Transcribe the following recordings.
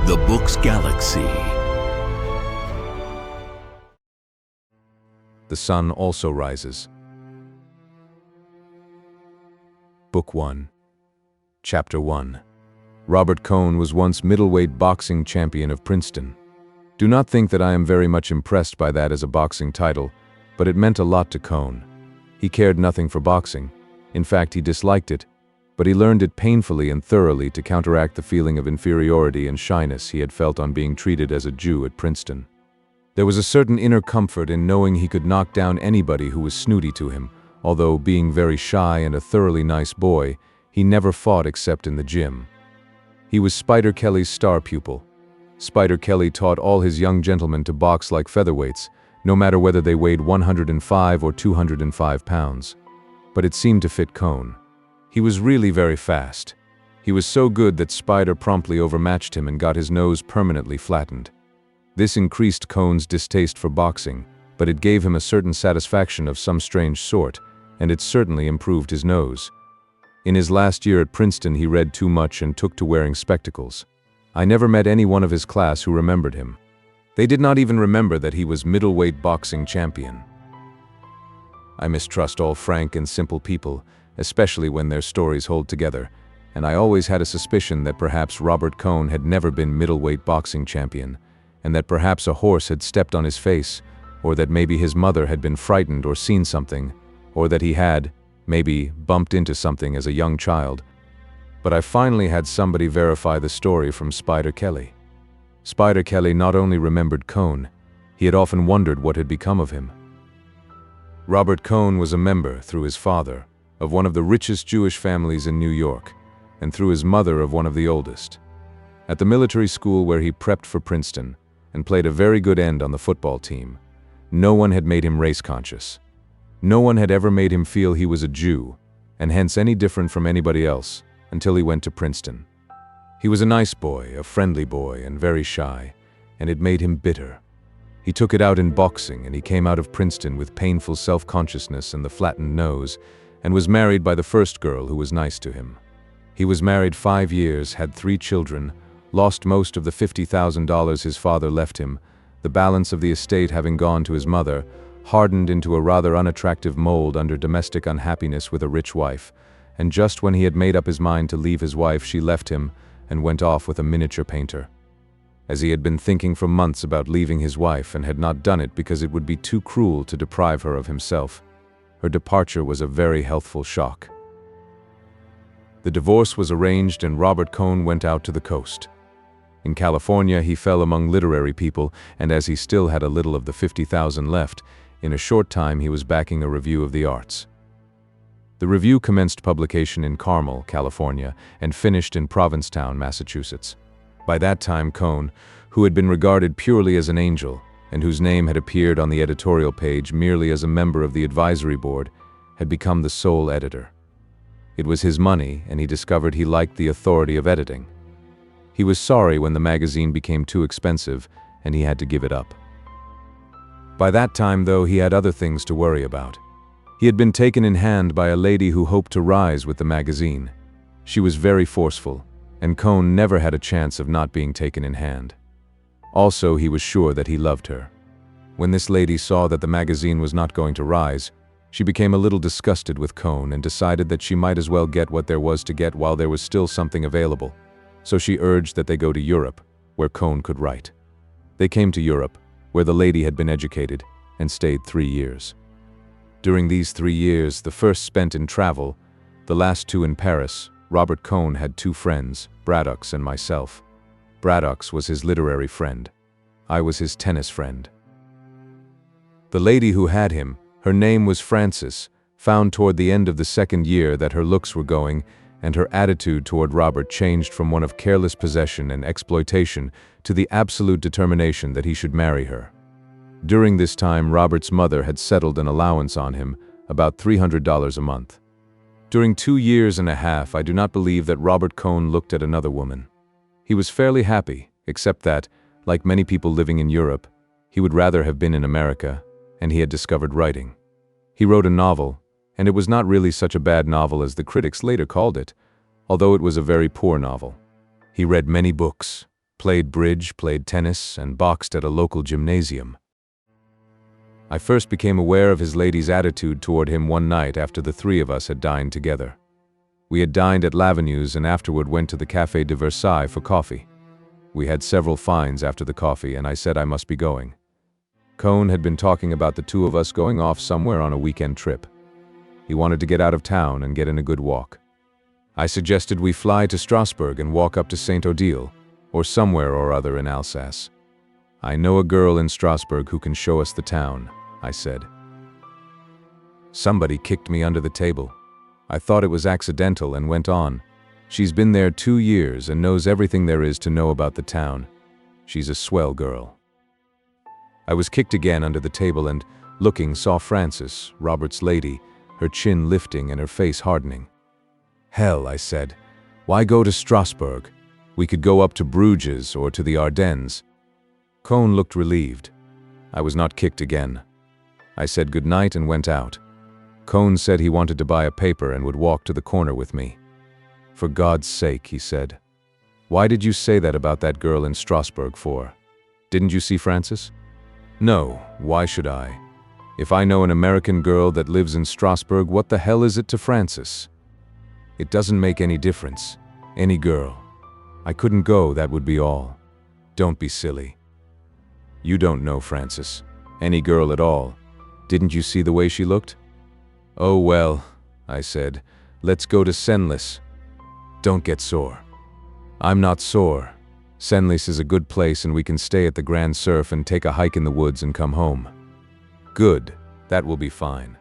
The Book's Galaxy. The Sun Also Rises. Book 1. Chapter 1. Robert Cohn was once middleweight boxing champion of Princeton. Do not think that I am very much impressed by that as a boxing title, but it meant a lot to Cohn. He cared nothing for boxing. In fact, he disliked it, but he learned it painfully and thoroughly to counteract the feeling of inferiority and shyness he had felt on being treated as a Jew at Princeton. There was a certain inner comfort in knowing he could knock down anybody who was snooty to him, although, being very shy and a thoroughly nice boy, he never fought except in the gym. He was Spider Kelly's star pupil. Spider Kelly taught all his young gentlemen to box like featherweights, no matter whether they weighed 105 or 205 pounds. But it seemed to fit Cohn. He was really very fast. He was so good that Spider promptly overmatched him and got his nose permanently flattened. This increased Cohn's distaste for boxing, but it gave him a certain satisfaction of some strange sort, and it certainly improved his nose. In his last year at Princeton, he read too much and took to wearing spectacles. I never met any one of his class who remembered him. They did not even remember that he was middleweight boxing champion. I mistrust all frank and simple people, especially when their stories hold together, and I always had a suspicion that perhaps Robert Cohn had never been middleweight boxing champion, and that perhaps a horse had stepped on his face, or that maybe his mother had been frightened or seen something, or that he had, maybe, bumped into something as a young child. But I finally had somebody verify the story from Spider Kelly. Spider Kelly not only remembered Cohn, he had often wondered what had become of him. Robert Cohn was a member, through his father, of one of the richest Jewish families in New York, and through his mother of one of the oldest. At the military school where he prepped for Princeton, and played a very good end on the football team, no one had made him race-conscious. No one had ever made him feel he was a Jew, and hence any different from anybody else, until he went to Princeton. He was a nice boy, a friendly boy, and very shy, and it made him bitter. He took it out in boxing, and he came out of Princeton with painful self-consciousness and the flattened nose, and was married by the first girl who was nice to him. He was married 5 years, had 3 children, lost most of the $50,000 his father left him, the balance of the estate having gone to his mother, hardened into a rather unattractive mold under domestic unhappiness with a rich wife, and just when he had made up his mind to leave his wife, she left him and went off with a miniature painter. As he had been thinking for months about leaving his wife and had not done it because it would be too cruel to deprive her of himself, her departure was a very healthful shock. The divorce was arranged and Robert Cohn went out to the coast. In California, he fell among literary people, and as he still had a little of the 50,000 left, in a short time he was backing a review of the arts. The review commenced publication in Carmel, California, and finished in Provincetown, Massachusetts. By that time, Cohn, who had been regarded purely as an angel, and whose name had appeared on the editorial page merely as a member of the advisory board, had become the sole editor. It was his money, and he discovered he liked the authority of editing. He was sorry when the magazine became too expensive, and he had to give it up. By that time, though, he had other things to worry about. He had been taken in hand by a lady who hoped to rise with the magazine. She was very forceful, and Cohn never had a chance of not being taken in hand. Also, he was sure that he loved her. When this lady saw that the magazine was not going to rise, she became a little disgusted with Cohn and decided that she might as well get what there was to get while there was still something available. So she urged that they go to Europe, where Cohn could write. They came to Europe, where the lady had been educated, and stayed 3 years. During these 3 years, the first spent in travel, the last 2 in Paris, Robert Cohn had 2 friends, Braddock's and myself. Braddock's was his literary friend. I was his tennis friend. The lady who had him, her name was Frances, found toward the end of the 2nd year that her looks were going, and her attitude toward Robert changed from one of careless possession and exploitation to the absolute determination that he should marry her. During this time, Robert's mother had settled an allowance on him, about $300 a month. During 2 years and a half, I do not believe that Robert Cohn looked at another woman. He was fairly happy, except that, like many people living in Europe, he would rather have been in America, and he had discovered writing. He wrote a novel, and it was not really such a bad novel as the critics later called it, although it was a very poor novel. He read many books. played bridge, played tennis, and boxed at a local gymnasium. I first became aware of his lady's attitude toward him one night after the three of us had dined together. We had dined at Lavenue's and afterward went to the Café de Versailles for coffee. We had several fines after the coffee, and I said I must be going. Cohn had been talking about the two of us going off somewhere on a weekend trip. He wanted to get out of town and get in a good walk. I suggested we fly to Strasbourg and walk up to Saint-Odile, or somewhere or other in Alsace. I know a girl in Strasbourg who can show us the town, I said. Somebody kicked me under the table. I thought it was accidental and went on. She's been there 2 years and knows everything there is to know about the town. She's a swell girl. I was kicked again under the table and, looking, saw Frances, Robert's lady, her chin lifting and her face hardening. Hell, I said. Why go to Strasbourg? We could go up to Bruges or to the Ardennes. Cohn looked relieved. I was not kicked again. I said good night and went out. Cohn said he wanted to buy a paper and would walk to the corner with me. For God's sake, he said. Why did you say that about that girl in Strasbourg for? Didn't you see Frances? No, why should I? If I know an American girl that lives in Strasbourg, what the hell is it to Frances? It doesn't make any difference. Any girl. I couldn't go, that would be all. Don't be silly. You don't know Frances. Any girl at all. Didn't you see the way she looked? Oh well, I said, let's go to Senlis. Don't get sore. I'm not sore. Senlis is a good place and we can stay at the Grand Surf and take a hike in the woods and come home. Good, that will be fine.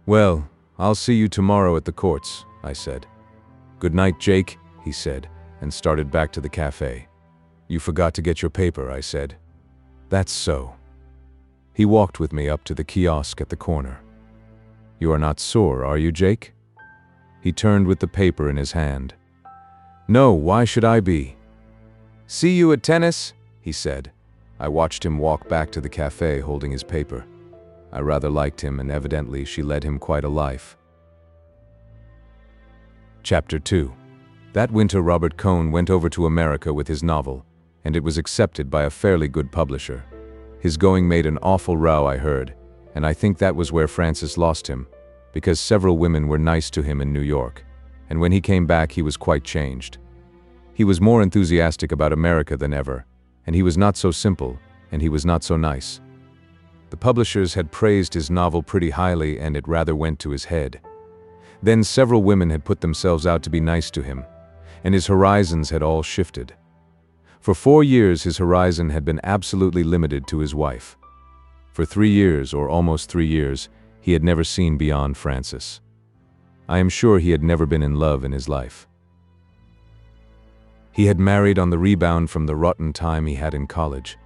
Well, I'll see you tomorrow at the courts, I said. Good night, Jake, he said, and started back to the cafe. You forgot to get your paper, I said. That's so. He walked with me up to the kiosk at the corner. You are not sore, are you, Jake? He turned with the paper in his hand. No, why should I be? See you at tennis, he said. I watched him walk back to the cafe holding his paper. I rather liked him, and evidently she led him quite a life. Chapter 2. That winter Robert Cohn went over to America with his novel, and it was accepted by a fairly good publisher. His going made an awful row, I heard, and I think that was where Frances lost him, because several women were nice to him in New York, and when he came back he was quite changed. He was more enthusiastic about America than ever, and he was not so simple, and he was not so nice. The publishers had praised his novel pretty highly, and it rather went to his head. Then several women had put themselves out to be nice to him, and his horizons had all shifted. For 4 years his horizon had been absolutely limited to his wife. For 3 years, or almost 3 years, he had never seen beyond Frances. I am sure he had never been in love in his life. He had married on the rebound from the rotten time he had in college,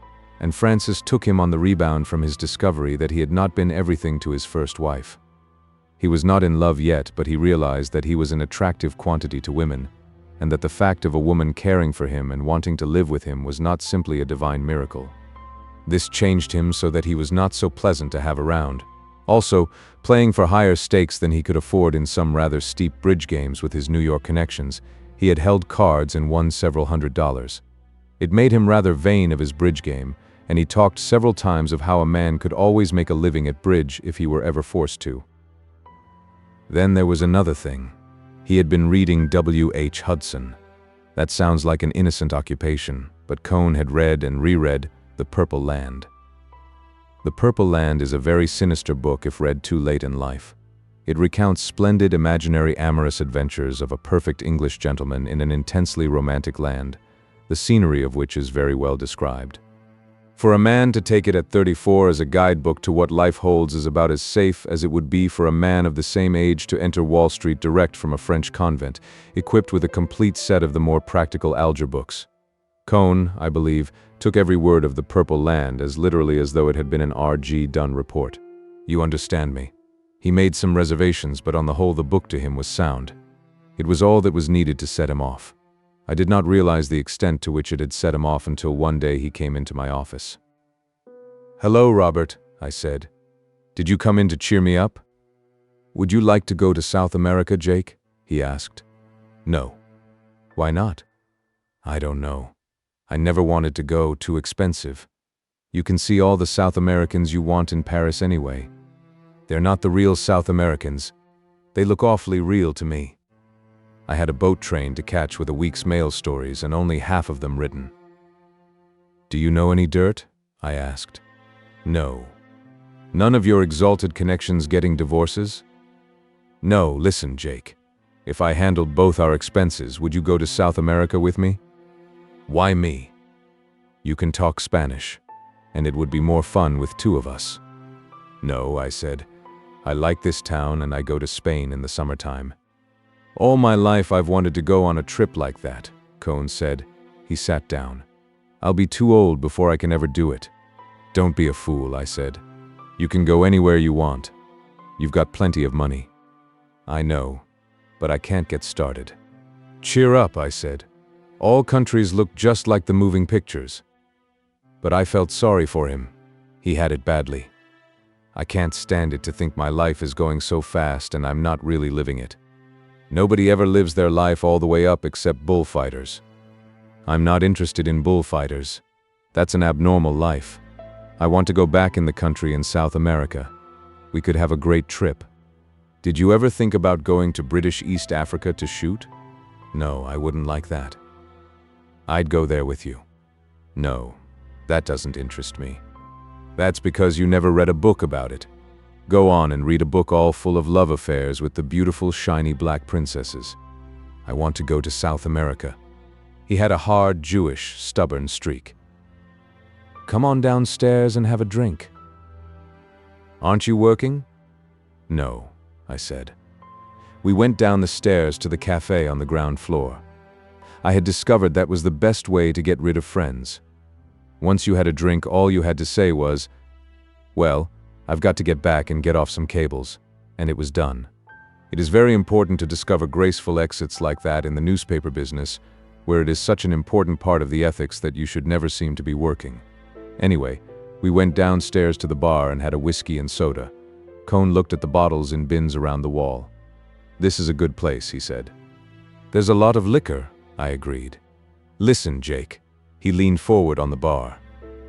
and Frances took him on the rebound from his discovery that he had not been everything to his first wife. He was not in love yet, but he realized that he was an attractive quantity to women, and that the fact of a woman caring for him and wanting to live with him was not simply a divine miracle. This changed him so that he was not so pleasant to have around. Also, playing for higher stakes than he could afford in some rather steep bridge games with his New York connections, he had held cards and won several $100s. It made him rather vain of his bridge game, and he talked several times of how a man could always make a living at bridge if he were ever forced to. Then there was another thing. He had been reading W.H. Hudson. That sounds like an innocent occupation, but Cohn had read and reread The Purple Land. The Purple Land is a very sinister book if read too late in life. It recounts splendid imaginary amorous adventures of a perfect English gentleman in an intensely romantic land, the scenery of which is very well described. For a man to take it at 34 as a guidebook to what life holds is about as safe as it would be for a man of the same age to enter Wall Street direct from a French convent, equipped with a complete set of the more practical algebra books. Cohn, I believe, took every word of The Purple Land as literally as though it had been an R.G. Dunn report. You understand me. He made some reservations, but on the whole the book to him was sound. It was all that was needed to set him off. I did not realize the extent to which it had set him off until one day he came into my office. "Hello, Robert," I said. "Did you come in to cheer me up?" "Would you like to go to South America, Jake?" he asked. "No." "Why not?" "I don't know. I never wanted to go, too expensive. You can see all the South Americans you want in Paris anyway. They're not the real South Americans. They look awfully real to me. I had a boat train to catch with a week's mail stories and only half of them written. Do you know any dirt? I asked. No. None of your exalted connections getting divorces? No, listen, Jake. If I handled both our expenses, would you go to South America with me? Why me? You can talk Spanish, and it would be more fun with two of us. No, I said. I like this town and I go to Spain in the summertime. All my life I've wanted to go on a trip like that, Cohn said. He sat down. I'll be too old before I can ever do it. Don't be a fool, I said. You can go anywhere you want. You've got plenty of money. I know, but I can't get started. Cheer up, I said. All countries look just like the moving pictures. But I felt sorry for him. He had it badly. I can't stand it to think my life is going so fast and I'm not really living it. Nobody ever lives their life all the way up except bullfighters. I'm not interested in bullfighters. That's an abnormal life. I want to go back in the country in South America. We could have a great trip. Did you ever think about going to British East Africa to shoot? No, I wouldn't like that. I'd go there with you. No, that doesn't interest me. That's because you never read a book about it. Go on and read a book all full of love affairs with the beautiful, shiny black princesses. I want to go to South America. He had a hard, Jewish, stubborn streak. Come on downstairs and have a drink. Aren't you working? No, I said. We went down the stairs to the cafe on the ground floor. I had discovered that was the best way to get rid of friends. Once you had a drink, all you had to say was, well, I've got to get back and get off some cables, and it was done. It is very important to discover graceful exits like that in the newspaper business, where it is such an important part of the ethics that you should never seem to be working. Anyway, we went downstairs to the bar and had a whiskey and soda. Cohn looked at the bottles in bins around the wall. This is a good place, he said. There's a lot of liquor, I agreed. Listen, Jake. He leaned forward on the bar.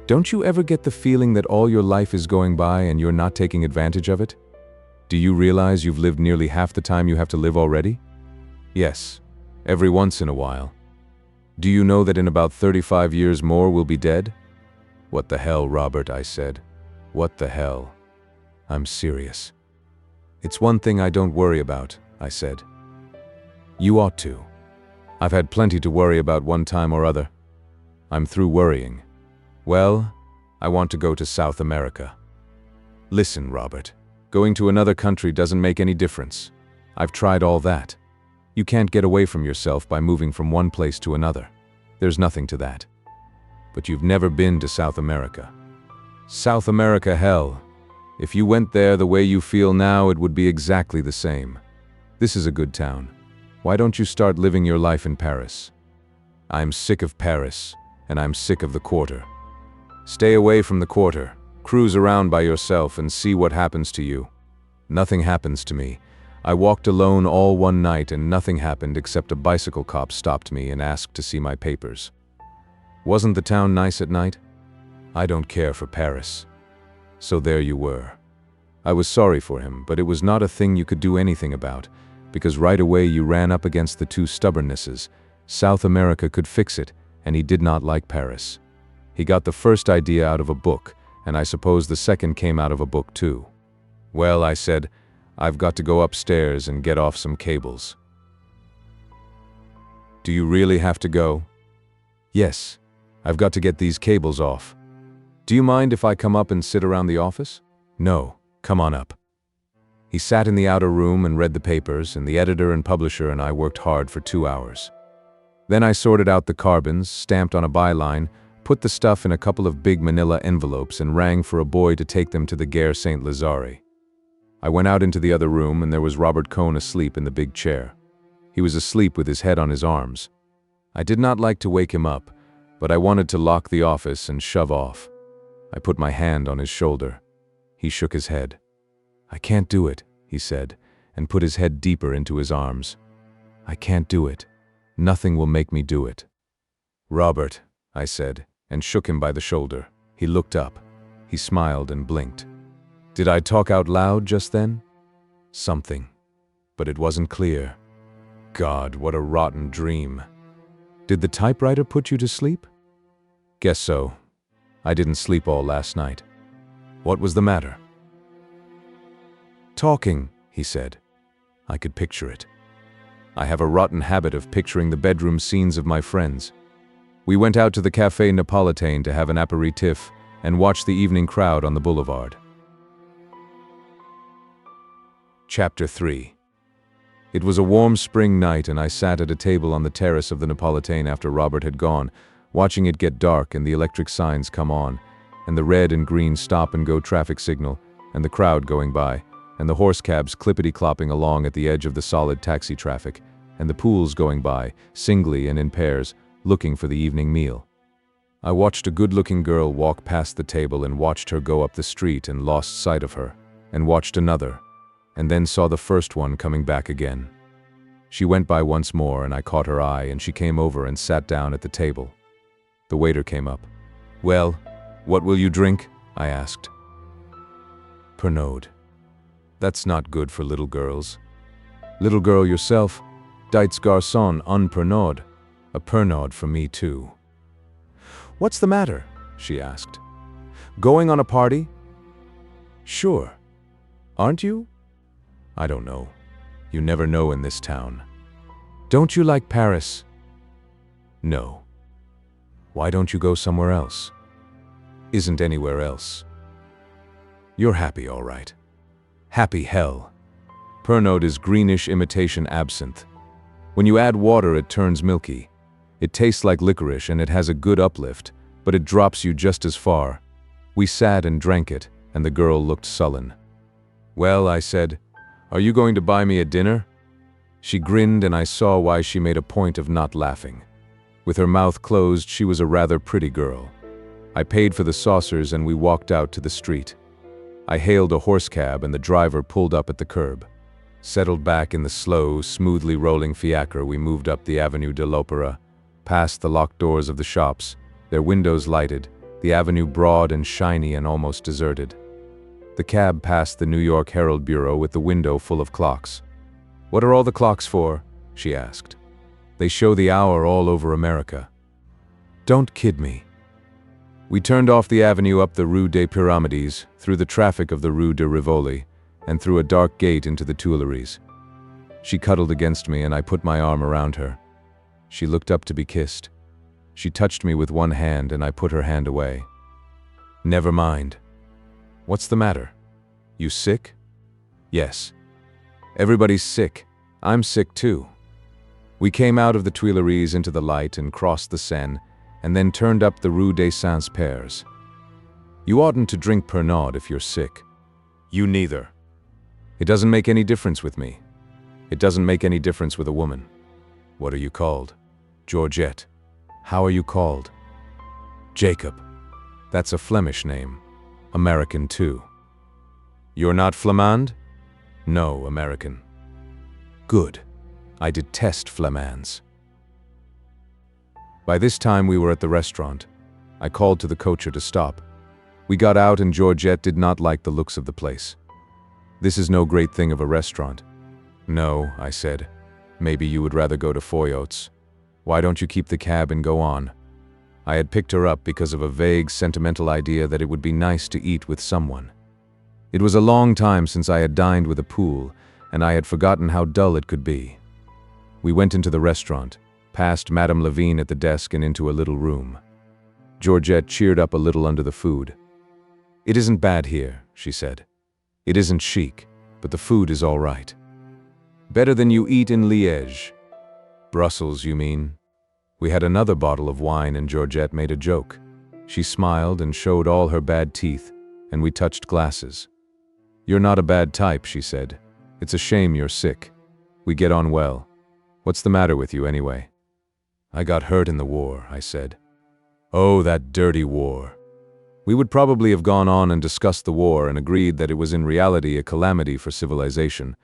Don't you ever get the feeling that all your life is going by and you're not taking advantage of it? Do you realize you've lived nearly half the time you have to live already? Yes, every once in a while. Do you know that in about 35 years more we'll be dead? What the hell, Robert, I said. What the hell? I'm serious. It's one thing I don't worry about, I said. You ought to. I've had plenty to worry about one time or other. I'm through worrying. Well, I want to go to South America. Listen, Robert, going to another country doesn't make any difference. I've tried all that. You can't get away from yourself by moving from one place to another. There's nothing to that. But you've never been to South America. South America, hell. If you went there the way you feel now, it would be exactly the same. This is a good town. Why don't you start living your life in Paris? I'm sick of Paris, and I'm sick of the Quarter. Stay away from the Quarter. Cruise around by yourself and see what happens to you. Nothing happens to me. I walked alone all one night and nothing happened except a bicycle cop stopped me and asked to see my papers. Wasn't the town nice at night? I don't care for Paris. So there you were. I was sorry for him, but it was not a thing you could do anything about, because right away you ran up against the two stubbornnesses. South America could fix it, and he did not like Paris. He got the first idea out of a book, and I suppose the second came out of a book too. Well, I said, I've got to go upstairs and get off some cables. Do you really have to go? Yes, I've got to get these cables off. Do you mind if I come up and sit around the office? No, come on up. He sat in the outer room and read the papers, and the editor and publisher and I worked hard for 2 hours. Then I sorted out the carbons, stamped on a byline, put the stuff in a couple of big manila envelopes and rang for a boy to take them to the Gare Saint Lazare. I went out into the other room and there was Robert Cohn asleep in the big chair. He was asleep with his head on his arms. I did not like to wake him up, but I wanted to lock the office and shove off. I put my hand on his shoulder. He shook his head. I can't do it, he said, and put his head deeper into his arms. I can't do it. Nothing will make me do it. Robert, I said, and shook him by the shoulder. He looked up. He smiled and blinked. Did I talk out loud just then? Something. But it wasn't clear. God, what a rotten dream. Did the typewriter put you to sleep? Guess so. I didn't sleep all last night. What was the matter? Talking, he said. I could picture it. I have a rotten habit of picturing the bedroom scenes of my friends. We went out to the Café Napolitain to have an aperitif and watch the evening crowd on the boulevard. Chapter 3. It was a warm spring night and I sat at a table on the terrace of the Napolitain after Robert had gone, watching it get dark and the electric signs come on, and the red and green stop-and-go traffic signal, and the crowd going by, and the horse cabs clippity-clopping along at the edge of the solid taxi traffic, and the pools going by, singly and in pairs, looking for the evening meal. I watched a good-looking girl walk past the table and watched her go up the street and lost sight of her, and watched another, and then saw the first one coming back again. She went by once more and I caught her eye and she came over and sat down at the table. The waiter came up. Well, what will you drink? I asked. Pernod. That's not good for little girls. Little girl yourself, dites garçon un Pernod. A Pernod for me too. What's the matter? She asked. Going on a party? Sure. Aren't you? I don't know. You never know in this town. Don't you like Paris? No. Why don't you go somewhere else? Isn't anywhere else. You're happy, all right. Happy hell. Pernod is greenish imitation absinthe. When you add water, it turns milky. It tastes like licorice and it has a good uplift, but it drops you just as far. We sat and drank it, and the girl looked sullen. Well, I said, are you going to buy me a dinner? She grinned and I saw why she made a point of not laughing. With her mouth closed, she was a rather pretty girl. I paid for the saucers and we walked out to the street. I hailed a horse cab and the driver pulled up at the curb. Settled back in the slow, smoothly rolling fiacre, we moved up the Avenue de l'Opéra, past the locked doors of the shops, their windows lighted, the avenue broad and shiny and almost deserted. The cab passed the New York Herald Bureau with the window full of clocks. What are all the clocks for? She asked. They show the hour all over America. Don't kid me. We turned off the avenue up the Rue des Pyramides, through the traffic of the Rue de Rivoli, and through a dark gate into the Tuileries. She cuddled against me and I put my arm around her. She looked up to be kissed. She touched me with one hand and I put her hand away. Never mind. What's the matter? You sick? Yes. Everybody's sick. I'm sick too. We came out of the Tuileries into the light and crossed the Seine, and then turned up the Rue des Saints-Pères. You oughtn't to drink Pernod if you're sick. You neither. It doesn't make any difference with me. It doesn't make any difference with a woman. What are you called? Georgette. How are you called? Jacob. That's a Flemish name. American too. You're not Flamand? No, American. Good. I detest Flamands. By this time we were at the restaurant. I called to the coacher to stop. We got out and Georgette did not like the looks of the place. This is no great thing of a restaurant. No, I said. Maybe you would rather go to Foyot's. Why don't you keep the cab and go on? I had picked her up because of a vague, sentimental idea that it would be nice to eat with someone. It was a long time since I had dined with a pool, and I had forgotten how dull it could be. We went into the restaurant, past Madame Levine at the desk and into a little room. Georgette cheered up a little under the food. It isn't bad here, she said. It isn't chic, but the food is all right. Better than you eat in Liège. Brussels, you mean? We had another bottle of wine and Georgette made a joke. She smiled and showed all her bad teeth, and we touched glasses. You're not a bad type, she said. It's a shame you're sick. We get on well. What's the matter with you anyway? I got hurt in the war, I said. Oh, that dirty war. We would probably have gone on and discussed the war and agreed that it was in reality a calamity for civilization,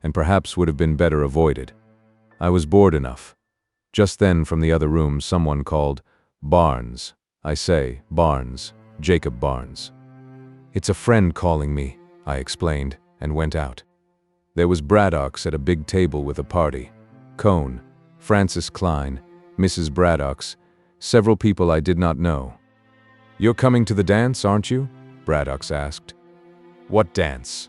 and perhaps would have been better avoided. I was bored enough. Just then, from the other room, someone called, Barnes. I say, Barnes. Jacob Barnes. It's a friend calling me, I explained, and went out. There was Braddock's at a big table with a party. Cohn, Francis Klein, Mrs. Braddock's, several people I did not know. You're coming to the dance, aren't you? Braddock's asked. What dance?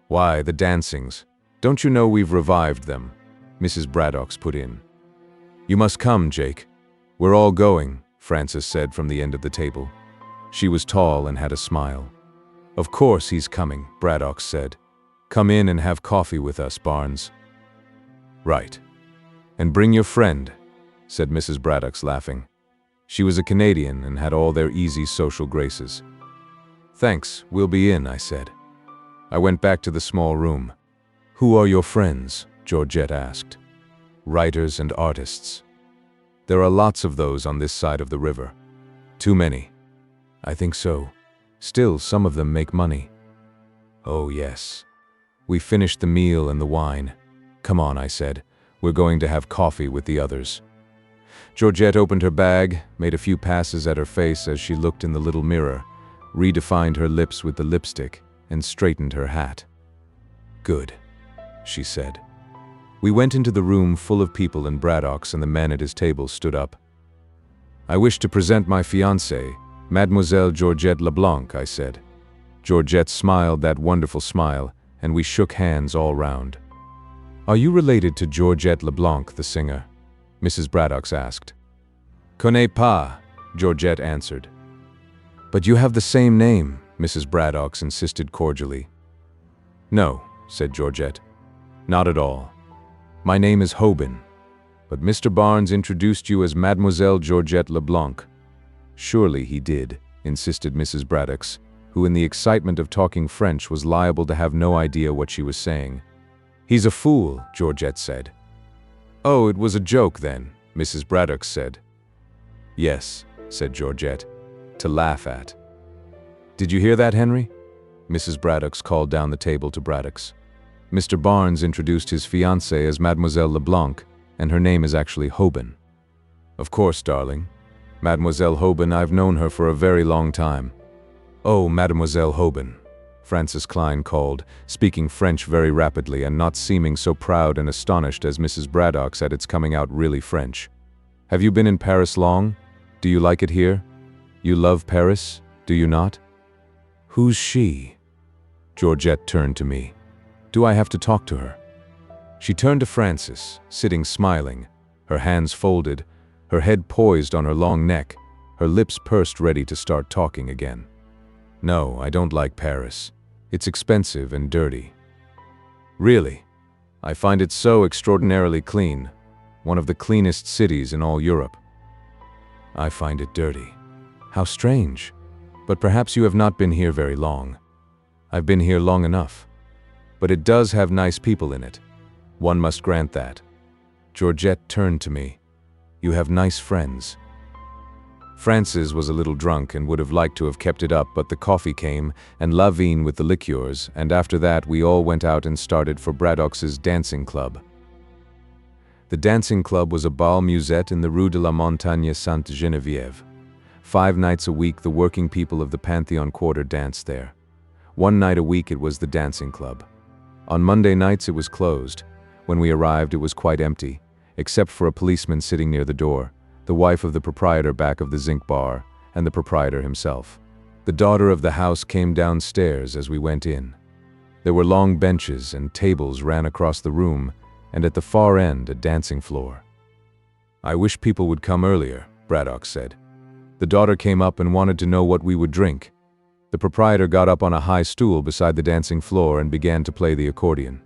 Why, the dancings. Don't you know we've revived them? Mrs. Braddock's put in. You must come, Jake. We're all going, Francis said from the end of the table. She was tall and had a smile. Of course he's coming, Braddock said. Come in and have coffee with us, Barnes. Right. And bring your friend, said Mrs. Braddock's, laughing. She was a Canadian and had all their easy social graces. Thanks, we'll be in, I said. I went back to the small room. Who are your friends? Georgette asked. Writers and artists. There are lots of those on this side of the river. Too many. I think so. Still, some of them make money. Oh, yes. We finished the meal and the wine. Come on, I said. We're going to have coffee with the others. Georgette opened her bag, made a few passes at her face as she looked in the little mirror, redefined her lips with the lipstick, and straightened her hat. Good, she said. We went into the room full of people, and Braddock's and the men at his table stood up. I wish to present my fiancée, Mademoiselle Georgette Leblanc, I said. Georgette smiled that wonderful smile, and we shook hands all round. Are you related to Georgette Leblanc, the singer? Mrs. Braddock's asked. Connais pas, Georgette answered. But you have the same name, Mrs. Braddock's insisted cordially. No, said Georgette. Not at all. My name is Hoban, but Mr. Barnes introduced you as Mademoiselle Georgette Leblanc. Surely he did, insisted Mrs. Braddock's, who in the excitement of talking French was liable to have no idea what she was saying. He's a fool, Georgette said. Oh, it was a joke then, Mrs. Braddock said. Yes, said Georgette, to laugh at. Did you hear that, Henry? Mrs. Braddock's called down the table to Braddock's. Mr. Barnes introduced his fiancée as Mademoiselle Leblanc, and her name is actually Hoban. Of course, darling. Mademoiselle Hoban, I've known her for a very long time. Oh, Mademoiselle Hoban, Francis Klein called, speaking French very rapidly and not seeming so proud and astonished as Mrs. Braddock's at its coming out really French. Have you been in Paris long? Do you like it here? You love Paris, do you not? Who's she? Georgette turned to me. Do I have to talk to her? She turned to Francis, sitting smiling, her hands folded, her head poised on her long neck, her lips pursed ready to start talking again. No, I don't like Paris. It's expensive and dirty. Really? I find it so extraordinarily clean, one of the cleanest cities in all Europe. I find it dirty. How strange. But perhaps you have not been here very long. I've been here long enough. But it does have nice people in it. One must grant that. Georgette turned to me. You have nice friends. Francis was a little drunk and would have liked to have kept it up, but the coffee came, and la vine with the liqueurs, and after that we all went out and started for Braddock's dancing club. The dancing club was a bal musette in the Rue de la Montagne Sainte-Geneviève. 5 nights a week the working people of the Pantheon Quarter danced there. 1 night a week it was the dancing club. On Monday nights it was closed. When we arrived it was quite empty, except for a policeman sitting near the door, the wife of the proprietor back of the zinc bar, and the proprietor himself. The daughter of the house came downstairs as we went in. There were long benches and tables ran across the room, and at the far end a dancing floor. I wish people would come earlier, Braddock said. The daughter came up and wanted to know what we would drink. The proprietor got up on a high stool beside the dancing floor and began to play the accordion.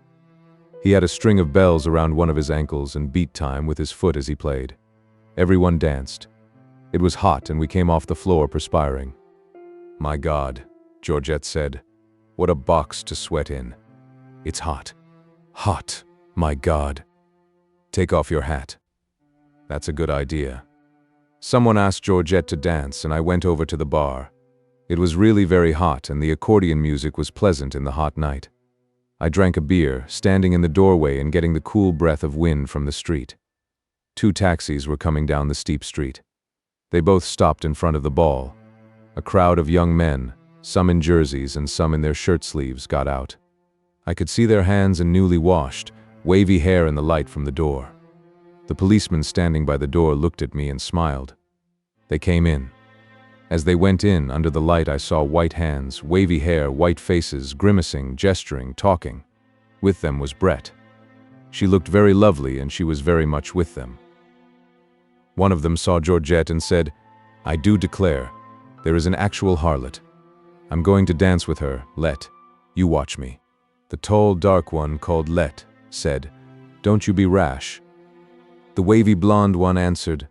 He had a string of bells around one of his ankles and beat time with his foot as he played. Everyone danced. It was hot and we came off the floor perspiring. My God, Georgette said. What a box to sweat in. It's hot. Hot, my God. Take off your hat. That's a good idea. Someone asked Georgette to dance and I went over to the bar. It was really very hot and the accordion music was pleasant in the hot night. I drank a beer, standing in the doorway and getting the cool breath of wind from the street. 2 taxis were coming down the steep street. They both stopped in front of the ball. A crowd of young men, some in jerseys and some in their shirt sleeves, got out. I could see their hands and newly washed, wavy hair in the light from the door. The policeman standing by the door looked at me and smiled. They came in. As they went in, under the light I saw white hands, wavy hair, white faces, grimacing, gesturing, talking. With them was Brett. She looked very lovely and she was very much with them. One of them saw Georgette and said, "I do declare, there is an actual harlot. I'm going to dance with her, Let. You watch me." The tall, dark one, called Let, said, "Don't you be rash." The wavy blonde one answered,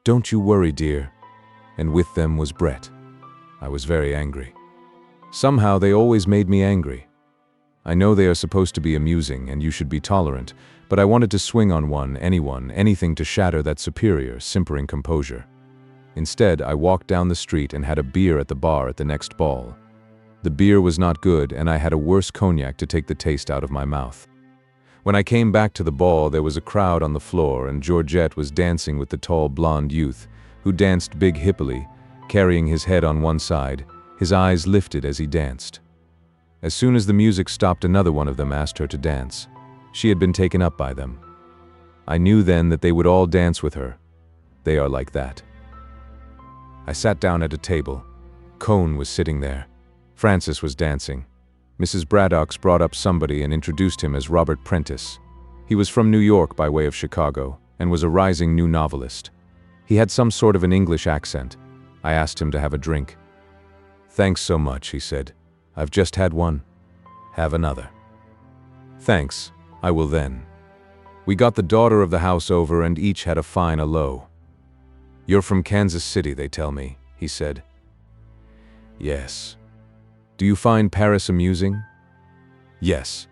"Don't you worry, dear." And with them was Brett. I was very angry. Somehow they always made me angry. I know they are supposed to be amusing and you should be tolerant, but I wanted to swing on anyone, anything to shatter that superior, simpering composure. Instead, I walked down the street and had a beer at the bar at the next ball. The beer was not good and I had a worse cognac to take the taste out of my mouth. When I came back to the ball, there was a crowd on the floor and Georgette was dancing with the tall blonde youth, who danced big hippily, carrying his head on one side, his eyes lifted as he danced. As soon as the music stopped, another one of them asked her to dance. She had been taken up by them. I knew then that they would all dance with her. They are like that. I sat down at a table. Cohn was sitting there. Frances was dancing. Mrs. Braddock's brought up somebody and introduced him as Robert Prentice. He was from New York by way of Chicago and was a rising new novelist. He had some sort of an English accent. I asked him to have a drink. "Thanks so much," he said. "I've just had one." "Have another." "Thanks, I will then." We got the daughter of the house over and each had a fine aloe. "You're from Kansas City, they tell me," he said. "Yes." "Do you find Paris amusing?" "Yes."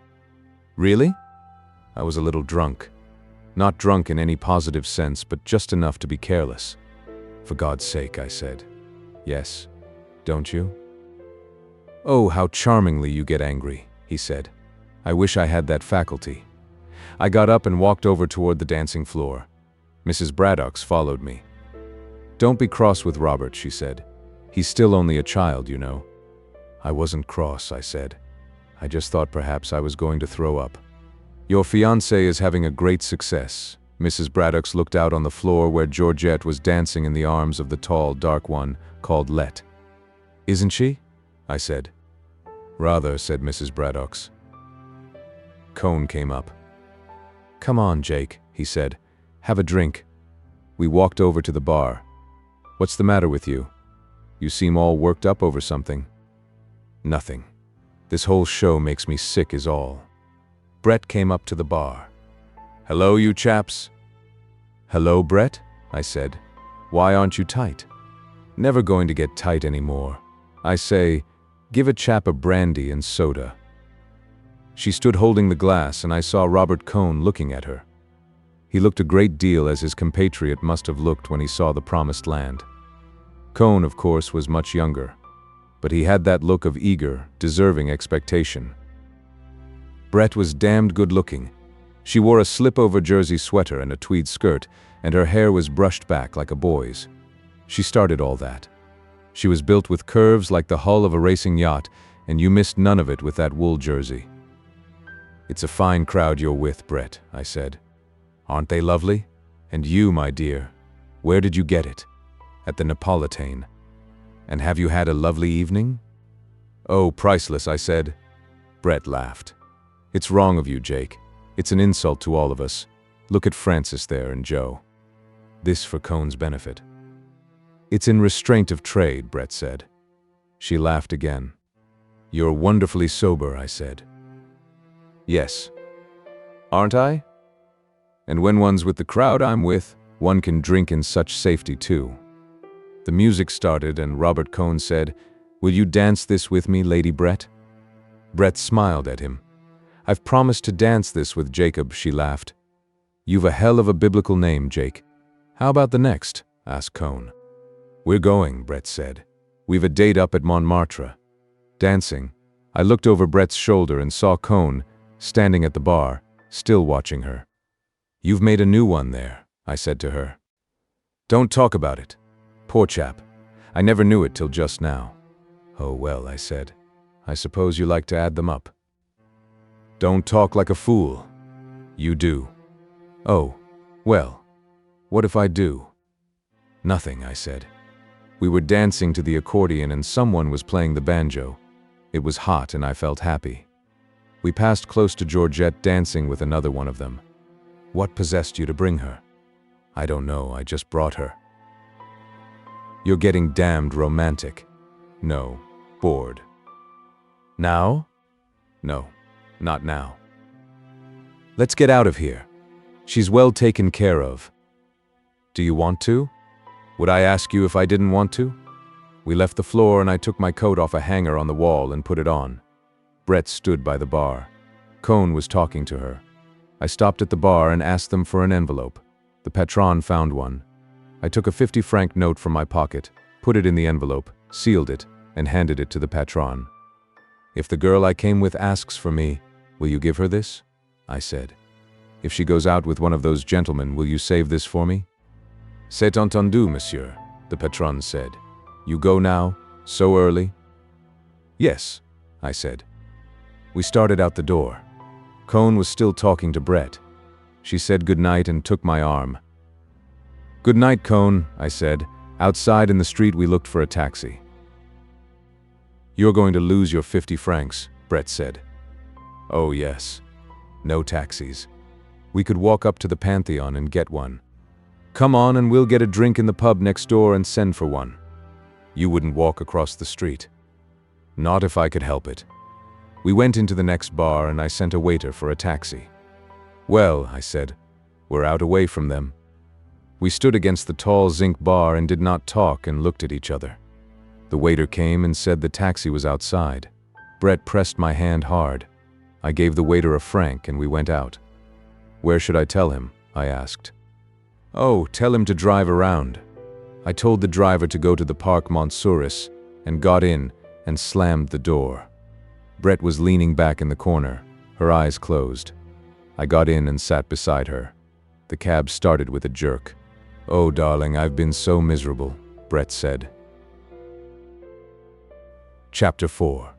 "Really?" I was a little drunk. Not drunk in any positive sense, but just enough to be careless. "For God's sake," I said. "Yes, don't you?" "Oh, how charmingly you get angry," he said. "I wish I had that faculty." I got up and walked over toward the dancing floor. Mrs. Braddock's followed me. "Don't be cross with Robert," she said. "He's still only a child, you know." I wasn't cross, I said. I just thought perhaps I was going to throw up. "Your fiancé is having a great success." Mrs. Braddock's looked out on the floor where Georgette was dancing in the arms of the tall, dark one called Let. "Isn't she?" I said. "Rather," said Mrs. Braddock's. Cohn came up. "Come on, Jake," he said. "Have a drink." We walked over to the bar. "What's the matter with you? You seem all worked up over something." "Nothing. This whole show makes me sick is all." Brett came up to the bar. "Hello, you chaps." "Hello, Brett," I said. "Why aren't you tight?" "Never going to get tight anymore. I say, give a chap a brandy and soda." She stood holding the glass and I saw Robert Cohn looking at her. He looked a great deal as his compatriot must have looked when he saw the promised land. Cohn, of course, was much younger, but he had that look of eager, deserving expectation. Brett was damned good-looking. She wore a slip-over jersey sweater and a tweed skirt, and her hair was brushed back like a boy's. She started all that. She was built with curves like the hull of a racing yacht, and you missed none of it with that wool jersey. "It's a fine crowd you're with, Brett," I said. "Aren't they lovely? And you, my dear, where did you get it?" "At the Napolitane." "And have you had a lovely evening?" "Oh, priceless," I said. Brett laughed. "It's wrong of you, Jake. It's an insult to all of us. Look at Frances there and Joe." This for Cohn's benefit. "It's in restraint of trade," Brett said. She laughed again. "You're wonderfully sober," I said. "Yes. Aren't I? And when one's with the crowd I'm with, one can drink in such safety too." The music started and Robert Cohn said, "Will you dance this with me, Lady Brett?" Brett smiled at him. "I've promised to dance this with Jacob," she laughed. "You've a hell of a biblical name, Jake." "How about the next?" asked Cohn. "We're going," Brett said. "We've a date up at Montmartre." Dancing, I looked over Brett's shoulder and saw Cohn, standing at the bar, still watching her. "You've made a new one there," I said to her. "Don't talk about it." Poor chap. I never knew it till just now. Oh well, I said. I suppose you like to add them up. Don't talk like a fool. You do. Oh, well, what if I do? Nothing, I said. We were dancing to the accordion and someone was playing the banjo. It was hot and I felt happy. We passed close to Georgette dancing with another one of them. What possessed you to bring her? I don't know, I just brought her. You're getting damned romantic. No, bored. Now? No, not now. Let's get out of here. She's well taken care of. Do you want to? Would I ask you if I didn't want to? We left the floor and I took my coat off a hanger on the wall and put it on. Brett stood by the bar. Cohn was talking to her. I stopped at the bar and asked them for an envelope. The patron found one. I took a 50-franc note from my pocket, put it in the envelope, sealed it, and handed it to the patron. If the girl I came with asks for me, will you give her this? I said. If she goes out with one of those gentlemen, will you save this for me? C'est entendu, monsieur, the patron said. You go now, so early? Yes, I said. We started out the door. Cohn was still talking to Brett. She said goodnight and took my arm. Good night, Cohn, I said. Outside in the street we looked for a taxi. You're going to lose your 50 francs, Brett said. Oh yes. No taxis. We could walk up to the Pantheon and get one. Come on and we'll get a drink in the pub next door and send for one. You wouldn't walk across the street. Not if I could help it. We went into the next bar and I sent a waiter for a taxi. Well, I said, we're out away from them. We stood against the tall zinc bar and did not talk and looked at each other. The waiter came and said the taxi was outside. Brett pressed my hand hard. I gave the waiter a franc and we went out. Where should I tell him? I asked. Oh, tell him to drive around. I told the driver to go to the Parc Montsouris and got in and slammed the door. Brett was leaning back in the corner, her eyes closed. I got in and sat beside her. The cab started with a jerk. Oh, darling, I've been so miserable, Brett said. Chapter 4.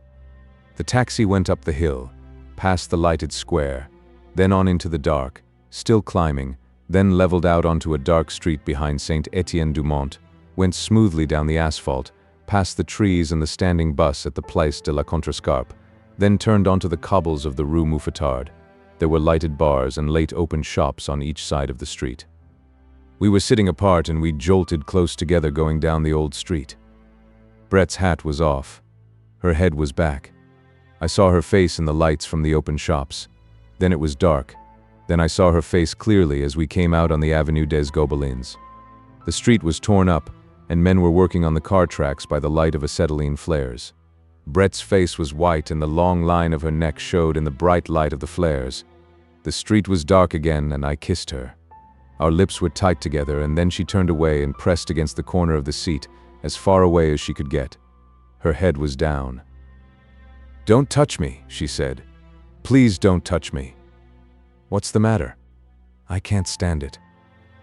The taxi went up the hill, past the lighted square, then on into the dark, still climbing, then leveled out onto a dark street behind Saint-Étienne-du-Mont, went smoothly down the asphalt, past the trees and the standing bus at the Place de la Contrescarpe, then turned onto the cobbles of the Rue Mouffetard. There were lighted bars and late-open shops on each side of the street. We were sitting apart and we jolted close together going down the old street. Brett's hat was off. Her head was back. I saw her face in the lights from the open shops. Then it was dark. Then I saw her face clearly as we came out on the Avenue des Gobelins. The street was torn up, and men were working on the car tracks by the light of acetylene flares. Brett's face was white and the long line of her neck showed in the bright light of the flares. The street was dark again and I kissed her. Our lips were tight together and then she turned away and pressed against the corner of the seat, as far away as she could get. Her head was down. Don't touch me, she said. Please don't touch me. What's the matter? I can't stand it.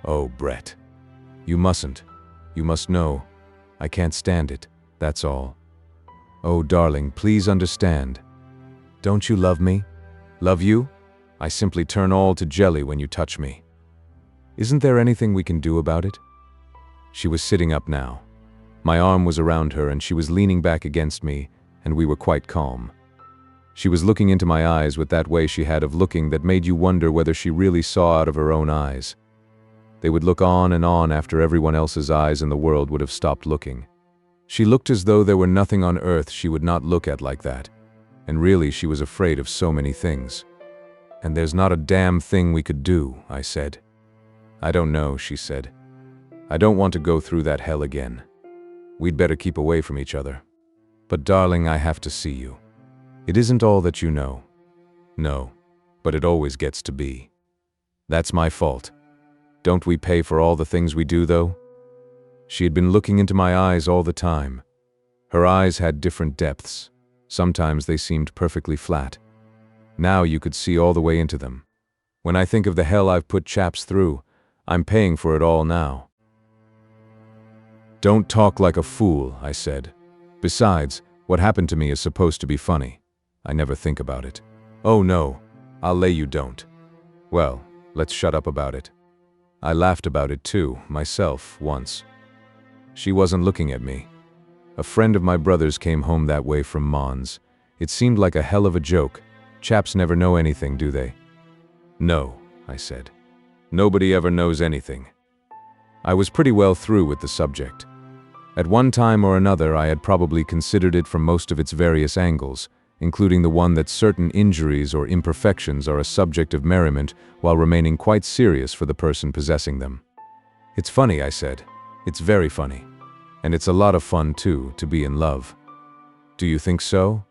Oh, Brett. You mustn't. You must know. I can't stand it, that's all. Oh, darling, please understand. Don't you love me? Love you? I simply turn all to jelly when you touch me. Isn't there anything we can do about it? She was sitting up now. My arm was around her and she was leaning back against me, and we were quite calm. She was looking into my eyes with that way she had of looking that made you wonder whether she really saw out of her own eyes. They would look on and on after everyone else's eyes in the world would have stopped looking. She looked as though there were nothing on earth she would not look at like that, and really she was afraid of so many things. And there's not a damn thing we could do, I said. I don't know, she said. I don't want to go through that hell again. We'd better keep away from each other. But darling, I have to see you. It isn't all that you know. No, but it always gets to be. That's my fault. Don't we pay for all the things we do, though? She had been looking into my eyes all the time. Her eyes had different depths. Sometimes they seemed perfectly flat. Now you could see all the way into them. When I think of the hell I've put chaps through, I'm paying for it all now. Don't talk like a fool, I said. Besides, what happened to me is supposed to be funny. I never think about it. Oh no, I'll lay you don't. Well, let's shut up about it. I laughed about it too, myself, once. She wasn't looking at me. A friend of my brother's came home that way from Mons. It seemed like a hell of a joke. Chaps never know anything, do they? No, I said. Nobody ever knows anything. I was pretty well through with the subject. At one time or another, I had probably considered it from most of its various angles, including the one that certain injuries or imperfections are a subject of merriment while remaining quite serious for the person possessing them. It's funny, I said. It's very funny. And it's a lot of fun, too, to be in love. Do you think so?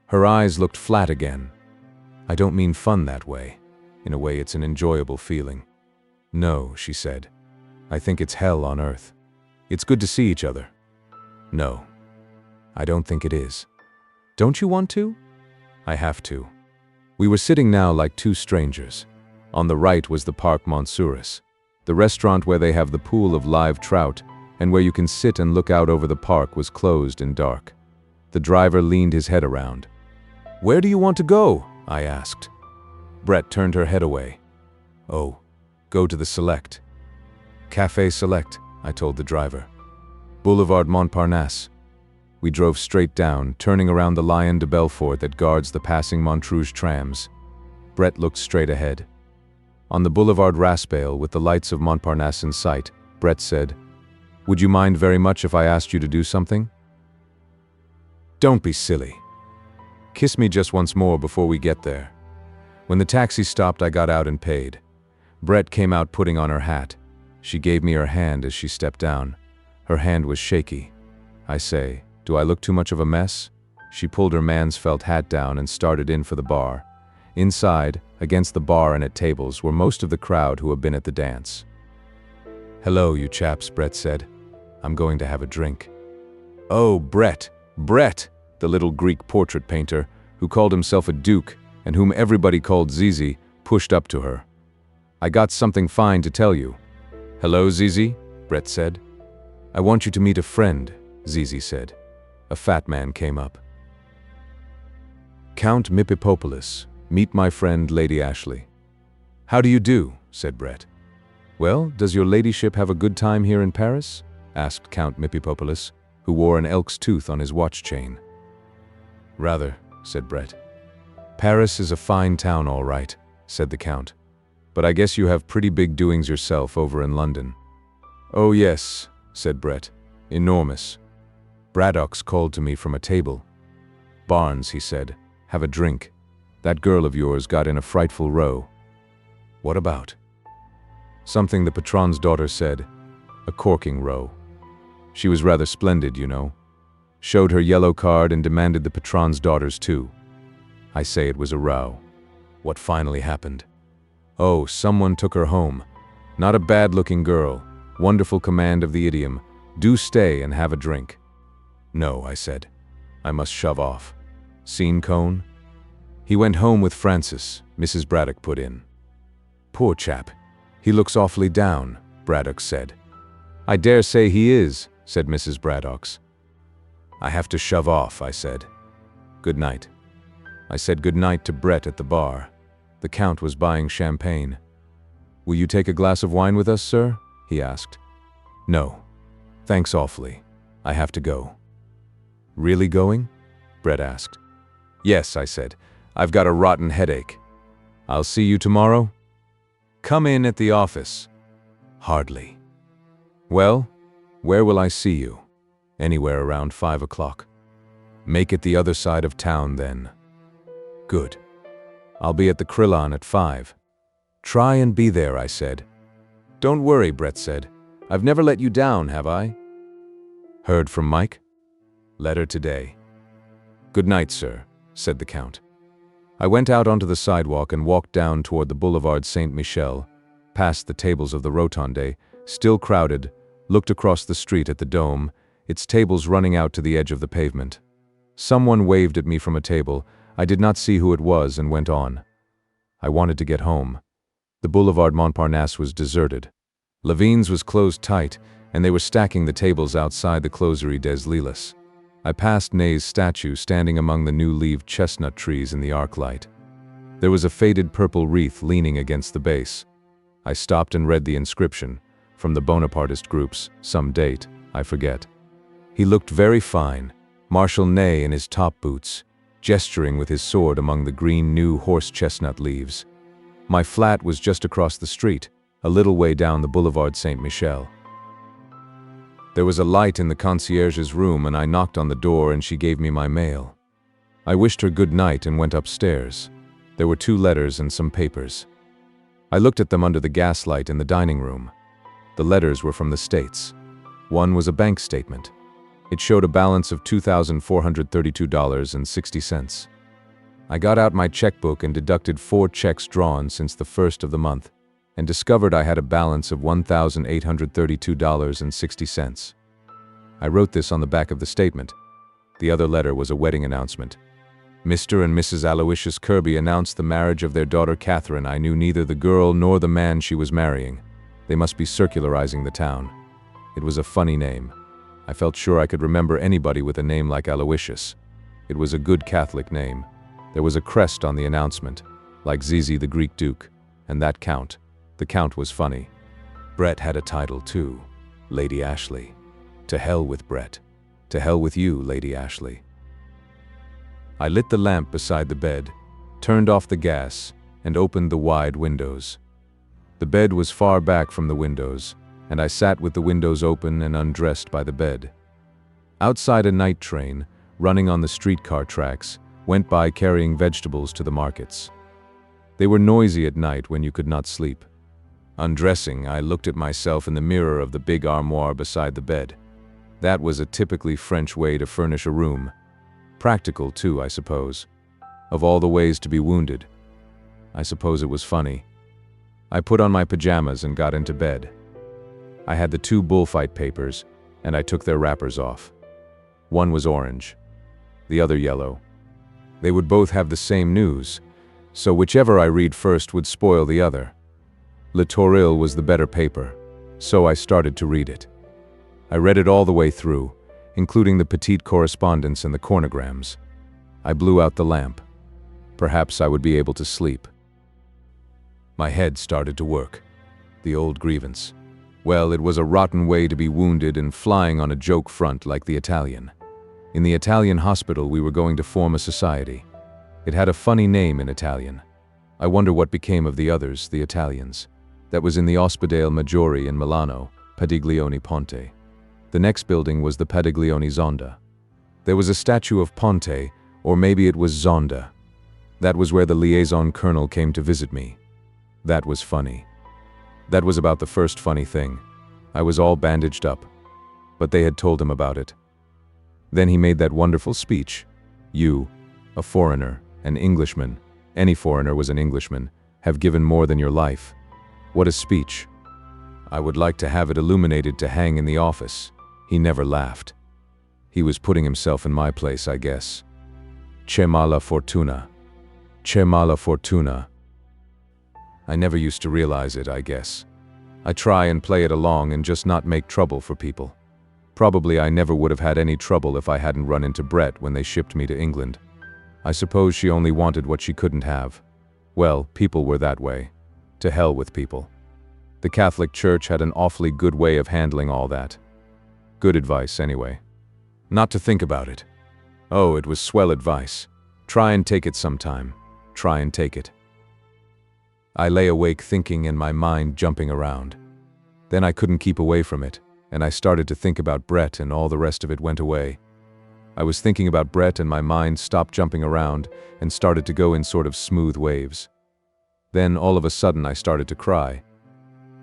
Her eyes looked flat again. I don't mean fun that way. In a way, it's an enjoyable feeling. No, she said. I think it's hell on earth. It's good to see each other. No, I don't think it is. Don't you want to? I have to. We were sitting now like two strangers. On the right was the Parc Montsouris, the restaurant where they have the pool of live trout and where you can sit and look out over the park was closed and dark. The driver leaned his head around. Where do you want to go? I asked. Brett turned her head away. Oh, go to the Select. Café Select, I told the driver. Boulevard Montparnasse. We drove straight down, turning around the Lion de Belfort that guards the passing Montrouge trams. Brett looked straight ahead. On the Boulevard Raspail, with the lights of Montparnasse in sight, Brett said, Would you mind very much if I asked you to do something? Don't be silly. Kiss me just once more before we get there. When the taxi stopped, I got out and paid. Brett came out putting on her hat. She gave me her hand as she stepped down. Her hand was shaky. I say, do I look too much of a mess? She pulled her man's felt hat down and started in for the bar. Inside, against the bar and at tables, were most of the crowd who had been at the dance. Hello, you chaps, Brett said. I'm going to have a drink. Oh, Brett, the little Greek portrait painter, who called himself a duke and whom everybody called Zizi, pushed up to her. I got something fine to tell you. Hello, Zizi, Brett said. I want you to meet a friend, Zizi said. A fat man came up. Count Mippipopoulos, meet my friend Lady Ashley. How do you do, said Brett. Well, does your ladyship have a good time here in Paris? Asked Count Mippipopoulos, who wore an elk's tooth on his watch chain. Rather, said Brett. Paris is a fine town, all right, said the Count. But I guess you have pretty big doings yourself over in London. Oh yes, said Brett. Enormous. Braddock's called to me from a table. Barnes, he said, have a drink. That girl of yours got in a frightful row. What about? Something the patron's daughter said. A corking row. She was rather splendid, you know. Showed her yellow card and demanded the patron's daughter's too. I say it was a row. What finally happened? Oh, someone took her home. Not a bad-looking girl. Wonderful command of the idiom. Do stay and have a drink. No, I said. I must shove off. Seen Cone? He went home with Francis, Mrs. Braddock put in. Poor chap. He looks awfully down, Braddock said. I dare say he is, said Mrs. Braddock's. I have to shove off, I said. Good night. I said good night to Brett at the bar. The Count was buying champagne. Will you take a glass of wine with us, sir? He asked. No. Thanks awfully. I have to go. Really going? Brett asked. Yes, I said. I've got a rotten headache. I'll see you tomorrow? Come in at the office. Hardly. Well, where will I see you? Anywhere around 5 o'clock. Make it the other side of town then. Good. I'll be at the Crillon at 5. Try and be there, I said. Don't worry, Brett said. I've never let you down, have I? Heard from Mike? Letter today. Good night, sir, said the Count. I went out onto the sidewalk and walked down toward the Boulevard Saint-Michel, past the tables of the Rotonde, still crowded, looked across the street at the Dome, its tables running out to the edge of the pavement. Someone waved at me from a table. I did not see who it was and went on. I wanted to get home. The Boulevard Montparnasse was deserted. Levine's was closed tight, and they were stacking the tables outside the Closerie des Lilas. I passed Ney's statue standing among the new-leaved chestnut trees in the arc light. There was a faded purple wreath leaning against the base. I stopped and read the inscription, from the Bonapartist groups, some date, I forget. He looked very fine, Marshal Ney in his top boots, gesturing with his sword among the green new horse chestnut leaves. My flat was just across the street, a little way down the Boulevard Saint-Michel. There was a light in the concierge's room, and I knocked on the door and she gave me my mail. I wished her good night and went upstairs. There were 2 letters and some papers. I looked at them under the gaslight in the dining room. The letters were from the States. One was a bank statement. It showed a balance of $2,432.60. I got out my checkbook and deducted 4 checks drawn since the 1st of the month, and discovered I had a balance of $1,832.60. I wrote this on the back of the statement. The other letter was a wedding announcement. Mr. and Mrs. Aloysius Kirby announced the marriage of their daughter Catherine. I knew neither the girl nor the man she was marrying. They must be circularizing the town. It was a funny name. I felt sure I could remember anybody with a name like Aloysius. It was a good Catholic name. There was a crest on the announcement, like Zizi the Greek Duke, and that count. The count was funny. Brett had a title too, Lady Ashley. To hell with Brett. To hell with you, Lady Ashley. I lit the lamp beside the bed, turned off the gas, and opened the wide windows. The bed was far back from the windows, and I sat with the windows open and undressed by the bed. Outside, a night train, running on the streetcar tracks, went by carrying vegetables to the markets. They were noisy at night when you could not sleep. Undressing, I looked at myself in the mirror of the big armoire beside the bed. That was a typically French way to furnish a room. Practical too, I suppose. Of all the ways to be wounded. I suppose it was funny. I put on my pajamas and got into bed. I had the 2 bullfight papers, and I took their wrappers off. One was orange, the other yellow. They would both have the same news, so whichever I read first would spoil the other. Le Toril was the better paper, so I started to read it. I read it all the way through, including the petite correspondence and the cornograms. I blew out the lamp. Perhaps I would be able to sleep. My head started to work. The old grievance. Well, it was a rotten way to be wounded and flying on a joke front like the Italian. In the Italian hospital, we were going to form a society. It had a funny name in Italian. I wonder what became of the others, the Italians. That was in the Ospedale Maggiore in Milano, Padiglione Ponte. The next building was the Padiglione Zonda. There was a statue of Ponte, or maybe it was Zonda. That was where the liaison colonel came to visit me. That was funny. That was about the first funny thing. I was all bandaged up, but they had told him about it. Then he made that wonderful speech. You, a foreigner, an Englishman, any foreigner was an Englishman, have given more than your life. What a speech. I would like to have it illuminated to hang in the office. He never laughed. He was putting himself in my place, I guess. Che mala fortuna. Che mala fortuna. I never used to realize it, I guess. I try and play it along and just not make trouble for people. Probably I never would have had any trouble if I hadn't run into Brett when they shipped me to England. I suppose she only wanted what she couldn't have. Well, people were that way. To hell with people. The Catholic Church had an awfully good way of handling all that. Good advice, anyway. Not to think about it. Oh, it was swell advice. Try and take it sometime. Try and take it. I lay awake thinking and my mind jumping around. Then I couldn't keep away from it, and I started to think about Brett and all the rest of it went away. I was thinking about Brett and my mind stopped jumping around and started to go in sort of smooth waves. Then all of a sudden I started to cry.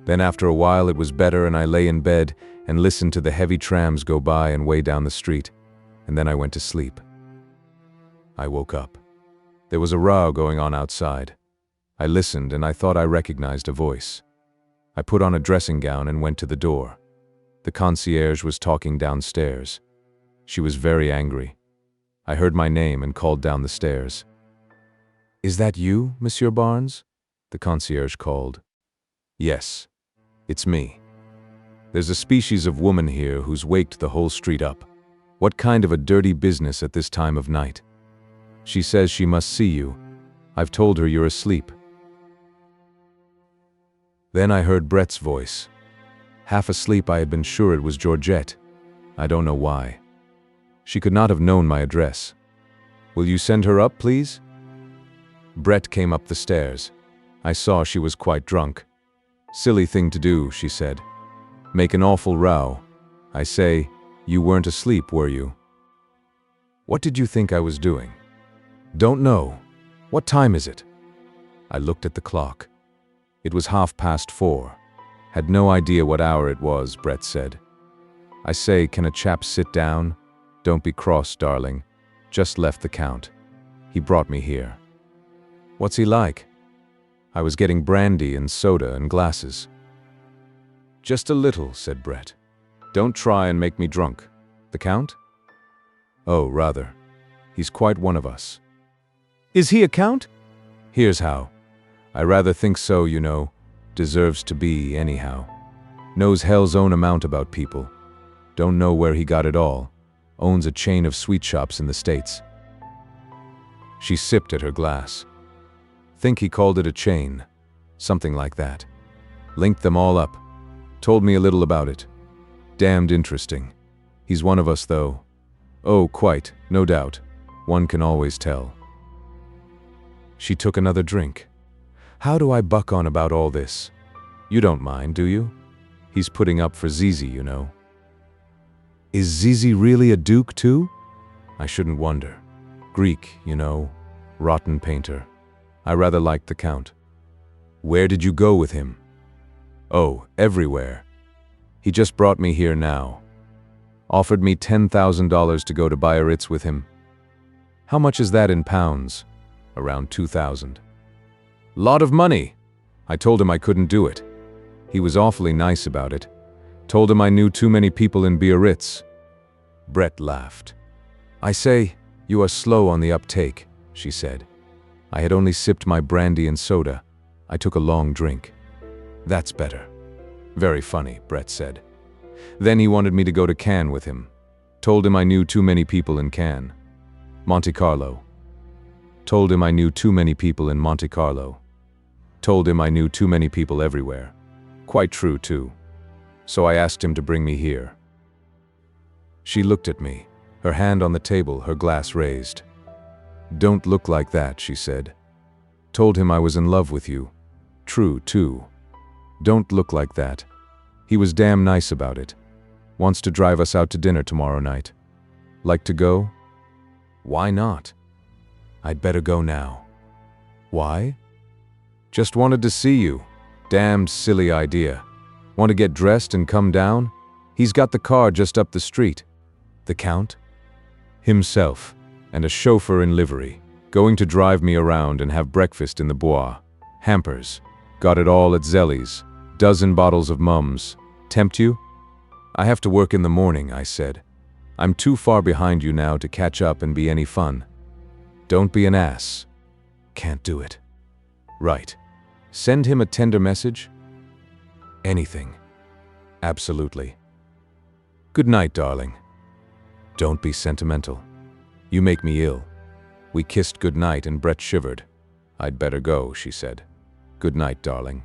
Then after a while it was better and I lay in bed and listened to the heavy trams go by and way down the street, and then I went to sleep. I woke up. There was a row going on outside. I listened and I thought I recognized a voice. I put on a dressing gown and went to the door. The concierge was talking downstairs. She was very angry. I heard my name and called down the stairs. "Is that you, Monsieur Barnes?" the concierge called. "Yes, it's me." There's a species of woman here who's waked the whole street up. What kind of a dirty business at this time of night? She says she must see you. I've told her you're asleep." Then I heard Brett's voice. Half asleep, I had been sure it was Georgette. I don't know why. She could not have known my address. "Will you send her up, please?" Brett came up the stairs. I saw she was quite drunk. "Silly thing to do," she said. "Make an awful row. I say, you weren't asleep, were you?" "What did you think I was doing?" "Don't know. What time is it?" I looked at the clock. It was 4:30. Had no idea what hour it was, Brett said. "I say, can a chap sit down? Don't be cross, darling. Just left the Count. He brought me here." "What's he like?" I was getting brandy and soda and glasses. "Just a little," said Brett. "Don't try and make me drunk." "The Count?" "Oh, rather. He's quite one of us." "Is he a Count?" "Here's how. I rather think so, you know. Deserves to be, anyhow. Knows hell's own amount about people. Don't know where he got it all. Owns a chain of sweet shops in the States." She sipped at her glass. "Think he called it a chain. Something like that. Linked them all up. Told me a little about it. Damned interesting. He's one of us, though. Oh, quite, no doubt. One can always tell." She took another drink. "How do I buck on about all this? You don't mind, do you? He's putting up for Zizi, you know." "Is Zizi really a duke, too?" "I shouldn't wonder. Greek, you know. Rotten painter. I rather liked the Count." "Where did you go with him?" "Oh, everywhere. He just brought me here now. Offered me $10,000 to go to Biarritz with him." "How much is that in pounds?" "Around 2,000. "Lot of money." I told him I couldn't do it. He was awfully nice about it. Told him I knew too many people in Biarritz. Brett laughed. "I say, you are slow on the uptake," she said. I had only sipped my brandy and soda. I took a long drink. "That's better." "Very funny," Brett said. Then he wanted me to go to Cannes with him. Told him I knew too many people in Cannes. Monte Carlo. Told him I knew too many people in Monte Carlo. Told him I knew too many people everywhere. Quite true, too. So I asked him to bring me here. She looked at me, her hand on the table, her glass raised. "Don't look like that," she said. "Told him I was in love with you. True, too. Don't look like that. He was damn nice about it. Wants to drive us out to dinner tomorrow night. Like to go?" "Why not?" "I'd better go now." "Why?" "Just wanted to see you. Damned silly idea. Want to get dressed and come down? He's got the car just up the street." "The Count?" "Himself, and a chauffeur in livery. Going to drive me around and have breakfast in the Bois. Hampers. Got it all at Zelli's. Dozen bottles of Mums. Tempt you?" "I have to work in the morning," I said. "I'm too far behind you now to catch up and be any fun." "Don't be an ass." "Can't do it." "Right. Send him a tender message?" "Anything." "Absolutely." "Good night, darling." "Don't be sentimental. You make me ill." We kissed good night and Brett shivered. "I'd better go," she said. "Good night, darling."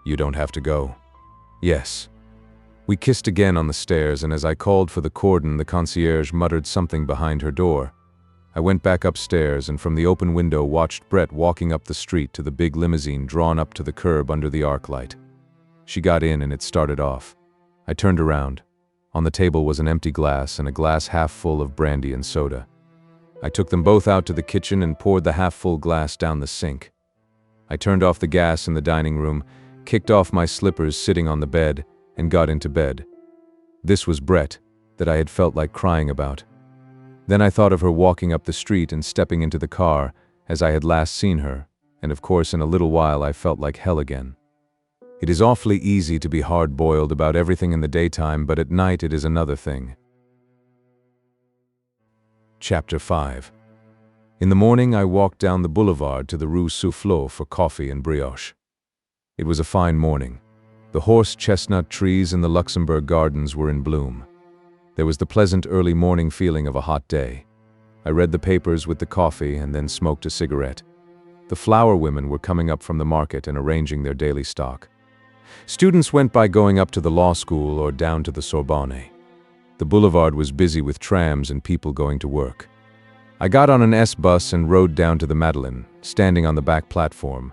"You don't have to go." "Yes." We kissed again on the stairs, and as I called for the cordon, the concierge muttered something behind her door. I went back upstairs and from the open window watched Brett walking up the street to the big limousine drawn up to the curb under the arc light. She got in and it started off. I turned around. On the table was an empty glass and a glass half full of brandy and soda. I took them both out to the kitchen and poured the half-full glass down the sink. I turned off the gas in the dining room, kicked off my slippers sitting on the bed, and got into bed. This was Brett, that I had felt like crying about. Then I thought of her walking up the street and stepping into the car, as I had last seen her, and of course in a little while I felt like hell again. It is awfully easy to be hard-boiled about everything in the daytime, but at night it is another thing. Chapter 5. In the morning I walked down the boulevard to the Rue Soufflot for coffee and brioche. It was a fine morning. The horse-chestnut trees in the Luxembourg Gardens were in bloom. There was the pleasant early morning feeling of a hot day. I read the papers with the coffee and then smoked a cigarette. The flower women were coming up from the market and arranging their daily stock. Students went by going up to the law school or down to the Sorbonne. The boulevard was busy with trams and people going to work. I got on an S-bus and rode down to the Madeleine, standing on the back platform.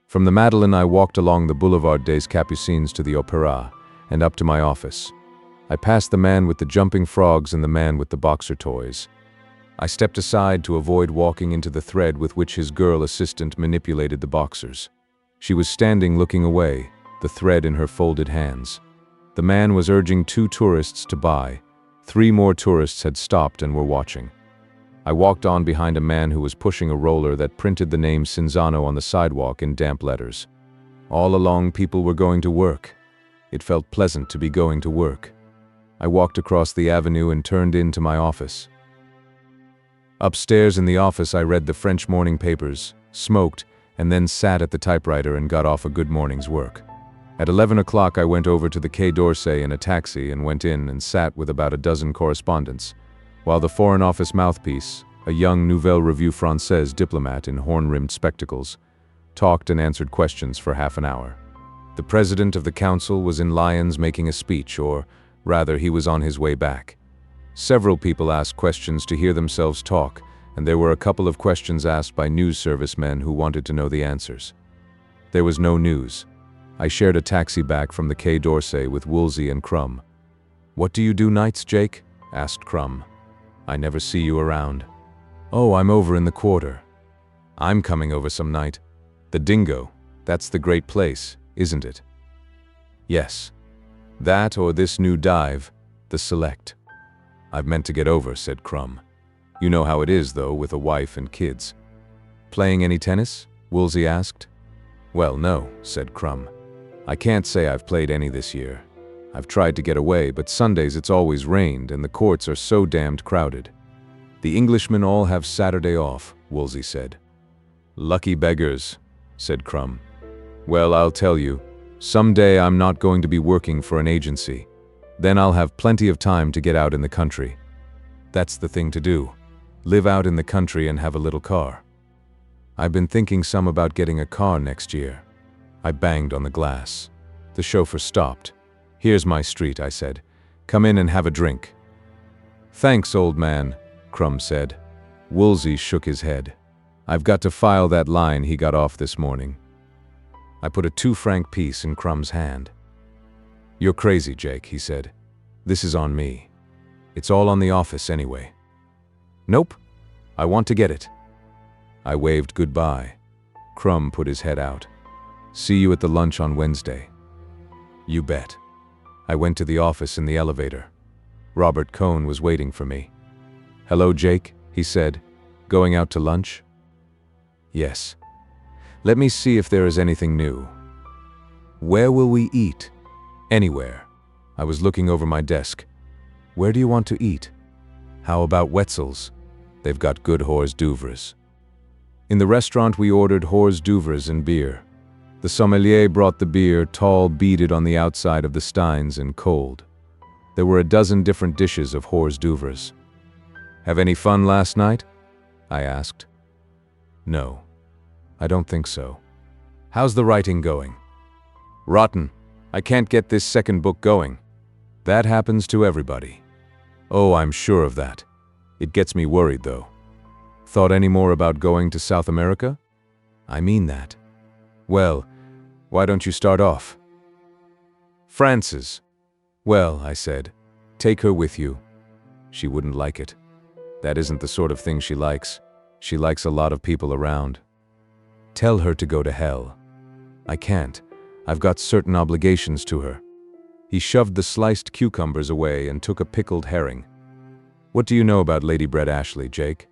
From the Madeleine I walked along the Boulevard des Capucines to the Opéra and up to my office. I passed the man with the jumping frogs and the man with the boxer toys. I stepped aside to avoid walking into the thread with which his girl assistant manipulated the boxers. She was standing looking away, the thread in her folded hands. The man was urging 2 tourists to buy. 3 more tourists had stopped and were watching. I walked on behind a man who was pushing a roller that printed the name Cinzano on the sidewalk in damp letters. All along, people were going to work. It felt pleasant to be going to work. I walked across the avenue and turned into my office. Upstairs in the office, I read the French morning papers, smoked, and then sat at the typewriter and got off a good morning's work. At 11 o'clock, I went over to the Quai d'Orsay in a taxi and went in and sat with about a dozen correspondents, while the Foreign Office mouthpiece, a young Nouvelle Revue Française diplomat in horn-rimmed spectacles, talked and answered questions for half an hour. The president of the council was in Lyons making a speech, or rather, he was on his way back. Several people asked questions to hear themselves talk, and there were a couple of questions asked by news service men who wanted to know the answers. There was no news. I shared a taxi back from the Quai d'Orsay with Woolsey and Crumb. "What do you do nights, Jake?" asked Crumb. "I never see you around." "Oh, I'm over in the Quarter." "I'm coming over some night." "The Dingo, that's the great place, isn't it?" "Yes. That or this new dive, the Select." "I've meant to get over," said Crumb. "You know how it is, though, with a wife and kids." "Playing any tennis?" Woolsey asked. "Well, no," said Crumb. "I can't say I've played any this year. I've tried to get away, but Sundays it's always rained and the courts are so damned crowded." "The Englishmen all have Saturday off," Woolsey said. "Lucky beggars," said Crumb. "Well, I'll tell you, someday I'm not going to be working for an agency. Then I'll have plenty of time to get out in the country. That's the thing to do. Live out in the country and have a little car. I've been thinking some about getting a car next year." I banged on the glass. The chauffeur stopped. "Here's my street," I said. "Come in and have a drink." "Thanks, old man," Crumb said. Woolsey shook his head. "I've got to file that line he got off this morning." I put a 2-franc piece in Crumb's hand. "You're crazy, Jake," he said. "This is on me. It's all on the office anyway." "Nope. I want to get it." I waved goodbye. Crumb put his head out. "See you at the lunch on Wednesday." "You bet." I went to the office in the elevator. Robert Cohn was waiting for me. "Hello, Jake," he said. "Going out to lunch?" "Yes." "Let me see if there is anything new." "Where will we eat?" "Anywhere." I was looking over my desk. "Where do you want to eat?" "How about Wetzel's? They've got good hors d'oeuvres." In the restaurant we ordered hors d'oeuvres and beer. The sommelier brought the beer, tall, beaded on the outside of the steins and cold. There were a dozen different dishes of hors d'oeuvres. "Have any fun last night?" I asked. "No, I don't think so." "How's the writing going?" "Rotten. I can't get this second book going." "That happens to everybody." "Oh, I'm sure of that. It gets me worried, though." "Thought any more about going to South America?" "I mean that." "Well, why don't you start off?" "Frances." "Well," I said, "take her with you." "She wouldn't like it. That isn't the sort of thing she likes. She likes a lot of people around." "Tell her to go to hell." "I can't. I've got certain obligations to her." He shoved the sliced cucumbers away and took a pickled herring. "What do you know about Lady Brett Ashley, Jake?"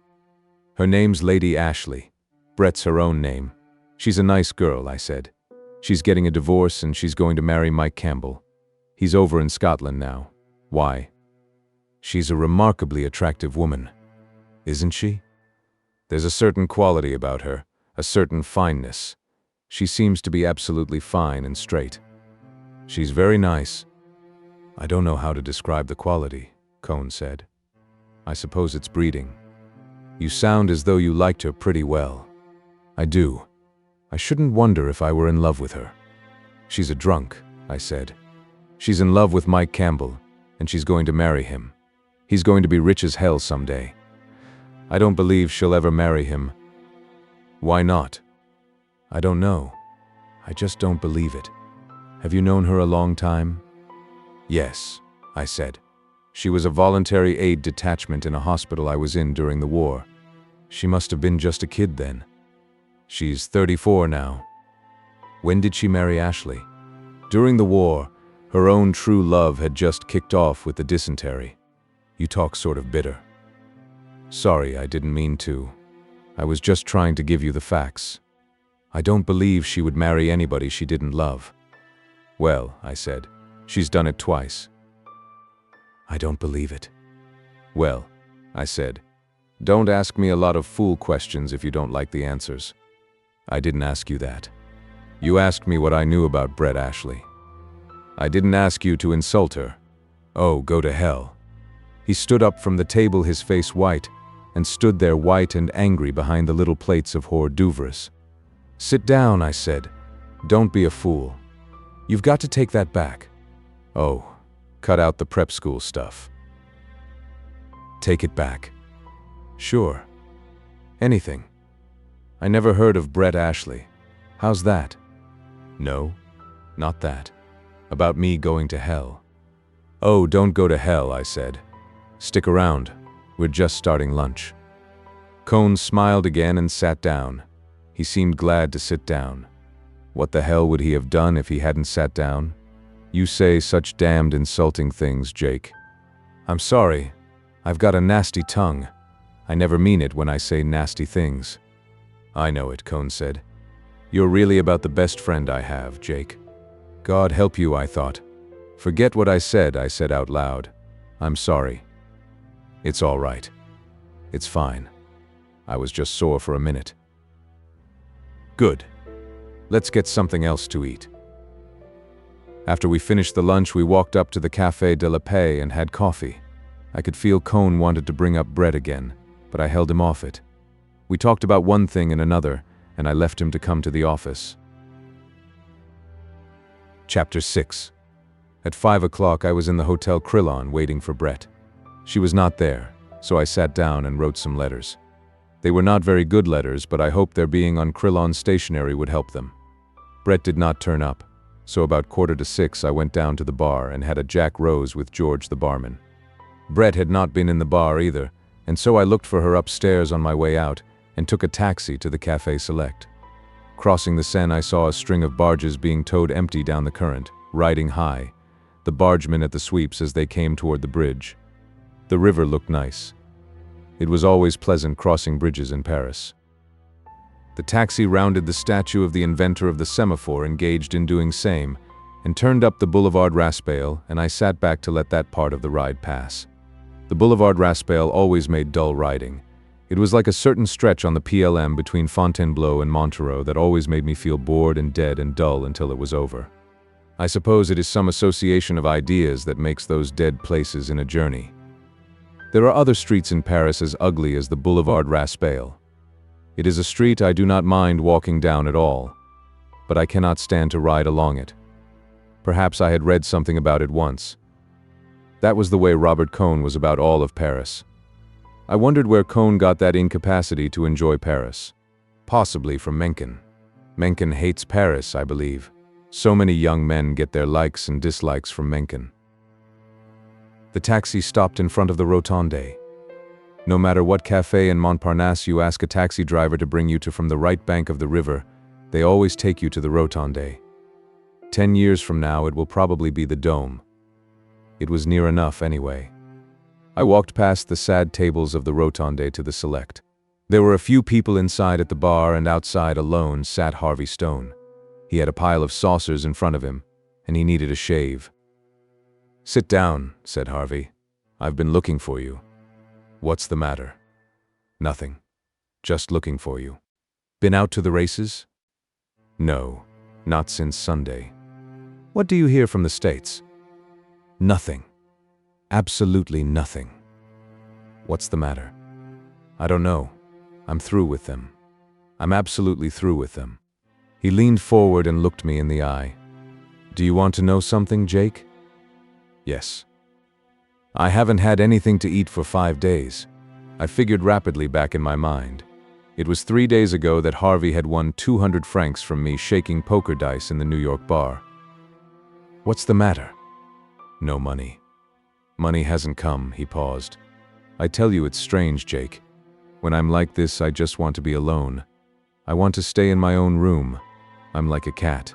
"Her name's Lady Ashley. Brett's her own name. She's a nice girl," I said. "She's getting a divorce and she's going to marry Mike Campbell. He's over in Scotland now." "Why?" "She's a remarkably attractive woman." "Isn't she?" "There's a certain quality about her, a certain fineness. She seems to be absolutely fine and straight." She's very nice. I don't know how to describe the quality, Cohn said. I suppose it's breeding. You sound as though you liked her pretty well. I do. I shouldn't wonder if I were in love with her. She's a drunk, I said. She's in love with Mike Campbell, and she's going to marry him. He's going to be rich as hell someday. I don't believe she'll ever marry him. Why not? I don't know. I just don't believe it. Have you known her a long time? Yes, I said. She was a voluntary aid detachment in a hospital I was in during the war. She must have been just a kid then. She's 34 now. When did she marry Ashley? During the war, her own true love had just kicked off with the dysentery. You talk sort of bitter. Sorry, I didn't mean to. I was just trying to give you the facts. I don't believe she would marry anybody she didn't love. Well, I said, she's done it twice. I don't believe it. Well, I said, don't ask me a lot of fool questions if you don't like the answers. I didn't ask you that. You asked me what I knew about Brett Ashley. I didn't ask you to insult her. Oh, go to hell. He stood up from the table, his face white, and stood there white and angry behind the little plates of hors d'oeuvres. Sit down, I said. Don't be a fool. You've got to take that back. Oh, cut out the prep school stuff. Take it back. Sure. Anything. I never heard of Brett Ashley. How's that? No, not that. About me going to hell. Oh, don't go to hell, I said. Stick around. We're just starting lunch. Cohn smiled again and sat down. He seemed glad to sit down. What the hell would he have done if he hadn't sat down? You say such damned insulting things, Jake. I'm sorry. I've got a nasty tongue. I never mean it when I say nasty things. I know it, Cohn said. You're really about the best friend I have, Jake. God help you, I thought. Forget what I said out loud. I'm sorry. It's all right. It's fine. I was just sore for a minute. Good. Let's get something else to eat. After we finished the lunch, we walked up to the Café de la Paix and had coffee. I could feel Cohn wanted to bring up Brett again, but I held him off it. We talked about one thing and another, and I left him to come to the office. Chapter 6. At 5 o'clock, I was in the Hotel Crillon waiting for Brett. She was not there, so I sat down and wrote some letters. They were not very good letters, but I hoped their being on Crillon stationery would help them. Brett did not turn up, so about 5:45 I went down to the bar and had a Jack Rose with George the barman. Brett had not been in the bar either, and so I looked for her upstairs on my way out and took a taxi to the Café Select. Crossing the Seine, I saw a string of barges being towed empty down the current, riding high, the bargemen at the sweeps as they came toward the bridge. The river looked nice. It was always pleasant crossing bridges in Paris. The taxi rounded the statue of the inventor of the semaphore engaged in doing same, and turned up the Boulevard Raspail, and I sat back to let that part of the ride pass. The Boulevard Raspail always made dull riding. It was like a certain stretch on the PLM between Fontainebleau and Montereau that always made me feel bored and dead and dull until it was over. I suppose it is some association of ideas that makes those dead places in a journey. There are other streets in Paris as ugly as the Boulevard Raspail. It is a street I do not mind walking down at all, but I cannot stand to ride along it. Perhaps I had read something about it once. That was the way Robert Cohn was about all of Paris. I wondered where Cohn got that incapacity to enjoy Paris. Possibly from Mencken. Mencken hates Paris, I believe. So many young men get their likes and dislikes from Mencken. The taxi stopped in front of the Rotonde. No matter what café in Montparnasse you ask a taxi driver to bring you to from the right bank of the river, they always take you to the Rotonde. 10 years from now, it will probably be the Dome. It was near enough anyway. I walked past the sad tables of the Rotonde to the Select. There were a few people inside at the bar, and outside alone sat Harvey Stone. He had a pile of saucers in front of him, and he needed a shave. "Sit down," said Harvey. "I've been looking for you." "What's the matter?" "Nothing. Just looking for you." "Been out to the races?" "No, not since Sunday." What do you hear from the States? Nothing. Absolutely nothing. What's the matter? I don't know. I'm through with them. I'm absolutely through with them. He leaned forward and looked me in the eye. Do you want to know something, Jake? Yes. I haven't had anything to eat for 5 days. I figured rapidly back in my mind. It was 3 days ago that Harvey had won 200 francs from me shaking poker dice in the New York bar. What's the matter? No money. Money hasn't come, he paused. I tell you it's strange, Jake. When I'm like this, I just want to be alone. I want to stay in my own room. I'm like a cat.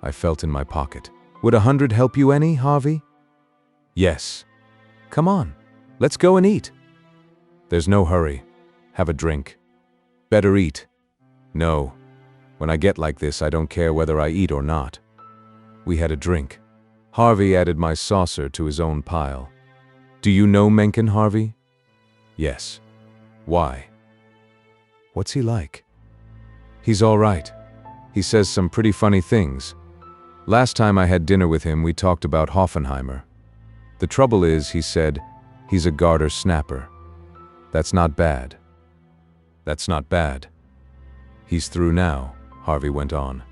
I felt in my pocket. Would 100 help you any, Harvey? Yes. Come on, let's go and eat. There's no hurry. Have a drink. Better eat. No. When I get like this, I don't care whether I eat or not. We had a drink. Harvey added my saucer to his own pile. Do you know Mencken, Harvey? Yes. Why? What's he like? He's all right. He says some pretty funny things. Last time I had dinner with him, we talked about Hoffenheimer. The trouble is, he said, he's a garter snapper. That's not bad. That's not bad. He's through now, Harvey went on.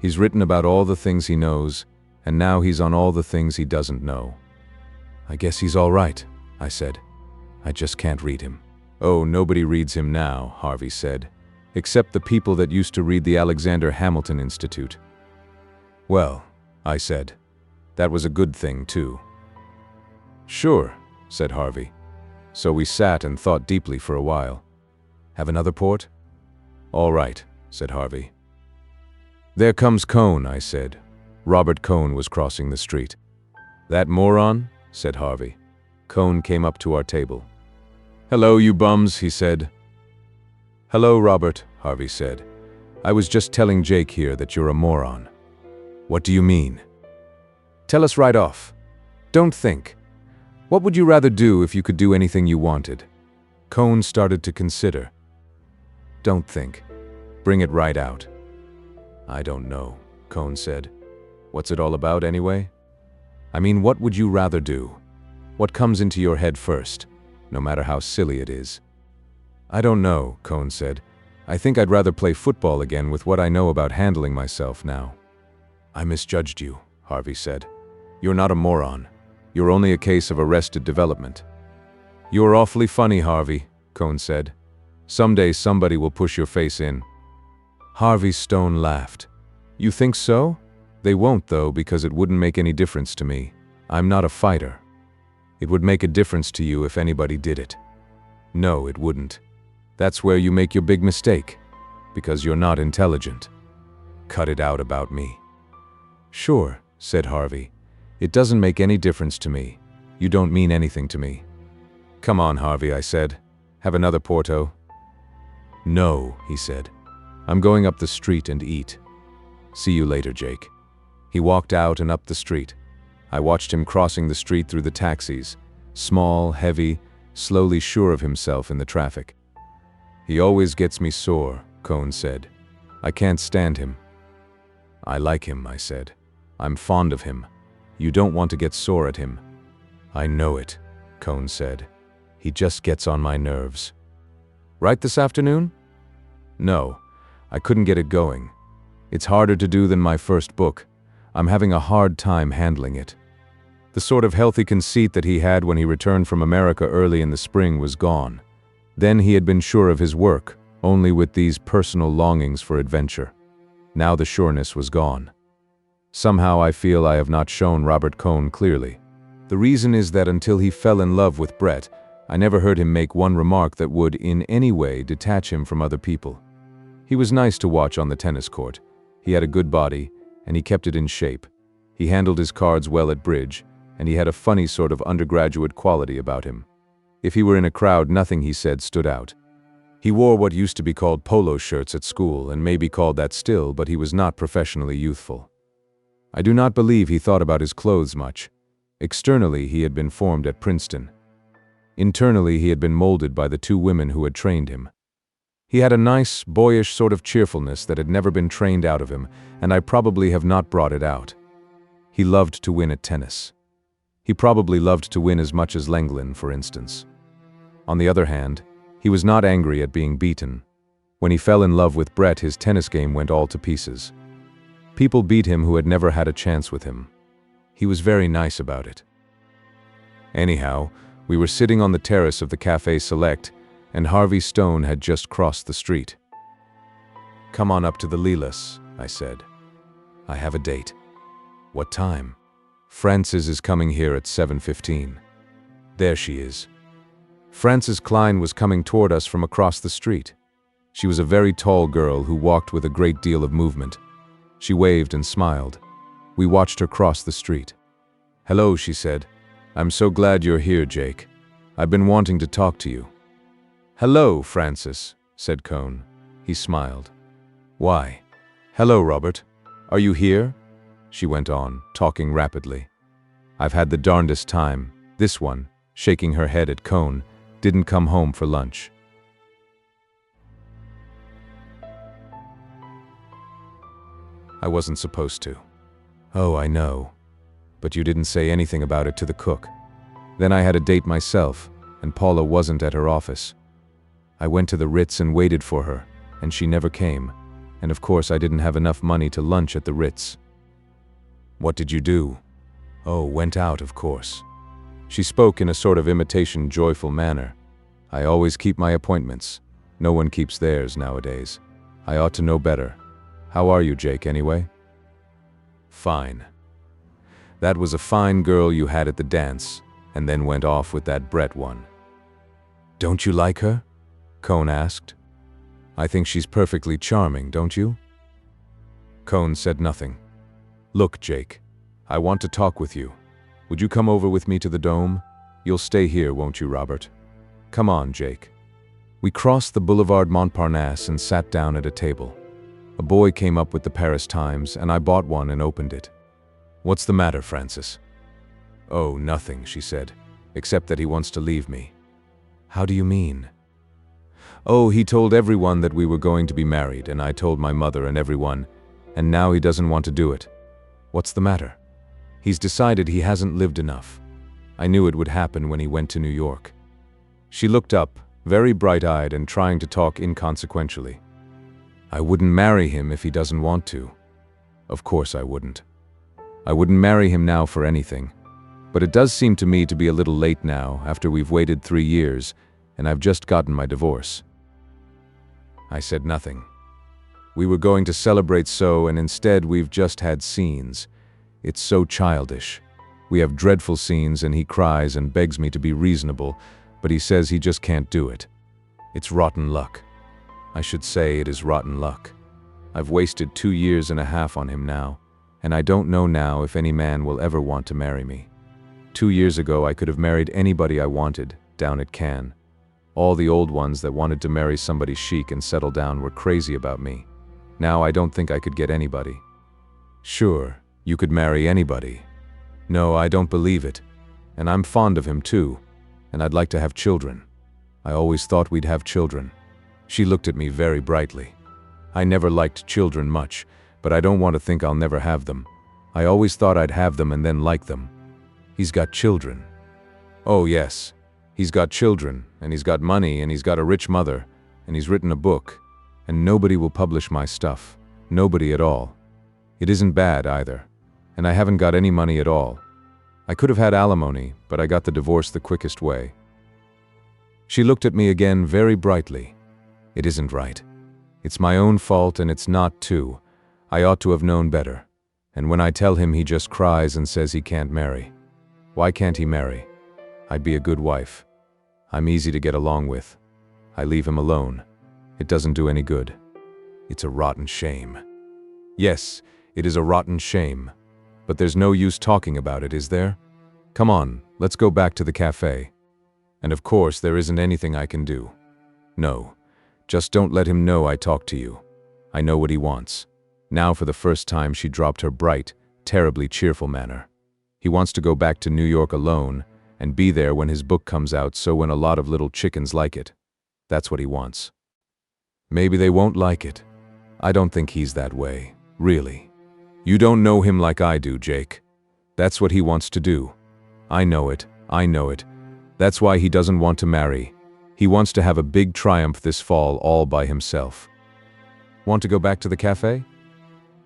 He's written about all the things he knows, and now he's on all the things he doesn't know. I guess he's all right, I said. I just can't read him. Oh, nobody reads him now, Harvey said, except the people that used to read the Alexander Hamilton Institute. Well, I said, that was a good thing too. Sure, said Harvey. So we sat and thought deeply for a while. Have another port? All right, said Harvey. There comes Cohn, I said. Robert Cohn was crossing the street. That moron? Said Harvey. Cohn came up to our table. Hello, you bums, he said. Hello, Robert, Harvey said. I was just telling Jake here that you're a moron. What do you mean? Tell us right off. Don't think. What would you rather do if you could do anything you wanted? Cohn started to consider. Don't think. Bring it right out. I don't know, Cohn said. What's it all about anyway? I mean, what would you rather do? What comes into your head first, no matter how silly it is? I don't know, Cohn said. I think I'd rather play football again with what I know about handling myself now. I misjudged you, Harvey said. You're not a moron. You're only a case of arrested development. You're awfully funny, Harvey, Cohn said. Someday somebody will push your face in. Harvey Stone laughed. You think so? They won't, though, because it wouldn't make any difference to me. I'm not a fighter. It would make a difference to you if anybody did it. No, it wouldn't. That's where you make your big mistake, because you're not intelligent. Cut it out about me. Sure, said Harvey. It doesn't make any difference to me. You don't mean anything to me. Come on, Harvey, I said. Have another Porto? No, he said. I'm going up the street and eat. See you later, Jake. He walked out and up the street. I watched him crossing the street through the taxis, small, heavy, slowly sure of himself in the traffic. He always gets me sore, Cohn said. I can't stand him. I like him, I said. I'm fond of him. You don't want to get sore at him. I know it, Cohn said. He just gets on my nerves. Right this afternoon? No, I couldn't get it going. It's harder to do than my first book. I'm having a hard time handling it. The sort of healthy conceit that he had when he returned from America early in the spring was gone. Then he had been sure of his work, only with these personal longings for adventure. Now the sureness was gone. Somehow I feel I have not shown Robert Cohn clearly. The reason is that until he fell in love with Brett, I never heard him make one remark that would in any way detach him from other people. He was nice to watch on the tennis court. He had a good body, and he kept it in shape. He handled his cards well at bridge, and he had a funny sort of undergraduate quality about him. If he were in a crowd, nothing he said stood out. He wore what used to be called polo shirts at school, and may be called that still, but he was not professionally youthful. I do not believe he thought about his clothes much. Externally, he had been formed at Princeton. Internally, he had been molded by the two women who had trained him. He had a nice, boyish sort of cheerfulness that had never been trained out of him, and I probably have not brought it out. He loved to win at tennis. He probably loved to win as much as Lenglin, for instance. On the other hand, he was not angry at being beaten. When he fell in love with Brett, his tennis game went all to pieces. People beat him who had never had a chance with him. He was very nice about it. Anyhow, we were sitting on the terrace of the Café Select, and Harvey Stone had just crossed the street. "Come on up to the Lilas," I said. "I have a date." "What time?" "Frances is coming here at 7:15. There she is." Frances Klein was coming toward us from across the street. She was a very tall girl who walked with a great deal of movement. She waved and smiled. We watched her cross the street. "Hello," she said. "I'm so glad you're here, Jake. I've been wanting to talk to you." "Hello, Frances," said Cohn. He smiled. "Why? Hello, Robert. Are you here?" She went on, talking rapidly. "I've had the darndest time. This one," shaking her head at Cohn, "didn't come home for lunch." "I wasn't supposed to." "Oh, I know. But you didn't say anything about it to the cook." Then I had a date myself, and Paula wasn't at her office. I went to the Ritz and waited for her, and she never came, and of course I didn't have enough money to lunch at the Ritz. "What did you do?" "Oh, went out, of course." She spoke in a sort of imitation joyful manner. "I always keep my appointments. No one keeps theirs nowadays. I ought to know better. How are you, Jake, anyway?" "Fine." "That was a fine girl you had at the dance, and then went off with that Brett one." "Don't you like her?" Cohn asked. "I think she's perfectly charming, don't you?" Cohn said nothing. "Look, Jake, I want to talk with you. Would you come over with me to the Dome? You'll stay here, won't you, Robert? Come on, Jake." We crossed the Boulevard Montparnasse and sat down at a table. A boy came up with the Paris Times, and I bought one and opened it. "What's the matter, Frances?" "Oh, nothing," she said, "except that he wants to leave me." "How do you mean?" "Oh, he told everyone that we were going to be married, and I told my mother and everyone, and now he doesn't want to do it." "What's the matter?" "He's decided he hasn't lived enough. I knew it would happen when he went to New York." She looked up, very bright-eyed and trying to talk inconsequentially. "I wouldn't marry him if he doesn't want to." "Of course I wouldn't. I wouldn't marry him now for anything. But it does seem to me to be a little late now, after we've waited 3 years, and I've just gotten my divorce." I said nothing. "We were going to celebrate so, and instead we've just had scenes. It's so childish. We have dreadful scenes, and he cries and begs me to be reasonable, but he says he just can't do it. It's rotten luck. I should say it is rotten luck. I've wasted 2 years and a half on him now, and I don't know now if any man will ever want to marry me. 2 years ago I could have married anybody I wanted, down at Cannes. All the old ones that wanted to marry somebody chic and settle down were crazy about me. Now I don't think I could get anybody." "Sure, you could marry anybody." "No, I don't believe it. And I'm fond of him too, and I'd like to have children. I always thought we'd have children." She looked at me very brightly. "I never liked children much, but I don't want to think I'll never have them. I always thought I'd have them and then like them." "He's got children." "Oh yes, he's got children, and he's got money, and he's got a rich mother, and he's written a book, and nobody will publish my stuff. Nobody at all. It isn't bad either, and I haven't got any money at all. I could have had alimony, but I got the divorce the quickest way." She looked at me again very brightly. "It isn't right. It's my own fault, and it's not too. I ought to have known better. And when I tell him, he just cries and says he can't marry. Why can't he marry? I'd be a good wife. I'm easy to get along with. I leave him alone. It doesn't do any good. It's a rotten shame." "Yes, it is a rotten shame. But there's no use talking about it, is there? Come on, let's go back to the cafe. And of course, there isn't anything I can do. No, just don't let him know I talked to you. I know what he wants." Now for the first time she dropped her bright, terribly cheerful manner. "He wants to go back to New York alone and be there when his book comes out, so when a lot of little chickens like it. That's what he wants." Maybe they won't like it. I don't think he's that way, really. You don't know him like I do, Jake. That's what he wants to do. I know it. That's why he doesn't want to marry. He wants to have a big triumph this fall all by himself. Want to go back to the cafe?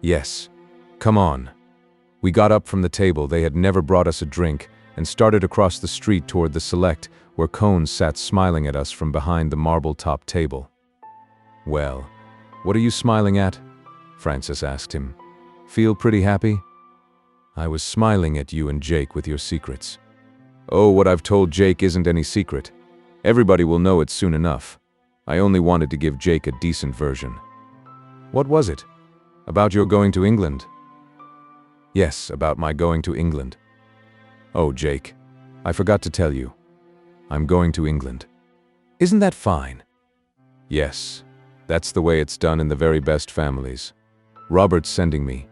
Yes. Come on. We got up from the table, they had never brought us a drink, and started across the street toward the Select, where Cone sat smiling at us from behind the marble-top table. Well, what are you smiling at? Francis asked him. Feel pretty happy? I was smiling at you and Jake with your secrets. Oh, what I've told Jake isn't any secret. Everybody will know it soon enough. I only wanted to give Jake a decent version. What was it? About your going to England? Yes, about my going to England. Oh, Jake, I forgot to tell you. I'm going to England. Isn't that fine? Yes, that's the way it's done in the very best families. Robert's sending me.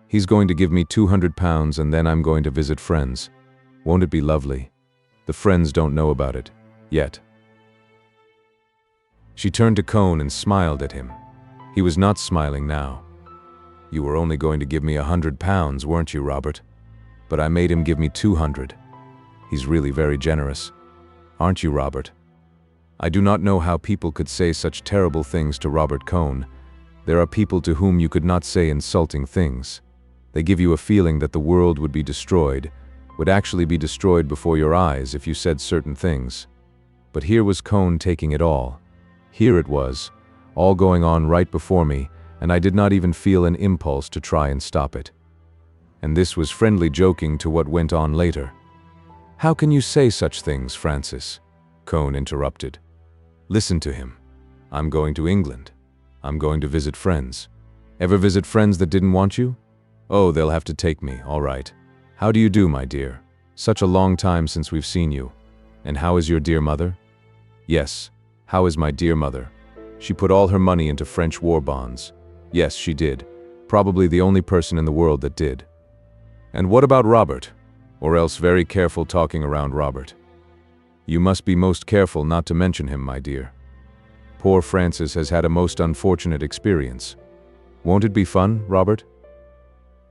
He's going to give me £200 and then I'm going to visit friends. Won't it be lovely? The friends don't know about it. Yet. She turned to Cone and smiled at him. He was not smiling now. You were only going to give me £100, weren't you, Robert? But I made him give me 200. He's really very generous. Aren't you, Robert? I do not know how people could say such terrible things to Robert Cone. There are people to whom you could not say insulting things. They give you a feeling that the world would be destroyed, would actually be destroyed before your eyes if you said certain things. But here was Cone taking it all. Here it was, all going on right before me, and I did not even feel an impulse to try and stop it. And this was friendly joking to what went on later. How can you say such things, Francis? Cone interrupted. Listen to him. I'm going to England. I'm going to visit friends. Ever visit friends that didn't want you? Oh, they'll have to take me, all right. How do you do, my dear? Such a long time since we've seen you. And how is your dear mother? Yes, how is my dear mother? She put all her money into French war bonds. Yes, she did. Probably the only person in the world that did. And what about Robert? Or else very careful talking around Robert. You must be most careful not to mention him, my dear. Poor Francis has had a most unfortunate experience. Won't it be fun, Robert?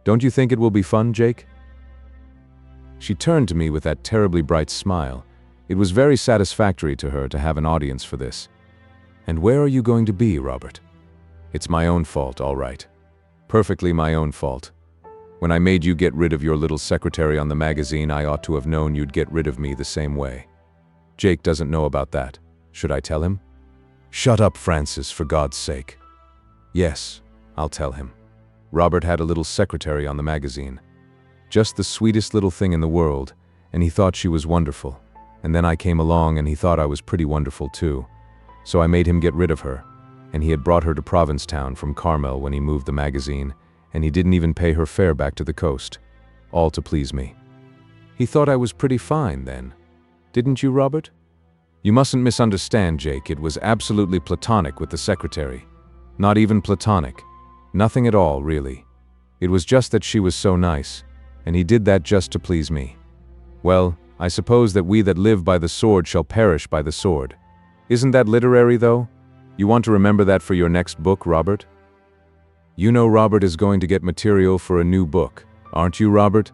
Don't you think it will be fun, Jake? She turned to me with that terribly bright smile. It was very satisfactory to her to have an audience for this. And where are you going to be, Robert? It's my own fault, all right. Perfectly my own fault. When I made you get rid of your little secretary on the magazine, I ought to have known you'd get rid of me the same way. Jake doesn't know about that. Should I tell him? Shut up, Francis, for God's sake. Yes, I'll tell him. Robert had a little secretary on the magazine. Just the sweetest little thing in the world, and he thought she was wonderful. And then I came along and he thought I was pretty wonderful too. So I made him get rid of her. And he had brought her to Provincetown from Carmel when he moved the magazine, and he didn't even pay her fare back to the coast. All to please me. He thought I was pretty fine then. Didn't you, Robert? You mustn't misunderstand, Jake. It was absolutely platonic with the secretary. Not even platonic. Nothing at all, really. It was just that she was so nice, and he did that just to please me. Well, I suppose that we that live by the sword shall perish by the sword. Isn't that literary, though? You want to remember that for your next book, Robert? You know Robert is going to get material for a new book, aren't you, Robert?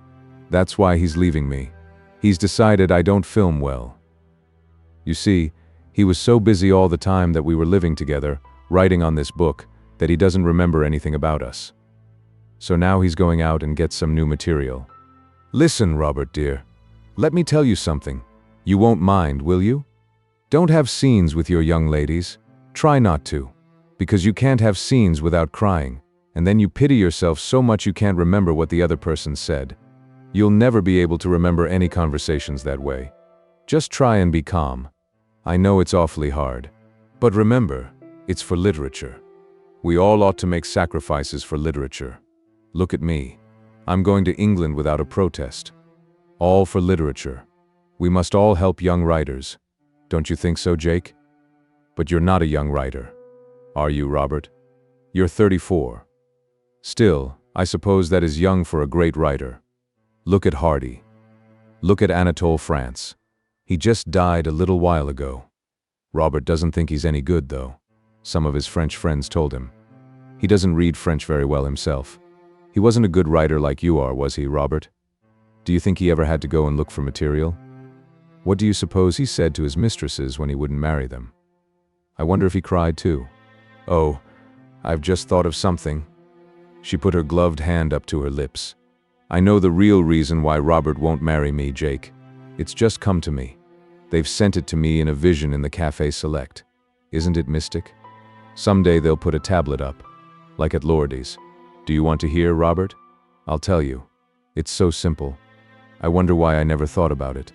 That's why he's leaving me. He's decided I don't film well. You see, he was so busy all the time that we were living together, writing on this book, that he doesn't remember anything about us. So now he's going out and gets some new material. Listen, Robert dear, let me tell you something. You won't mind, will you? Don't have scenes with your young ladies. Try not to, because you can't have scenes without crying, and then you pity yourself so much you can't remember what the other person said. You'll never be able to remember any conversations that way. Just try and be calm. I know it's awfully hard. But remember, it's for literature. We all ought to make sacrifices for literature. Look at me. I'm going to England without a protest. All for literature. We must all help young writers. Don't you think so, Jake? But you're not a young writer. Are you, Robert? You're 34. Still, I suppose that is young for a great writer. Look at Hardy. Look at Anatole France. He just died a little while ago. Robert doesn't think he's any good, though. some of his French friends told him. He doesn't read French very well himself. He wasn't a good writer like you are, was he, Robert? Do you think he ever had to go and look for material? What do you suppose he said to his mistresses when he wouldn't marry them? I wonder if he cried too. Oh, I've just thought of something. She put her gloved hand up to her lips. I know the real reason why Robert won't marry me, Jake. It's just come to me. They've sent it to me in a vision in the Café Select. Isn't it mystic? Someday they'll put a tablet up, like at Lordy's. Do you want to hear, Robert? I'll tell you. It's so simple. I wonder why I never thought about it.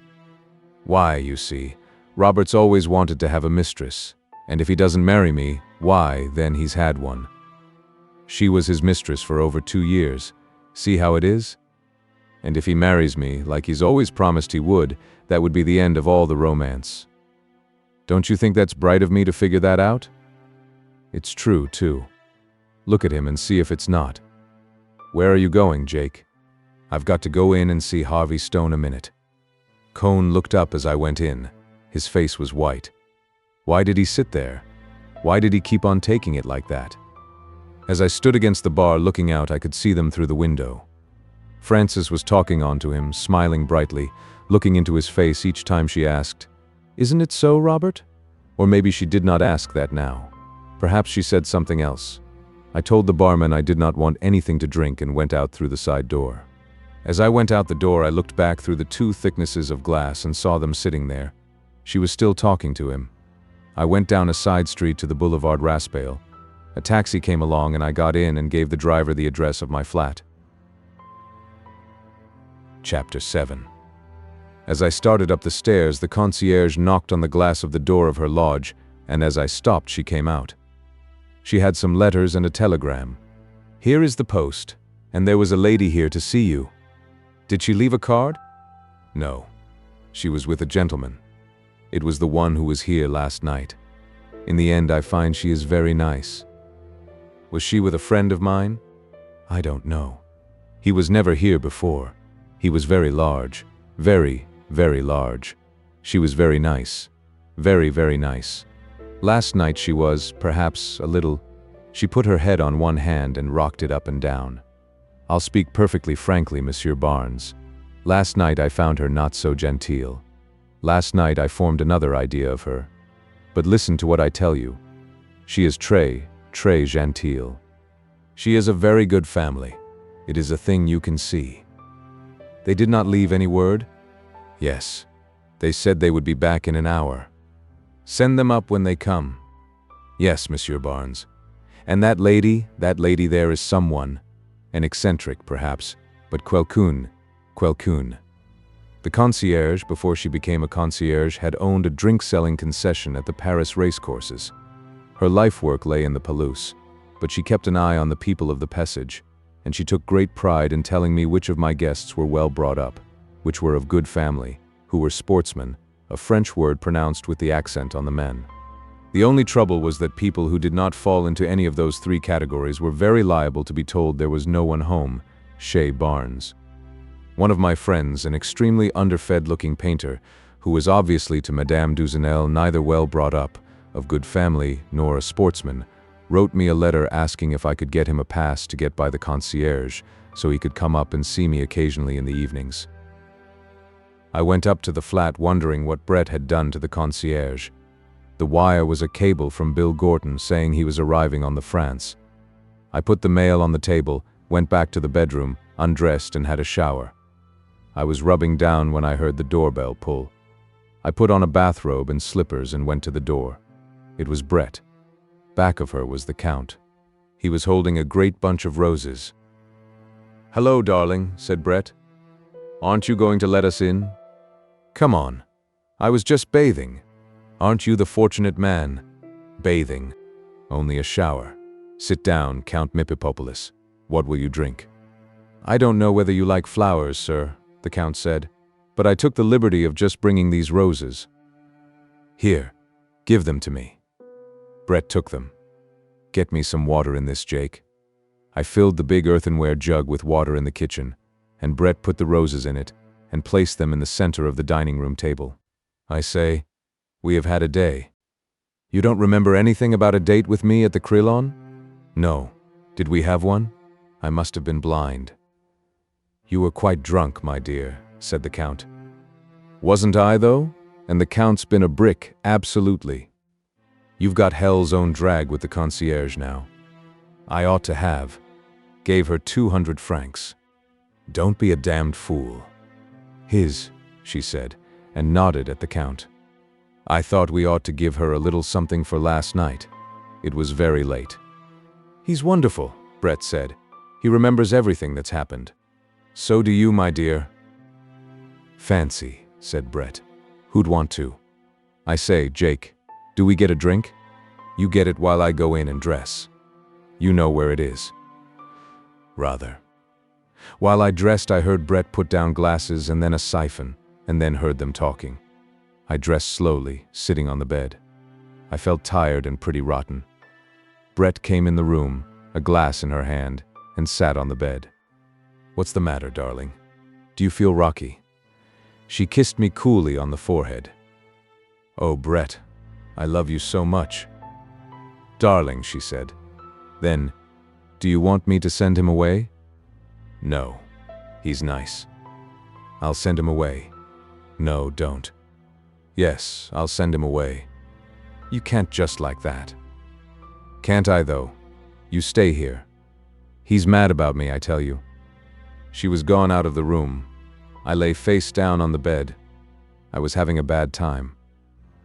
Why, you see, Robert's always wanted to have a mistress, and if he doesn't marry me, why, then he's had one. She was his mistress for over 2 years. See how it is? And if he marries me, like he's always promised he would, that would be the end of all the romance. Don't you think that's bright of me to figure that out? It's true, too. Look at him and see if it's not. Where are you going, Jake? I've got to go in and see Harvey Stone a minute. Cohn looked up as I went in. His face was white. Why did he sit there? Why did he keep on taking it like that? As I stood against the bar looking out, I could see them through the window. Frances was talking on to him, smiling brightly, looking into his face each time she asked, "Isn't it so, Robert?" Or maybe she did not ask that now. Perhaps she said something else. I told the barman I did not want anything to drink and went out through the side door. As I went out the door, I looked back through the 2 thicknesses of glass and saw them sitting there. She was still talking to him. I went down a side street to the Boulevard Raspail. A taxi came along and I got in and gave the driver the address of my flat. Chapter 7. As I started up the stairs, the concierge knocked on the glass of the door of her lodge, and as I stopped, she came out. She had some letters and a telegram. "Here is the post, and there was a lady here to see you." "Did she leave a card?" "No. She was with a gentleman. It was the one who was here last night. In the end, I find she is very nice." "Was she with a friend of mine?" "I don't know. He was never here before. He was very large. Very, very large. She was very nice. Very, very nice. Last night she was, perhaps, a little—" She put her head on one hand and rocked it up and down. "I'll speak perfectly frankly, Monsieur Barnes. Last night I found her not so genteel. Last night I formed another idea of her. But listen to what I tell you. She is très gentille. She is a very good family. It is a thing you can see." "They did not leave any word?" "Yes. They said they would be back in an hour." "Send them up when they come." "Yes, Monsieur Barnes. And that lady there is someone. An eccentric, perhaps, but quelqu'un. The concierge, before she became a concierge, had owned a drink-selling concession at the Paris racecourses. Her life work lay in the Palouse, but she kept an eye on the people of the Passage, and she took great pride in telling me which of my guests were well brought up, which were of good family, who were sportsmen, a French word pronounced with the accent on the men. The only trouble was that people who did not fall into any of those 3 categories were very liable to be told there was no one home, chez Barnes. One of my friends, an extremely underfed-looking painter, who was obviously to Madame Duzenel neither well brought up, of good family, nor a sportsman, wrote me a letter asking if I could get him a pass to get by the concierge, so he could come up and see me occasionally in the evenings. I went up to the flat wondering what Brett had done to the concierge. The wire was a cable from Bill Gorton saying he was arriving on the France. I put the mail on the table, went back to the bedroom, undressed and had a shower. I was rubbing down when I heard the doorbell pull. I put on a bathrobe and slippers and went to the door. It was Brett. Back of her was the Count. He was holding a great bunch of roses. "Hello, darling," said Brett. "Aren't you going to let us in?" "Come on. I was just bathing. Aren't you the fortunate man?" "Bathing. Only a shower. Sit down, Count Mipipopolis. What will you drink?" "I don't know whether you like flowers, sir," the Count said, "but I took the liberty of just bringing these roses." "Here, give them to me." Brett took them. "Get me some water in this, Jake." I filled the big earthenware jug with water in the kitchen, and Brett put the roses in it and placed them in the center of the dining room table. "I say, we have had a day." You don't remember anything about a date with me at the Krillon? No. Did we have one? I must have been blind. You were quite drunk, my dear, said the Count. Wasn't I, though? And the Count's been a brick, absolutely. You've got hell's own drag with the concierge now. I ought to have. Gave her 200 francs. Don't be a damned fool. His, she said, and nodded at the Count. I thought we ought to give her a little something for last night. It was very late. He's wonderful, Brett said. He remembers everything that's happened. So do you, my dear. Fancy, said Brett. Who'd want to? I say, Jake, do we get a drink? You get it while I go in and dress. You know where it is. Rather. While I dressed, I heard Brett put down glasses and then a siphon, and then heard them talking. I dressed slowly, sitting on the bed. I felt tired and pretty rotten. Brett came in the room, a glass in her hand, and sat on the bed. What's the matter, darling? Do you feel rocky? She kissed me coolly on the forehead. Oh, Brett, I love you so much. Darling, she said. Then, do you want me to send him away? No. He's nice. I'll send him away. No, don't. Yes, I'll send him away. You can't just like that. Can't I, though? You stay here. He's mad about me, I tell you. She was gone out of the room. I lay face down on the bed. I was having a bad time.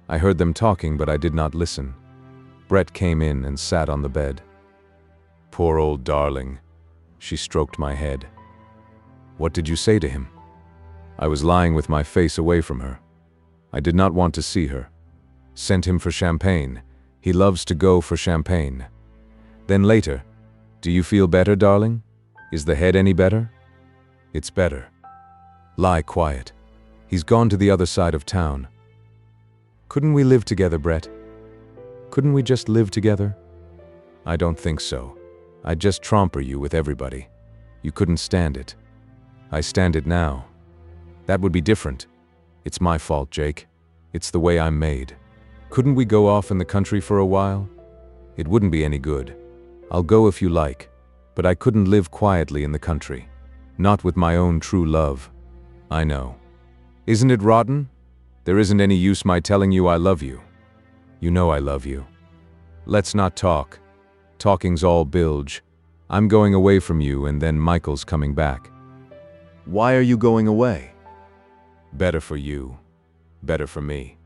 I heard them talking, but I did not listen. Brett came in and sat on the bed. Poor old darling. She stroked my head. What did you say to him? I was lying with my face away from her. I did not want to see her. Sent him for champagne. He loves to go for champagne. Then later, do you feel better, darling? Is the head any better? It's better. Lie quiet. He's gone to the other side of town. Couldn't we live together, Brett? Couldn't we just live together? I don't think so. I'd just tromper you with everybody. You couldn't stand it. I stand it now. That would be different. It's my fault, Jake. It's the way I'm made. Couldn't we go off in the country for a while? It wouldn't be any good. I'll go if you like, but I couldn't live quietly in the country. Not with my own true love. I know. Isn't it rotten? There isn't any use my telling you I love you. You know I love you. Let's not talk. Talking's all bilge. I'm going away from you and then Michael's coming back. Why are you going away? Better for you. Better for me.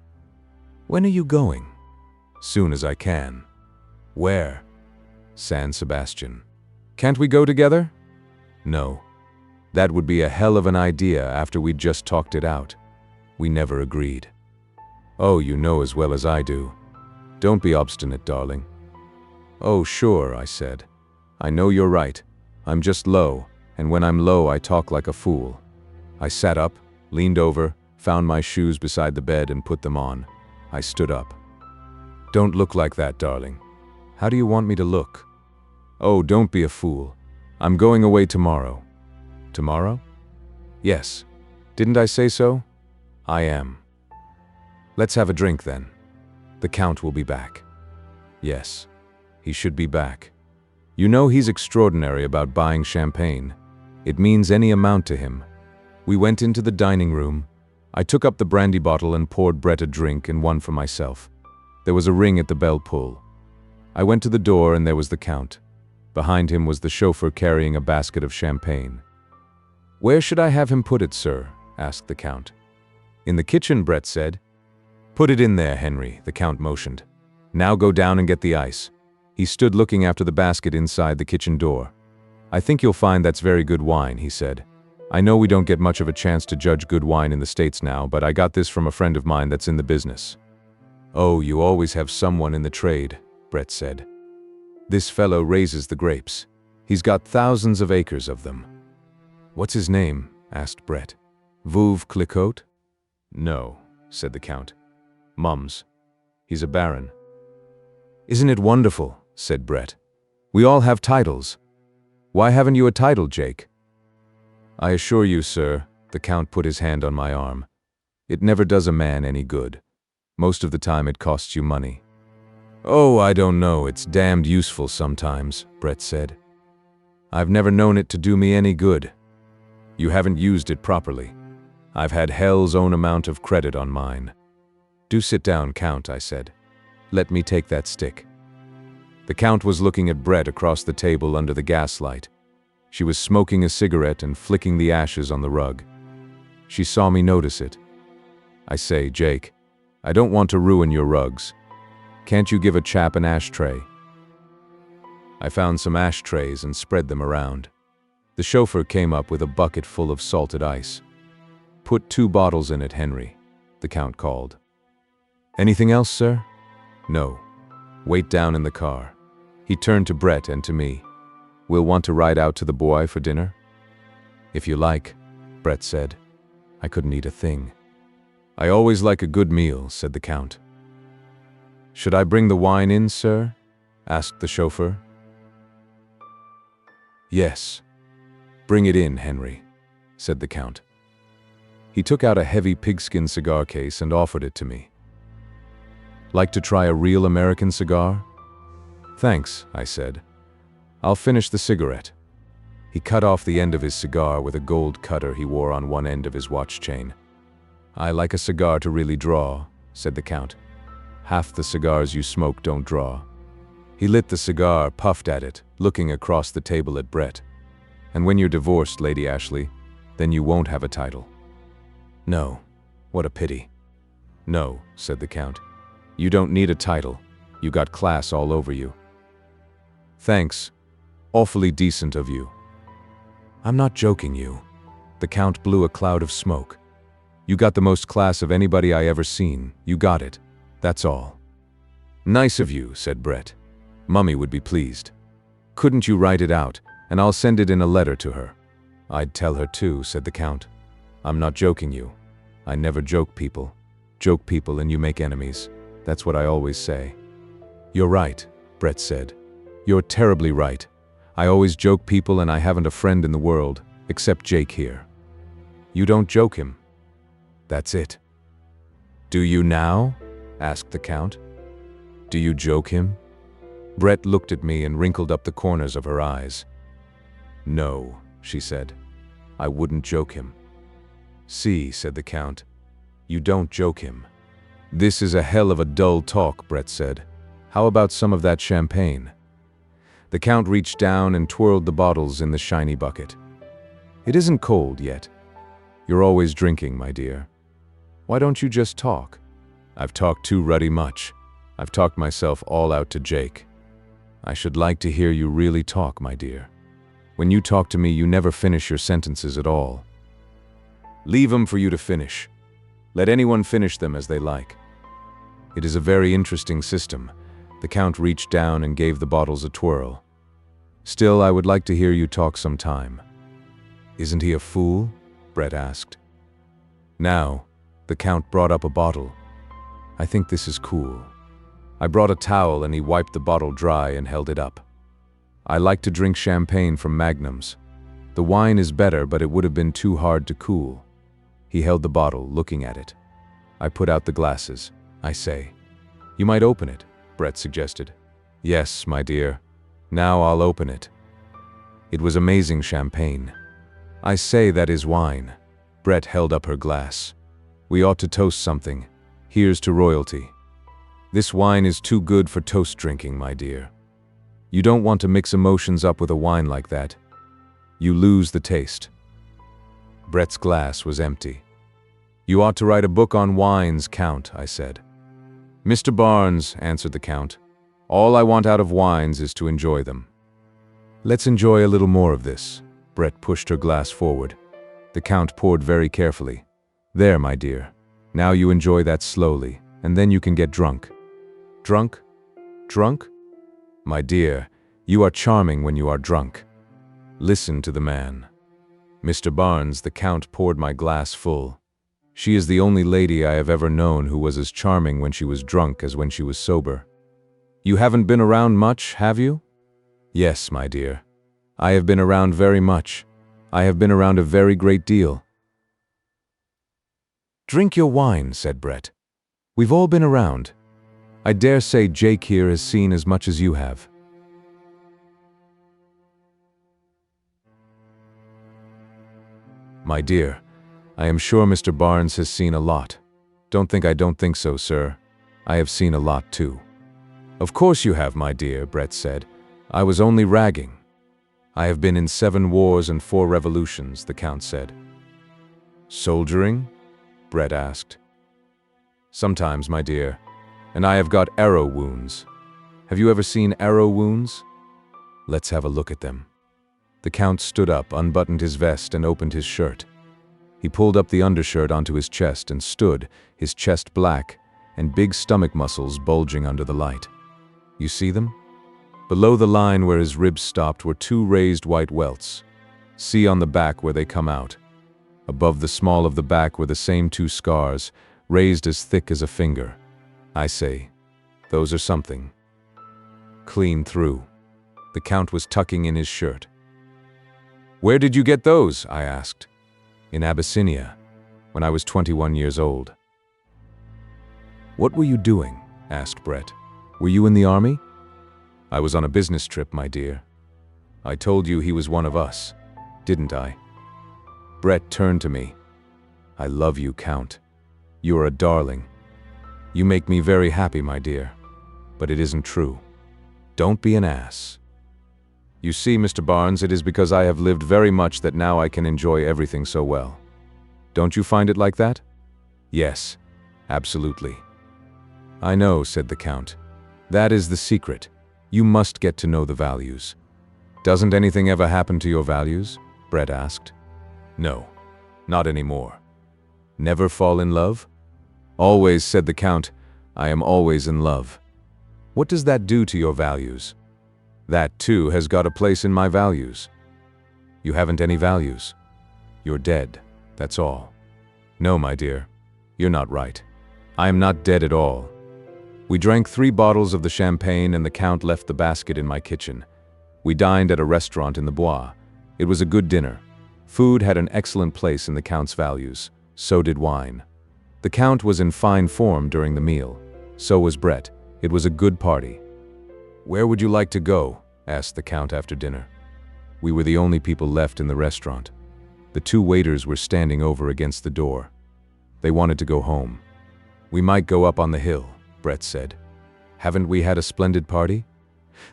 When are you going? Soon as I can. Where? San Sebastian. Can't we go together? No. That would be a hell of an idea after we'd just talked it out. We never agreed. Oh, you know as well as I do. Don't be obstinate, darling. Oh, sure, I said. I know you're right. I'm just low, and when I'm low I talk like a fool. I sat up, leaned over, found my shoes beside the bed and put them on. I stood up. Don't look like that, darling. How do you want me to look? Oh, don't be a fool. I'm going away tomorrow. Tomorrow? Yes. Didn't I say so? I am. Let's have a drink then. The Count will be back. Yes. He should be back. You know he's extraordinary about buying champagne. It means any amount to him. We went into the dining room. I took up the brandy bottle and poured Brett a drink and one for myself. There was a ring at the bell pull. I went to the door and there was the Count. Behind him was the chauffeur carrying a basket of champagne. Where should I have him put it, sir? Asked the Count. In the kitchen, Brett said. Put it in there, Henry, the Count motioned. Now go down and get the ice. He stood looking after the basket inside the kitchen door. I think you'll find that's very good wine, he said. I know we don't get much of a chance to judge good wine in the States now, but I got this from a friend of mine that's in the business. Oh, you always have someone in the trade, Brett said. This fellow raises the grapes. He's got thousands of acres of them. What's his name? Asked Brett. Veuve Clicquot? No, said the Count. Mums. He's a baron. Isn't it wonderful? Said Brett. We all have titles. Why haven't you a title, Jake? I assure you, sir, the Count put his hand on my arm. It never does a man any good. Most of the time it costs you money. "Oh, I don't know, it's damned useful sometimes," Brett said. "I've never known it to do me any good. You haven't used it properly. I've had hell's own amount of credit on mine." "Do sit down, Count," I said. "Let me take that stick." The Count was looking at Brett across the table under the gaslight. She was smoking a cigarette and flicking the ashes on the rug. She saw me notice it. "I say, Jake, I don't want to ruin your rugs. Can't you give a chap an ashtray?" I found some ashtrays and spread them around. The chauffeur came up with a bucket full of salted ice. "Put 2 bottles in it, Henry," the Count called. "Anything else, sir?" "No. Wait down in the car." He turned to Brett and to me. "We'll want to ride out to the Bois for dinner?" "If you like," Brett said. I couldn't eat a thing. "I always like a good meal," said the Count. "Should I bring the wine in, sir?" asked the chauffeur. "Yes. Bring it in, Henry," said the Count. He took out a heavy pigskin cigar case and offered it to me. "Like to try a real American cigar?" "Thanks," I said. "I'll finish the cigarette." He cut off the end of his cigar with a gold cutter he wore on one end of his watch chain. "I like a cigar to really draw," said the Count. "Half the cigars you smoke don't draw." He lit the cigar, puffed at it, looking across the table at Brett. "And when you're divorced, Lady Ashley, then you won't have a title." "No. What a pity." "No," said the Count. "You don't need a title. You got class all over you." "Thanks. Awfully decent of you." "I'm not joking you." The Count blew a cloud of smoke. "You got the most class of anybody I ever seen. You got it. That's all." "Nice of you," said Brett. "Mummy would be pleased. Couldn't you write it out, and I'll send it in a letter to her?" "I'd tell her too," said the Count. "I'm not joking you. I never joke people. Joke people and you make enemies. That's what I always say." "You're right," Brett said. "You're terribly right. I always joke people and I haven't a friend in the world, except Jake here." "You don't joke him." "That's it." "Do you now?" asked the Count. "Do you joke him?" Brett looked at me and wrinkled up the corners of her eyes. "No," she said. "I wouldn't joke him." "See," said the Count. "You don't joke him." "This is a hell of a dull talk," Brett said. "How about some of that champagne?" The Count reached down and twirled the bottles in the shiny bucket. "It isn't cold yet. You're always drinking, my dear. Why don't you just talk?" "I've talked too ruddy much. I've talked myself all out to Jake." "I should like to hear you really talk, my dear. When you talk to me, you never finish your sentences at all." "Leave 'em for you to finish. Let anyone finish them as they like." "It is a very interesting system." The Count reached down and gave the bottles a twirl. "Still, I would like to hear you talk some time." "Isn't he a fool?" Brett asked. Now, the Count brought up a bottle. "I think this is cool." I brought a towel and he wiped the bottle dry and held it up. "I like to drink champagne from magnums. The wine is better, but it would have been too hard to cool." He held the bottle, looking at it. I put out the glasses. I say, "You might open it," Brett suggested. "Yes, my dear. Now I'll open it." It was amazing champagne. "I say, that is wine." Brett held up her glass. "We ought to toast something. Here's to royalty." "This wine is too good for toast drinking, my dear. You don't want to mix emotions up with a wine like that. You lose the taste." Brett's glass was empty. "You ought to write a book on wines, Count," I said. "Mr. Barnes," answered the Count, "all I want out of wines is to enjoy them." "Let's enjoy a little more of this." Brett pushed her glass forward. The Count poured very carefully. "There, my dear. Now you enjoy that slowly, and then you can get drunk." "Drunk? Drunk? My dear, you are charming when you are drunk. Listen to the man." "Mr. Barnes," the Count poured my glass full. "She is the only lady I have ever known who was as charming when she was drunk as when she was sober. You haven't been around much, have you?" "Yes, my dear. I have been around very much. I have been around a very great deal." "Drink your wine," said Brett. "We've all been around." I dare say Jake here has seen as much as you have. My dear, I am sure Mr. Barnes has seen a lot. Don't think so, sir. I have seen a lot too. Of course you have, my dear, Brett said. I was only ragging. I have been in 7 wars and 4 revolutions, the Count said. Soldiering? Brett asked. Sometimes, my dear, and I have got arrow wounds. Have you ever seen arrow wounds? Let's have a look at them. The Count stood up, unbuttoned his vest, and opened his shirt. He pulled up the undershirt onto his chest and stood, his chest black, and big stomach muscles bulging under the light. You see them? Below the line where his ribs stopped were 2 raised white welts. See on the back where they come out. Above the small of the back were the same 2 scars, raised as thick as a finger. I say, those are something. Clean through. The Count was tucking in his shirt. Where did you get those? I asked. In Abyssinia, when I was 21 years old. What were you doing? Asked Brett. Were you in the army? I was on a business trip, my dear. I told you he was one of us, didn't I? Brett turned to me. I love you, Count. You are a darling. You make me very happy, my dear. But it isn't true. Don't be an ass. You see, Mr. Barnes, it is because I have lived very much that now I can enjoy everything so well. Don't you find it like that? Yes, absolutely. I know, said the Count. That is the secret. You must get to know the values. Doesn't anything ever happen to your values? Brett asked. No, not anymore. Never fall in love? Always, said the Count. I am always in love. What does that do to your values? That, too, has got a place in my values. You haven't any values. You're dead, that's all. No, my dear, you're not right. I am not dead at all. We drank 3 bottles of the champagne and the Count left the basket in my kitchen. We dined at a restaurant in the Bois. It was a good dinner. Food had an excellent place in the Count's values. So did wine. The Count was in fine form during the meal. So was Brett. It was a good party. Where would you like to go? Asked the Count after dinner. We were the only people left in the restaurant. The 2 waiters were standing over against the door. They wanted to go home. We might go up on the hill, Brett said. Haven't we had a splendid party?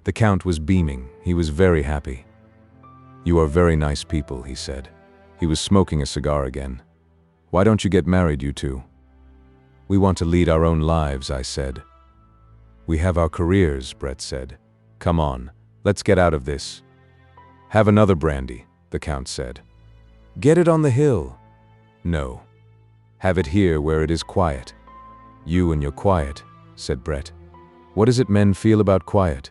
The Count was beaming. He was very happy. You are very nice people, he said. He was smoking a cigar again. Why don't you get married, you two? We want to lead our own lives, I said. We have our careers, Brett said. Come on, let's get out of this. Have another brandy, the Count said. Get it on the hill. No. Have it here where it is quiet. You and your quiet, said Brett. What is it men feel about quiet?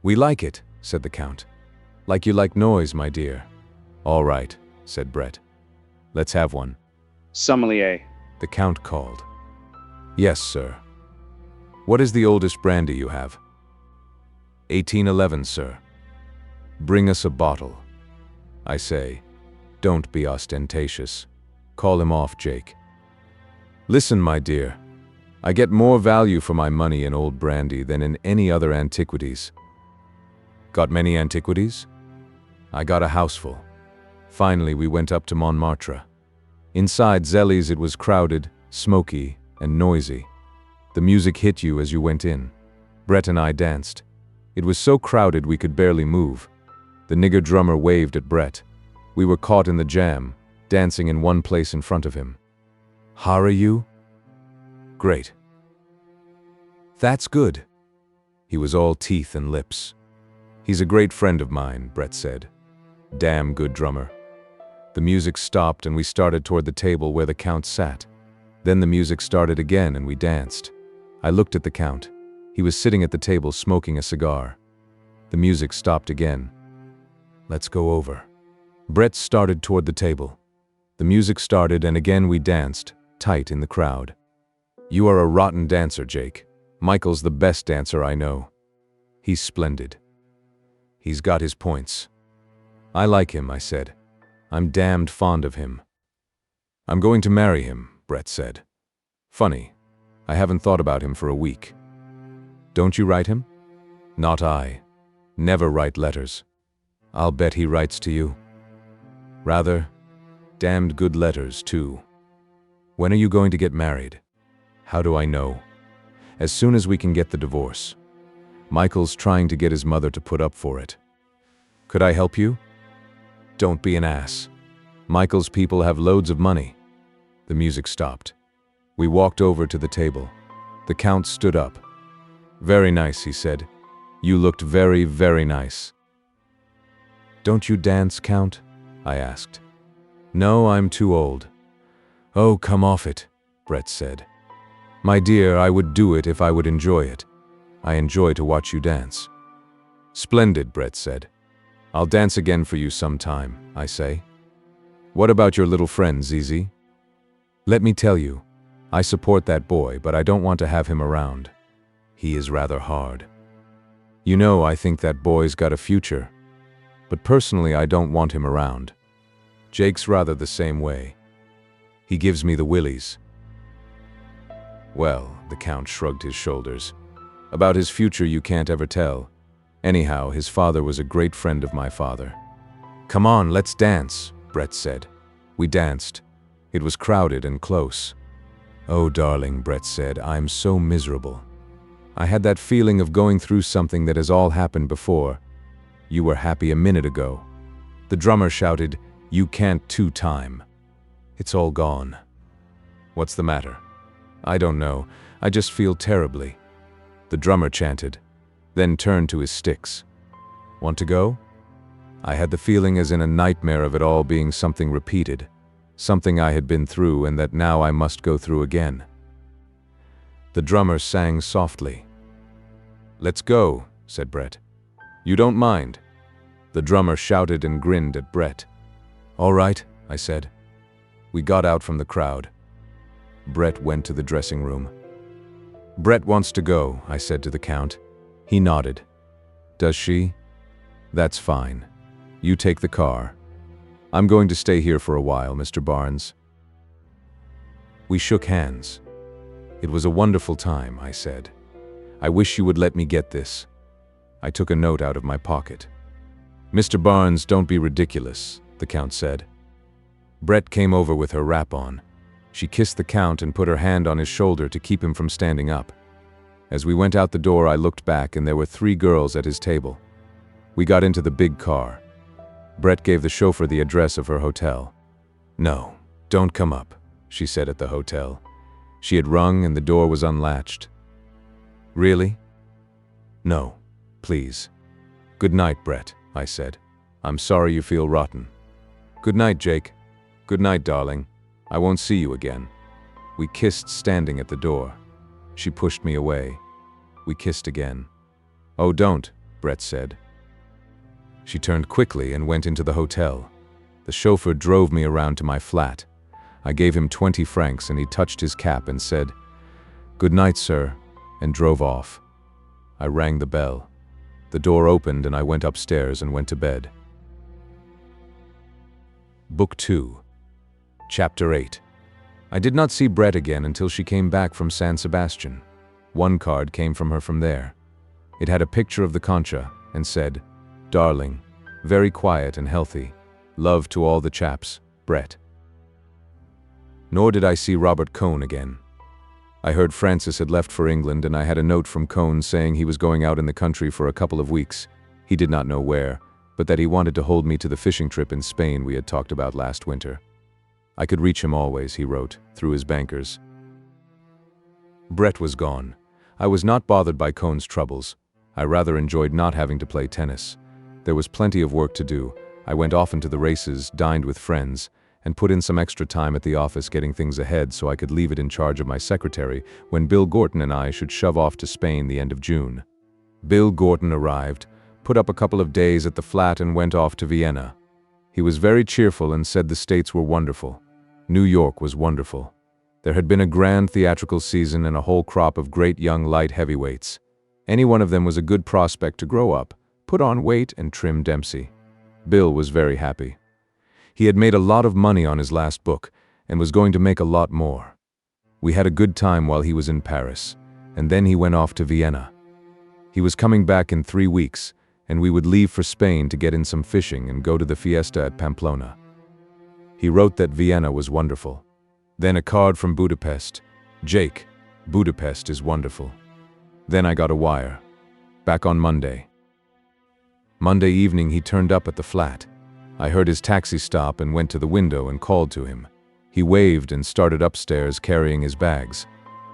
We like it, said the Count. Like you like noise, my dear. All right, said Brett. Let's have one. Sommelier, the Count called. Yes, sir. What is the oldest brandy you have? 1811, sir. Bring us a bottle. I say, don't be ostentatious. Call him off, Jake. Listen, my dear. I get more value for my money in old brandy than in any other antiquities. Got many antiquities? I got a houseful. Finally, we went up to Montmartre. Inside Zelly's it was crowded, smoky, and noisy. The music hit you as you went in. Brett and I danced. It was so crowded we could barely move. The nigger drummer waved at Brett. We were caught in the jam, dancing in one place in front of him. Hara you? Great. That's good. He was all teeth and lips. He's a great friend of mine, Brett said. Damn good drummer. The music stopped and we started toward the table where the Count sat. Then the music started again and we danced. I looked at the Count. He was sitting at the table smoking a cigar. The music stopped again. Let's go over. Brett started toward the table. The music started and again we danced, tight in the crowd. You are a rotten dancer, Jake. Michael's the best dancer I know. He's splendid. He's got his points. I like him, I said. I'm damned fond of him. I'm going to marry him, Brett said. Funny. I haven't thought about him for a week. Don't you write him? Not I. Never write letters. I'll bet he writes to you. Rather, damned good letters, too. When are you going to get married? How do I know? As soon as we can get the divorce. Michael's trying to get his mother to put up for it. Could I help you? Don't be an ass. Michael's people have loads of money. The music stopped. We walked over to the table. The Count stood up. Very nice, he said. You looked very, very nice. Don't you dance, Count? I asked. No, I'm too old. Oh, come off it, Brett said. My dear, I would do it if I would enjoy it. I enjoy to watch you dance. Splendid, Brett said. I'll dance again for you sometime, I say. What about your little friend, Zizi? Let me tell you, I support that boy, but I don't want to have him around. He is rather hard. You know, I think that boy's got a future. But personally, I don't want him around. Jake's rather the same way. He gives me the willies. Well, the Count shrugged his shoulders. About his future you can't ever tell. Anyhow, his father was a great friend of my father. Come on, let's dance, Brett said. We danced. It was crowded and close. Oh, darling, Brett said, I'm so miserable. I had that feeling of going through something that has all happened before. You were happy a minute ago. The drummer shouted, You can't two-time. It's all gone. What's the matter? I don't know. I just feel terribly. The drummer chanted, then turned to his sticks. Want to go? I had the feeling as in a nightmare of it all being something repeated, something I had been through and that now I must go through again. The drummer sang softly. Let's go, said Brett. You don't mind? The drummer shouted and grinned at Brett. All right, I said. We got out from the crowd. Brett went to the dressing room. Brett wants to go, I said to the Count. He nodded. Does she? That's fine. You take the car. I'm going to stay here for a while, Mr. Barnes. We shook hands. It was a wonderful time, I said. I wish you would let me get this. I took a note out of my pocket. Mr. Barnes, don't be ridiculous, the Count said. Brett came over with her wrap on. She kissed the Count and put her hand on his shoulder to keep him from standing up. As we went out the door, I looked back and there were 3 girls at his table. We got into the big car. Brett gave the chauffeur the address of her hotel. No, don't come up, she said at the hotel. She had rung and the door was unlatched. Really? No, please. Good night, Brett, I said. I'm sorry you feel rotten. Good night, Jake. Good night, darling. I won't see you again. We kissed standing at the door. She pushed me away. We kissed again. Oh, don't, Brett said. She turned quickly and went into the hotel. The chauffeur drove me around to my flat. I gave him 20 francs and he touched his cap and said, Good night, sir, and drove off. I rang the bell. The door opened and I went upstairs and went to bed. Book 2. Chapter 8. I did not see Brett again until she came back from San Sebastian. One card came from her from there. It had a picture of the Concha and said, Darling, very quiet and healthy. Love to all the chaps, Brett. Nor did I see Robert Cohn again. I heard Francis had left for England and I had a note from Cohn saying he was going out in the country for a couple of weeks. He did not know where, but that he wanted to hold me to the fishing trip in Spain we had talked about last winter. I could reach him always, he wrote, through his bankers. Brett was gone. I was not bothered by Cohn's troubles. I rather enjoyed not having to play tennis. There was plenty of work to do. I went often to the races, dined with friends, and put in some extra time at the office getting things ahead so I could leave it in charge of my secretary when Bill Gorton and I should shove off to Spain the end of June. Bill Gorton arrived, put up a couple of days at the flat and went off to Vienna. He was very cheerful and said the States were wonderful. New York was wonderful. There had been a grand theatrical season and a whole crop of great young light heavyweights. Any one of them was a good prospect to grow up, put on weight, and trim Dempsey. Bill was very happy. He had made a lot of money on his last book and was going to make a lot more. We had a good time while he was in Paris, and then he went off to Vienna. He was coming back in 3 weeks, and we would leave for Spain to get in some fishing and go to the fiesta at Pamplona. He wrote that Vienna was wonderful. Then a card from Budapest. Jake, Budapest is wonderful. Then I got a wire. Back on Monday. Monday evening he turned up at the flat. I heard his taxi stop and went to the window and called to him. He waved and started upstairs carrying his bags.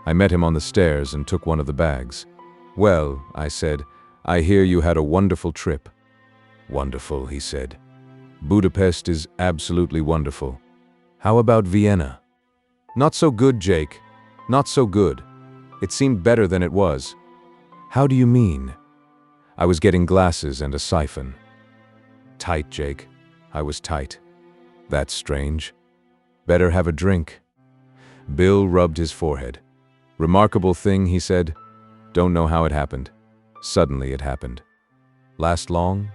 I met him on the stairs and took one of the bags. "Well," I said, "I hear you had a wonderful trip." "Wonderful," he said. "Budapest is absolutely wonderful. How about Vienna?" "Not so good, Jake. Not so good. It seemed better than it was." "How do you mean?" "I was getting glasses and a siphon." "Tight, Jake. I was tight." "That's strange. Better have a drink." Bill rubbed his forehead. "Remarkable thing," he said. "Don't know how it happened. Suddenly it happened." "Last long?"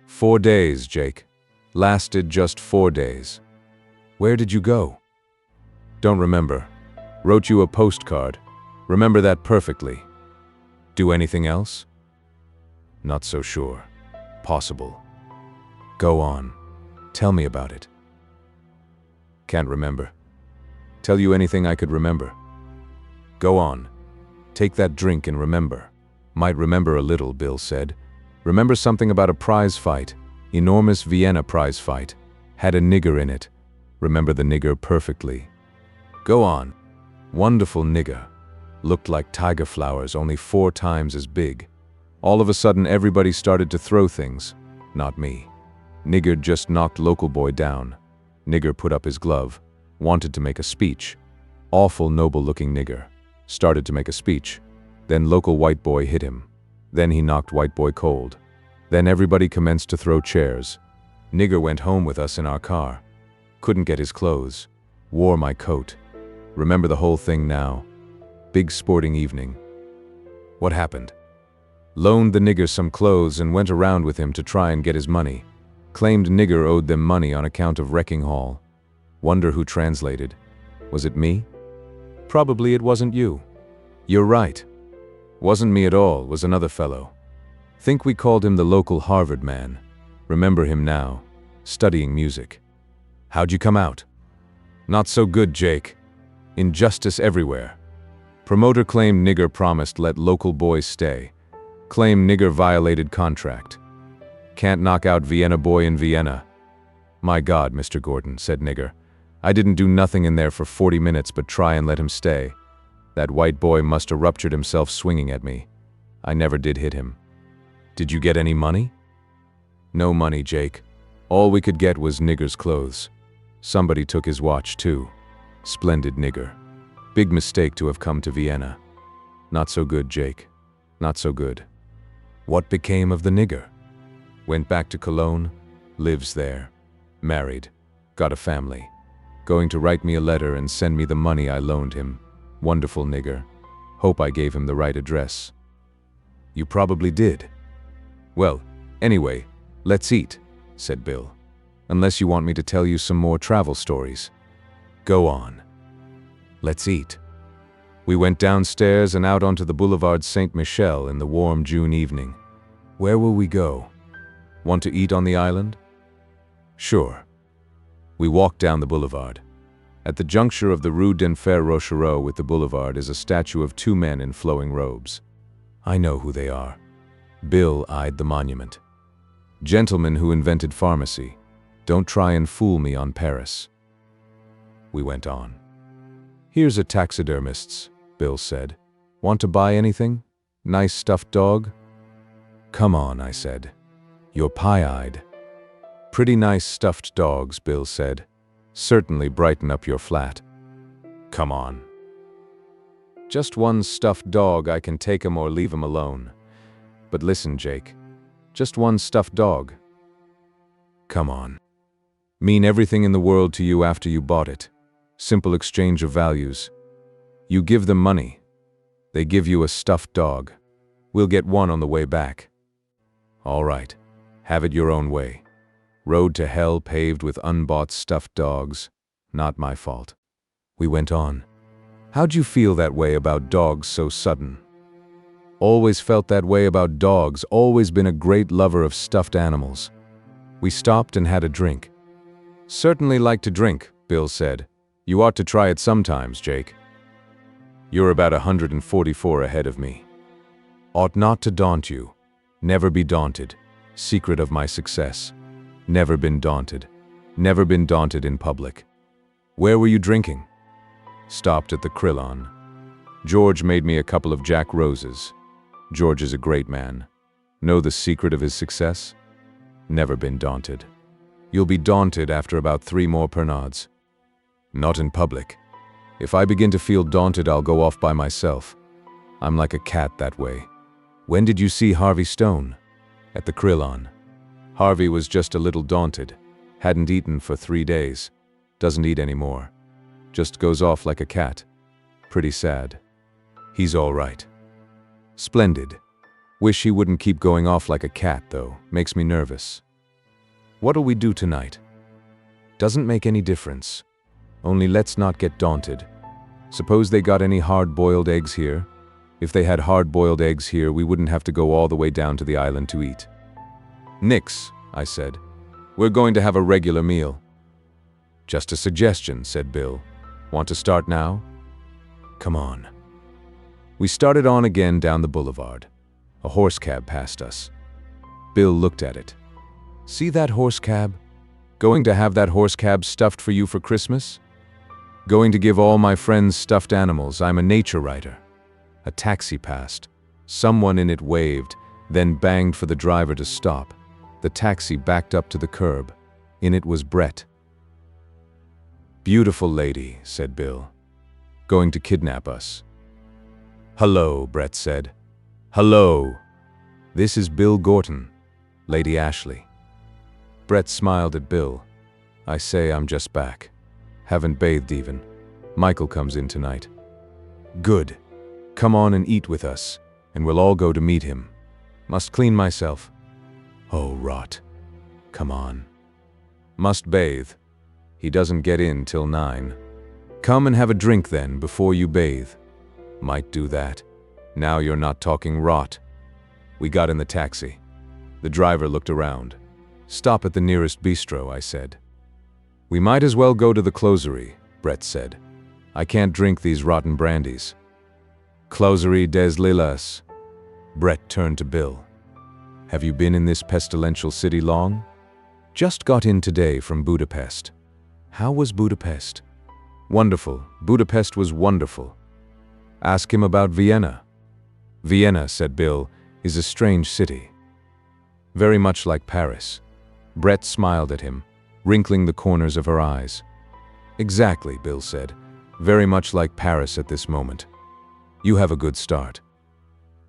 4 days, Jake. Lasted just 4 days." "Where did you go?" "Don't remember. Wrote you a postcard. Remember that perfectly." "Do anything else?" "Not so sure. Possible." "Go on. Tell me about it." "Can't remember. Tell you anything I could remember." "Go on. Take that drink and remember." "Might remember a little," Bill said. "Remember something about a prize fight. Enormous Vienna prize fight. Had a nigger in it. Remember the nigger perfectly." "Go on." "Wonderful nigger. Looked like tiger flowers, only 4 times as big. All of a sudden everybody started to throw things. Not me. Nigger just knocked local boy down. Nigger put up his glove. Wanted to make a speech. Awful noble-looking nigger. Started to make a speech. Then local white boy hit him. Then he knocked white boy cold. Then everybody commenced to throw chairs. Nigger went home with us in our car. Couldn't get his clothes. Wore my coat. Remember the whole thing now. Big sporting evening." "What happened?" "Loaned the nigger some clothes and went around with him to try and get his money. Claimed nigger owed them money on account of wrecking hall. Wonder who translated. Was it me? Probably it wasn't you." "You're right. Wasn't me at all, was another fellow. Think we called him the local Harvard man. Remember him now. Studying music." "How'd you come out?" "Not so good, Jake. Injustice everywhere. Promoter claimed nigger promised let local boys stay. Claimed nigger violated contract. Can't knock out Vienna boy in Vienna." "My God, Mr. Gordon," said nigger. "I didn't do nothing in there for 40 minutes but try and let him stay. That white boy must have ruptured himself swinging at me. I never did hit him." "Did you get any money?" "No money, Jake. All we could get was nigger's clothes. Somebody took his watch too. Splendid nigger. Big mistake to have come to Vienna. Not so good, Jake. Not so good." "What became of the nigger?" "Went back to Cologne. Lives there. Married. Got a family. Going to write me a letter and send me the money I loaned him. Wonderful nigger. Hope I gave him the right address." "You probably did." "Well, anyway, let's eat," said Bill. "Unless you want me to tell you some more travel stories." "Go on." "Let's eat." We went downstairs and out onto the Boulevard Saint-Michel in the warm June evening. "Where will we go?" "Want to eat on the island?" "Sure." We walked down the boulevard. At the juncture of the Rue d'Enfer Rochereau with the boulevard is a statue of 2 men in flowing robes. I know who they are. Bill eyed the monument. "Gentlemen who invented pharmacy. Don't try and fool me on Paris." We went on. "Here's a taxidermist's," Bill said. "Want to buy anything? Nice stuffed dog?" "Come on," I said. "You're pie-eyed." "Pretty nice stuffed dogs," Bill said. "Certainly brighten up your flat." "Come on." "Just one stuffed dog, I can take him or leave him alone. But listen, Jake. Just one stuffed dog." "Come on." "Mean everything in the world to you after you bought it. Simple exchange of values. You give them money. They give you a stuffed dog. We'll get one on the way back." "All right. Have it your own way. Road to hell paved with unbought stuffed dogs. Not my fault." We went on. "How'd you feel that way about dogs so sudden?" Always felt that way about dogs, always been a great lover of stuffed animals. We stopped and had a drink. Certainly like to drink, Bill said. You ought to try it sometimes, Jake. You're about 144 ahead of me. Ought not to daunt you. Never be daunted. Secret of my success. Never been daunted. Never been daunted in public. Where were you drinking? Stopped at the Krillon. George made me a couple of Jack Roses. George is a great man. Know the secret of his success? Never been daunted. You'll be daunted after about 3 more Pernods. Not in public. If I begin to feel daunted, I'll go off by myself. I'm like a cat that way. When did you see Harvey Stone? At the Krillon. Harvey was just a little daunted. Hadn't eaten for 3 days. Doesn't eat anymore. Just goes off like a cat. Pretty sad. He's all right. Splendid. Wish he wouldn't keep going off like a cat, though. Makes me nervous. What'll we do tonight? Doesn't make any difference. Only let's not get daunted. Suppose they got any hard-boiled eggs here? If they had hard-boiled eggs here, we wouldn't have to go all the way down to the island to eat. Nix, I said. We're going to have a regular meal. Just a suggestion, said Bill. Want to start now? Come on. We started on again down the boulevard. A horse cab passed us. Bill looked at it. See that horse cab? Going to have that horse cab stuffed for you for Christmas? Going to give all my friends stuffed animals. I'm a nature writer. A taxi passed. Someone in it waved, then banged for the driver to stop. The taxi backed up to the curb. In it was Brett. Beautiful lady, said Bill. Going to kidnap us. Hello, Brett said. Hello. This is Bill Gorton, Lady Ashley. Brett smiled at Bill. I say I'm just back. Haven't bathed even. Michael comes in tonight. Good. Come on and eat with us, and we'll all go to meet him. Must clean myself. Oh, rot. Come on. Must bathe. He doesn't get in till 9. Come and have a drink then, before you bathe. Might do that. Now you're not talking rot. We got in the taxi. The driver looked around. Stop at the nearest bistro, I said. We might as well go to the closery, Brett said. I can't drink these rotten brandies. Closery des Lilas. Brett turned to Bill. Have you been in this pestilential city long? Just got in today from Budapest. How was Budapest? Wonderful. Budapest was wonderful. Ask him about Vienna. Vienna, said Bill, is a strange city. Very much like Paris. Brett smiled at him, wrinkling the corners of her eyes. Exactly, Bill said. Very much like Paris at this moment. You have a good start.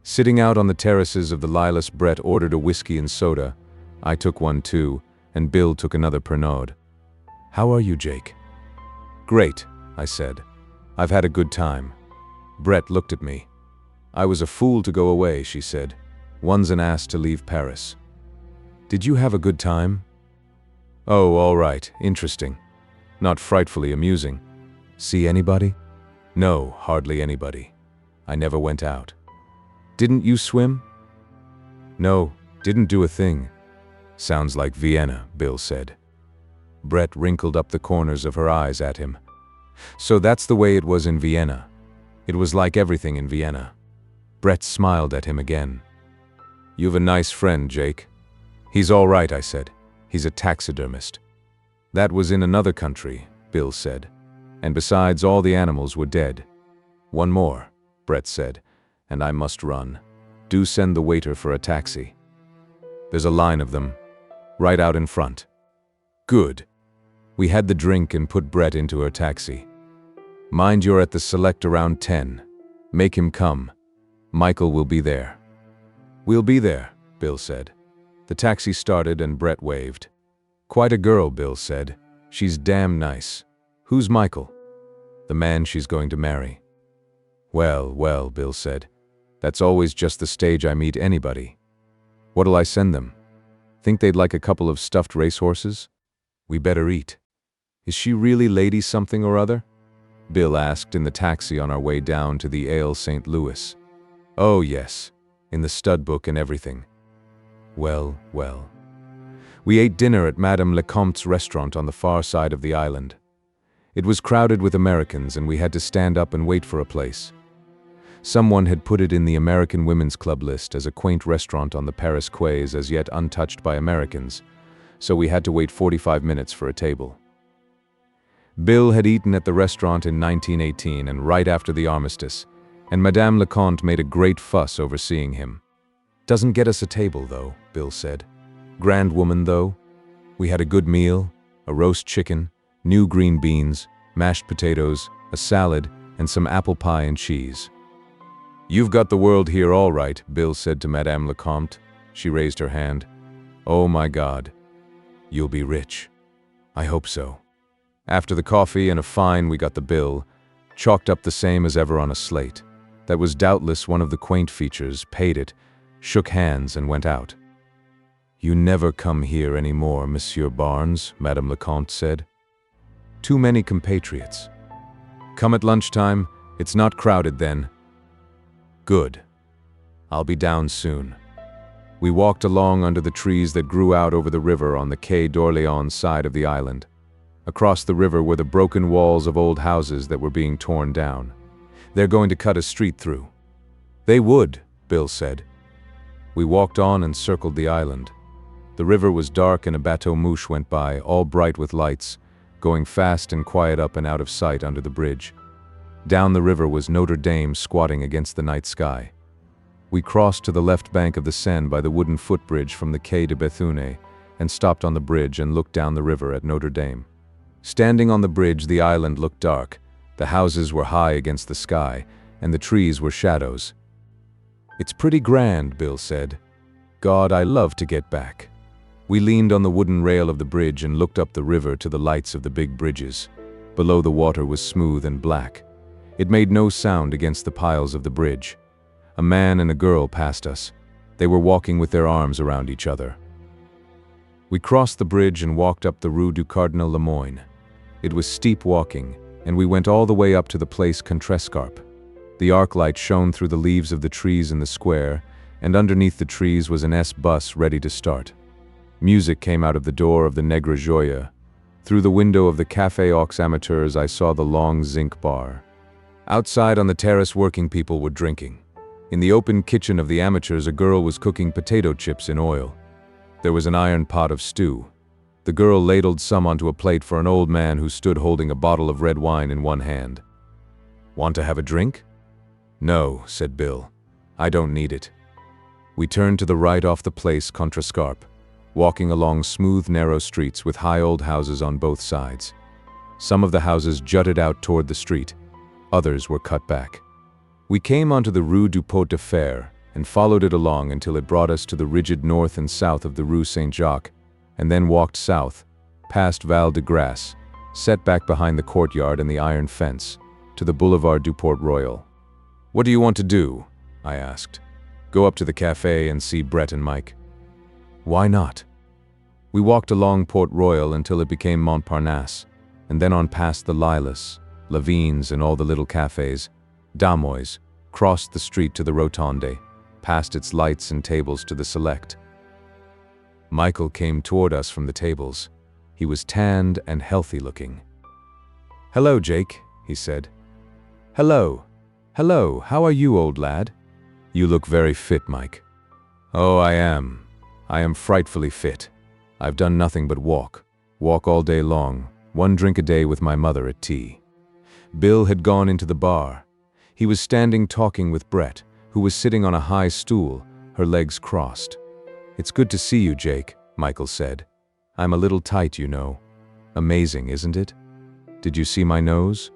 Sitting out on the terraces of the Lilas, Brett ordered a whiskey and soda. I took one too, and Bill took another Pernod. How are you, Jake? Great, I said. I've had a good time. Brett looked at me. I was a fool to go away, she said. One's an ass to leave Paris. Did you have a good time? Oh, all right, interesting. Not frightfully amusing. See anybody? No, hardly anybody. I never went out. Didn't you swim? No, didn't do a thing. Sounds like Vienna, Bill said. Brett wrinkled up the corners of her eyes at him. So that's the way it was in Vienna. It was like everything in Vienna. Brett smiled at him again. You've a nice friend, Jake. He's all right, I said. He's a taxidermist. That was in another country, Bill said. And besides, all the animals were dead. One more, Brett said, and I must run. Do send the waiter for a taxi. There's a line of them, right out in front. Good. We had the drink and put Brett into her taxi. Mind you're at the Select around 10. Make him come. Michael will be there. We'll be there, Bill said. The taxi started and Brett waved. Quite a girl, Bill said. She's damn nice. Who's Michael? The man she's going to marry. Well, well, Bill said. That's always just the stage I meet anybody. What'll I send them? Think they'd like a couple of stuffed racehorses? We better eat. Is she really Lady something or other? Bill asked in the taxi on our way down to the Ale St. Louis. Oh yes, in the stud book and everything. Well, well. We ate dinner at Madame Lecomte's restaurant on the far side of the island. It was crowded with Americans and we had to stand up and wait for a place. Someone had put it in the American Women's Club list as a quaint restaurant on the Paris quays as yet untouched by Americans, so we had to wait 45 minutes for a table. Bill had eaten at the restaurant in 1918 and right after the armistice, and Madame Lecomte made a great fuss over seeing him. "Doesn't get us a table, though," Bill said. "Grand woman, though. We had a good meal, a roast chicken, new green beans, mashed potatoes, a salad, and some apple pie and cheese." "You've got the world here all right," Bill said to Madame Lecomte. She raised her hand. "Oh my God. You'll be rich." "I hope so." After the coffee and a fine, we got the bill, chalked up the same as ever on a slate. That was doubtless one of the quaint features, paid it, shook hands and went out. "You never come here any more, Monsieur Barnes," Madame Lecomte said. "Too many compatriots. Come at lunchtime, it's not crowded then." "Good. I'll be down soon." We walked along under the trees that grew out over the river on the Quai d'Orléans side of the island. Across the river were the broken walls of old houses that were being torn down. "They're going to cut a street through." "They would," Bill said. We walked on and circled the island. The river was dark and a bateau mouche went by, all bright with lights, going fast and quiet up and out of sight under the bridge. Down the river was Notre Dame squatting against the night sky. We crossed to the left bank of the Seine by the wooden footbridge from the Quai de Béthune and stopped on the bridge and looked down the river at Notre Dame. Standing on the bridge, the island looked dark. The houses were high against the sky, and the trees were shadows. "It's pretty grand," Bill said. "God, I love to get back." We leaned on the wooden rail of the bridge and looked up the river to the lights of the big bridges. Below, the water was smooth and black. It made no sound against the piles of the bridge. A man and a girl passed us. They were walking with their arms around each other. We crossed the bridge and walked up the Rue du Cardinal Lemoyne. It was steep walking, and we went all the way up to the place Contrescarpe. The arc light shone through the leaves of the trees in the square, and underneath the trees was an S-bus ready to start. Music came out of the door of the Negre Joye. Through the window of the Café Aux Amateurs I saw the long zinc bar. Outside on the terrace working people were drinking. In the open kitchen of the amateurs a girl was cooking potato chips in oil. There was an iron pot of stew. The girl ladled some onto a plate for an old man who stood holding a bottle of red wine in one hand. "Want to have a drink?" "No," said Bill. "I don't need it." We turned to the right off the place Contrescarpe, walking along smooth, narrow streets with high old houses on both sides. Some of the houses jutted out toward the street. Others were cut back. We came onto the Rue du Pot de Fer and followed it along until it brought us to the rigid north and south of the Rue Saint-Jacques, and then walked south, past Val de Grace, set back behind the courtyard and the iron fence, to the Boulevard du Port Royal. "What do you want to do?" I asked. "Go up to the café and see Brett and Mike." "Why not?" We walked along Port Royal until it became Montparnasse, and then on past the Lilas, Lavines and all the little cafés, Damois, crossed the street to the Rotonde, past its lights and tables to the Select. Michael came toward us from the tables. He was tanned and healthy looking. "Hello, Jake," he said. "Hello. Hello, how are you, old lad?" "You look very fit, Mike." "Oh, I am. I am frightfully fit. I've done nothing but walk all day long, one drink a day with my mother at tea." Bill had gone into the bar. He was standing talking with Brett, who was sitting on a high stool, her legs crossed. "It's good to see you, Jake," Michael said. "I'm a little tight, you know. Amazing, isn't it? Did you see my nose?"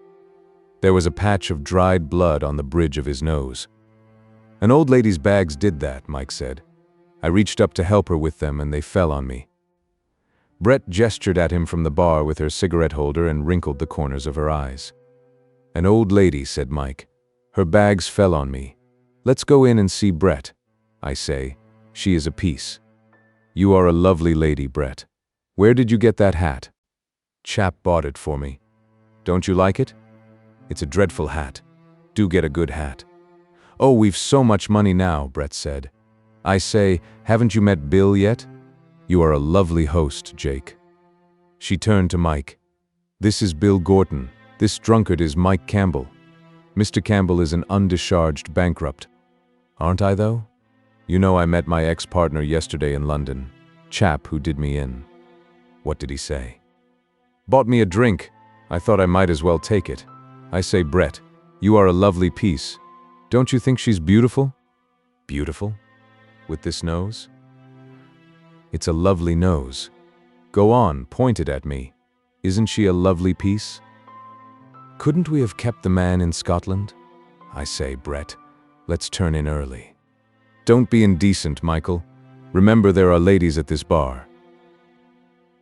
There was a patch of dried blood on the bridge of his nose. "An old lady's bags did that," Mike said. "I reached up to help her with them and they fell on me." Brett gestured at him from the bar with her cigarette holder and wrinkled the corners of her eyes. "An old lady," said Mike. "Her bags fell on me. Let's go in and see Brett. I say, she is a piece. You are a lovely lady, Brett. Where did you get that hat?" "Chap bought it for me." "Don't you like it?" "It's a dreadful hat. Do get a good hat." "Oh, we've so much money now," Brett said. "I say, haven't you met Bill yet? You are a lovely host, Jake." She turned to Mike. "This is Bill Gorton. This drunkard is Mike Campbell. Mr. Campbell is an undischarged bankrupt. Aren't I, though? You know, I met my ex-partner yesterday in London. Chap who did me in." "What did he say?" "Bought me a drink. I thought I might as well take it. I say, Brett, you are a lovely piece. Don't you think she's beautiful?" "Beautiful? With this nose?" "It's a lovely nose. Go on, point it at me. Isn't she a lovely piece?" "Couldn't we have kept the man in Scotland?" "I say, Brett, let's turn in early." "Don't be indecent, Michael. Remember there are ladies at this bar."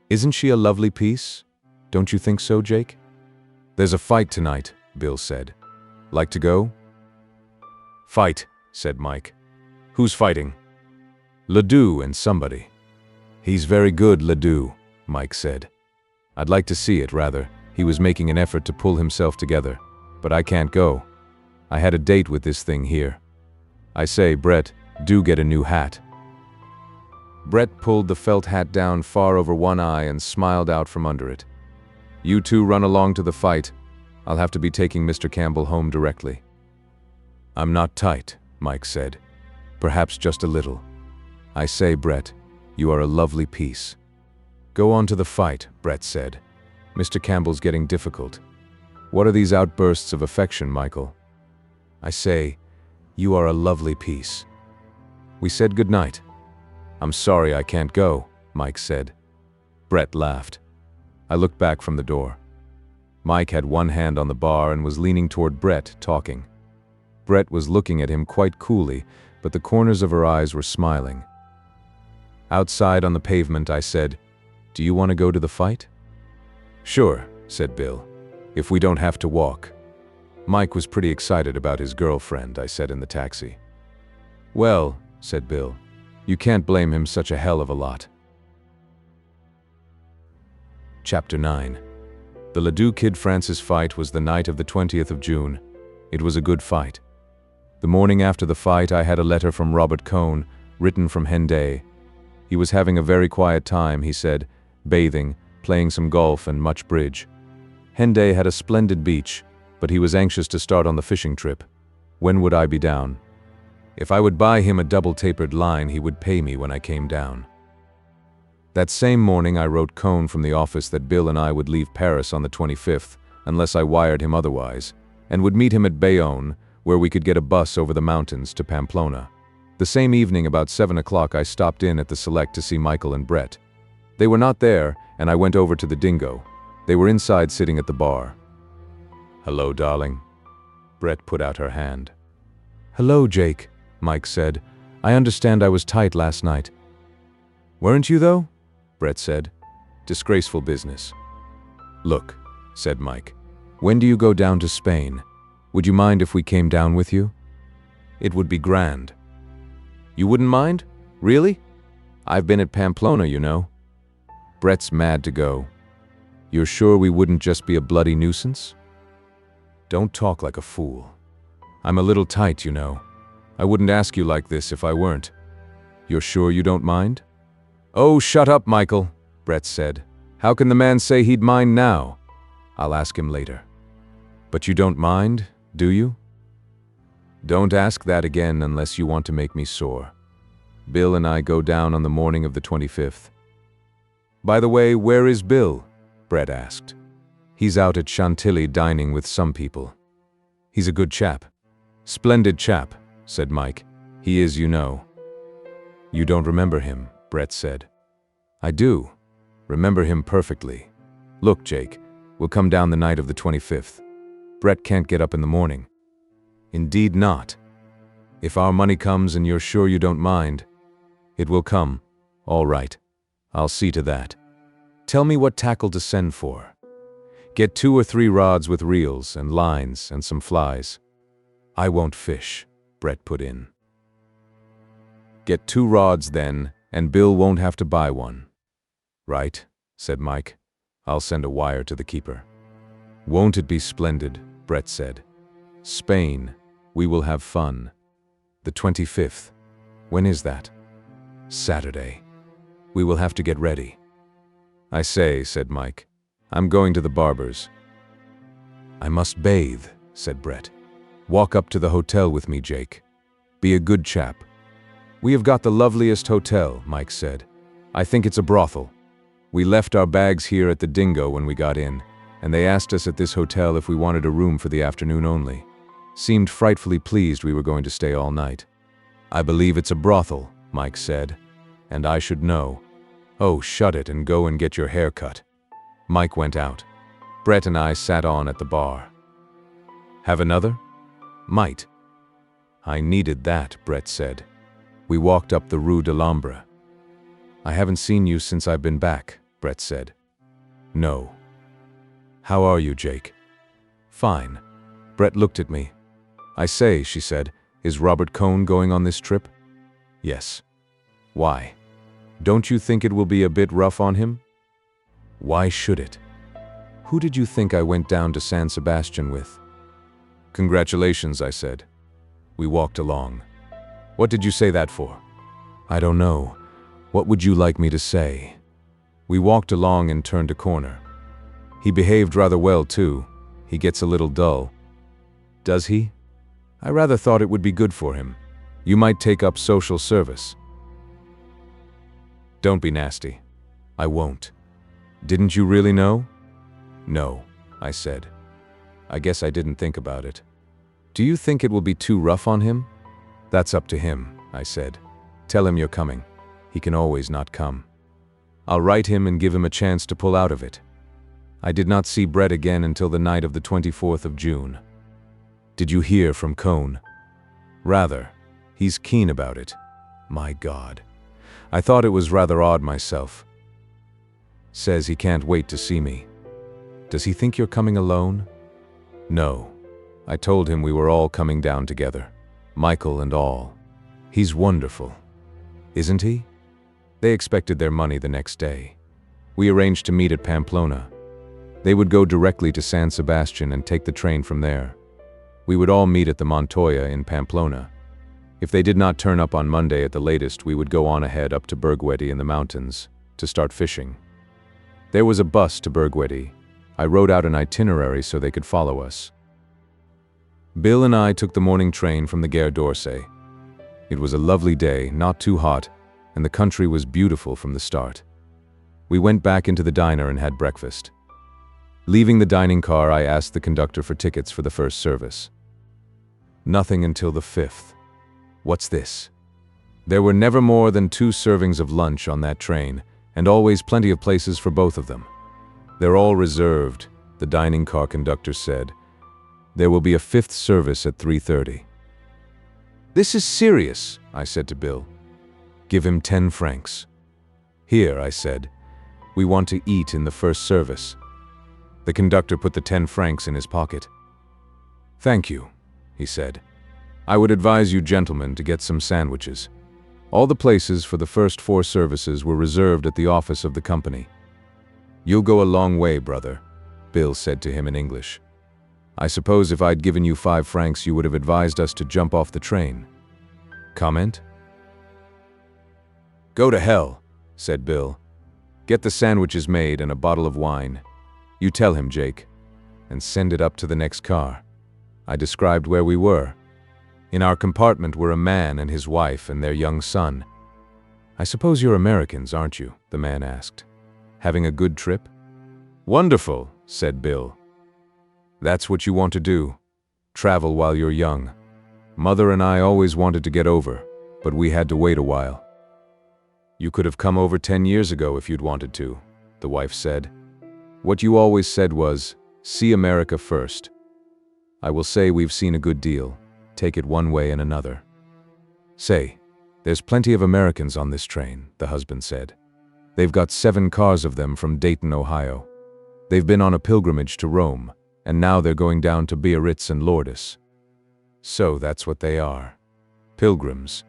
"Isn't she a lovely piece? Don't you think so, Jake?" "There's a fight tonight," Bill said. "Like to go?" "Fight," said Mike. "Who's fighting?" "Ledoux and somebody." "He's very good, Ledoux," Mike said. "I'd like to see it, rather. He was making an effort to pull himself together. But I can't go. I had a date with this thing here. I say, Brett, do get a new hat." Brett pulled the felt hat down far over one eye and smiled out from under it. "You two run along to the fight. I'll have to be taking Mr. Campbell home directly." "I'm not tight," Mike said. "Perhaps just a little. I say, Brett, you are a lovely piece." "Go on to the fight," Brett said. "Mr. Campbell's getting difficult. What are these outbursts of affection, Michael?" "I say, you are a lovely piece." We said goodnight. "I'm sorry I can't go," Mike said. Brett laughed. I looked back from the door. Mike had one hand on the bar and was leaning toward Brett, talking. Brett was looking at him quite coolly, but the corners of her eyes were smiling. Outside on the pavement, I said, "Do you want to go to the fight?" "Sure," said Bill, "if we don't have to walk." Mike was pretty excited about his girlfriend, I said in the taxi. "Well," said Bill, "you can't blame him such a hell of a lot." Chapter 9. The Ledoux Kid Francis fight was the night of the 20th of June. It was a good fight. The morning after the fight, I had a letter from Robert Cohn, written from Henday. He was having a very quiet time, he said, bathing, playing some golf and much bridge. Henday had a splendid beach, but he was anxious to start on the fishing trip. When would I be down? If I would buy him a double-tapered line, he would pay me when I came down. That same morning, I wrote Cohn from the office that Bill and I would leave Paris on the 25th, unless I wired him otherwise, and would meet him at Bayonne, where we could get a bus over the mountains to Pamplona. The same evening, about 7 o'clock, I stopped in at the Select to see Michael and Brett. They were not there, and I went over to the Dingo. They were inside sitting at the bar. "Hello, darling." Brett put out her hand. "Hello, Jake," Mike said. "I understand I was tight last night." "Weren't you, though?" Brett said. "Disgraceful business." "Look," said Mike, "when do you go down to Spain? Would you mind if we came down with you?" "It would be grand." "You wouldn't mind? Really? I've been at Pamplona, you know." "Brett's mad to go." "You're sure we wouldn't just be a bloody nuisance?" "Don't talk like a fool. I'm a little tight, you know. I wouldn't ask you like this if I weren't. You're sure you don't mind?" "Oh, shut up, Michael," Brett said. "How can the man say he'd mind now? I'll ask him later." "But you don't mind, do you?" "Don't ask that again unless you want to make me sore. Bill and I go down on the morning of the 25th. "By the way, where is Bill?" Brett asked. "He's out at Chantilly dining with some people. He's a good chap." "Splendid chap," said Mike. "He is, you know." "You don't remember him," Brett said. "I do. Remember him perfectly. Look, Jake, we'll come down the night of the 25th. Brett can't get up in the morning." "Indeed not. If our money comes and you're sure you don't mind." "It will come. All right. I'll see to that. Tell me what tackle to send for. Get 2 or 3 rods with reels and lines and some flies." "I won't fish," Brett put in. "Get 2 rods then, and Bill won't have to buy one." "Right," said Mike. "I'll send a wire to the keeper." "Won't it be splendid?" Brett said. "Spain. We will have fun. The 25th. When is that? Saturday. We will have to get ready. I say, said Mike. I'm going to the barber's. I must bathe, said Brett. Walk up to the hotel with me, Jake. Be a good chap. We have got the loveliest hotel, Mike said. I think it's a brothel. We left our bags here at the Dingo when we got in, and they asked us at this hotel if we wanted a room for the afternoon only. Seemed frightfully pleased we were going to stay all night. I believe it's a brothel, Mike said, and I should know. Oh, shut it and go and get your hair cut. Mike went out. Brett and I sat on at the bar. Have another? Might. I needed that, Brett said. We walked up the Rue de l'Ombre. I haven't seen you since I've been back, Brett said. No. How are you, Jake? Fine. Brett looked at me. I say, she said, is Robert Cohn going on this trip? Yes. Why? Don't you think it will be a bit rough on him? Why should it? Who did you think I went down to San Sebastian with? Congratulations, I said. We walked along. What did you say that for? I don't know. What would you like me to say? We walked along and turned a corner. He behaved rather well, too. He gets a little dull. Does he? I rather thought it would be good for him. You might take up social service. Don't be nasty. I won't. Didn't you really know? No, I said. I guess I didn't think about it. Do you think it will be too rough on him? That's up to him, I said. Tell him you're coming. He can always not come. I'll write him and give him a chance to pull out of it. I did not see Brett again until the night of the 24th of June. Did you hear from Cohn? Rather. He's keen about it. My God. I thought it was rather odd myself. Says he can't wait to see me. Does he think you're coming alone? No. I told him we were all coming down together. Michael and all. He's wonderful. Isn't he? They expected their money the next day. We arranged to meet at Pamplona. They would go directly to San Sebastian and take the train from there. We would all meet at the Montoya in Pamplona. If they did not turn up on Monday at the latest, we would go on ahead up to Bergwedi in the mountains to start fishing. There was a bus to Bergwedi. I wrote out an itinerary so they could follow us. Bill and I took the morning train from the Gare d'Orsay. It was a lovely day, not too hot, and the country was beautiful from the start. We went back into the diner and had breakfast. Leaving the dining car, I asked the conductor for tickets for the first service. Nothing until the 5th. What's this? There were never more than 2 servings of lunch on that train, and always plenty of places for both of them. They're all reserved, the dining car conductor said. There will be a 5th service at 3:30. This is serious, I said to Bill. Give him 10 francs. Here, I said. We want to eat in the first service. The conductor put the 10 francs in his pocket. Thank you, he said. I would advise you gentlemen to get some sandwiches. All the places for the first 4 services were reserved at the office of the company. You'll go a long way, brother, Bill said to him in English. I suppose if I'd given you 5 francs, you would have advised us to jump off the train. Comment? Go to hell, said Bill. Get the sandwiches made and a bottle of wine. You tell him, Jake, and send it up to the next car. I described where we were. In our compartment were a man and his wife and their young son. I suppose you're Americans, aren't you? The man asked. Having a good trip? Wonderful, said Bill. That's what you want to do. Travel while you're young. Mother and I always wanted to get over, but we had to wait a while. You could have come over 10 years ago if you'd wanted to, the wife said. What you always said was, see America first. I will say we've seen a good deal. Take it one way and another. Say, there's plenty of Americans on this train, the husband said. They've got 7 cars of them from Dayton, Ohio. They've been on a pilgrimage to Rome, and now they're going down to Biarritz and Lourdes. So that's what they are. Pilgrims.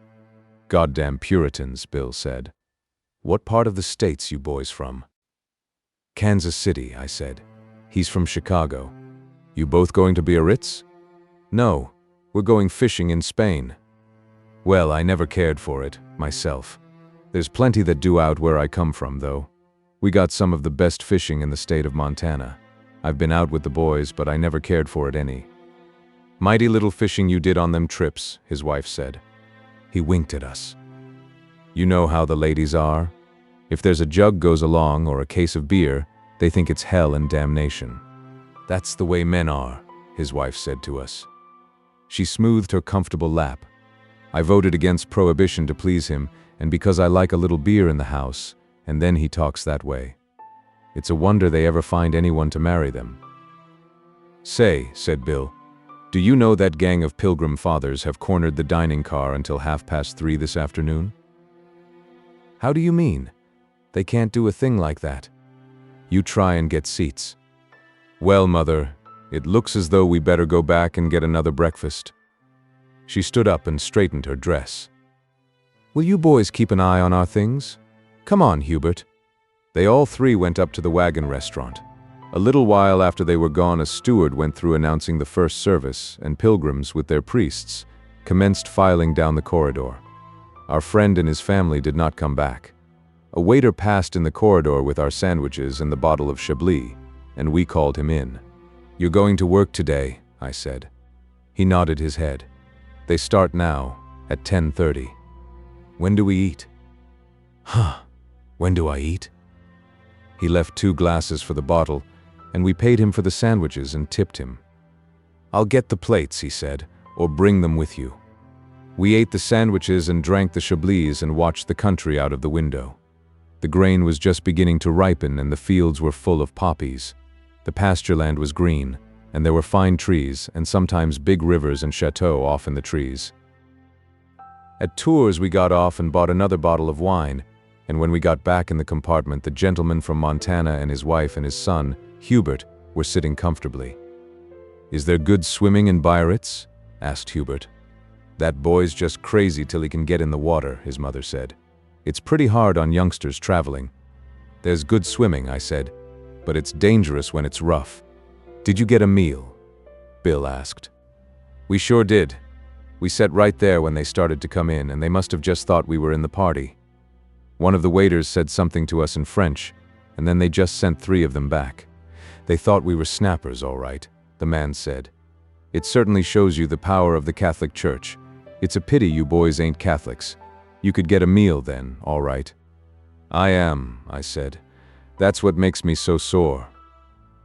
Goddamn Puritans, Bill said. What part of the States you boys from? Kansas City, I said. He's from Chicago. You both going to Biarritz? No, we're going fishing in Spain. Well, I never cared for it, myself. There's plenty that do out where I come from, though. We got some of the best fishing in the state of Montana. I've been out with the boys, but I never cared for it any. Mighty little fishing you did on them trips, his wife said. He winked at us. You know how the ladies are. If there's a jug goes along or a case of beer, they think it's hell and damnation. That's the way men are, his wife said to us. She smoothed her comfortable lap. I voted against prohibition to please him, and because I like a little beer in the house, and then he talks that way. It's a wonder they ever find anyone to marry them. Say, said Bill, do you know that gang of Pilgrim Fathers have cornered the dining car until 3:30 this afternoon? How do you mean? They can't do a thing like that. You try and get seats. Well, Mother, it looks as though we better go back and get another breakfast. She stood up and straightened her dress. Will you boys keep an eye on our things? Come on, Hubert. They all three went up to the wagon restaurant. A little while after they were gone, a steward went through announcing the first service, and pilgrims, with their priests, commenced filing down the corridor. Our friend and his family did not come back. A waiter passed in the corridor with our sandwiches and the bottle of Chablis, and we called him in. You're going to work today, I said. He nodded his head. They start now, at 10:30. When do we eat? When do I eat? He left 2 glasses for the bottle, and we paid him for the sandwiches and tipped him. I'll get the plates, he said, or bring them with you. We ate the sandwiches and drank the Chablis and watched the country out of the window. The grain was just beginning to ripen and the fields were full of poppies. The pasture land was green, and there were fine trees and sometimes big rivers and chateaux off in the trees. At Tours we got off and bought another bottle of wine, and when we got back in the compartment, the gentleman from Montana and his wife and his son, Hubert, were sitting comfortably. Is there good swimming in Biarritz? Asked Hubert. That boy's just crazy till he can get in the water, his mother said. It's pretty hard on youngsters traveling. There's good swimming, I said, but it's dangerous when it's rough. Did you get a meal? Bill asked. We sure did. We sat right there when they started to come in, and they must have just thought we were in the party. One of the waiters said something to us in French, and then they just sent 3 of them back. They thought we were snappers, all right, the man said. It certainly shows you the power of the Catholic Church. It's a pity you boys ain't Catholics. You could get a meal then, all right. I am, I said. That's what makes me so sore.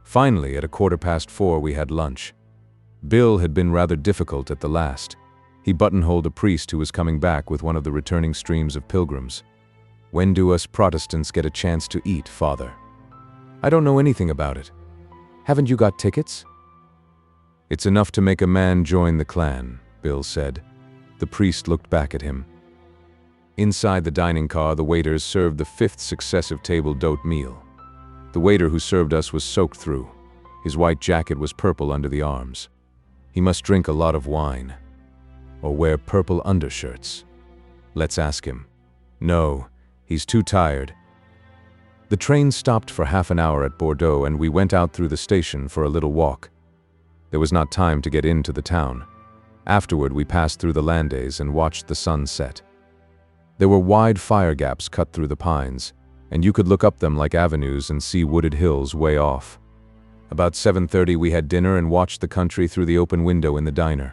Finally, at 4:15, we had lunch. Bill had been rather difficult at the last. He buttonholed a priest who was coming back with one of the returning streams of pilgrims. When do us Protestants get a chance to eat, Father? I don't know anything about it. Haven't you got tickets? It's enough to make a man join the clan, Bill said. The priest looked back at him. Inside the dining car, the waiters served the 5th successive table d'hôte meal. The waiter who served us was soaked through. His white jacket was purple under the arms. He must drink a lot of wine. Or wear purple undershirts. Let's ask him. No, he's too tired. The train stopped for half an hour at Bordeaux, and we went out through the station for a little walk. There was not time to get into the town. Afterward, we passed through the Landes and watched the sun set. There were wide fire gaps cut through the pines, and you could look up them like avenues and see wooded hills way off. About 7:30 we had dinner and watched the country through the open window in the diner.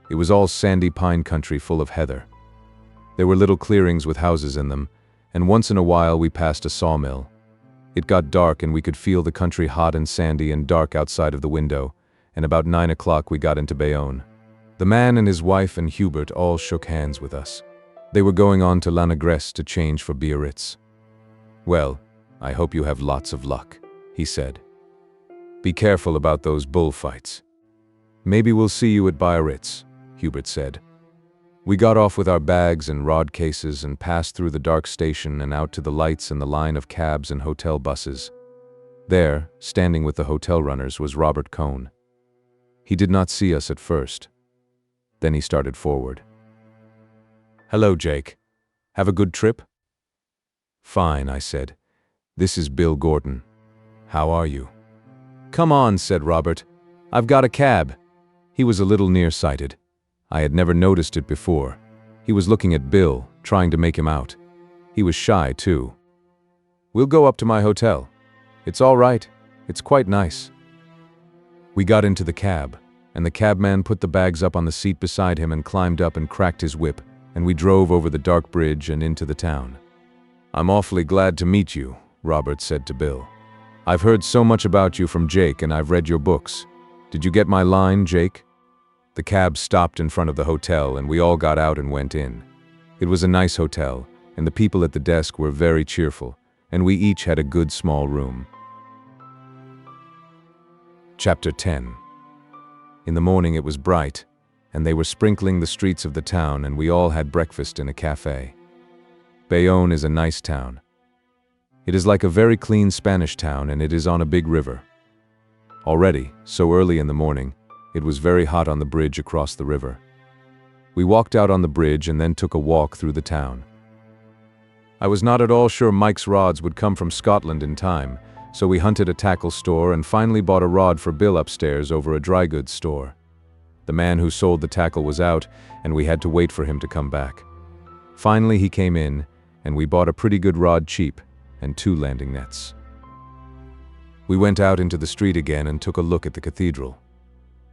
It was all sandy pine country full of heather. There were little clearings with houses in them, and once in a while we passed a sawmill. It got dark and we could feel the country hot and sandy and dark outside of the window, and about 9 o'clock we got into Bayonne. The man and his wife and Hubert all shook hands with us. They were going on to La Negresse to change for Biarritz. Well, I hope you have lots of luck, he said. Be careful about those bullfights. Maybe we'll see you at Biarritz, Hubert said. We got off with our bags and rod cases and passed through the dark station and out to the lights and the line of cabs and hotel buses. There, standing with the hotel runners, was Robert Cohn. He did not see us at first. Then he started forward. Hello, Jake. Have a good trip? Fine, I said. This is Bill Gordon. How are you? Come on, said Robert. I've got a cab. He was a little nearsighted. I had never noticed it before. He was looking at Bill, trying to make him out. He was shy, too. "We'll go up to my hotel. It's all right. It's quite nice." We got into the cab, and the cabman put the bags up on the seat beside him and climbed up and cracked his whip, and we drove over the dark bridge and into the town. "I'm awfully glad to meet you," Robert said to Bill. "I've heard so much about you from Jake, and I've read your books. Did you get my line, Jake?" The cab stopped in front of the hotel, and we all got out and went in. It was a nice hotel, and the people at the desk were very cheerful, and we each had a good small room. Chapter 10. In the morning it was bright, and they were sprinkling the streets of the town, and we all had breakfast in a cafe. Bayonne is a nice town. It is like a very clean Spanish town, and it is on a big river. Already, so early in the morning, it was very hot on the bridge across the river. We walked out on the bridge and then took a walk through the town. I was not at all sure Mike's rods would come from Scotland in time, so we hunted a tackle store and finally bought a rod for Bill upstairs over a dry goods store. The man who sold the tackle was out, and we had to wait for him to come back. Finally he came in, and we bought a pretty good rod cheap, and 2 landing nets. We went out into the street again and took a look at the cathedral.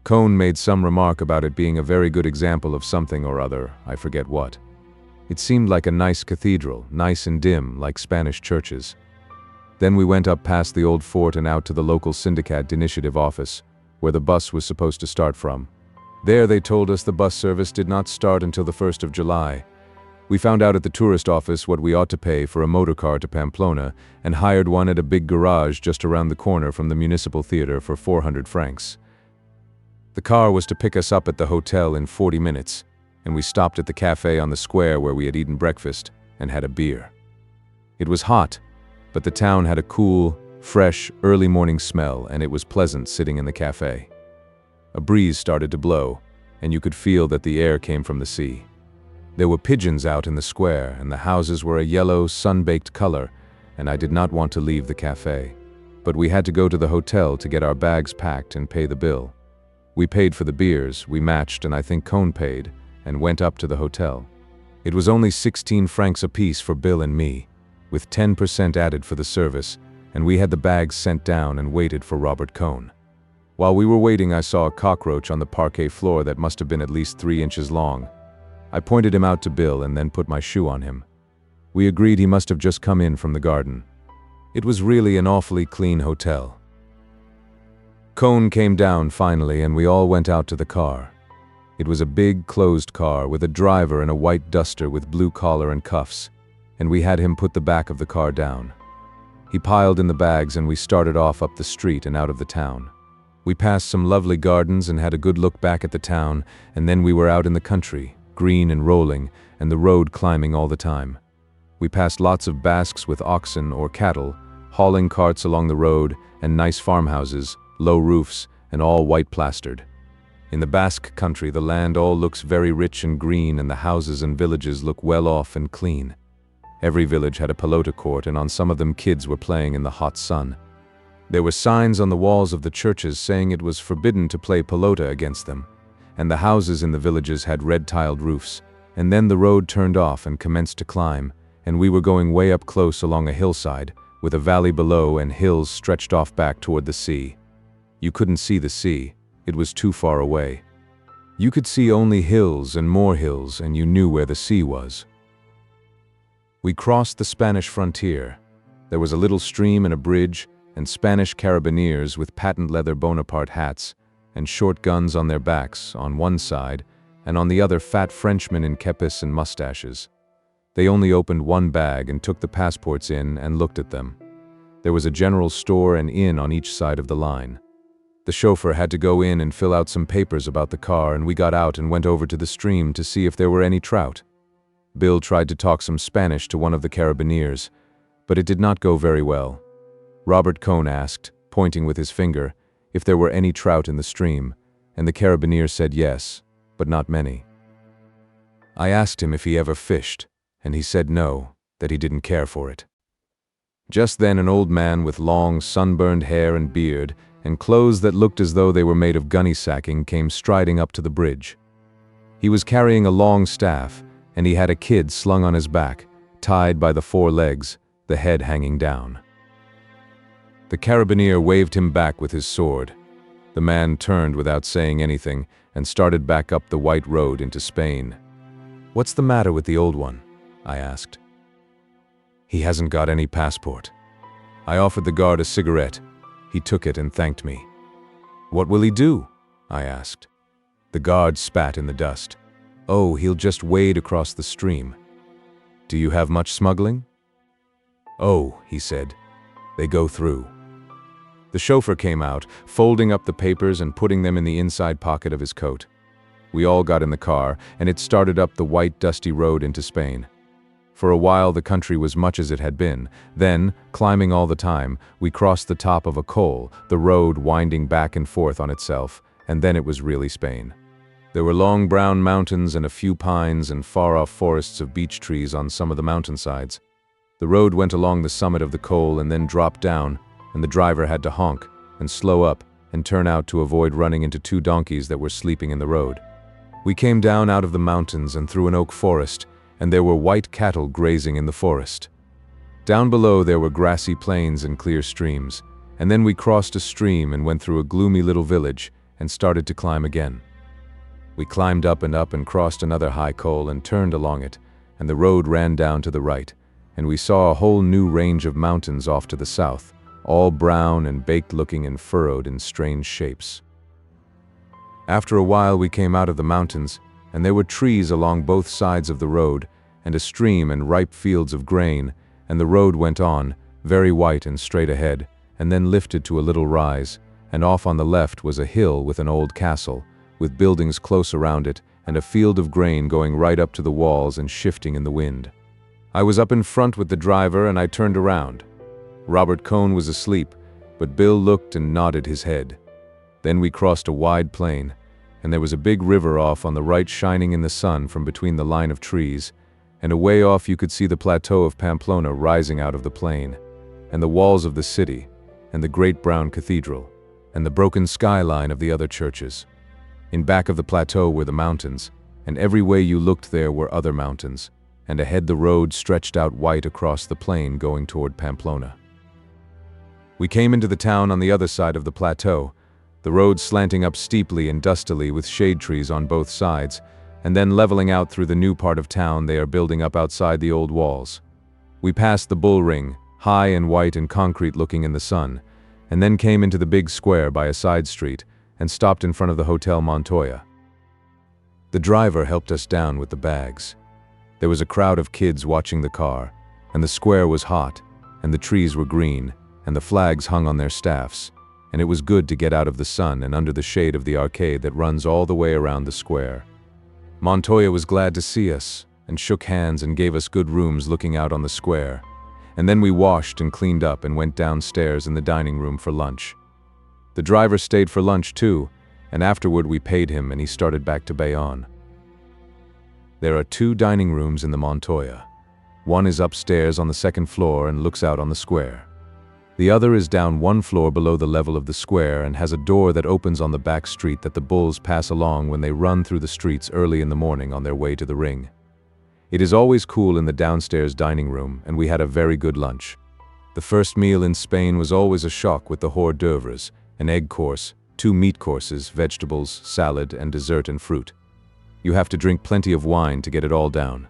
Cone made some remark about it being a very good example of something or other, I forget what. It seemed like a nice cathedral, nice and dim, like Spanish churches. Then we went up past the old fort and out to the local Syndicat Initiative office, where the bus was supposed to start from. There they told us the bus service did not start until the 1st of July. We found out at the tourist office what we ought to pay for a motor car to Pamplona and hired one at a big garage just around the corner from the municipal theater for 400 francs. The car was to pick us up at the hotel in 40 minutes, and we stopped at the cafe on the square where we had eaten breakfast and had a beer. It was hot, but the town had a cool, fresh, early morning smell, and it was pleasant sitting in the cafe. A breeze started to blow, and you could feel that the air came from the sea. There were pigeons out in the square, and the houses were a yellow, sun-baked color, and I did not want to leave the cafe. But we had to go to the hotel to get our bags packed and pay the bill. We paid for the beers, we matched, and I think Cone paid, and went up to the hotel. It was only 16 francs apiece for Bill and me, with 10% added for the service, and we had the bags sent down and waited for Robert Cone. While we were waiting, I saw a cockroach on the parquet floor that must have been at least 3 inches long. I pointed him out to Bill and then put my shoe on him. We agreed he must have just come in from the garden. It was really an awfully clean hotel. Cone came down finally, and we all went out to the car. It was a big, closed car with a driver in a white duster with blue collar and cuffs, and we had him put the back of the car down. He piled in the bags, and we started off up the street and out of the town. We passed some lovely gardens and had a good look back at the town, and then we were out in the country, green and rolling, and the road climbing all the time. We passed lots of Basques with oxen or cattle, hauling carts along the road, and nice farmhouses, low roofs, and all white plastered. In the Basque country, the land all looks very rich and green, and the houses and villages look well off and clean. Every village had a pelota court, and on some of them kids were playing in the hot sun. There were signs on the walls of the churches saying it was forbidden to play pelota against them, and the houses in the villages had red-tiled roofs. And then the road turned off and commenced to climb, and we were going way up close along a hillside, with a valley below and hills stretched off back toward the sea. You couldn't see the sea, it was too far away. You could see only hills and more hills, and you knew where the sea was. We crossed the Spanish frontier. There was a little stream and a bridge, and Spanish carabineers with patent leather Bonaparte hats and short guns on their backs on one side, and on the other fat Frenchmen in kepis and mustaches. They only opened one bag and took the passports in and looked at them. There was a general store and inn on each side of the line. The chauffeur had to go in and fill out some papers about the car, and we got out and went over to the stream to see if there were any trout. Bill tried to talk some Spanish to one of the carabineers, but it did not go very well. Robert Cone asked, pointing with his finger, if there were any trout in the stream, and the carabineer said yes, but not many. I asked him if he ever fished, and he said no, that he didn't care for it. Just then an old man with long, sunburned hair and beard, and clothes that looked as though they were made of gunny sacking, came striding up to the bridge. He was carrying a long staff, and he had a kid slung on his back, tied by the 4 legs, the head hanging down. The carabinier waved him back with his sword. The man turned without saying anything and started back up the white road into Spain. "What's the matter with the old one?" I asked. "He hasn't got any passport." I offered the guard a cigarette. He took it and thanked me. "What will he do?" I asked. The guard spat in the dust. "Oh, he'll just wade across the stream." "Do you have much smuggling?" "Oh," he said, "they go through." The chauffeur came out, folding up the papers and putting them in the inside pocket of his coat. We all got in the car, and it started up the white, dusty road into Spain. For a while the country was much as it had been. Then, climbing all the time, we crossed the top of a col, the road winding back and forth on itself, and then it was really Spain. There were long brown mountains and a few pines and far-off forests of beech trees on some of the mountainsides. The road went along the summit of the col and then dropped down, and the driver had to honk and slow up and turn out to avoid running into 2 donkeys that were sleeping in the road. We came down out of the mountains and through an oak forest, and there were white cattle grazing in the forest. Down below there were grassy plains and clear streams, and then we crossed a stream and went through a gloomy little village and started to climb again. We climbed up and crossed another high col and turned along it, and the road ran down to the right, and we saw a whole new range of mountains off to the south, all brown and baked-looking and furrowed in strange shapes. After a while we came out of the mountains, and there were trees along both sides of the road, and a stream and ripe fields of grain, and the road went on, very white and straight ahead, and then lifted to a little rise, and off on the left was a hill with an old castle, with buildings close around it, and a field of grain going right up to the walls and shifting in the wind. I was up in front with the driver, and I turned around. Robert Cohn was asleep, but Bill looked and nodded his head. Then we crossed a wide plain, and there was a big river off on the right shining in the sun from between the line of trees, and away off you could see the plateau of Pamplona rising out of the plain, and the walls of the city, and the great brown cathedral, and the broken skyline of the other churches. In back of the plateau were the mountains, and every way you looked there were other mountains, and ahead the road stretched out white across the plain going toward Pamplona. We came into the town on the other side of the plateau, the road slanting up steeply and dustily with shade trees on both sides, and then leveling out through the new part of town they are building up outside the old walls. We passed the bull ring, high and white and concrete looking in the sun, and then came into the big square by a side street and stopped in front of the Hotel Montoya. The driver helped us down with the bags. There was a crowd of kids watching the car, and the square was hot, and the trees were green, and the flags hung on their staffs, and it was good to get out of the sun and under the shade of the arcade that runs all the way around the square. Montoya was glad to see us, and shook hands and gave us good rooms looking out on the square, and then we washed and cleaned up and went downstairs in the dining room for lunch. The driver stayed for lunch too, and afterward we paid him and he started back to Bayonne. There are 2 dining rooms in the Montoya. One is upstairs on the 2nd floor and looks out on the square. The other is down 1 floor below the level of the square and has a door that opens on the back street that the bulls pass along when they run through the streets early in the morning on their way to the ring. It is always cool in the downstairs dining room, and we had a very good lunch. The first meal in Spain was always a shock with the hors d'oeuvres, an egg course, 2 meat courses, vegetables, salad, and dessert and fruit. You have to drink plenty of wine to get it all down.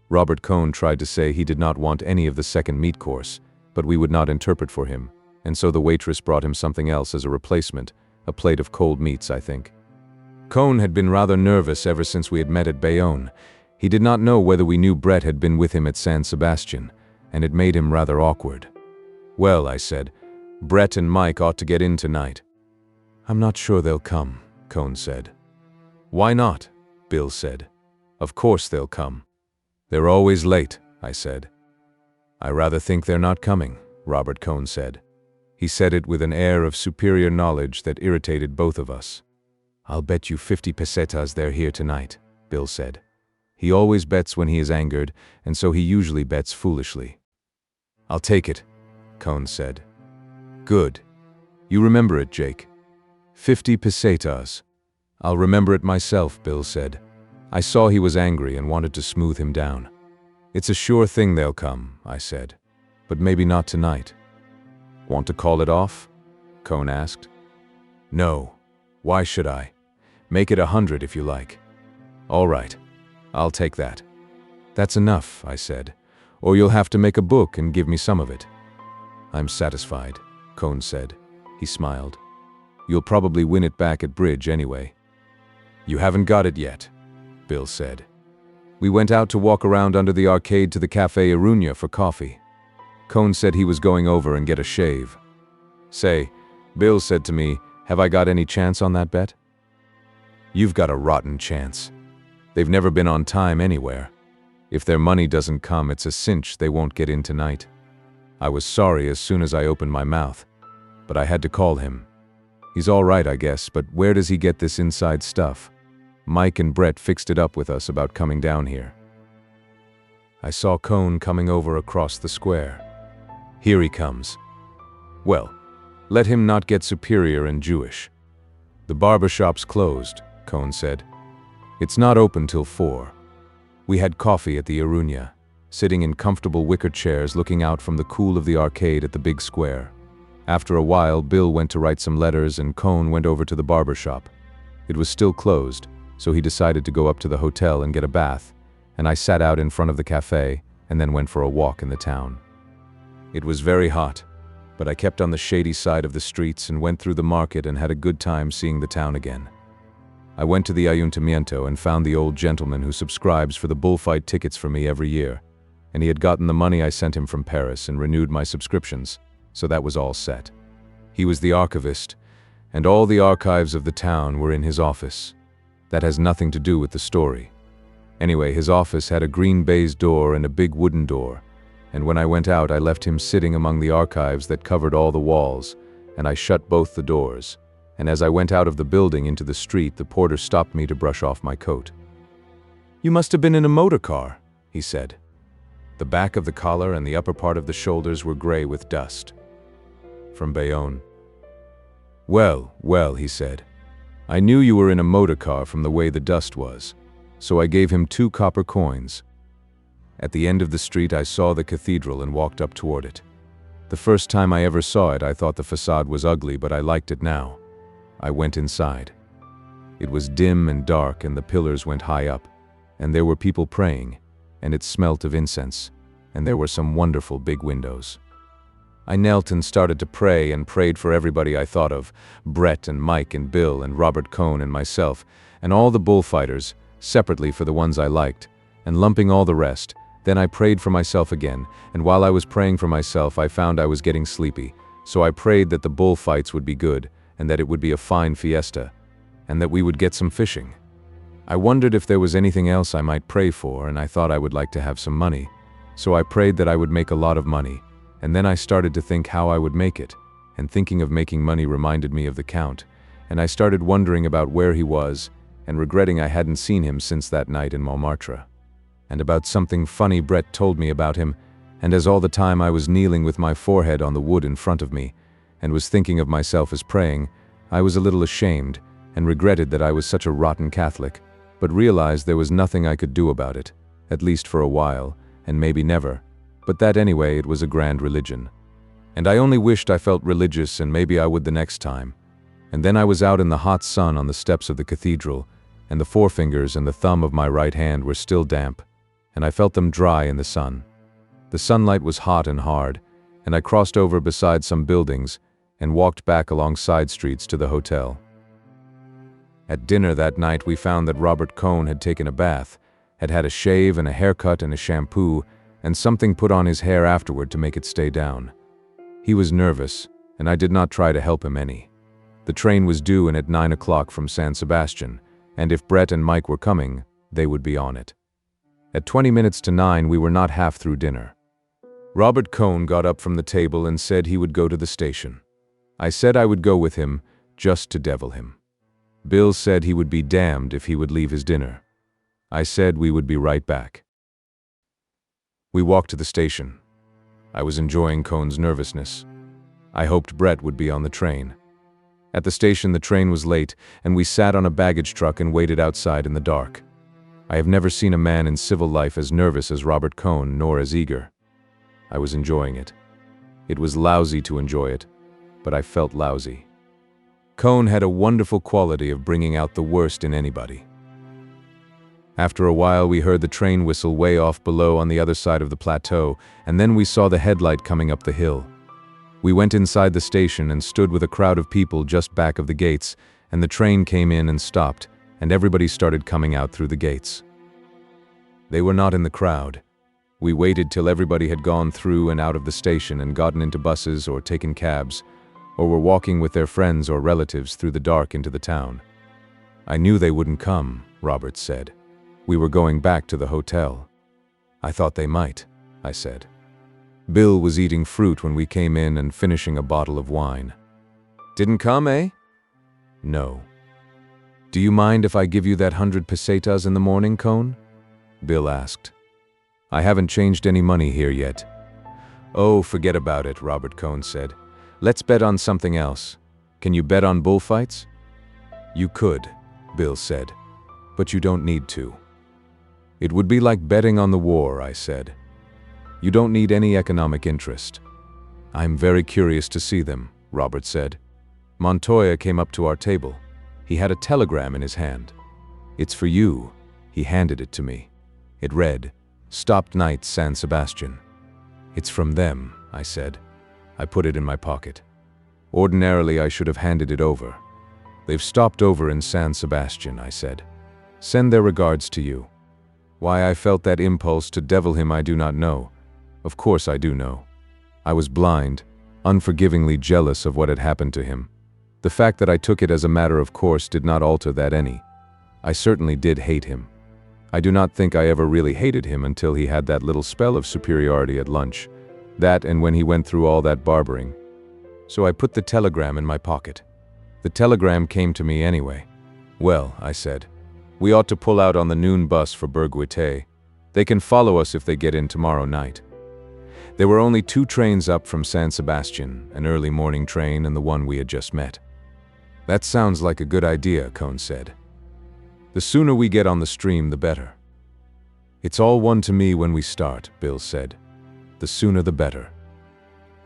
Robert Cohn tried to say he did not want any of the second meat course, but we would not interpret for him, and so the waitress brought him something else as a replacement, a plate of cold meats, I think. Cohn had been rather nervous ever since we had met at Bayonne. He did not know whether we knew Brett had been with him at San Sebastian, and it made him rather awkward. "Well," I said, "Brett and Mike ought to get in tonight." "I'm not sure they'll come," Cohn said. "Why not?" Bill said. "Of course they'll come." "They're always late," I said. "I rather think they're not coming," Robert Cohn said. He said it with an air of superior knowledge that irritated both of us. "I'll bet you 50 pesetas they're here tonight," Bill said. He always bets when he is angered, and so he usually bets foolishly. "I'll take it," Cohn said. "Good. You remember it, Jake. 50 pesetas. I'll remember it myself," Bill said. I saw he was angry and wanted to smooth him down. "It's a sure thing they'll come," I said, "but maybe not tonight." "Want to call it off?" Cohn asked. "No. Why should I? Make it 100 if you like." "All right. I'll take that." "That's enough," I said, "or you'll have to make a book and give me some of it." "I'm satisfied," Cohn said. He smiled. "You'll probably win it back at bridge anyway." "You haven't got it yet," Bill said. We went out to walk around under the arcade to the Café Iruña for coffee. Cohn said he was going over and get a shave. "Say," Bill said to me, "have I got any chance on that bet?" "You've got a rotten chance. They've never been on time anywhere. If their money doesn't come, it's a cinch they won't get in tonight." I was sorry as soon as I opened my mouth, but I had to call him. He's all right, I guess, but where does he get this inside stuff? Mike and Brett fixed it up with us about coming down here. I saw Cohn coming over across the square. Here he comes. Well, let him not get superior and Jewish. "The barbershop's closed," Cohn said. "It's not open till 4. We had coffee at the Iruña, sitting in comfortable wicker chairs looking out from the cool of the arcade at the big square. After a while, Bill went to write some letters and Cohn went over to the barbershop. It was still closed, so he decided to go up to the hotel and get a bath, and I sat out in front of the cafe and then went for a walk in the town. It was very hot, but I kept on the shady side of the streets and went through the market and had a good time seeing the town again. I went to the Ayuntamiento and found the old gentleman who subscribes for the bullfight tickets for me every year, and he had gotten the money I sent him from Paris and renewed my subscriptions, so that was all set. He was the archivist, and all the archives of the town were in his office. That has nothing to do with the story. Anyway, his office had a green baize door and a big wooden door, and when I went out I left him sitting among the archives that covered all the walls, and I shut both the doors, and as I went out of the building into the street the porter stopped me to brush off my coat. "You must have been in a motor car," he said. The back of the collar and the upper part of the shoulders were gray with dust. "From Bayonne." Well, he said. "I knew you were in a motor car from the way the dust was, so I gave him 2 copper coins. At the end of the street I saw the cathedral and walked up toward it. The first time I ever saw it I thought the facade was ugly, but I liked it now. I went inside. It was dim and dark and the pillars went high up, and there were people praying, and it smelt of incense, and there were some wonderful big windows. I knelt and started to pray and prayed for everybody I thought of, Brett and Mike and Bill and Robert Cohn and myself, and all the bullfighters, separately for the ones I liked, and lumping all the rest. Then I prayed for myself again, and while I was praying for myself I found I was getting sleepy, so I prayed that the bullfights would be good, and that it would be a fine fiesta, and that we would get some fishing. I wondered if there was anything else I might pray for, and I thought I would like to have some money, so I prayed that I would make a lot of money. And then I started to think how I would make it, and thinking of making money reminded me of the Count, and I started wondering about where he was, and regretting I hadn't seen him since that night in Montmartre. And about something funny Brett told me about him, and as all the time I was kneeling with my forehead on the wood in front of me, and was thinking of myself as praying, I was a little ashamed, and regretted that I was such a rotten Catholic, but realized there was nothing I could do about it, at least for a while, and maybe never. But that anyway, it was a grand religion. And I only wished I felt religious, and maybe I would the next time. And then I was out in the hot sun on the steps of the cathedral, and the forefingers and the thumb of my right hand were still damp, and I felt them dry in the sun. The sunlight was hot and hard, and I crossed over beside some buildings and walked back along side streets to the hotel. At dinner that night we found that Robert Cohn had taken a bath, had had a shave and a haircut and a shampoo, and something put on his hair afterward to make it stay down. He was nervous, and I did not try to help him any. The train was due in at 9 o'clock from San Sebastian, and if Brett and Mike were coming, they would be on it. At 20 minutes to 9 we were not half through dinner. Robert Cohn got up from the table and said he would go to the station. I said I would go with him, just to devil him. Bill said he would be damned if he would leave his dinner. I said we would be right back. We walked to the station. I was enjoying Cohn's nervousness. I hoped Brett would be on the train. At the station the train was late, and we sat on a baggage truck and waited outside in the dark. I have never seen a man in civil life as nervous as Robert Cohn, nor as eager. I was enjoying it. It was lousy to enjoy it, but I felt lousy. Cohn had a wonderful quality of bringing out the worst in anybody. After a while, we heard the train whistle way off below on the other side of the plateau, and then we saw the headlight coming up the hill. We went inside the station and stood with a crowd of people just back of the gates, and the train came in and stopped, and everybody started coming out through the gates. They were not in the crowd. We waited till everybody had gone through and out of the station and gotten into buses or taken cabs, or were walking with their friends or relatives through the dark into the town. I knew they wouldn't come, Robert said. We were going back to the hotel. I thought they might, I said. Bill was eating fruit when we came in and finishing a bottle of wine. Didn't come, eh? No. Do you mind if I give you that 100 pesetas in the morning, Cohn? Bill asked. I haven't changed any money here yet. Oh, forget about it, Robert Cohn said. Let's bet on something else. Can you bet on bullfights? You could, Bill said, but you don't need to. It would be like betting on the war, I said. You don't need any economic interest. I'm very curious to see them, Robert said. Montoya came up to our table. He had a telegram in his hand. It's for you. He handed it to me. It read, Stopped night, San Sebastian. It's from them, I said. I put it in my pocket. Ordinarily, I should have handed it over. They've stopped over in San Sebastian, I said. Send their regards to you. Why I felt that impulse to devil him I do not know. Of course I do know. I was blind, unforgivingly jealous of what had happened to him. The fact that I took it as a matter of course did not alter that any. I certainly did hate him. I do not think I ever really hated him until he had that little spell of superiority at lunch. That and when he went through all that barbering. So I put the telegram in my pocket. The telegram came to me anyway. Well, I said, we ought to pull out on the noon bus for Berguete. They can follow us if they get in tomorrow night. There were only 2 trains up from San Sebastian, an early morning train and the one we had just met. That sounds like a good idea, Cohn said. The sooner we get on the stream, the better. It's all one to me when we start, Bill said. The sooner the better.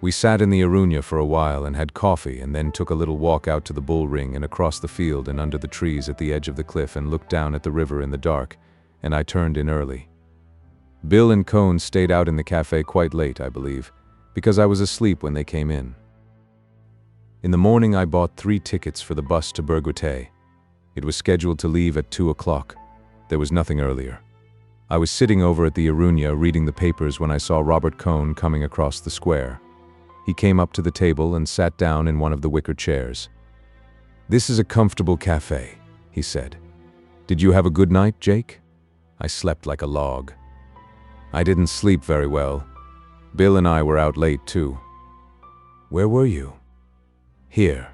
We sat in the Arunia for a while and had coffee and then took a little walk out to the bull ring and across the field and under the trees at the edge of the cliff and looked down at the river in the dark, and I turned in early. Bill and Cohn stayed out in the cafe quite late, I believe, because I was asleep when they came in. In the morning I bought 3 tickets for the bus to Berguete. It was scheduled to leave at 2 o'clock. There was nothing earlier. I was sitting over at the Arunia reading the papers when I saw Robert Cohn coming across the square. He came up to the table and sat down in one of the wicker chairs. This is a comfortable cafe, he said. Did you have a good night, Jake? I slept like a log. I didn't sleep very well. Bill and I were out late too. Where were you? Here.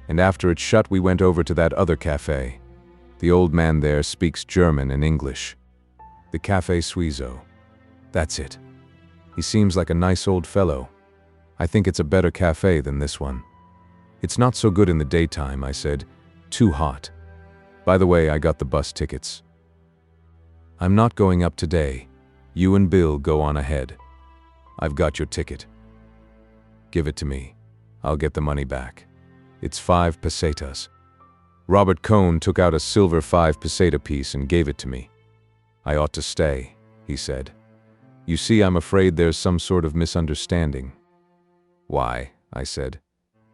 And after it shut, we went over to that other cafe. The old man there speaks German and English. The Café Suizo. That's it. He seems like a nice old fellow. I think it's a better cafe than this one. It's not so good in the daytime, I said. Too hot. By the way, I got the bus tickets. I'm not going up today. You and Bill go on ahead. I've got your ticket. Give it to me. I'll get the money back. It's 5 pesetas. Robert Cohn took out a silver 5 peseta piece and gave it to me. I ought to stay, he said. You see, I'm afraid there's some sort of misunderstanding. Why? I said.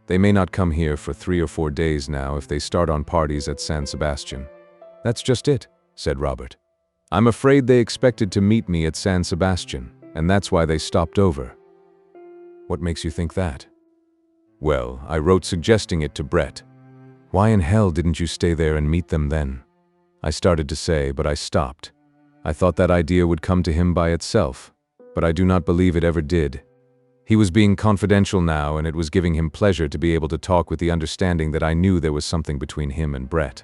They may not come here for 3 or 4 days now if they start on parties at San Sebastian. That's just it, said Robert. I'm afraid they expected to meet me at San Sebastian, and that's why they stopped over. What makes you think that? Well, I wrote suggesting it to Brett. Why in hell didn't you stay there and meet them then? I started to say, but I stopped. I thought that idea would come to him by itself, but I do not believe it ever did. He was being confidential now, and it was giving him pleasure to be able to talk with the understanding that I knew there was something between him and Brett.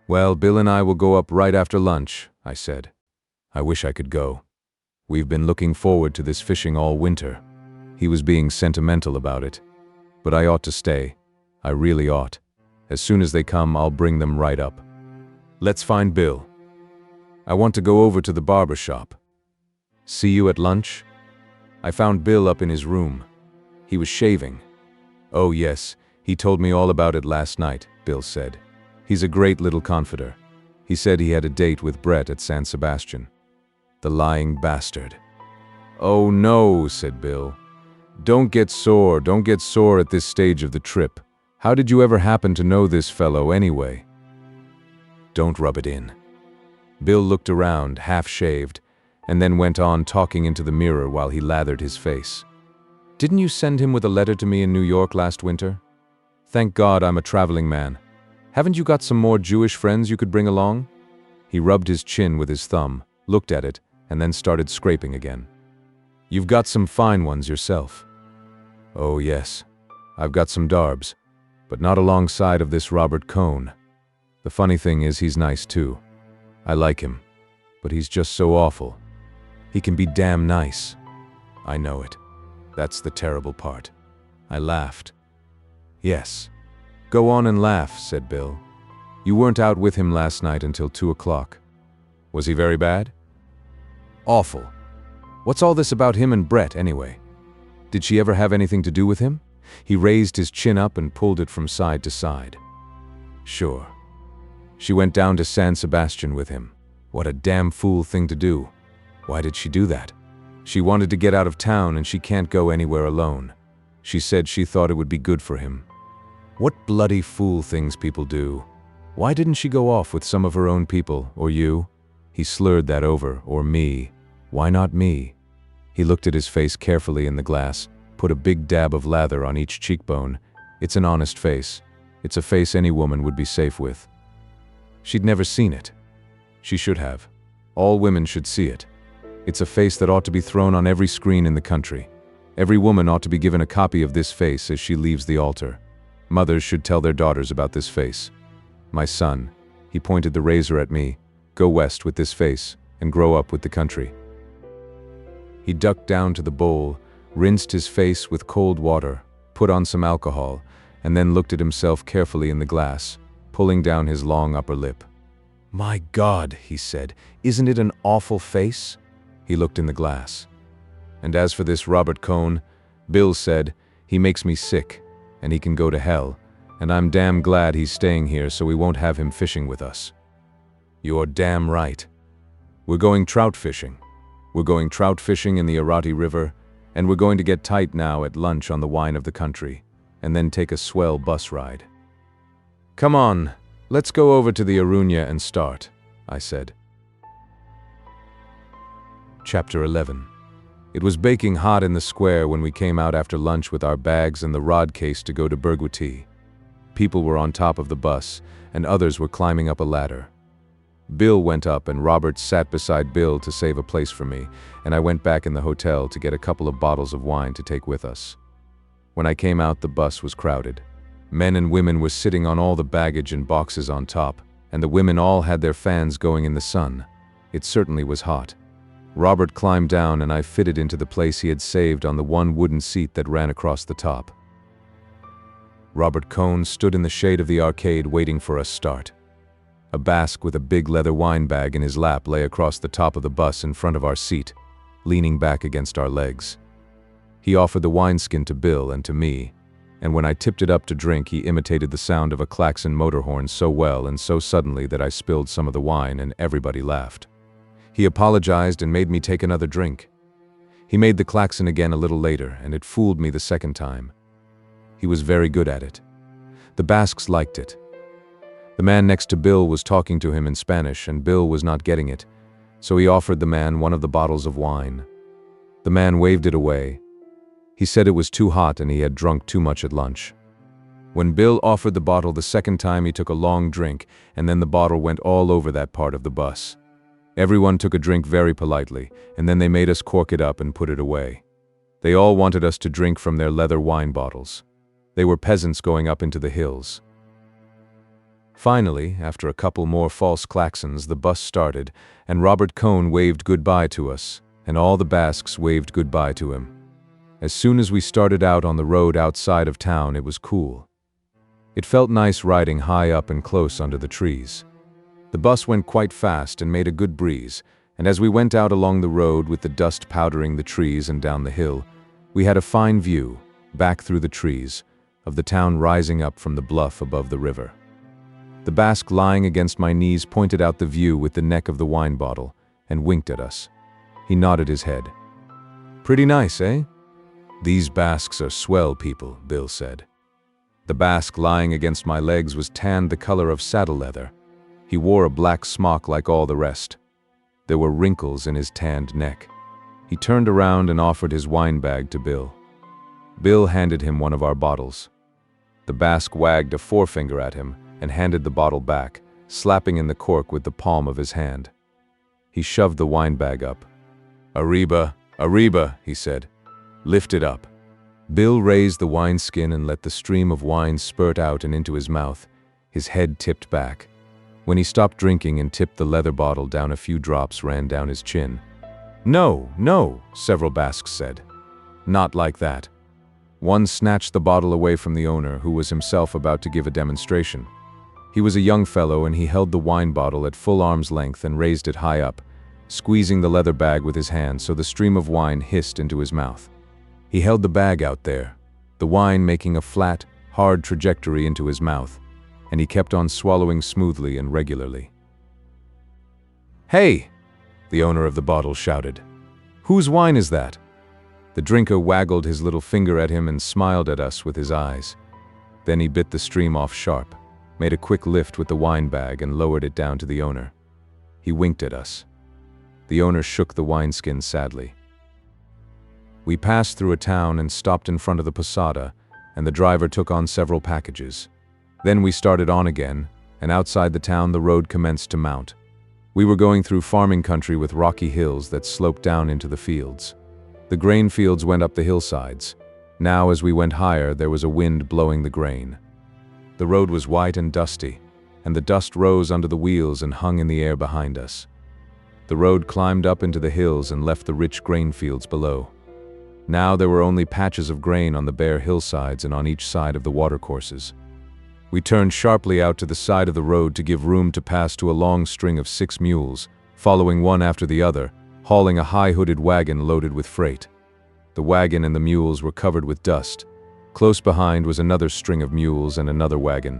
Well, Bill and I will go up right after lunch, I said. I wish I could go. We've been looking forward to this fishing all winter. He was being sentimental about it. But I ought to stay. I really ought. As soon as they come, I'll bring them right up. Let's find Bill. I want to go over to the barber shop. See you at lunch? I found Bill up in his room. He was shaving. Oh yes, he told me all about it last night, Bill said. He's a great little confider. He said he had a date with Brett at San Sebastian. The lying bastard. Oh no, said Bill. Don't get sore at this stage of the trip. How did you ever happen to know this fellow anyway? Don't rub it in. Bill looked around, half-shaved, and then went on talking into the mirror while he lathered his face. Didn't you send him with a letter to me in New York last winter? Thank God I'm a traveling man. Haven't you got some more Jewish friends you could bring along? He rubbed his chin with his thumb, looked at it, and then started scraping again. You've got some fine ones yourself. Oh yes, I've got some darbs, but not alongside of this Robert Cohn. The funny thing is he's nice too. I like him, but he's just so awful. He can be damn nice. I know it. That's the terrible part. I laughed. Yes. Go on and laugh, said Bill. You weren't out with him last night until 2 o'clock. Was he very bad? Awful. What's all this about him and Brett, anyway? Did she ever have anything to do with him? He raised his chin up and pulled it from side to side. Sure. She went down to San Sebastian with him. What a damn fool thing to do. Why did she do that? She wanted to get out of town and she can't go anywhere alone. She said she thought it would be good for him. What bloody fool things people do. Why didn't she go off with some of her own people, or you? He slurred that over, or me. Why not me? He looked at his face carefully in the glass, put a big dab of lather on each cheekbone. It's an honest face. It's a face any woman would be safe with. She'd never seen it. She should have. All women should see it. It's a face that ought to be thrown on every screen in the country. Every woman ought to be given a copy of this face as she leaves the altar. Mothers should tell their daughters about this face. My son, he pointed the razor at me, go west with this face and grow up with the country. He ducked down to the bowl, rinsed his face with cold water, put on some alcohol, and then looked at himself carefully in the glass, pulling down his long upper lip. My God, he said, isn't it an awful face? He looked in the glass. And as for this Robert Cohn, Bill said, he makes me sick, and he can go to hell, and I'm damn glad he's staying here so we won't have him fishing with us. You're damn right. We're going trout fishing. We're going trout fishing in the Irati River, and we're going to get tight now at lunch on the wine of the country, and then take a swell bus ride. Come on, let's go over to the Arunia and start, I said. Chapter 11. It was baking hot in the square when we came out after lunch with our bags and the rod case to go to Bergwati. People were on top of the bus, and others were climbing up a ladder. Bill went up and Robert sat beside Bill to save a place for me, and I went back in the hotel to get a couple of bottles of wine to take with us. When I came out, the bus was crowded. Men and women were sitting on all the baggage and boxes on top, and the women all had their fans going in the sun. It certainly was hot. Robert climbed down and I fitted into the place he had saved on the one wooden seat that ran across the top. Robert Cohn stood in the shade of the arcade waiting for us start. A Basque with a big leather wine bag in his lap lay across the top of the bus in front of our seat, leaning back against our legs. He offered the wineskin to Bill and to me, and when I tipped it up to drink, he imitated the sound of a klaxon motor horn so well and so suddenly that I spilled some of the wine and everybody laughed. He apologized and made me take another drink. He made the klaxon again a little later, and it fooled me the second time. He was very good at it. The Basques liked it. The man next to Bill was talking to him in Spanish, and Bill was not getting it, so he offered the man one of the bottles of wine. The man waved it away. He said it was too hot and he had drunk too much at lunch. When Bill offered the bottle the second time, he took a long drink, and then the bottle went all over that part of the bus. Everyone took a drink very politely, and then they made us cork it up and put it away. They all wanted us to drink from their leather wine bottles. They were peasants going up into the hills. Finally, after a couple more false klaxons, the bus started, and Robert Cohn waved goodbye to us, and all the Basques waved goodbye to him. As soon as we started out on the road outside of town, it was cool. It felt nice riding high up and close under the trees. The bus went quite fast and made a good breeze, and as we went out along the road with the dust powdering the trees and down the hill, we had a fine view, back through the trees, of the town rising up from the bluff above the river. The Basque lying against my knees pointed out the view with the neck of the wine bottle and winked at us. He nodded his head. "Pretty nice, eh?" "These Basques are swell people," Bill said. The Basque lying against my legs was tanned the color of saddle leather. He wore a black smock like all the rest. There were wrinkles in his tanned neck. He turned around and offered his wine bag to Bill. Bill handed him one of our bottles. The Basque wagged a forefinger at him and handed the bottle back, slapping in the cork with the palm of his hand. He shoved the wine bag up. "Arriba, arriba," he said. "Lift it up." Bill raised the wineskin and let the stream of wine spurt out and into his mouth, his head tipped back. When he stopped drinking and tipped the leather bottle down, a few drops ran down his chin. "No, no," several Basques said. "Not like that." One snatched the bottle away from the owner, who was himself about to give a demonstration. He was a young fellow, and he held the wine bottle at full arm's length and raised it high up, squeezing the leather bag with his hand so the stream of wine hissed into his mouth. He held the bag out there, the wine making a flat, hard trajectory into his mouth, and he kept on swallowing smoothly and regularly. "Hey!" the owner of the bottle shouted. "Whose wine is that?" The drinker waggled his little finger at him and smiled at us with his eyes. Then he bit the stream off sharp, made a quick lift with the wine bag and lowered it down to the owner. He winked at us. The owner shook the wineskin sadly. We passed through a town and stopped in front of the posada, and the driver took on several packages. Then we started on again, and outside the town the road commenced to mount. We were going through farming country with rocky hills that sloped down into the fields. The grain fields went up the hillsides. Now as we went higher, there was a wind blowing the grain. The road was white and dusty, and the dust rose under the wheels and hung in the air behind us. The road climbed up into the hills and left the rich grain fields below. Now there were only patches of grain on the bare hillsides and on each side of the watercourses. We turned sharply out to the side of the road to give room to pass to a long string of 6 mules, following one after the other, hauling a high-hooded wagon loaded with freight. The wagon and the mules were covered with dust. Close behind was another string of mules and another wagon.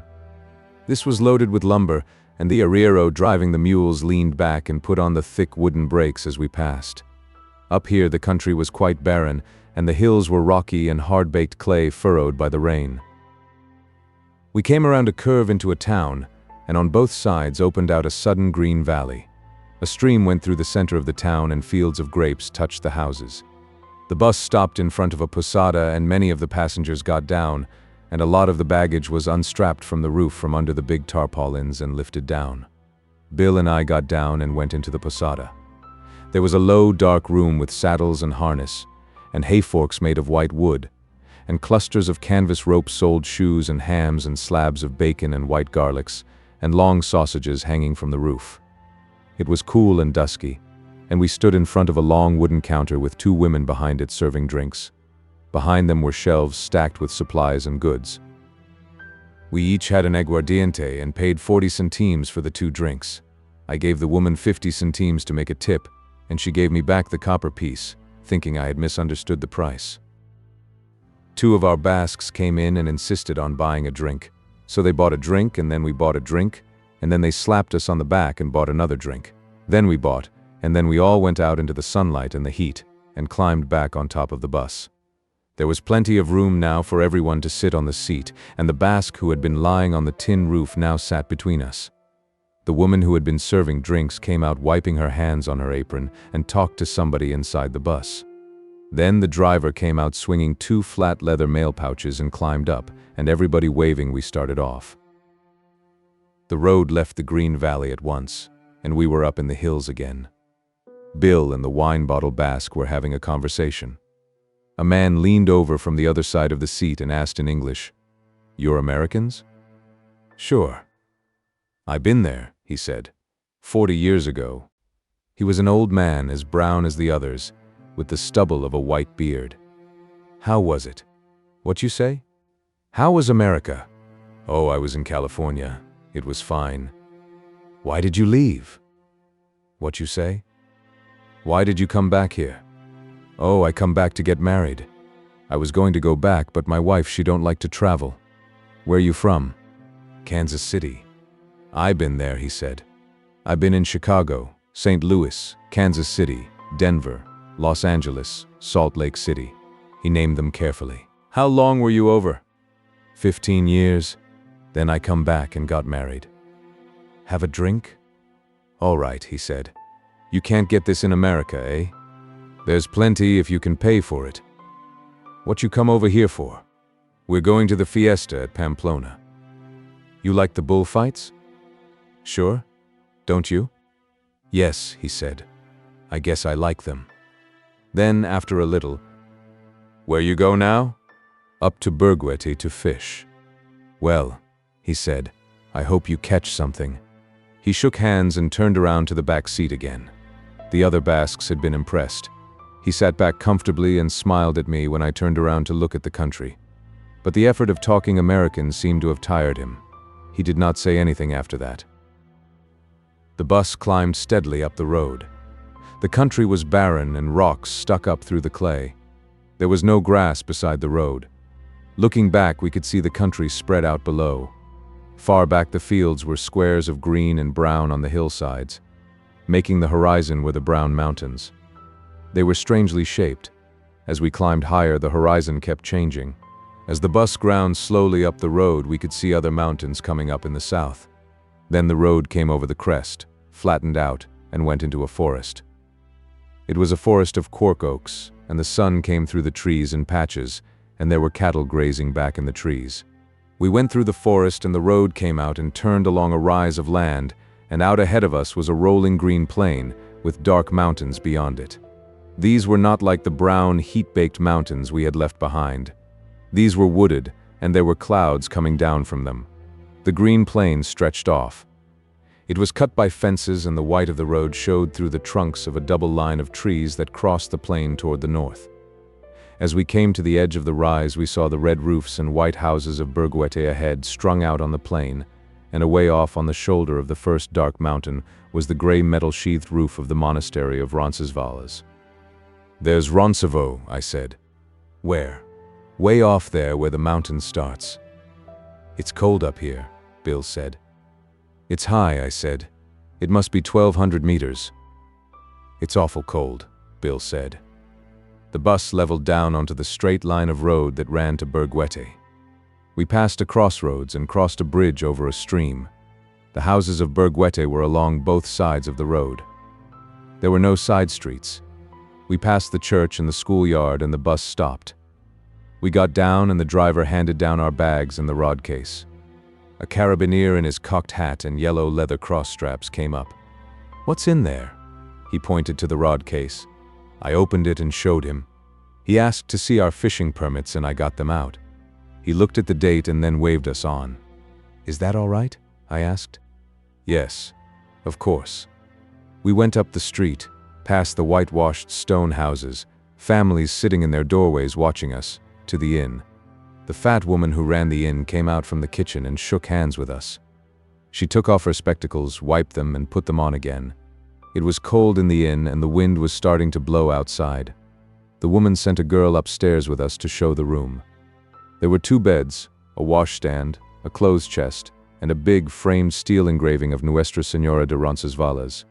This was loaded with lumber, and the arriero driving the mules leaned back and put on the thick wooden brakes as we passed. Up here the country was quite barren, and the hills were rocky and hard-baked clay furrowed by the rain. We came around a curve into a town, and on both sides opened out a sudden green valley. A stream went through the center of the town and fields of grapes touched the houses. The bus stopped in front of a posada and many of the passengers got down, and a lot of the baggage was unstrapped from the roof from under the big tarpaulins and lifted down. Bill and I got down and went into the posada. There was a low, dark room with saddles and harness, and hay forks made of white wood, and clusters of canvas rope-soled shoes and hams and slabs of bacon and white garlics, and long sausages hanging from the roof. It was cool and dusky, and we stood in front of a long wooden counter with 2 women behind it serving drinks. Behind them were shelves stacked with supplies and goods. We each had an aguardiente and paid 40 centimes for the 2 drinks. I gave the woman 50 centimes to make a tip, and she gave me back the copper piece, thinking I had misunderstood the price. 2 of our Basques came in and insisted on buying a drink. So they bought a drink, and then we bought a drink, and then they slapped us on the back and bought another drink. Then we bought, and then we all went out into the sunlight and the heat, and climbed back on top of the bus. There was plenty of room now for everyone to sit on the seat, and the Basque who had been lying on the tin roof now sat between us. The woman who had been serving drinks came out wiping her hands on her apron and talked to somebody inside the bus. Then the driver came out swinging 2 flat leather mail pouches and climbed up, and everybody waving we started off. The road left the green valley at once, and we were up in the hills again. Bill and the wine bottle Basque were having a conversation. A man leaned over from the other side of the seat and asked in English, "You're Americans?" "Sure. I been there," he said, 40 years ago. He was an old man as brown as the others, with the stubble of a white beard. "How was it?" "What you say?" "How was America?" "Oh, I was in California. It was fine." Why did you leave? What you say? Why did you come back here? Oh, I come back to get married. I was going to go back, but my wife, she don't like to travel. Where you from? Kansas City. I been there, he said. I been in Chicago, St. Louis, Kansas City, Denver, Los Angeles, Salt Lake City. He named them carefully. How long were you over? 15 years. Then I come back and got married. Have a drink? All right, he said. You can't get this in America, eh? There's plenty if you can pay for it. What you come over here for? We're going to the fiesta at Pamplona. You like the bullfights? Sure. Don't you? Yes, he said. I guess I like them. Then, after a little, where you go now? Up to Bergwete to fish. Well, he said, I hope you catch something. He shook hands and turned around to the back seat again. The other Basques had been impressed. He sat back comfortably and smiled at me when I turned around to look at the country. But the effort of talking American seemed to have tired him. He did not say anything after that. The bus climbed steadily up the road. The country was barren and rocks stuck up through the clay. There was no grass beside the road. Looking back, we could see the country spread out below. Far back, the fields were squares of green and brown on the hillsides. Making the horizon were the brown mountains. They were strangely shaped. As we climbed higher, the horizon kept changing. As the bus ground slowly up the road, we could see other mountains coming up in the south. Then the road came over the crest, flattened out, and went into a forest. It was a forest of cork oaks, and the sun came through the trees in patches, and there were cattle grazing back in the trees. We went through the forest, and the road came out and turned along a rise of land, and out ahead of us was a rolling green plain with dark mountains beyond it. These were not like the brown, heat-baked mountains we had left behind. These were wooded, and there were clouds coming down from them. The green plain stretched off. It was cut by fences, and the white of the road showed through the trunks of a double line of trees that crossed the plain toward the north. As we came to the edge of the rise, we saw the red roofs and white houses of Bergwete ahead, strung out on the plain, and away off on the shoulder of the first dark mountain was the gray metal-sheathed roof of the monastery of Roncesvalles. There's Roncesvalles, I said. Where? Way off there where the mountain starts. It's cold up here, Bill said. It's high, I said. It must be 1,200 meters. It's awful cold, Bill said. The bus leveled down onto the straight line of road that ran to Bergwete. We passed a crossroads and crossed a bridge over a stream. The houses of Bergwete were along both sides of the road. There were no side streets. We passed the church and the schoolyard, and the bus stopped. We got down, and the driver handed down our bags and the rod case. A carabiner in his cocked hat and yellow leather cross straps came up. What's in there? He pointed to the rod case. I opened it and showed him. He asked to see our fishing permits, and I got them out. He looked at the date and then waved us on. Is that all right? I asked. Yes, of course. We went up the street, past the whitewashed stone houses, families sitting in their doorways watching us, to the inn. The fat woman who ran the inn came out from the kitchen and shook hands with us. She took off her spectacles, wiped them, and put them on again. It was cold in the inn, and the wind was starting to blow outside. The woman sent a girl upstairs with us to show the room. There were 2 beds, a washstand, a clothes chest, and a big framed steel engraving of Nuestra Señora de Roncesvalles.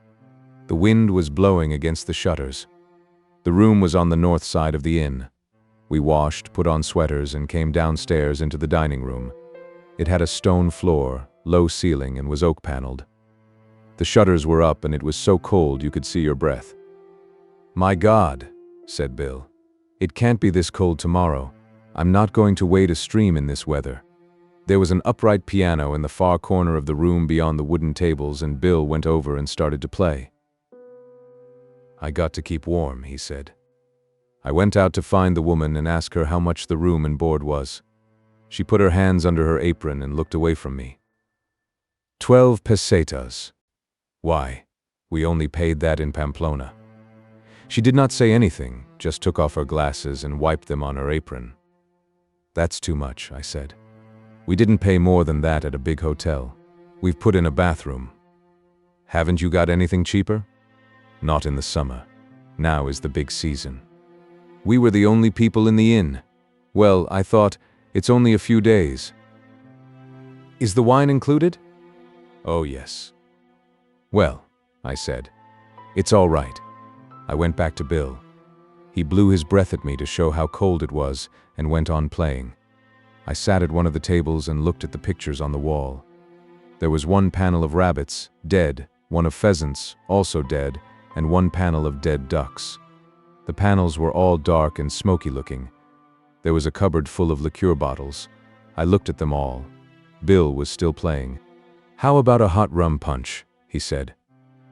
The wind was blowing against the shutters. The room was on the north side of the inn. We washed, put on sweaters, and came downstairs into the dining room. It had a stone floor, low ceiling, and was oak-paneled. The shutters were up, and it was so cold you could see your breath. My God, said Bill. It can't be this cold tomorrow. I'm not going to wade a stream in this weather. There was an upright piano in the far corner of the room beyond the wooden tables, and Bill went over and started to play. I got to keep warm, he said. I went out to find the woman and ask her how much the room and board was. She put her hands under her apron and looked away from me. 12 pesetas. Why, we only paid that in Pamplona. She did not say anything, just took off her glasses and wiped them on her apron. That's too much, I said. We didn't pay more than that at a big hotel. We've put in a bathroom. Haven't you got anything cheaper? Not in the summer. Now is the big season. We were the only people in the inn. Well, I thought, it's only a few days. Is the wine included? Oh, yes. Well, I said, it's all right. I went back to Bill. He blew his breath at me to show how cold it was and went on playing. I sat at one of the tables and looked at the pictures on the wall. There was one panel of rabbits, dead, one of pheasants, also dead, and one panel of dead ducks. The panels were all dark and smoky-looking. There was a cupboard full of liqueur bottles. I looked at them all. Bill was still playing. How about a hot rum punch? He said.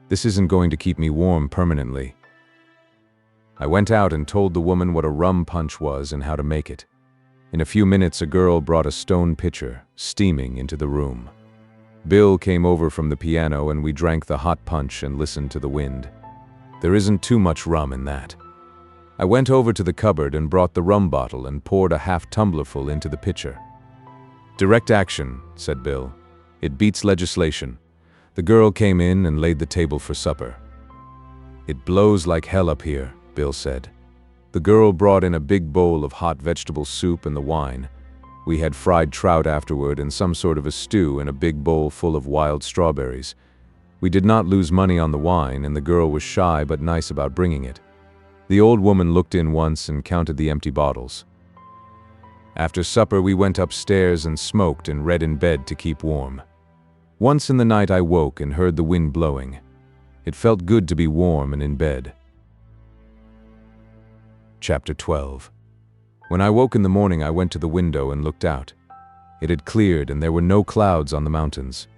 This isn't going to keep me warm permanently. I went out and told the woman what a rum punch was and how to make it. In a few minutes, a girl brought a stone pitcher, steaming, into the room. Bill came over from the piano and we drank the hot punch and listened to the wind. There isn't too much rum in that. I went over to the cupboard and brought the rum bottle and poured a half-tumblerful into the pitcher. Direct action, said Bill. It beats legislation. The girl came in and laid the table for supper. It blows like hell up here, Bill said. The girl brought in a big bowl of hot vegetable soup and the wine. We had fried trout afterward and some sort of a stew in a big bowl full of wild strawberries. We did not lose money on the wine, and the girl was shy but nice about bringing it. The old woman looked in once and counted the empty bottles. After supper, we went upstairs and smoked and read in bed to keep warm. Once in the night I woke and heard the wind blowing. It felt good to be warm and in bed. Chapter 12. When I woke in the morning, I went to the window and looked out. It had cleared and there were no clouds on the mountains.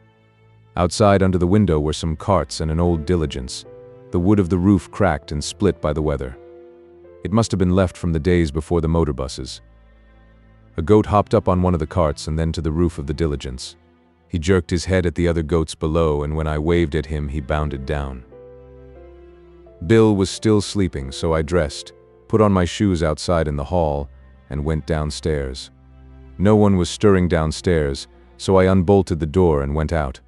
Outside under the window were some carts and an old diligence. The wood of the roof cracked and split by the weather. It must have been left from the days before the motor buses. A goat hopped up on one of the carts and then to the roof of the diligence. He jerked his head at the other goats below, and when I waved at him, he bounded down. Bill was still sleeping, so I dressed, put on my shoes outside in the hall, and went downstairs. No one was stirring downstairs, so I unbolted the door and went out.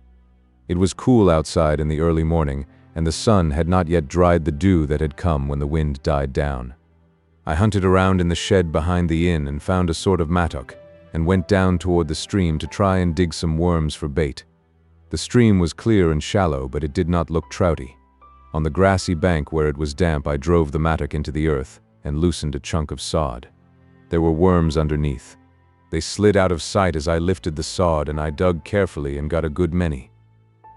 It was cool outside in the early morning, and the sun had not yet dried the dew that had come when the wind died down. I hunted around in the shed behind the inn and found a sort of mattock, and went down toward the stream to try and dig some worms for bait. The stream was clear and shallow, but it did not look trouty. On the grassy bank where it was damp, I drove the mattock into the earth and loosened a chunk of sod. There were worms underneath. They slid out of sight as I lifted the sod, and I dug carefully and got a good many.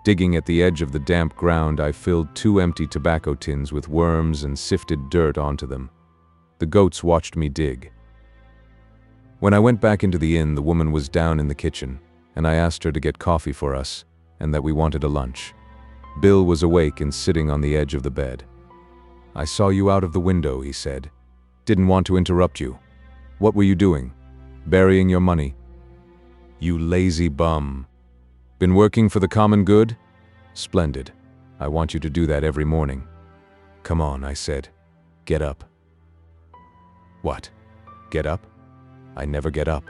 Digging at the edge of the damp ground, I filled 2 empty tobacco tins with worms and sifted dirt onto them. The goats watched me dig. When I went back into the inn, the woman was down in the kitchen, and I asked her to get coffee for us, and that we wanted a lunch. Bill was awake and sitting on the edge of the bed. I saw you out of the window, he said. Didn't want to interrupt you. What were you doing? Burying your money? You lazy bum. Been working for the common good? Splendid. I want you to do that every morning. Come on, I said. Get up. What? Get up? I never get up.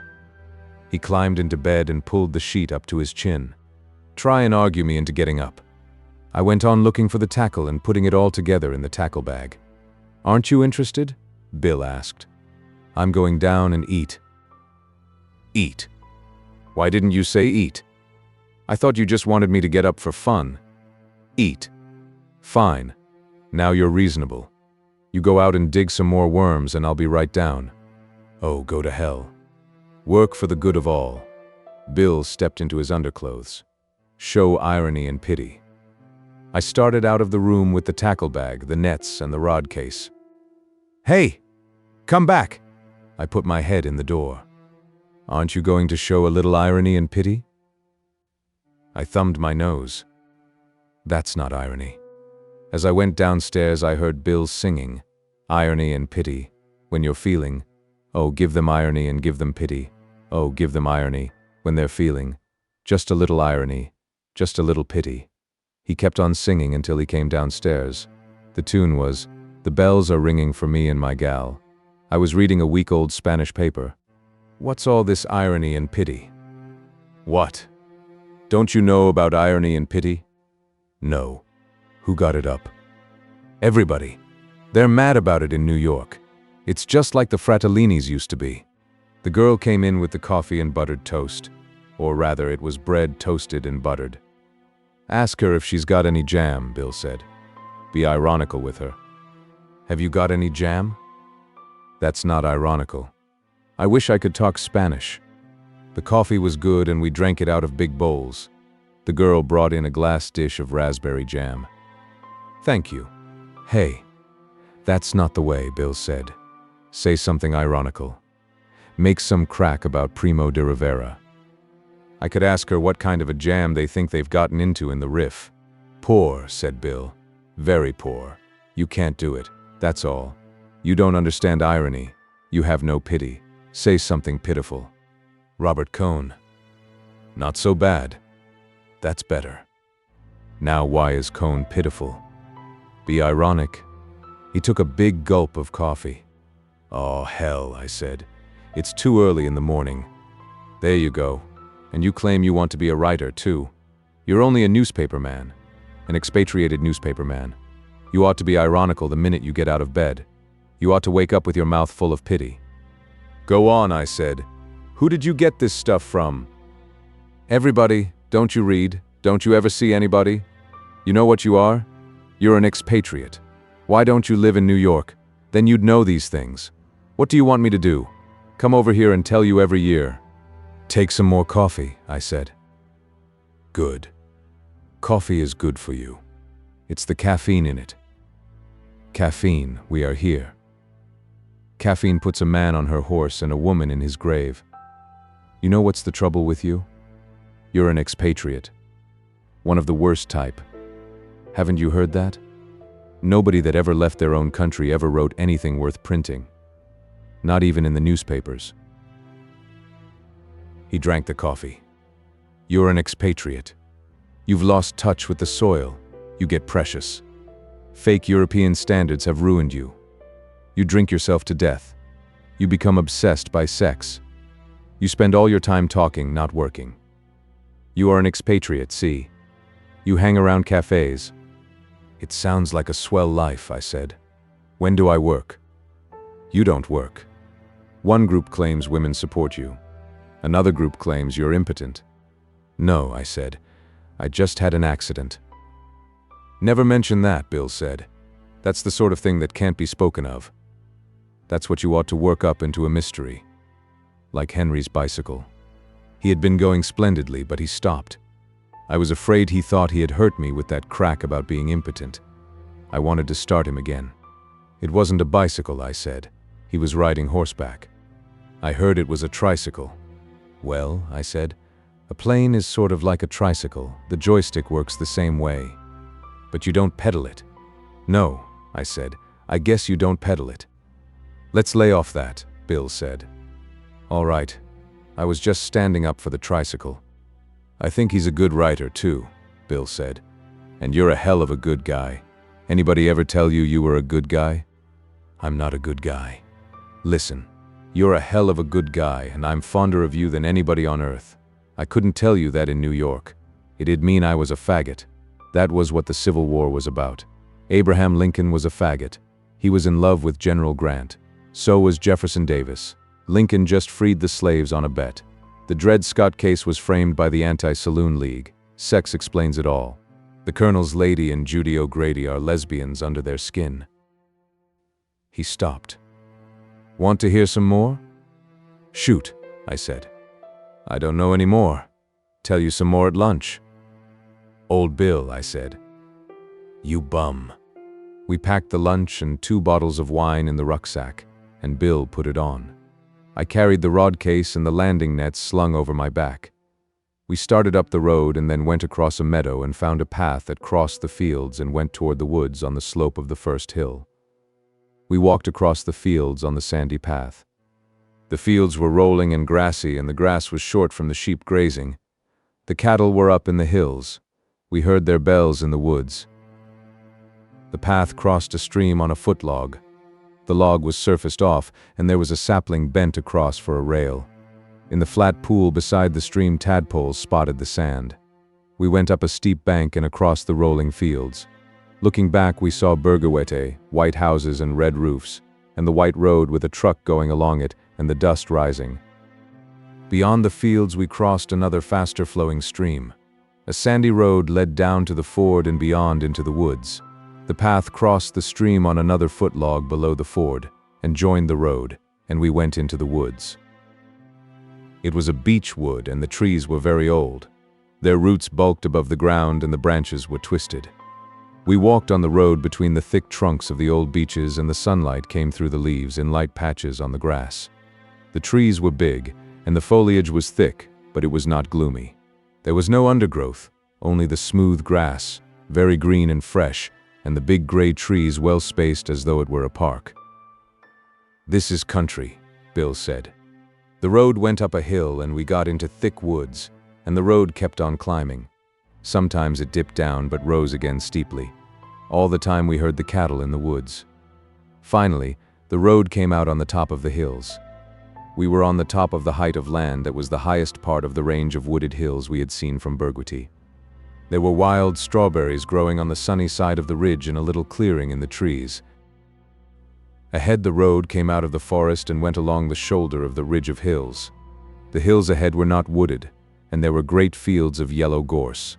He climbed into bed and pulled the sheet up to his chin. Try and argue me into getting up. I went on looking for the tackle and putting it all together in the tackle bag. Aren't you interested? Bill asked. I'm going down and eat. Eat? Why didn't you say eat? I thought you just wanted me to get up for fun. Eat. Fine. Now you're reasonable. You go out and dig some more worms and I'll be right down. Oh, go to hell. Work for the good of all. Bill stepped into his underclothes. Show irony and pity. I started out of the room with the tackle bag, the nets, and the rod case. Hey! Come back! I put my head in the door. Aren't you going to show a little irony and pity? I thumbed my nose. That's not irony. As I went downstairs, I heard Bill singing, irony and pity. When you're feeling, oh, give them irony and give them pity. Oh, give them irony when they're feeling. Just a little irony, just a little pity. He kept on singing until he came downstairs. The tune was, "The bells are ringing for me and my gal." I was reading a week-old Spanish paper. What's all this irony and pity? What? Don't you know about irony and pity? No. Who got it up? Everybody. They're mad about it in New York. It's just like the Fratellinis used to be. The girl came in with the coffee and buttered toast. Or rather, it was bread toasted and buttered. Ask her if she's got any jam, Bill said. Be ironical with her. Have you got any jam? That's not ironical. I wish I could talk Spanish. The coffee was good and we drank it out of big bowls. The girl brought in a glass dish of raspberry jam. Thank you. Hey, that's not the way, Bill said. Say something ironical. Make some crack about Primo de Rivera. I could ask her what kind of a jam they think they've gotten into in the riff. Poor, said Bill. Very poor. You can't do it, that's all. You don't understand irony. You have no pity. Say something pitiful. Robert Cohn. Not so bad. That's better. Now why is Cohn pitiful? Be ironic. He took a big gulp of coffee. Oh, hell, I said. It's too early in the morning. There you go. And you claim you want to be a writer, too. You're only a newspaper man. An expatriated newspaper man. You ought to be ironical the minute you get out of bed. You ought to wake up with your mouth full of pity. Go on, I said. Who did you get this stuff from? Everybody. Don't you read? Don't you ever see anybody? You know what you are? You're an expatriate. Why don't you live in New York? Then you'd know these things. What do you want me to do? Come over here and tell you every year. Take some more coffee, I said. Good. Coffee is good for you. It's the caffeine in it. Caffeine, we are here. Caffeine puts a man on her horse and a woman in his grave. You know what's the trouble with you? You're an expatriate. One of the worst type. Haven't you heard that? Nobody that ever left their own country ever wrote anything worth printing. Not even in the newspapers. He drank the coffee. You're an expatriate. You've lost touch with the soil. You get precious. Fake European standards have ruined you. You drink yourself to death. You become obsessed by sex. You spend all your time talking, not working. You are an expatriate, see? You hang around cafes. It sounds like a swell life, I said. When do I work? You don't work. One group claims women support you. Another group claims you're impotent. No, I said. I just had an accident. Never mention that, Bill said. That's the sort of thing that can't be spoken of. That's what you ought to work up into a mystery. Like Henry's bicycle. He had been going splendidly, but he stopped. I was afraid he thought he had hurt me with that crack about being impotent. I wanted to start him again. It wasn't a bicycle, I said. He was riding horseback. I heard it was a tricycle. Well, I said, a plane is sort of like a tricycle. The joystick works the same way. But you don't pedal it. No, I said, I guess you don't pedal it. Let's lay off that, Bill said. All right. I was just standing up for the tricycle. I think he's a good writer, too, Bill said. And you're a hell of a good guy. Anybody ever tell you you were a good guy? I'm not a good guy. Listen, you're a hell of a good guy, and I'm fonder of you than anybody on earth. I couldn't tell you that in New York. It'd mean I was a faggot. That was what the Civil War was about. Abraham Lincoln was a faggot. He was in love with General Grant. So was Jefferson Davis. Lincoln just freed the slaves on a bet. The Dred Scott case was framed by the Anti-Saloon League. Sex explains it all. The Colonel's lady and Judy O'Grady are lesbians under their skin. He stopped. Want to hear some more? Shoot, I said. I don't know any more. Tell you some more at lunch. Old Bill, I said. You bum. We packed the lunch and 2 bottles of wine in the rucksack, and Bill put it on. I carried the rod case and the landing nets slung over my back. We started up the road and then went across a meadow and found a path that crossed the fields and went toward the woods on the slope of the first hill. We walked across the fields on the sandy path. The fields were rolling and grassy, and the grass was short from the sheep grazing. The cattle were up in the hills. We heard their bells in the woods. The path crossed a stream on a footlog. The log was surfaced off, and there was a sapling bent across for a rail. In the flat pool beside the stream, tadpoles spotted the sand. We went up a steep bank and across the rolling fields. Looking back, we saw Bergewete, white houses and red roofs, and the white road with a truck going along it and the dust rising. Beyond the fields we crossed another faster flowing stream. A sandy road led down to the ford and beyond into the woods. The path crossed the stream on another footlog below the ford and joined the road, and we went into the woods. It was a beech wood and the trees were very old. Their roots bulked above the ground and the branches were twisted. We walked on the road between the thick trunks of the old beeches and the sunlight came through the leaves in light patches on the grass. The trees were big and the foliage was thick, but it was not gloomy. There was no undergrowth, only the smooth grass, very green and fresh, and the big gray trees well spaced as though it were a park. "This is country," Bill said. The road went up a hill and we got into thick woods, and the road kept on climbing. Sometimes it dipped down but rose again steeply. All the time we heard the cattle in the woods. Finally, the road came out on the top of the hills. We were on the top of the height of land that was the highest part of the range of wooded hills we had seen from Bergewete. There were wild strawberries growing on the sunny side of the ridge in a little clearing in the trees. Ahead the road came out of the forest and went along the shoulder of the ridge of hills. The hills ahead were not wooded, and there were great fields of yellow gorse.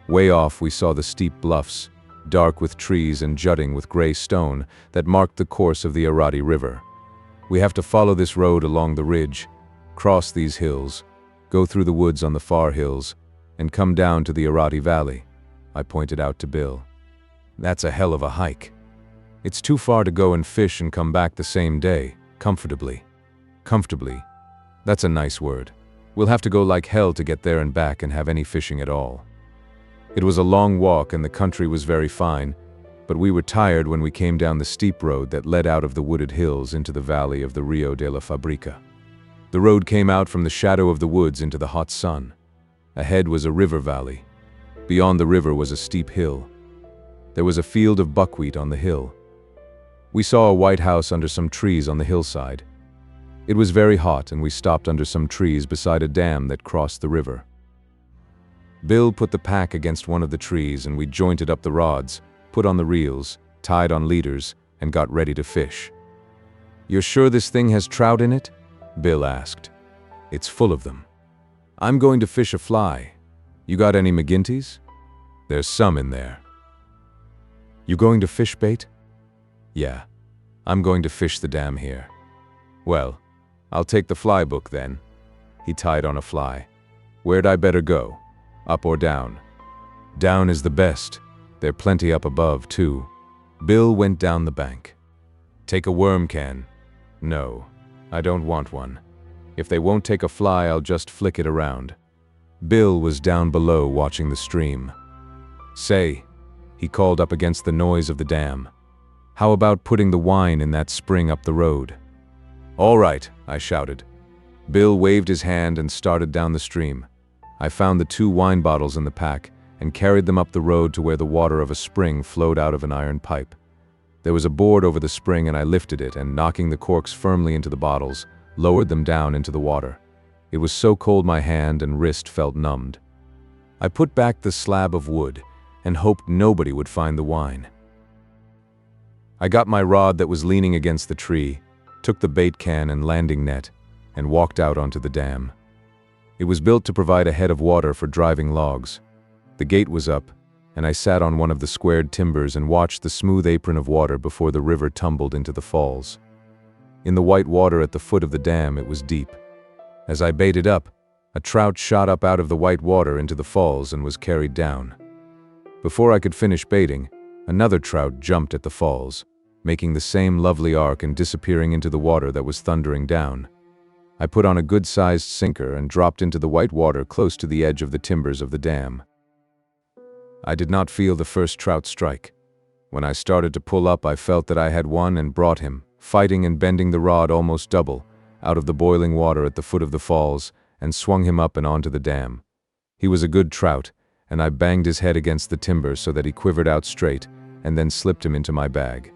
Way off we saw the steep bluffs, dark with trees and jutting with gray stone, that marked the course of the Arati River. We have to follow this road along the ridge, cross these hills, go through the woods on the far hills, and come down to the Arati Valley, I pointed out to Bill. That's a hell of a hike. It's too far to go and fish and come back the same day, comfortably. Comfortably. That's a nice word. We'll have to go like hell to get there and back and have any fishing at all. It was a long walk and the country was very fine, but we were tired when we came down the steep road that led out of the wooded hills into the valley of the Rio de la Fabrica. The road came out from the shadow of the woods into the hot sun. Ahead was a river valley. Beyond the river was a steep hill. There was a field of buckwheat on the hill. We saw a white house under some trees on the hillside. It was very hot and we stopped under some trees beside a dam that crossed the river. Bill put the pack against one of the trees and we jointed up the rods, put on the reels, tied on leaders, and got ready to fish. "You're sure this thing has trout in it?" Bill asked. "It's full of them." "I'm going to fish a fly. You got any McGinty's?" "There's some in there." "You going to fish bait?" "Yeah, I'm going to fish the dam here." "Well, I'll take the fly book then." He tied on a fly. "Where'd I better go? Up or down?" "Down is the best. There are plenty up above, too." Bill went down the bank. "Take a worm can." "No, I don't want one. If they won't take a fly, I'll just flick it around." Bill was down below watching the stream. "Say," he called up against the noise of the dam, "how about putting the wine in that spring up the road?" "All right," I shouted. Bill waved his hand and started down the stream. I found the 2 wine bottles in the pack and carried them up the road to where the water of a spring flowed out of an iron pipe. There was a board over the spring and I lifted it and, knocking the corks firmly into the bottles, lowered them down into the water. It was so cold my hand and wrist felt numbed. I put back the slab of wood and hoped nobody would find the wine. I got my rod that was leaning against the tree, took the bait can and landing net, and walked out onto the dam. It was built to provide a head of water for driving logs. The gate was up, and I sat on one of the squared timbers and watched the smooth apron of water before the river tumbled into the falls. In the white water at the foot of the dam, it was deep. As I baited up, a trout shot up out of the white water into the falls and was carried down. Before I could finish baiting, another trout jumped at the falls, making the same lovely arc and disappearing into the water that was thundering down. I put on a good-sized sinker and dropped into the white water close to the edge of the timbers of the dam. I did not feel the first trout strike. When I started to pull up, I felt that I had one and brought him, fighting and bending the rod almost double, out of the boiling water at the foot of the falls, and swung him up and onto the dam. He was a good trout, and I banged his head against the timber so that he quivered out straight, and then slipped him into my bag.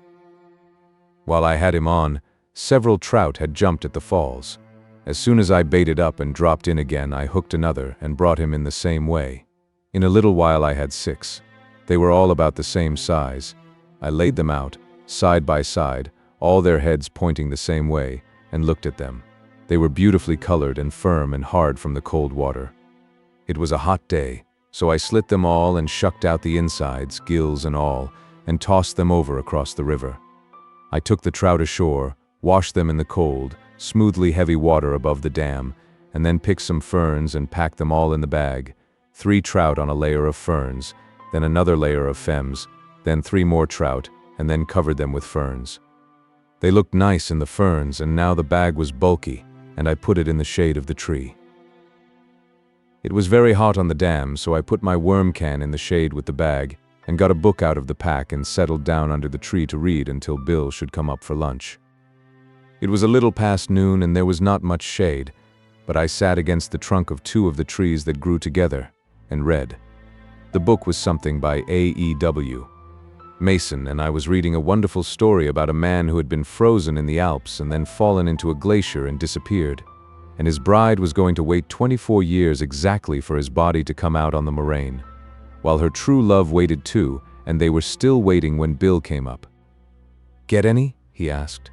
While I had him on, several trout had jumped at the falls. As soon as I baited up and dropped in again, I hooked another and brought him in the same way. In a little while I had 6. They were all about the same size. I laid them out, side by side, all their heads pointing the same way, and looked at them. They were beautifully colored and firm and hard from the cold water. It was a hot day, so I slit them all and shucked out the insides, gills and all, and tossed them over across the river. I took the trout ashore, washed them in the cold, smoothly heavy water above the dam, and then picked some ferns and packed them all in the bag. 3 trout on a layer of ferns, then another layer of fems, then 3 more trout, and then covered them with ferns. They looked nice in the ferns, and now the bag was bulky, and I put it in the shade of the tree. It was very hot on the dam, so I put my worm can in the shade with the bag, and got a book out of the pack and settled down under the tree to read until Bill should come up for lunch. It was a little past noon and there was not much shade, but I sat against the trunk of 2 of the trees that grew together, and read. The book was something by A.E.W. Mason, and I was reading a wonderful story about a man who had been frozen in the Alps and then fallen into a glacier and disappeared, and his bride was going to wait 24 years exactly for his body to come out on the moraine, while her true love waited too, and they were still waiting when Bill came up. "Get any?" he asked.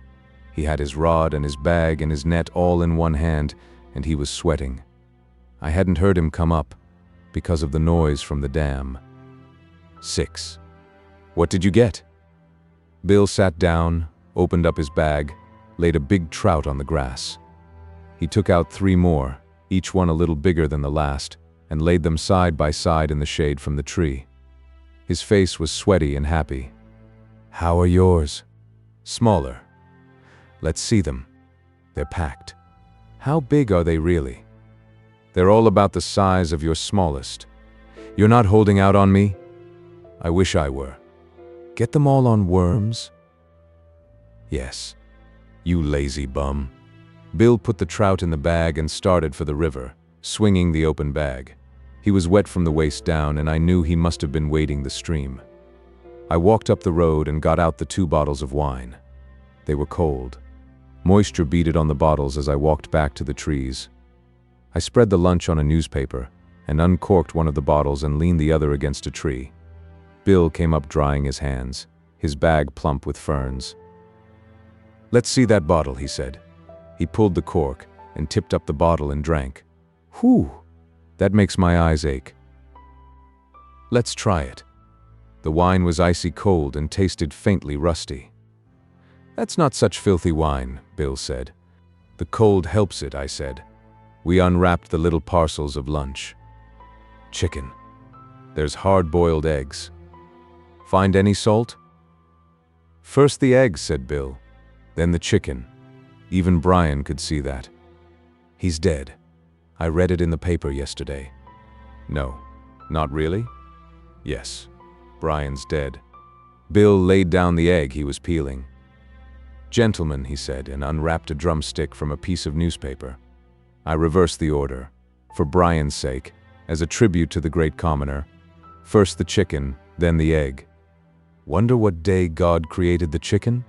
He had his rod and his bag and his net all in one hand, and he was sweating. I hadn't heard him come up, because of the noise from the dam. 6. What did you get? Bill sat down, opened up his bag, laid a big trout on the grass. He took out 3 more, each one a little bigger than the last, and laid them side by side in the shade from the tree. His face was sweaty and happy. "How are yours?" "Smaller." "Let's see them." "They're packed." "How big are they really?" "They're all about the size of your smallest." "You're not holding out on me?" "I wish I were." "Get them all on worms?" "Yes." "You lazy bum." Bill put the trout in the bag and started for the river, swinging the open bag. He was wet from the waist down, and I knew he must have been wading the stream. I walked up the road and got out the 2 bottles of wine. They were cold. Moisture beaded on the bottles as I walked back to the trees. I spread the lunch on a newspaper and uncorked one of the bottles and leaned the other against a tree. Bill came up drying his hands, his bag plump with ferns. "Let's see that bottle," he said. He pulled the cork and tipped up the bottle and drank. "Whew, that makes my eyes ache." "Let's try it." The wine was icy cold and tasted faintly rusty. "That's not such filthy wine," Bill said. "The cold helps it," I said. We unwrapped the little parcels of lunch. "Chicken. There's hard-boiled eggs. Find any salt?" "First the eggs," said Bill. "Then the chicken. Even Brian could see that. He's dead. I read it in the paper yesterday." "No. Not really?" "Yes. Brian's dead." Bill laid down the egg he was peeling. "Gentlemen," he said, and unwrapped a drumstick from a piece of newspaper. I reversed the order, for Brian's sake, as a tribute to the great commoner. First the chicken, then the egg. Wonder what day God created the chicken?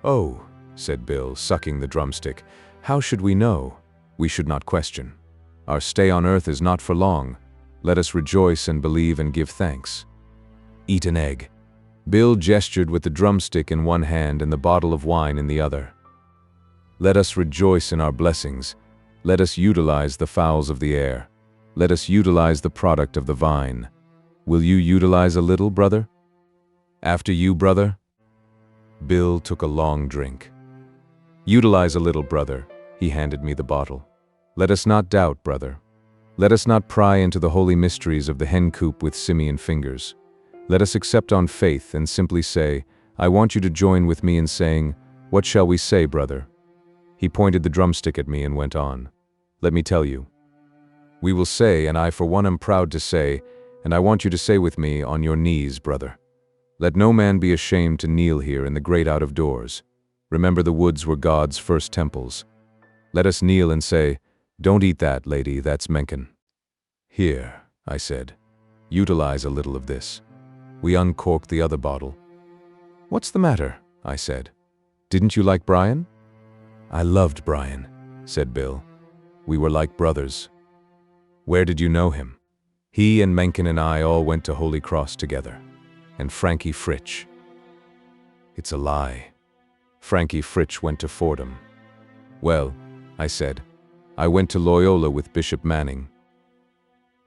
"Oh," said Bill, sucking the drumstick. "How should we know? We should not question. Our stay on earth is not for long. Let us rejoice and believe and give thanks. Eat an egg." Bill gestured with the drumstick in one hand and the bottle of wine in the other. "Let us rejoice in our blessings. Let us utilize the fowls of the air. Let us utilize the product of the vine. Will you utilize a little, brother?" "After you, brother." Bill took a long drink. "Utilize a little, brother." He handed me the bottle. "Let us not doubt, brother. Let us not pry into the holy mysteries of the hen coop with simian fingers. Let us accept on faith and simply say, 'I want you to join with me in saying, what shall we say, brother?'" He pointed the drumstick at me and went on. "Let me tell you. We will say, and I for one am proud to say, and I want you to say with me, on your knees, brother. Let no man be ashamed to kneel here in the great out of doors. Remember the woods were God's first temples. Let us kneel and say, 'Don't eat that, lady, that's Mencken.'" "Here," I said. "Utilize a little of this." We uncorked the other bottle. "What's the matter?" I said. "Didn't you like Brian?" "I loved Brian," said Bill. "We were like brothers." "Where did you know him?" He and Mencken and I all went to Holy Cross together. And Frankie Fritsch. It's a lie. Frankie Fritsch went to Fordham. Well, I said, I went to Loyola with Bishop Manning.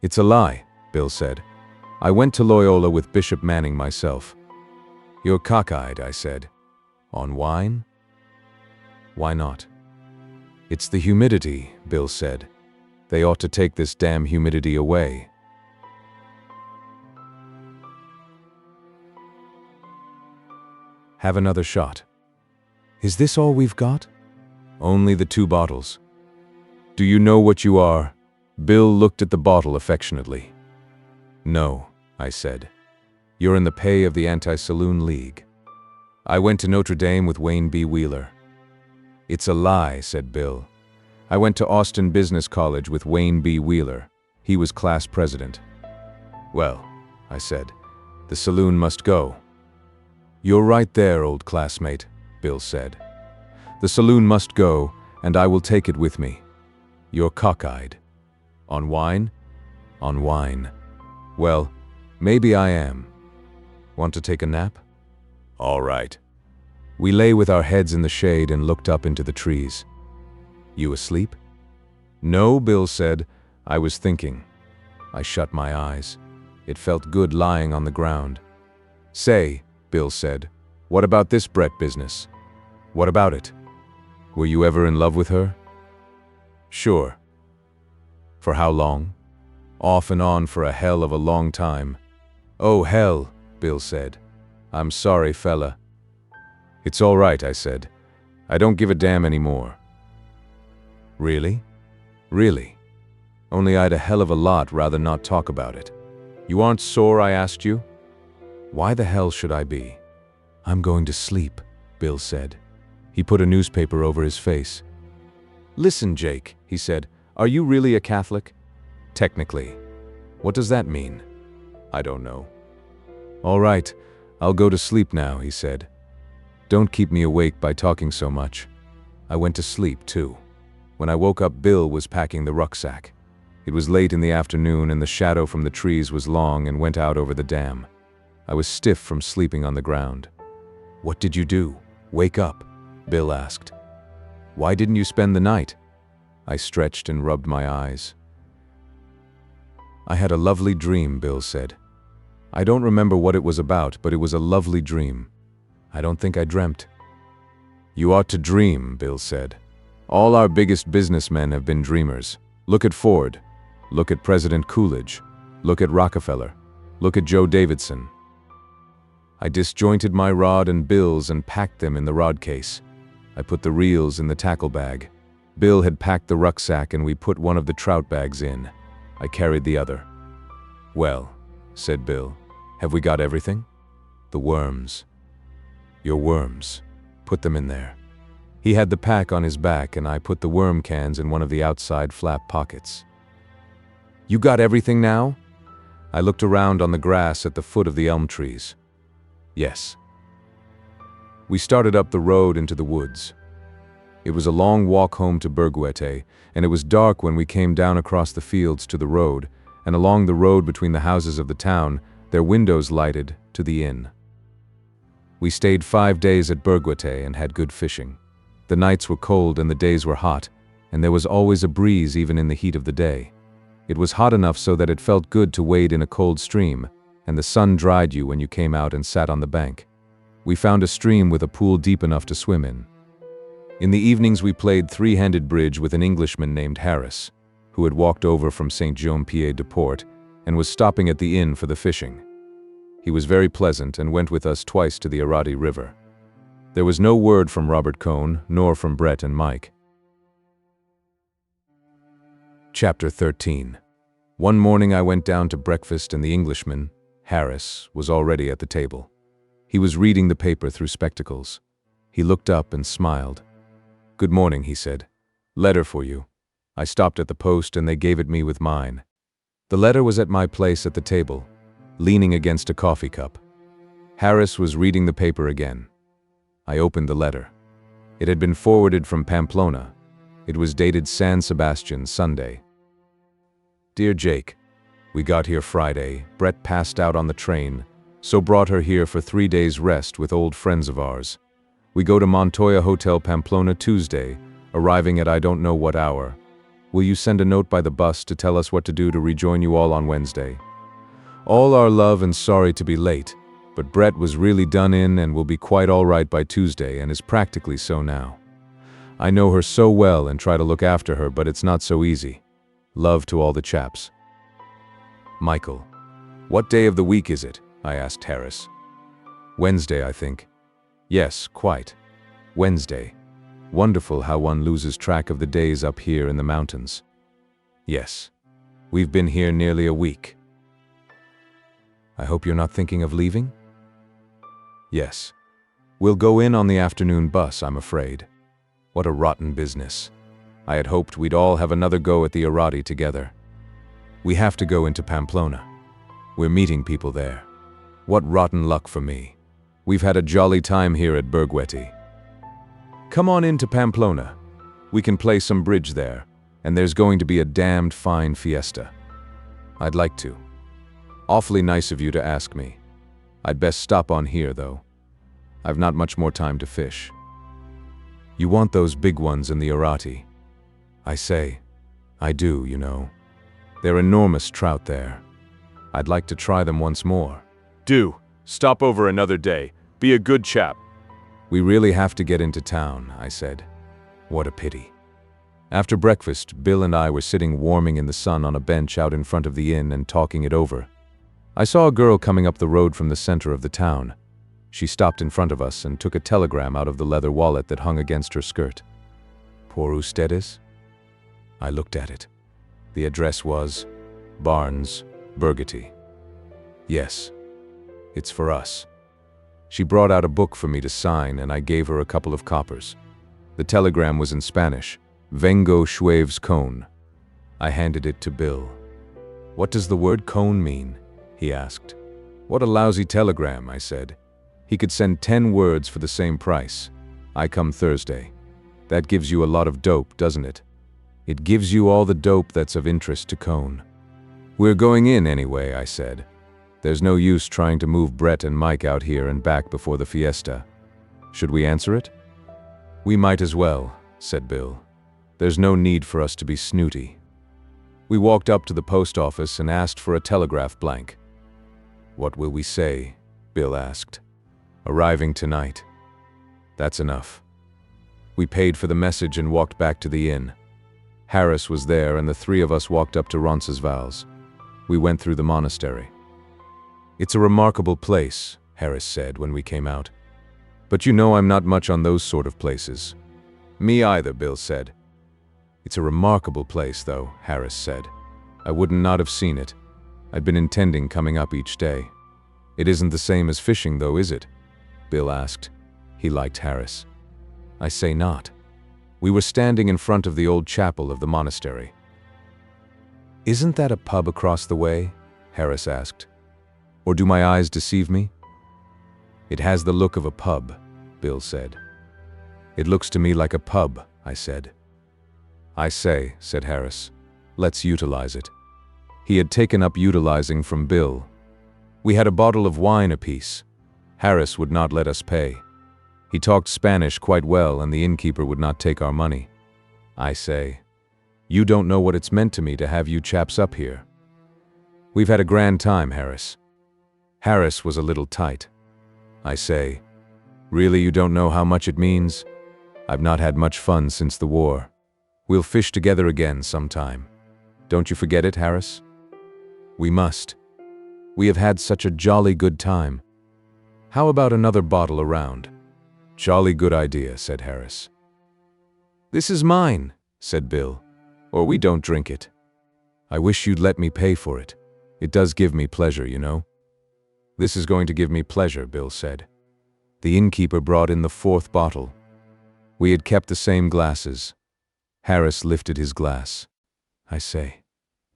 It's a lie, Bill said. I went to Loyola with Bishop Manning myself. You're cockeyed, I said. On wine? Why not? It's the humidity, Bill said. They ought to take this damn humidity away. Have another shot. Is this all we've got? Only the 2 bottles. Do you know what you are? Bill looked at the bottle affectionately. No, I said. You're in the pay of the Anti-Saloon League. I went to Notre Dame with Wayne B. Wheeler. It's a lie, said Bill. I went to Austin Business College with Wayne B. Wheeler. He was class president. Well, I said, the saloon must go. You're right there, old classmate, Bill said. The saloon must go, and I will take it with me. You're cockeyed. On wine? On wine. Well, maybe I am. Want to take a nap? All right. We lay with our heads in the shade and looked up into the trees. You asleep? No, Bill said. I was thinking. I shut my eyes. It felt good lying on the ground. Say, Bill said, what about this Brett business? What about it? Were you ever in love with her? Sure. For how long? Off and on for a hell of a long time. Oh, hell, Bill said. I'm sorry, fella. It's all right, I said. I don't give a damn anymore. Really? Really? Only I'd a hell of a lot rather not talk about it. You aren't sore, I asked you? Why the hell should I be? I'm going to sleep, Bill said. He put a newspaper over his face. Listen, Jake, he said, are you really a Catholic? Technically. What does that mean? I don't know. All right, I'll go to sleep now, he said. Don't keep me awake by talking so much. I went to sleep, too. When I woke up, Bill was packing the rucksack. It was late in the afternoon and the shadow from the trees was long and went out over the dam. I was stiff from sleeping on the ground. What did you do? Wake up, Bill asked. Why didn't you spend the night? I stretched and rubbed my eyes. I had a lovely dream, Bill said. I don't remember what it was about, but it was a lovely dream. I don't think I dreamt. You ought to dream, Bill said. All our biggest businessmen have been dreamers. Look at Ford. Look at President Coolidge. Look at Rockefeller. Look at Joe Davidson. I disjointed my rod and bills and packed them in the rod case. I put the reels in the tackle bag. Bill had packed the rucksack and we put one of the trout bags in. I carried the other. Well, said Bill, have we got everything? The worms. Your worms. Put them in there. He had the pack on his back and I put the worm cans in one of the outside flap pockets. You got everything now? I looked around on the grass at the foot of the elm trees. Yes. We started up the road into the woods. It was a long walk home to Berguete, and it was dark when we came down across the fields to the road, and along the road between the houses of the town, their windows lighted, to the inn. We stayed 5 days at Berguete and had good fishing. The nights were cold and the days were hot, and there was always a breeze even in the heat of the day. It was hot enough so that it felt good to wade in a cold stream, and the sun dried you when you came out and sat on the bank. We found a stream with a pool deep enough to swim in. In the evenings we played three-handed bridge with an Englishman named Harris, who had walked over from Saint-Jean-Pied-de-Port and was stopping at the inn for the fishing. He was very pleasant and went with us twice to the Arati River. There was no word from Robert Cohn, nor from Brett and Mike. Chapter 13. One morning I went down to breakfast and the Englishman, Harris, was already at the table. He was reading the paper through spectacles. He looked up and smiled. Good morning, he said. Letter for you. I stopped at the post and they gave it me with mine. The letter was at my place at the table, leaning against a coffee cup. Harris was reading the paper again. I opened the letter. It had been forwarded from Pamplona. It was dated San Sebastian, Sunday. Dear Jake, We got here Friday. Brett passed out on the train, so brought her here for 3 days rest with old friends of ours. We go to Montoya Hotel Pamplona Tuesday, arriving at I don't know what hour. Will you send a note by the bus to tell us what to do to rejoin you all on Wednesday? All our love and sorry to be late, but Brett was really done in and will be quite all right by Tuesday and is practically so now. I know her so well and try to look after her, but it's not so easy. Love to all the chaps. Michael. What day of the week is it? I asked Harris. Wednesday, I think. Yes, quite. Wednesday. Wonderful how one loses track of the days up here in the mountains. Yes. We've been here nearly a week. I hope you're not thinking of leaving? Yes. We'll go in on the afternoon bus, I'm afraid. What a rotten business. I had hoped we'd all have another go at the Arati together. We have to go into Pamplona. We're meeting people there. What rotten luck for me. We've had a jolly time here at Bergweti. Come on into Pamplona. We can play some bridge there, and there's going to be a damned fine fiesta. I'd like to. Awfully nice of you to ask me. I'd best stop on here, though. I've not much more time to fish. You want those big ones in the Arati? I say, I do, you know. They're enormous trout there. I'd like to try them once more. Do. Stop over another day. Be a good chap. We really have to get into town, I said. What a pity. After breakfast, Bill and I were sitting warming in the sun on a bench out in front of the inn and talking it over. I saw a girl coming up the road from the center of the town. She stopped in front of us and took a telegram out of the leather wallet that hung against her skirt. Por ustedes? I looked at it. The address was Barnes, Bergweti. Yes, it's for us. She brought out a book for me to sign, and I gave her a couple of coppers. The telegram was in Spanish. Vengo Schwaves Cone. I handed it to Bill. What does the word cone mean? He asked. What a lousy telegram, I said. He could send 10 words for the same price. I come Thursday. That gives you a lot of dope, doesn't it? It gives you all the dope that's of interest to Cone. We're going in anyway, I said. There's no use trying to move Brett and Mike out here and back before the fiesta. Should we answer it? We might as well, said Bill. There's no need for us to be snooty. We walked up to the post office and asked for a telegraph blank. What will we say? Bill asked. Arriving tonight. That's enough. We paid for the message and walked back to the inn. Harris was there and the three of us walked up to Roncesvalles. We went through the monastery. It's a remarkable place, Harris said when we came out. But you know I'm not much on those sort of places. Me either, Bill said. It's a remarkable place, though, Harris said. I would not have seen it. I'd been intending coming up each day. It isn't the same as fishing, though, is it? Bill asked. He liked Harris. I say not. We were standing in front of the old chapel of the monastery. Isn't that a pub across the way? Harris asked. Or do my eyes deceive me? It has the look of a pub, Bill said. It looks to me like a pub, I said. I say, said Harris, let's utilize it. He had taken up utilizing from Bill. We had a bottle of wine apiece. Harris would not let us pay. He talked Spanish quite well and the innkeeper would not take our money. I say, you don't know what it's meant to me to have you chaps up here. We've had a grand time, Harris. Harris was a little tight. I say, really you don't know how much it means? I've not had much fun since the war. We'll fish together again sometime. Don't you forget it, Harris? We must. We have had such a jolly good time. How about another bottle around? Jolly good idea, said Harris. This is mine, said Bill, or we don't drink it. I wish you'd let me pay for it. It does give me pleasure, you know. This is going to give me pleasure, Bill said. The innkeeper brought in the 4th bottle. We had kept the same glasses. Harris lifted his glass. I say,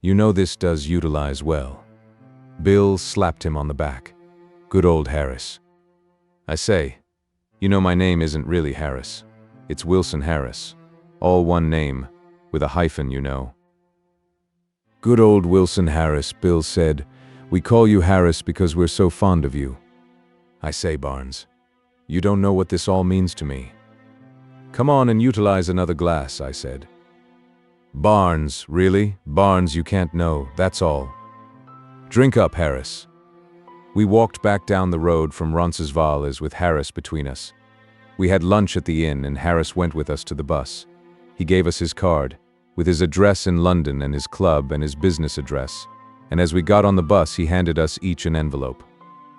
you know this does utilize well. Bill slapped him on the back. Good old Harris. I say, you know my name isn't really Harris. It's Wilson Harris. All one name, with a hyphen, you know. "Good old Wilson Harris," Bill said. "We call you Harris because we're so fond of you." I say, Barnes, you don't know what this all means to me. "Come on and utilize another glass," I said. "Barnes, really? Barnes, you can't know, that's all." "Drink up, Harris." We walked back down the road from Roncesvalles with Harris between us. We had lunch at the inn and Harris went with us to the bus. He gave us his card, with his address in London and his club and his business address, and as we got on the bus he handed us each an envelope.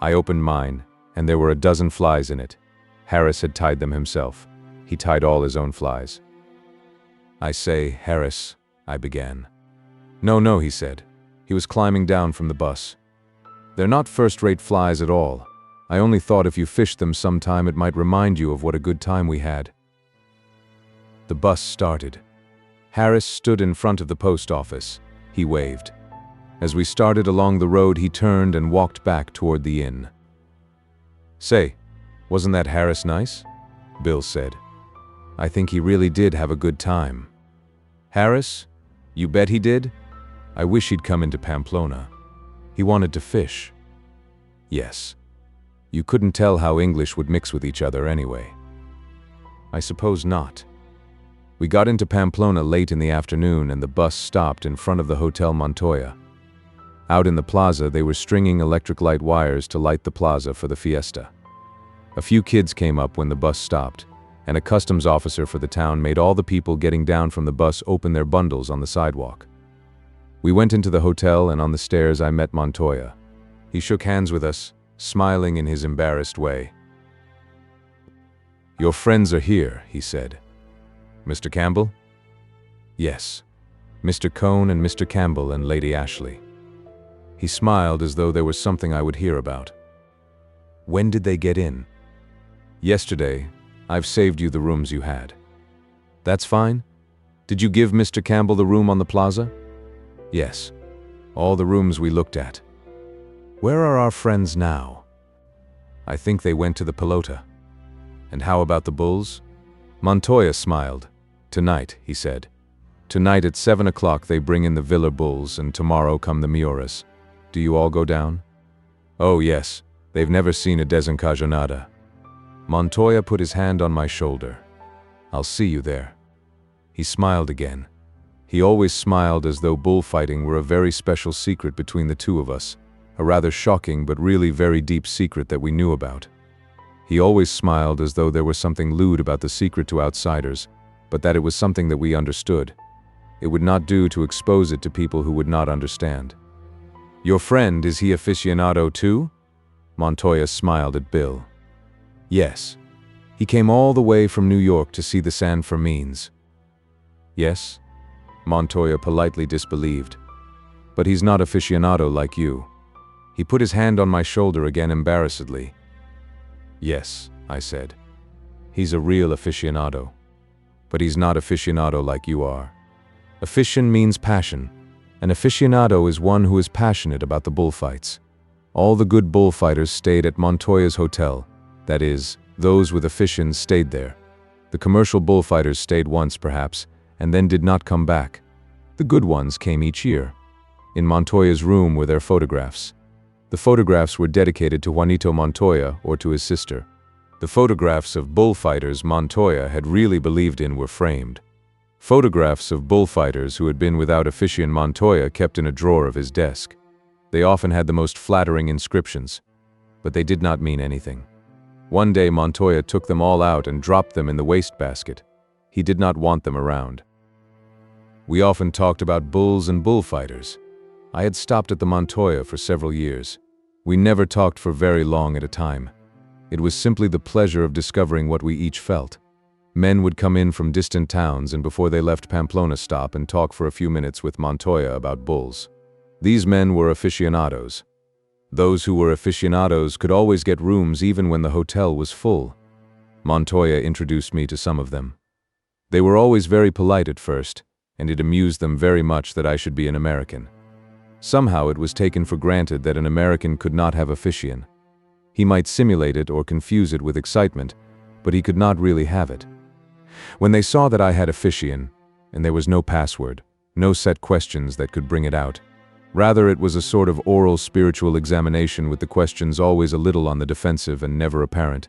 I opened mine, and there were a dozen flies in it. Harris had tied them himself. He tied all his own flies. "I say, Harris," I began. No, he said. He was climbing down from the bus. "They're not first-rate flies at all. I only thought if you fished them sometime it might remind you of what a good time we had." The bus started. Harris stood in front of the post office. He waved. As we started along the road, he turned and walked back toward the inn. "Say, wasn't that Harris nice?" Bill said. "I think he really did have a good time." "Harris? You bet he did? I wish he'd come into Pamplona. He wanted to fish." "Yes. You couldn't tell how English would mix with each other anyway." "I suppose not." We got into Pamplona late in the afternoon and the bus stopped in front of the Hotel Montoya. Out in the plaza, they were stringing electric light wires to light the plaza for the fiesta. A few kids came up when the bus stopped, and a customs officer for the town made all the people getting down from the bus open their bundles on the sidewalk. We went into the hotel and on the stairs I met Montoya. He shook hands with us, smiling in his embarrassed way. "Your friends are here," he said. "Mr. Campbell?" "Yes. Mr. Cohn and Mr. Campbell and Lady Ashley." He smiled as though there was something I would hear about. "When did they get in?" "Yesterday. I've saved you the rooms you had." "That's fine. Did you give Mr. Campbell the room on the plaza?" "Yes. All the rooms we looked at." "Where are our friends now?" "I think they went to the Pelota." "And how about the Bulls?" Montoya smiled. "Tonight," he said. "Tonight at 7 o'clock they bring in the Villa Bulls and tomorrow come the Mioras. Do you all go down?" "Oh yes. They've never seen a desencajonada." Montoya put his hand on my shoulder. "I'll see you there." He smiled again. He always smiled as though bullfighting were a very special secret between the two of us, a rather shocking but really very deep secret that we knew about. He always smiled as though there was something lewd about the secret to outsiders, but that it was something that we understood. It would not do to expose it to people who would not understand. "Your friend, is he aficionado too?" Montoya smiled at Bill. "Yes. He came all the way from New York to see the San Fermines." "Yes?" Montoya politely disbelieved. "But he's not aficionado like you." He put his hand on my shoulder again embarrassedly. "Yes," I said. "He's a real aficionado. But he's not aficionado like you are. Afición means passion. An aficionado is one who is passionate about the bullfights. All the good bullfighters stayed at Montoya's hotel. That is, those with aficions stayed there. The commercial bullfighters stayed once perhaps, and then did not come back. The good ones came each year. In Montoya's room were their photographs. The photographs were dedicated to Juanito Montoya or to his sister. The photographs of bullfighters Montoya had really believed in were framed. Photographs of bullfighters who had been without afición Montoya kept in a drawer of his desk. They often had the most flattering inscriptions, but they did not mean anything. One day Montoya took them all out and dropped them in the wastebasket. He did not want them around. We often talked about bulls and bullfighters. I had stopped at the Montoya for several years. We never talked for very long at a time. It was simply the pleasure of discovering what we each felt. Men would come in from distant towns and before they left Pamplona stop and talk for a few minutes with Montoya about bulls. These men were aficionados. Those who were aficionados could always get rooms even when the hotel was full. Montoya introduced me to some of them. They were always very polite at first, and it amused them very much that I should be an American. Somehow it was taken for granted that an American could not have afición. He might simulate it or confuse it with excitement, but he could not really have it. When they saw that I had afición, and there was no password, No set questions that could bring it out. Rather, it was a sort of oral spiritual examination with the questions always a little on the defensive and never apparent.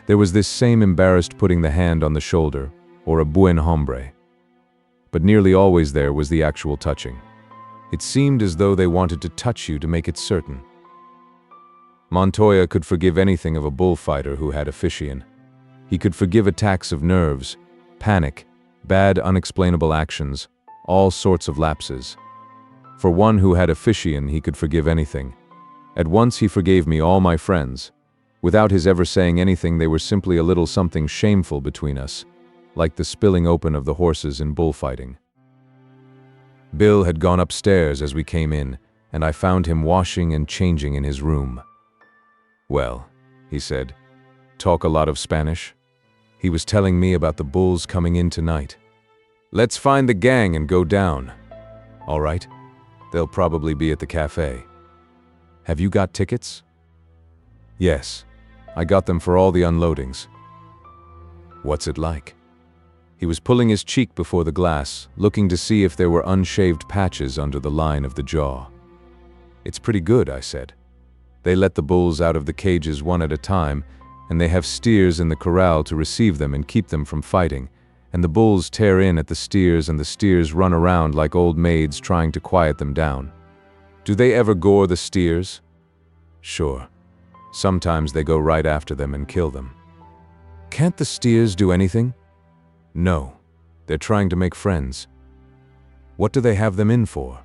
There was this same embarrassed putting the hand on the shoulder, or a buen hombre. But nearly always there was the actual touching. It seemed as though they wanted to touch you to make it certain. Montoya could forgive anything of a bullfighter who had offician. He could forgive attacks of nerves, panic, bad unexplainable actions, all sorts of lapses. For one who had offician, he could forgive anything. At once he forgave me all my friends. Without his ever saying anything, they were simply a little something shameful between us, like the spilling open of the horses in bullfighting. Bill had gone upstairs as we came in, and I found him washing and changing in his room. "Well," he said, "talk a lot of Spanish?" He was telling me about the bulls coming in tonight. "Let's find the gang and go down." "All right. They'll probably be at the cafe." "Have you got tickets?" "Yes. I got them for all the unloadings." "What's it like?" He was pulling his cheek before the glass, looking to see if there were unshaved patches under the line of the jaw. "It's pretty good," I said. "They let the bulls out of the cages one at a time, and they have steers in the corral to receive them and keep them from fighting, and the bulls tear in at the steers and the steers run around like old maids trying to quiet them down." "Do they ever gore the steers?" "Sure. Sometimes they go right after them and kill them." "Can't the steers do anything?" "No. They're trying to make friends." "What do they have them in for?"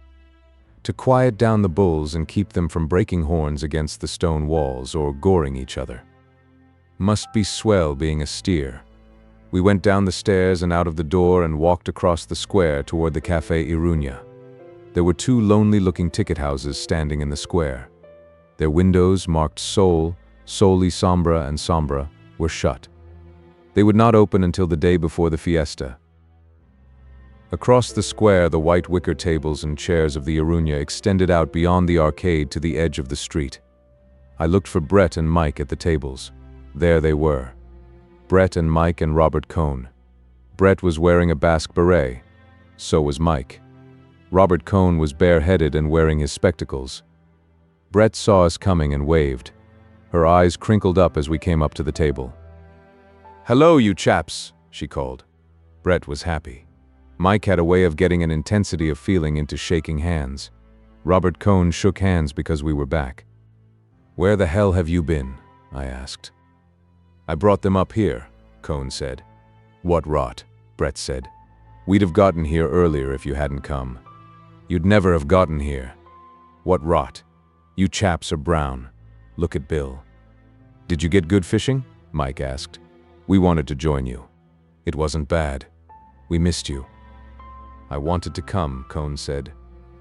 "To quiet down the bulls and keep them from breaking horns against the stone walls or goring each other." "Must be swell being a steer." We went down the stairs and out of the door and walked across the square toward the Café Iruña. There were two lonely-looking ticket houses standing in the square. Their windows, marked Sol, Soli Sombra and Sombra, were shut. They would not open until the day before the fiesta. Across the square, the white wicker tables and chairs of the Iruña extended out beyond the arcade to the edge of the street. I looked for Brett and Mike at the tables. There they were. Brett and Mike and Robert Cohn. Brett was wearing a Basque beret. So was Mike. Robert Cohn was bareheaded and wearing his spectacles. Brett saw us coming and waved. Her eyes crinkled up as we came up to the table. "Hello, you chaps," she called. Brett was happy. Mike had a way of getting an intensity of feeling into shaking hands. Robert Cohn shook hands because we were back. "Where the hell have you been?" I asked. "I brought them up here," Cohn said. "What rot," Brett said. "We'd have gotten here earlier if you hadn't come." "You'd never have gotten here." "What rot. You chaps are brown. Look at Bill." "Did you get good fishing?" Mike asked. "We wanted to join you." "It wasn't bad. We missed you." "I wanted to come," Cohn said,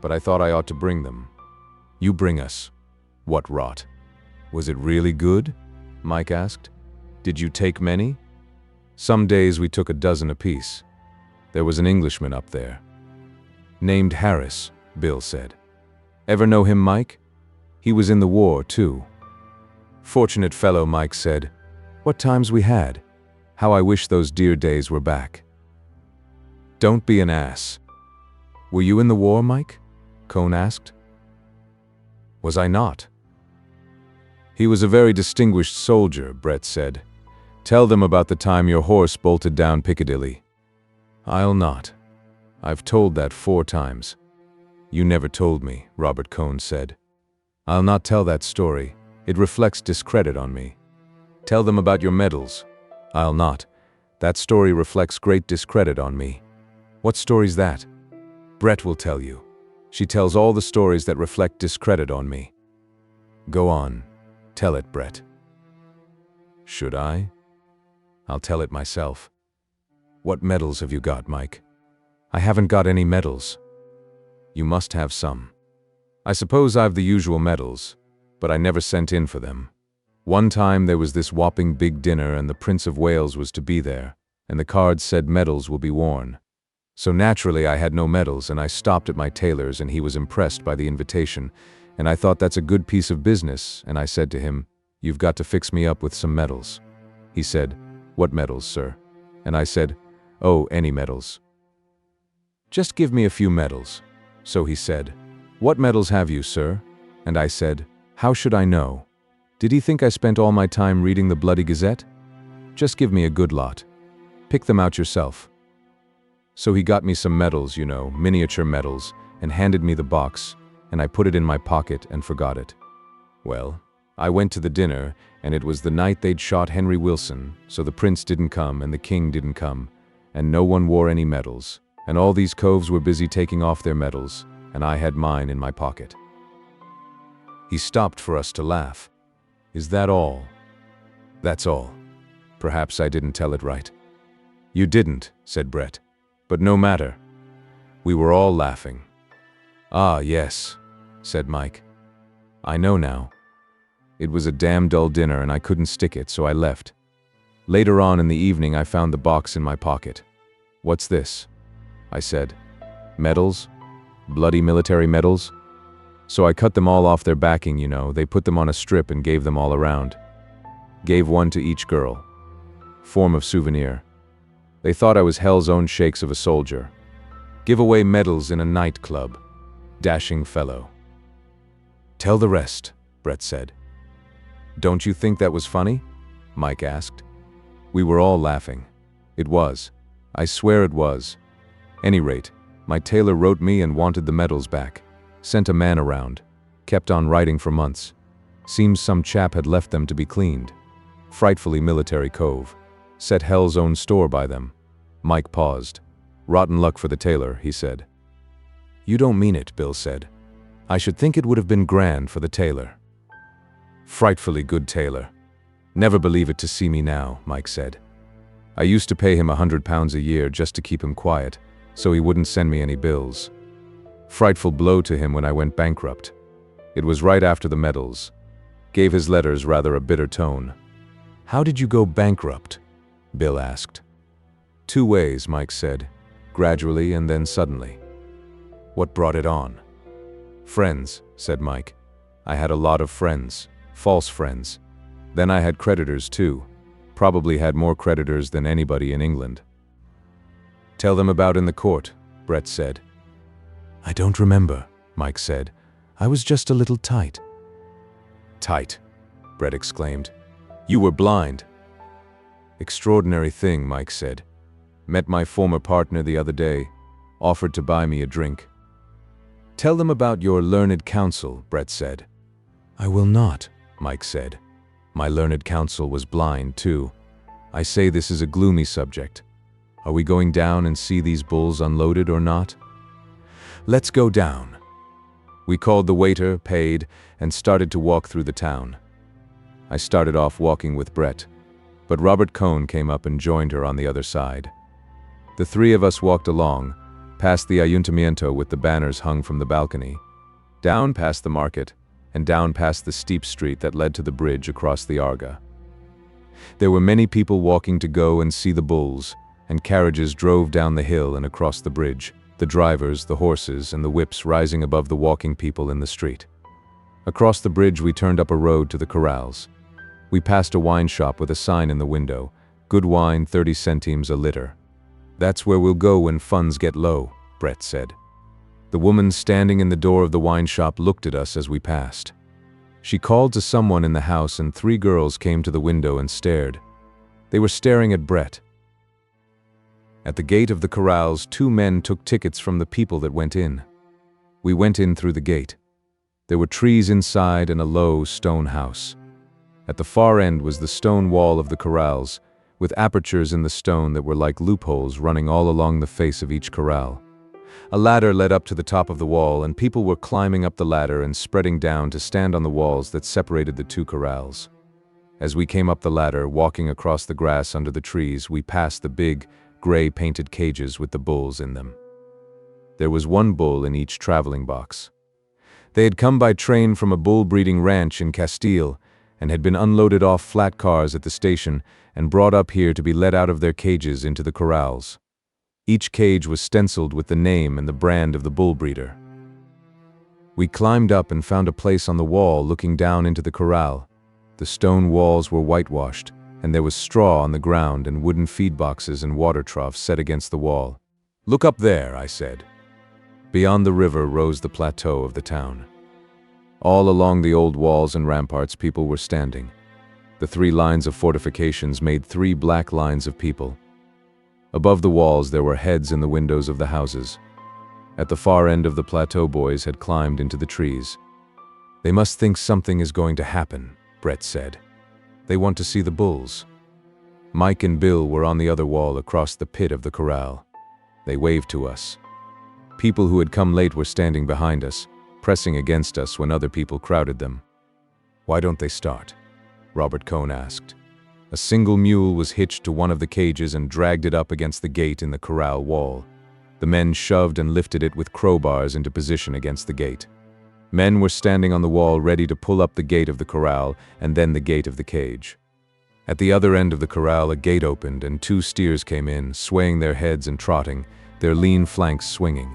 "but I thought I ought to bring them." "You bring us." "What rot." "Was it really good?" Mike asked. "Did you take many?" "Some days we took a dozen apiece. There was an Englishman up there." "Named Harris," Bill said. "Ever know him, Mike? He was in the war, too." "Fortunate fellow," Mike said. "What times we had. How I wish those dear days were back." "Don't be an ass." "Were you in the war, Mike?" Cohn asked. "Was I not?" "He was a very distinguished soldier," Brett said. "Tell them about the time your horse bolted down Piccadilly." "I'll not. I've told that 4 times. "You never told me," Robert Cohn said. "I'll not tell that story. It reflects discredit on me." "Tell them about your medals." "I'll not. That story reflects great discredit on me." "What story's that?" "Brett will tell you. She tells all the stories that reflect discredit on me." "Go on. Tell it, Brett." "Should I?" "I'll tell it myself." "What medals have you got, Mike?" "I haven't got any medals." "You must have some." "I suppose I've the usual medals, but I never sent in for them. One time there was this whopping big dinner and the Prince of Wales was to be there, and the cards said medals will be worn. So naturally I had no medals, and I stopped at my tailor's, and he was impressed by the invitation, and I thought that's a good piece of business, and I said to him, "You've got to fix me up with some medals." He said, "What medals, sir?" And I said, "Oh, any medals." "Just give me a few medals." So he said, "What medals have you, sir?" And I said, "How should I know? Did he think I spent all my time reading the bloody Gazette? Just give me a good lot. Pick them out yourself." So he got me some medals, miniature medals, and handed me the box, and I put it in my pocket and forgot it. Well, I went to the dinner, and it was the night they'd shot Henry Wilson, so the prince didn't come and the king didn't come, and no one wore any medals, and all these coves were busy taking off their medals, and I had mine in my pocket. He stopped for us to laugh. "Is that all?" "That's all. Perhaps I didn't tell it right." "You didn't," said Brett. "But no matter." We were all laughing. "Ah, yes," said Mike. "I know now. It was a damn dull dinner and I couldn't stick it, so I left. Later on in the evening I found the box in my pocket. "What's this?" I said. "Medals? Bloody military medals?" So I cut them all off their backing, they put them on a strip and gave them all around. Gave one to each girl. Form of souvenir. They thought I was hell's own shakes of a soldier. Give away medals in a nightclub. Dashing fellow. "Tell the rest," Brett said. "Don't you think that was funny?" Mike asked. We were all laughing. It was. I swear it was. Any rate, my tailor wrote me and wanted the medals back. Sent a man around. Kept on writing for months. Seems some chap had left them to be cleaned. Frightfully military cove. Set hell's own store by them. Mike paused. "Rotten luck for the tailor," he said. "You don't mean it," Bill said. "I should think it would have been grand for the tailor." "Frightfully good tailor. Never believe it to see me now," Mike said. "I used to pay him £100 a year just to keep him quiet, so he wouldn't send me any bills. Frightful blow to him when I went bankrupt. It was right after the medals. Gave his letters rather a bitter tone." "How did you go bankrupt?" Bill asked. "Two ways," Mike said. "Gradually and then suddenly." "What brought it on?" "Friends," said Mike. "I had a lot of friends. False friends. Then I had creditors too. Probably had more creditors than anybody in England." "Tell them about in the court," Brett said. "I don't remember," Mike said. "I was just a little tight." "Tight," Brett exclaimed. "You were blind." "Extraordinary thing," Mike said. "Met my former partner the other day. Offered to buy me a drink." "Tell them about your learned counsel," Brett said. "I will not," Mike said. "My learned counsel was blind too. I say this is a gloomy subject. Are we going down and see these bulls unloaded or not?" "Let's go down." We called the waiter, paid, and started to walk through the town. I started off walking with Brett, but Robert Cohn came up and joined her on the other side. The three of us walked along, past the ayuntamiento with the banners hung from the balcony, down past the market, and down past the steep street that led to the bridge across the Arga. There were many people walking to go and see the bulls, and carriages drove down the hill and across the bridge, the drivers, the horses, and the whips rising above the walking people in the street. Across the bridge we turned up a road to the corrals. We passed a wine shop with a sign in the window, "Good wine, 30 centimes a liter." "That's where we'll go when funds get low," Brett said. The woman standing in the door of the wine shop looked at us as we passed. She called to someone in the house and 3 girls came to the window and stared. They were staring at Brett. At the gate of the corrals, 2 men took tickets from the people that went in. We went in through the gate. There were trees inside and a low stone house. At the far end was the stone wall of the corrals, with apertures in the stone that were like loopholes running all along the face of each corral. A ladder led up to the top of the wall, and people were climbing up the ladder and spreading down to stand on the walls that separated the 2 corrals. As we came up the ladder, walking across the grass under the trees, we passed the big, gray painted cages with the bulls in them. There was 1 bull in each traveling box. They had come by train from a bull-breeding ranch in Castile and had been unloaded off flat cars at the station and brought up here to be let out of their cages into the corrals. Each cage was stenciled with the name and the brand of the bull breeder. We climbed up and found a place on the wall looking down into the corral. The stone walls were whitewashed, and there was straw on the ground and wooden feed boxes and water troughs set against the wall. "Look up there," I said. Beyond the river rose the plateau of the town. All along the old walls and ramparts people were standing. The 3 lines of fortifications made 3 black lines of people. Above the walls there were heads in the windows of the houses. At the far end of the plateau, boys had climbed into the trees. "They must think something is going to happen," Brett said. "They want to see the bulls." Mike and Bill were on the other wall across the pit of the corral. They waved to us. People who had come late were standing behind us, pressing against us when other people crowded them. "Why don't they start?" Robert Cohn asked. A single mule was hitched to one of the cages and dragged it up against the gate in the corral wall. The men shoved and lifted it with crowbars into position against the gate. Men were standing on the wall ready to pull up the gate of the corral and then the gate of the cage. At the other end of the corral, a gate opened and 2 steers came in, swaying their heads and trotting, their lean flanks swinging.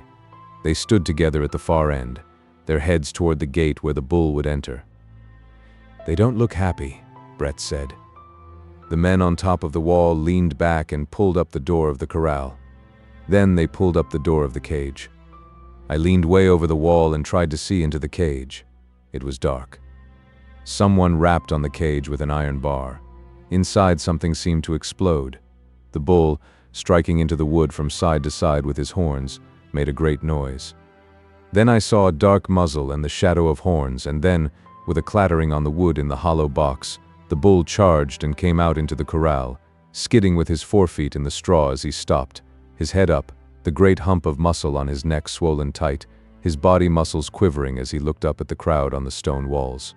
They stood together at the far end, their heads toward the gate where the bull would enter. "They don't look happy," Brett said. The men on top of the wall leaned back and pulled up the door of the corral. Then they pulled up the door of the cage. I leaned way over the wall and tried to see into the cage. It was dark. Someone rapped on the cage with an iron bar. Inside, something seemed to explode. The bull, striking into the wood from side to side with his horns, made a great noise. Then I saw a dark muzzle and the shadow of horns, and then, with a clattering on the wood in the hollow box, the bull charged and came out into the corral, skidding with his forefeet in the straw as he stopped, his head up, the great hump of muscle on his neck swollen tight, his body muscles quivering as he looked up at the crowd on the stone walls.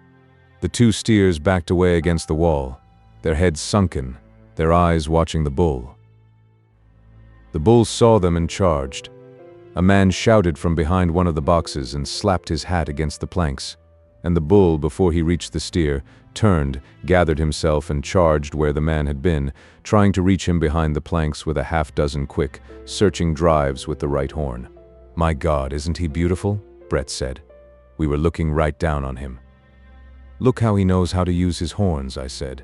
The 2 steers backed away against the wall, their heads sunken, their eyes watching the bull. The bull saw them and charged. A man shouted from behind one of the boxes and slapped his hat against the planks, and the bull, before he reached the steer, turned, gathered himself and charged where the man had been, trying to reach him behind the planks with a half-dozen quick, searching drives with the right horn. "My God, isn't he beautiful?" Brett said. We were looking right down on him. "Look how he knows how to use his horns," I said.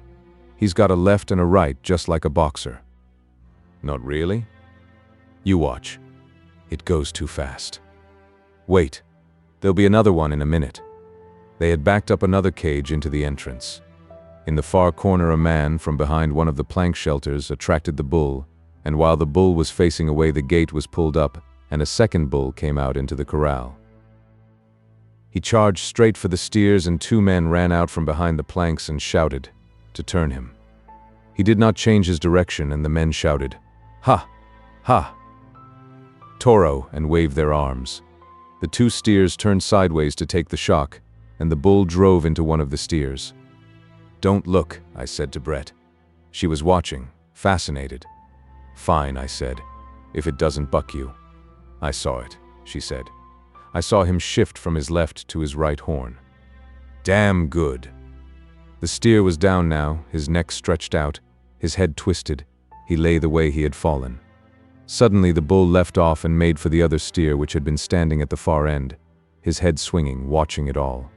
"He's got a left and a right, just like a boxer." "Not really?" "You watch. It goes too fast. Wait, there'll be another one in a minute." They had backed up another cage into the entrance. In the far corner, a man from behind one of the plank shelters attracted the bull, and while the bull was facing away, the gate was pulled up, and a second bull came out into the corral. He charged straight for the steers, and 2 men ran out from behind the planks and shouted to turn him. He did not change his direction, and the men shouted, "Ha! Ha! Toro!" and waved their arms. The 2 steers turned sideways to take the shock, and the bull drove into one of the steers. "Don't look," I said to Brett. She was watching, fascinated. "Fine," I said, "if it doesn't buck you." "I saw it," she said. "I saw him shift from his left to his right horn." "Damn good." The steer was down now, his neck stretched out, his head twisted. He lay the way he had fallen. Suddenly the bull left off and made for the other steer, which had been standing at the far end, his head swinging, watching it all.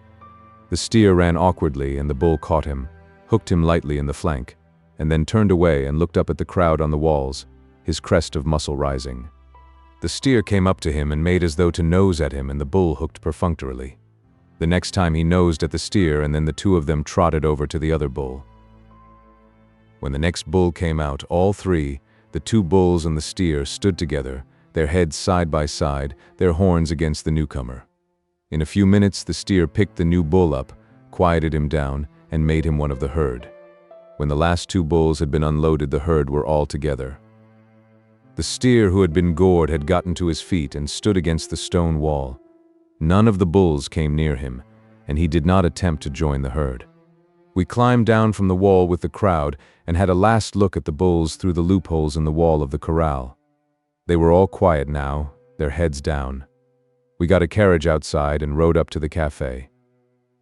The steer ran awkwardly, and the bull caught him, hooked him lightly in the flank, and then turned away and looked up at the crowd on the walls, his crest of muscle rising. The steer came up to him and made as though to nose at him, and the bull hooked perfunctorily. The next time he nosed at the steer, and then the 2 of them trotted over to the other bull. When the next bull came out, all 3, the 2 bulls and the steer, stood together, their heads side by side, their horns against the newcomer. In a few minutes, the steer picked the new bull up, quieted him down, and made him one of the herd. When the last 2 bulls had been unloaded, the herd were all together. The steer who had been gored had gotten to his feet and stood against the stone wall. None of the bulls came near him, and he did not attempt to join the herd. We climbed down from the wall with the crowd and had a last look at the bulls through the loopholes in the wall of the corral. They were all quiet now, their heads down. We got a carriage outside and rode up to the cafe.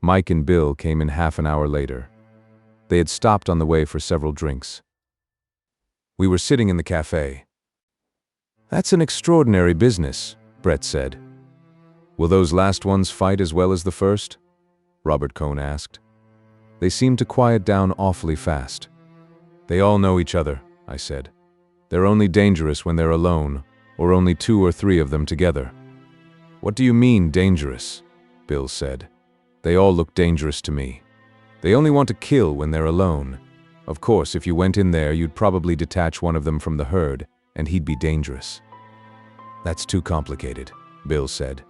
Mike and Bill came in half an hour later. They had stopped on the way for several drinks. We were sitting in the cafe. "That's an extraordinary business," Brett said. "Will those last ones fight as well as the first?" Robert Cohn asked. They seemed to quiet down awfully fast. "They all know each other," I said. "They're only dangerous when they're alone, or only 2 or 3 of them together. What do you mean, dangerous? Bill said. They all look dangerous to me. They only want to kill when they're alone. Of course, if you went in there, you'd probably detach one of them from the herd, and he'd be dangerous. That's too complicated, Bill said.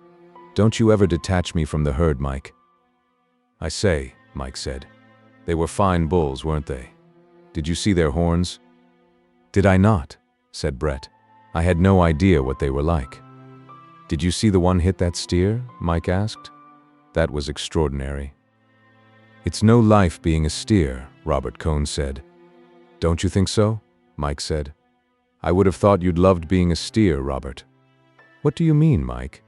Don't you ever detach me from the herd, Mike. I say, Mike said. They were fine bulls, weren't they? Did you see their horns? Did I not? Said Brett. I had no idea what they were like. Did you see the one hit that steer? Mike asked. That was extraordinary. It's no life being a steer, Robert Cohn said. Don't you think so? Mike said. I would have thought you'd loved being a steer, Robert. What do you mean, Mike?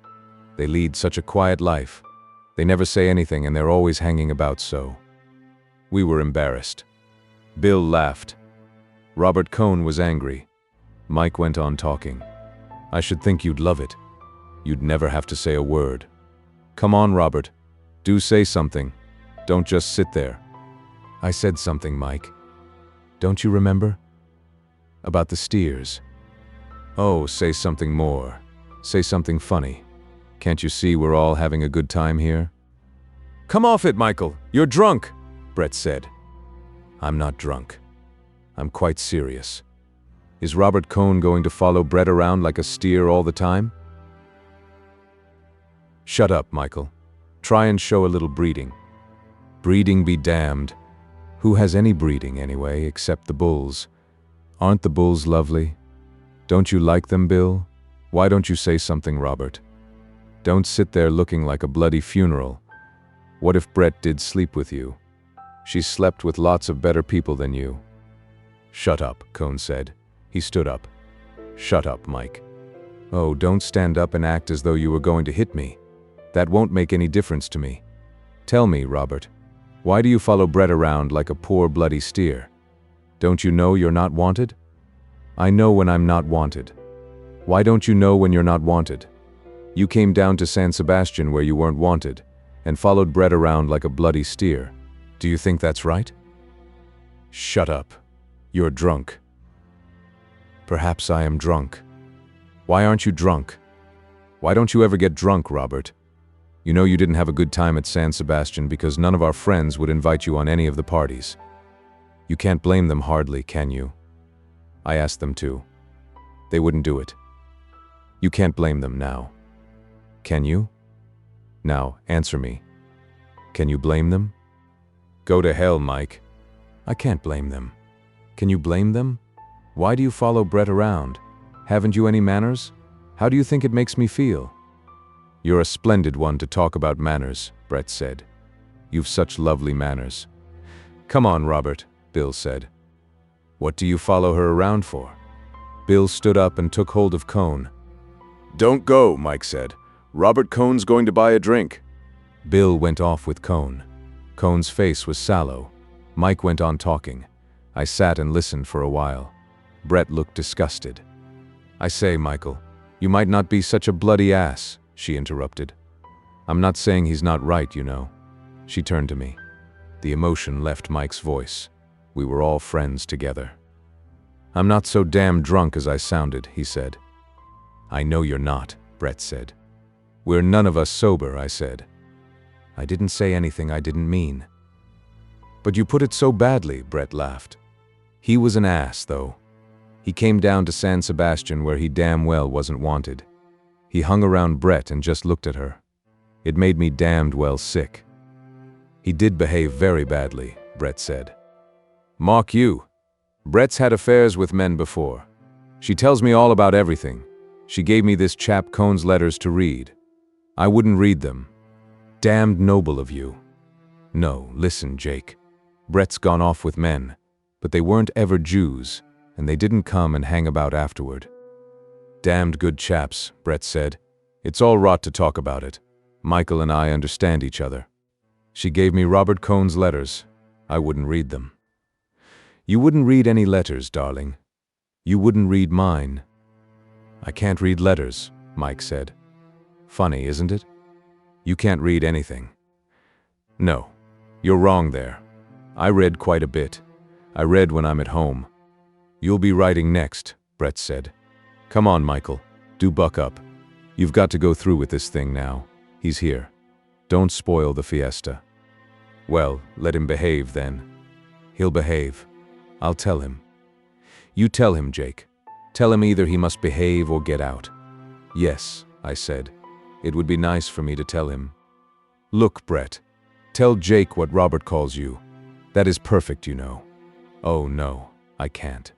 They lead such a quiet life. They never say anything and they're always hanging about so. We were embarrassed. Bill laughed. Robert Cohn was angry. Mike went on talking. I should think you'd love it. You'd never have to say a word. Come on, Robert. Do say something. Don't just sit there. I said something, Mike. Don't you remember? About the steers. Oh, say something more. Say something funny. Can't you see we're all having a good time here? Come off it, Michael. You're drunk, Brett said. I'm not drunk. I'm quite serious. Is Robert Cohn going to follow Brett around like a steer all the time? Shut up, Michael. Try and show a little breeding. Breeding be damned. Who has any breeding anyway, except the bulls? Aren't the bulls lovely? Don't you like them, Bill? Why don't you say something, Robert? Don't sit there looking like a bloody funeral. What if Brett did sleep with you? She slept with lots of better people than you. Shut up, Cohn said. He stood up. Shut up, Mike. Oh, don't stand up and act as though you were going to hit me. That won't make any difference to me. Tell me, Robert, why do you follow Brett around like a poor bloody steer? Don't you know you're not wanted? I know when I'm not wanted. Why don't you know when you're not wanted? You came down to San Sebastian where you weren't wanted, and followed Brett around like a bloody steer. Do you think that's right? Shut up. You're drunk. Perhaps I am drunk. Why aren't you drunk? Why don't you ever get drunk, Robert? You know you didn't have a good time at San Sebastian because none of our friends would invite you on any of the parties. You can't blame them hardly, can you? I asked them to. They wouldn't do it. You can't blame them now. Can you? Now, answer me. Can you blame them? Go to hell, Mike. I can't blame them. Can you blame them? Why do you follow Brett around? Haven't you any manners? How do you think it makes me feel? You're a splendid one to talk about manners, Brett said. You've such lovely manners. Come on, Robert, Bill said. What do you follow her around for? Bill stood up and took hold of Cohn. Don't go, Mike said. Robert Cohn's going to buy a drink. Bill went off with Cohn. Cohn's face was sallow. Mike went on talking. I sat and listened for a while. Brett looked disgusted. I say, Michael, you might not be such a bloody ass, she interrupted. I'm not saying he's not right, you know. She turned to me. The emotion left Mike's voice. We were all friends together. I'm not so damn drunk as I sounded, he said. I know you're not, Brett said. We're none of us sober, I said. I didn't say anything I didn't mean. But you put it so badly, Brett laughed. He was an ass, though. He came down to San Sebastian where he damn well wasn't wanted. He hung around Brett and just looked at her. It made me damned well sick. He did behave very badly, Brett said. Mock you. Brett's had affairs with men before. She tells me all about everything. She gave me this chap Cohn's letters to read. I wouldn't read them. Damned noble of you. No, listen, Jake. Brett's gone off with men, but they weren't ever Jews, and they didn't come and hang about afterward. Damned good chaps, Brett said. It's all rot to talk about it. Michael and I understand each other. She gave me Robert Cohn's letters. I wouldn't read them. You wouldn't read any letters, darling. You wouldn't read mine. I can't read letters, Mike said. Funny, isn't it? You can't read anything. No, you're wrong there. I read quite a bit. I read when I'm at home. You'll be writing next, Brett said. Come on, Michael. Do buck up. You've got to go through with this thing now. He's here. Don't spoil the fiesta. Well, let him behave then. He'll behave. I'll tell him. You tell him, Jake. Tell him either he must behave or get out. Yes, I said. It would be nice for me to tell him. Look, Brett. Tell Jake what Robert calls you. That is perfect, you know. Oh, no, I can't.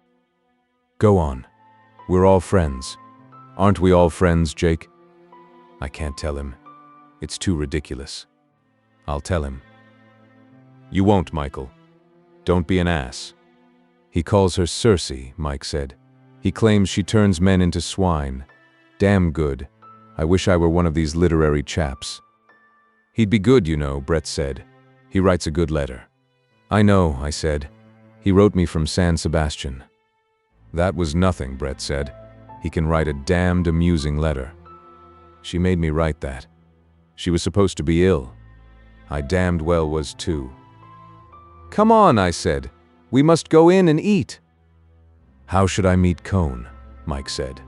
Go on. We're all friends. Aren't we all friends, Jake? I can't tell him. It's too ridiculous. I'll tell him. You won't, Michael. Don't be an ass. He calls her Circe, Mike said. He claims she turns men into swine. Damn good. I wish I were one of these literary chaps. He'd be good, you know, Brett said. He writes a good letter. I know, I said. He wrote me from San Sebastian. That was nothing, Brett said. He can write a damned amusing letter. She made me write that. She was supposed to be ill. I damned well was too. Come on, I said. We must go in and eat. How should I meet Cone? Mike said.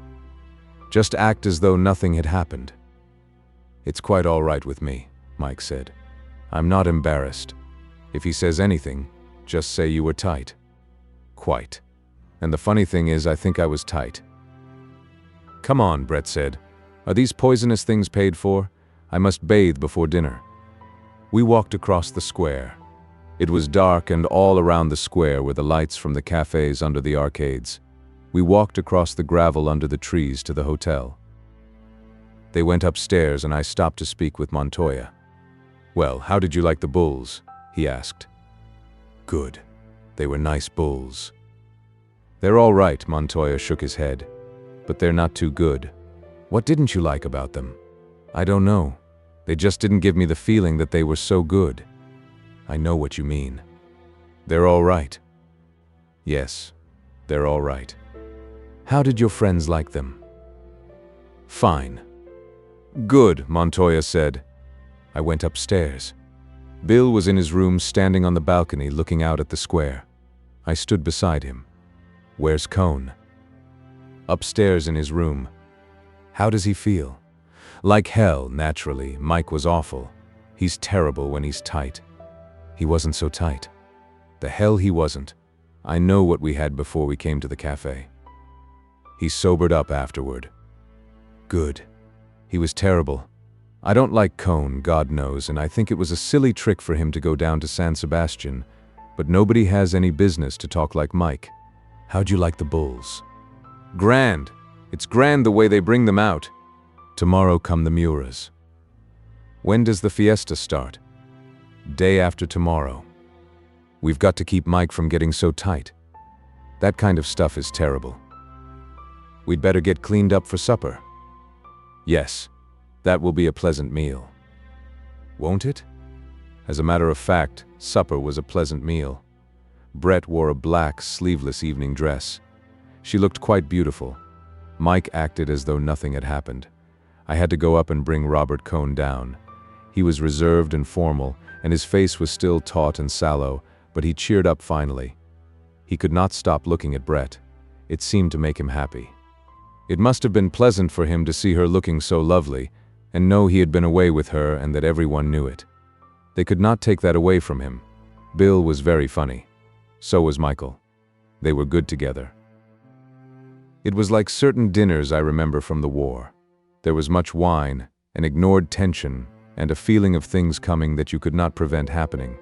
Just act as though nothing had happened. It's quite all right with me, Mike said. I'm not embarrassed. If he says anything, just say you were tight. Quite. And the funny thing is, I think I was tight. Come on, Brett said. Are these poisonous things paid for? I must bathe before dinner. We walked across the square. It was dark, and all around the square were the lights from the cafes under the arcades. We walked across the gravel under the trees to the hotel. They went upstairs, and I stopped to speak with Montoya. Well, how did you like the bulls? He asked. Good. They were nice bulls. They're all right, Montoya shook his head. But they're not too good. What didn't you like about them? I don't know. They just didn't give me the feeling that they were so good. I know what you mean. They're all right. Yes, they're all right. How did your friends like them? Fine. Good, Montoya said. I went upstairs. Bill was in his room standing on the balcony looking out at the square. I stood beside him. Where's Cone? Upstairs in his room. How does he feel? Like hell, naturally. Mike was awful. He's terrible when he's tight. He wasn't so tight. The hell he wasn't. I know what we had before we came to the cafe. He sobered up afterward. Good. He was terrible. I don't like Cone, God knows, and I think it was a silly trick for him to go down to San Sebastian, but nobody has any business to talk like Mike. How'd you like the bulls? Grand. It's grand the way they bring them out. Tomorrow come the Muras. When does the fiesta start? Day after tomorrow. We've got to keep Mike from getting so tight. That kind of stuff is terrible. We'd better get cleaned up for supper. Yes, that will be a pleasant meal. Won't it? As a matter of fact, supper was a pleasant meal. Brett wore a black, sleeveless evening dress. She looked quite beautiful. Mike acted as though nothing had happened. I had to go up and bring Robert Cone down. He was reserved and formal, and his face was still taut and sallow, but he cheered up finally. He could not stop looking at Brett. It seemed to make him happy. It must have been pleasant for him to see her looking so lovely, and know he had been away with her and that everyone knew it. They could not take that away from him. Bill was very funny. So was Michael. They were good together. It was like certain dinners I remember from the war. There was much wine, an ignored tension, and a feeling of things coming that you could not prevent happening.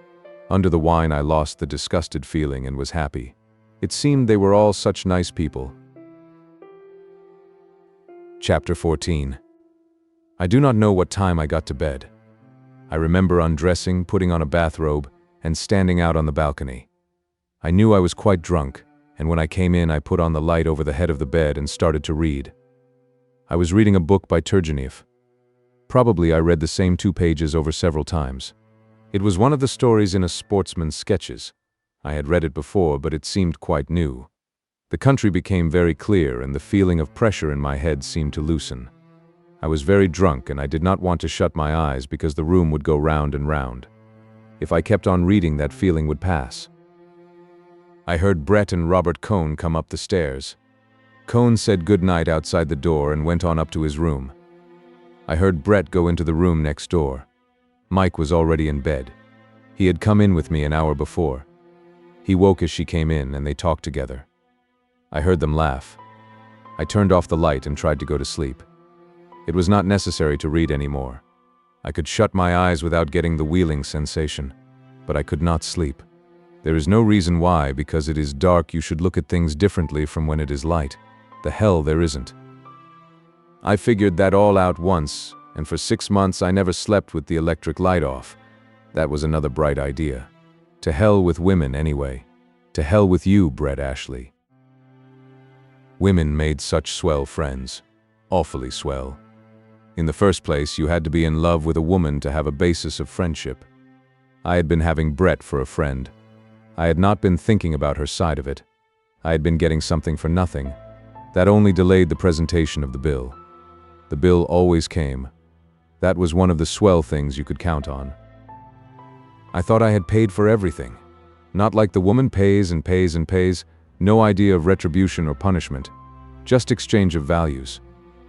Under the wine I lost the disgusted feeling and was happy. It seemed they were all such nice people. Chapter 14. I do not know what time I got to bed. I remember undressing, putting on a bathrobe, and standing out on the balcony. I knew I was quite drunk, and when I came in I put on the light over the head of the bed and started to read. I was reading a book by Turgenev. Probably I read the same 2 pages over several times. It was one of the stories in a sportsman's sketches. I had read it before, but it seemed quite new. The country became very clear, and the feeling of pressure in my head seemed to loosen. I was very drunk, and I did not want to shut my eyes because the room would go round and round. If I kept on reading, that feeling would pass. I heard Brett and Robert Cone come up the stairs. Cohn said goodnight outside the door and went on up to his room. I heard Brett go into the room next door. Mike was already in bed. He had come in with me an hour before. He woke as she came in and they talked together. I heard them laugh. I turned off the light and tried to go to sleep. It was not necessary to read anymore. I could shut my eyes without getting the wheeling sensation, but I could not sleep. There is no reason why, because it is dark, you should look at things differently from when it is light. The hell there isn't. I figured that all out once, and for 6 months I never slept with the electric light off. That was another bright idea. To hell with women anyway. To hell with you, Brett Ashley. Women made such swell friends. Awfully swell. In the first place, you had to be in love with a woman to have a basis of friendship. I had been having Brett for a friend. I had not been thinking about her side of it. I had been getting something for nothing. That only delayed the presentation of the bill. The bill always came. That was one of the swell things you could count on. I thought I had paid for everything. Not like the woman pays and pays and pays, no idea of retribution or punishment. Just exchange of values.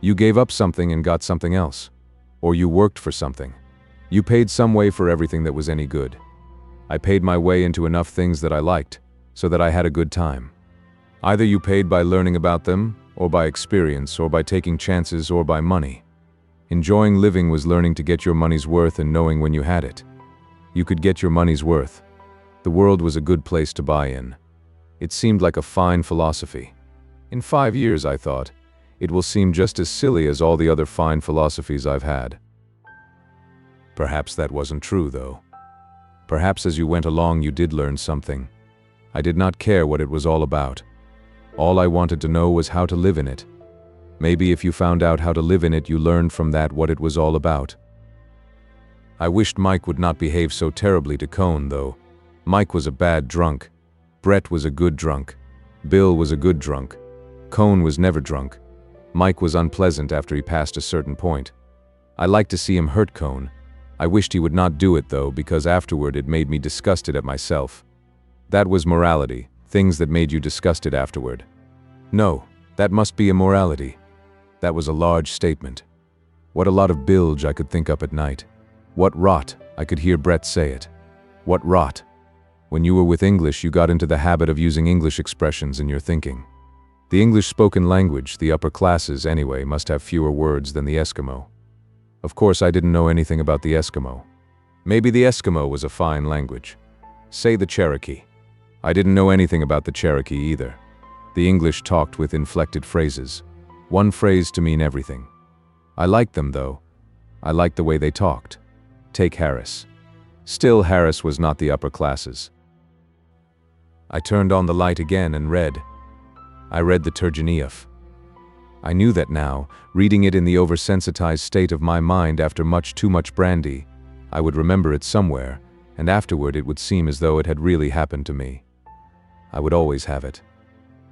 You gave up something and got something else. Or you worked for something. You paid some way for everything that was any good. I paid my way into enough things that I liked, so that I had a good time. Either you paid by learning about them, or by experience, or by taking chances, or by money. Enjoying living was learning to get your money's worth and knowing when you had it. You could get your money's worth. The world was a good place to buy in. It seemed like a fine philosophy. In 5 years, I thought, it will seem just as silly as all the other fine philosophies I've had. Perhaps that wasn't true, though. Perhaps as you went along you did learn something. I did not care what it was all about. All I wanted to know was how to live in it. Maybe if you found out how to live in it, you learned from that what it was all about. I wished Mike would not behave so terribly to Cohn, though. Mike was a bad drunk. Brett was a good drunk. Bill was a good drunk. Cohn was never drunk. Mike was unpleasant after he passed a certain point. I liked to see him hurt Cohn. I wished he would not do it, though, because afterward it made me disgusted at myself. That was morality, things that made you disgusted afterward. No, that must be immorality. That was a large statement. What a lot of bilge I could think up at night. What rot, I could hear Brett say it. What rot. When you were with English, you got into the habit of using English expressions in your thinking. The English spoken language, the upper classes anyway, must have fewer words than the Eskimo. Of course, I didn't know anything about the Eskimo. Maybe the Eskimo was a fine language. Say the Cherokee. I didn't know anything about the Cherokee either. The English talked with inflected phrases. One phrase to mean everything. I liked them, though. I liked the way they talked. Take Harris. Still, Harris was not the upper classes. I turned on the light again and read. I read the Turgenev. I knew that now, reading it in the oversensitized state of my mind after too much brandy, I would remember it somewhere, and afterward it would seem as though it had really happened to me. I would always have it.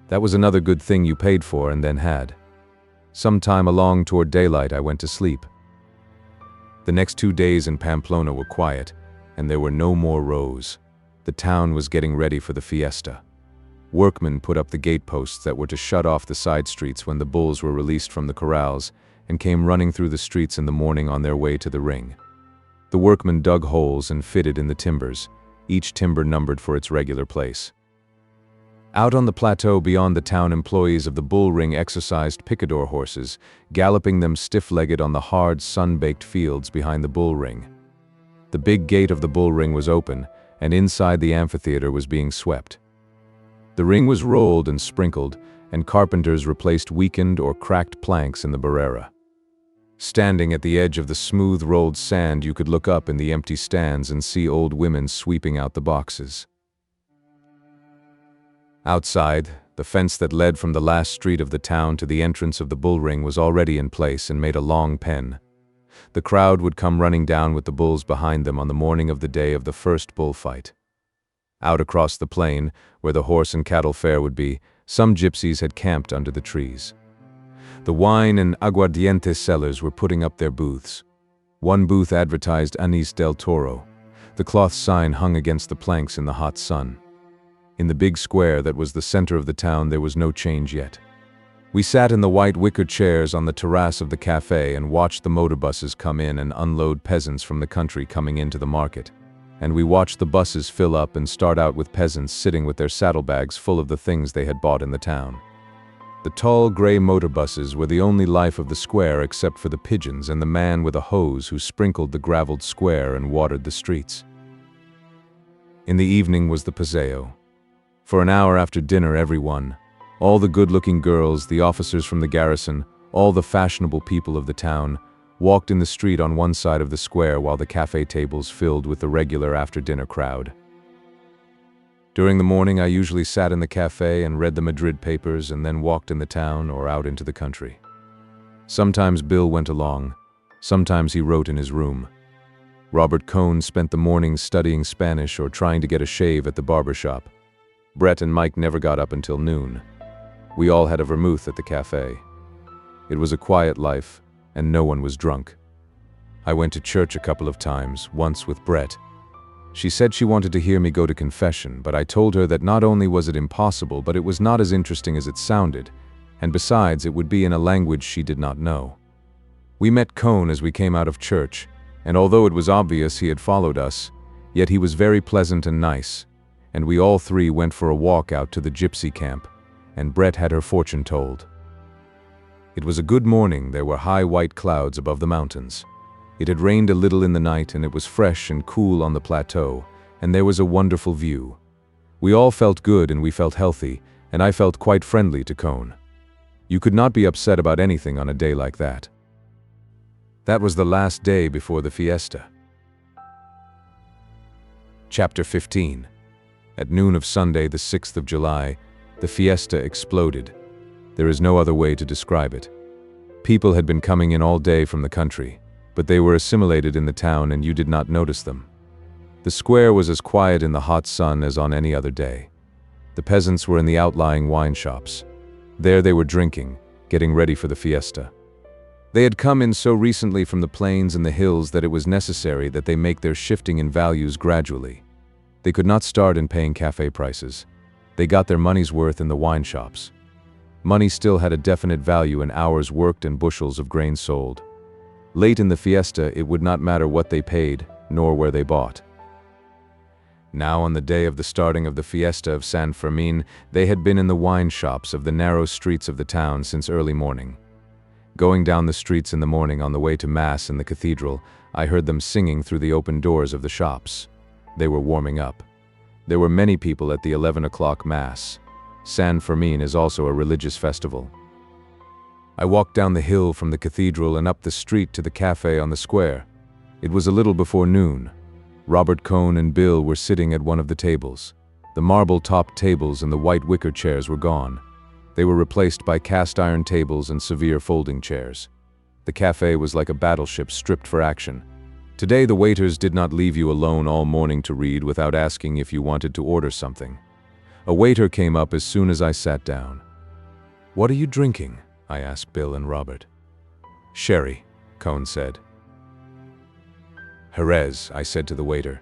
That was another good thing you paid for and then had. Some time along toward daylight I went to sleep. The next 2 days in Pamplona were quiet, and there were no more rows. The town was getting ready for the fiesta. Workmen put up the gateposts that were to shut off the side streets when the bulls were released from the corrals and came running through the streets in the morning on their way to the ring. The workmen dug holes and fitted in the timbers, each timber numbered for its regular place. Out on the plateau beyond the town, employees of the bull ring exercised picador horses, galloping them stiff-legged on the hard, sun-baked fields behind the bull ring. The big gate of the bull ring was open, and inside the amphitheater was being swept. The ring was rolled and sprinkled, and carpenters replaced weakened or cracked planks in the barrera. Standing at the edge of the smooth rolled sand, you could look up in the empty stands and see old women sweeping out the boxes. Outside, the fence that led from the last street of the town to the entrance of the bull ring was already in place and made a long pen. The crowd would come running down with the bulls behind them on the morning of the day of the first bullfight. Out across the plain, where the horse and cattle fair would be, some gypsies had camped under the trees. The wine and aguardiente sellers were putting up their booths. One booth advertised Anís del Toro. The cloth sign hung against the planks in the hot sun. In the big square that was the center of the town there was no change yet. We sat in the white wicker chairs on the terrace of the cafe and watched the motor buses come in and unload peasants from the country coming into the market. And we watched the buses fill up and start out with peasants sitting with their saddlebags full of the things they had bought in the town. The tall gray motor buses were the only life of the square except for the pigeons and the man with a hose who sprinkled the graveled square and watered the streets. In the evening was the paseo. For an hour after dinner, everyone, all the good-looking girls, the officers from the garrison, all the fashionable people of the town, walked in the street on one side of the square while the cafe tables filled with the regular after-dinner crowd. During the morning, I usually sat in the cafe and read the Madrid papers and then walked in the town or out into the country. Sometimes Bill went along, sometimes he wrote in his room. Robert Cohn spent the mornings studying Spanish or trying to get a shave at the barber shop. Brett and Mike never got up until noon. We all had a vermouth at the cafe. It was a quiet life, and no one was drunk. I went to church a couple of times, once with Brett. She said she wanted to hear me go to confession, but I told her that not only was it impossible, but it was not as interesting as it sounded, and besides, it would be in a language she did not know. We met Cohn as we came out of church, and although it was obvious he had followed us, yet he was very pleasant and nice, and we all three went for a walk out to the gypsy camp, and Brett had her fortune told. It was a good morning. There were high white clouds above the mountains. It had rained a little in the night and it was fresh and cool on the plateau, and there was a wonderful view. We all felt good and we felt healthy, and I felt quite friendly to Cohn. You could not be upset about anything on a day like that. That was the last day before the fiesta. Chapter 15. At noon of Sunday, the 6th of July, the fiesta exploded. There is no other way to describe it. People had been coming in all day from the country, but they were assimilated in the town and you did not notice them. The square was as quiet in the hot sun as on any other day. The peasants were in the outlying wine shops. There they were drinking, getting ready for the fiesta. They had come in so recently from the plains and the hills that it was necessary that they make their shifting in values gradually. They could not start in paying cafe prices. They got their money's worth in the wine shops. Money still had a definite value in hours worked and bushels of grain sold. Late in the fiesta, it would not matter what they paid, nor where they bought. Now, on the day of the starting of the fiesta of San Fermin, they had been in the wine shops of the narrow streets of the town since early morning. Going down the streets in the morning on the way to Mass in the cathedral, I heard them singing through the open doors of the shops. They were warming up. There were many people at the 11 o'clock Mass. San Fermin is also a religious festival. I walked down the hill from the cathedral and up the street to the cafe on the square. It was a little before noon. Robert Cohn and Bill were sitting at one of the tables. The marble-topped tables and the white wicker chairs were gone. They were replaced by cast-iron tables and severe folding chairs. The cafe was like a battleship stripped for action. Today the waiters did not leave you alone all morning to read without asking if you wanted to order something. A waiter came up as soon as I sat down. "What are you drinking?" I asked Bill and Robert. "Sherry," Cohn said. "Jerez," I said to the waiter.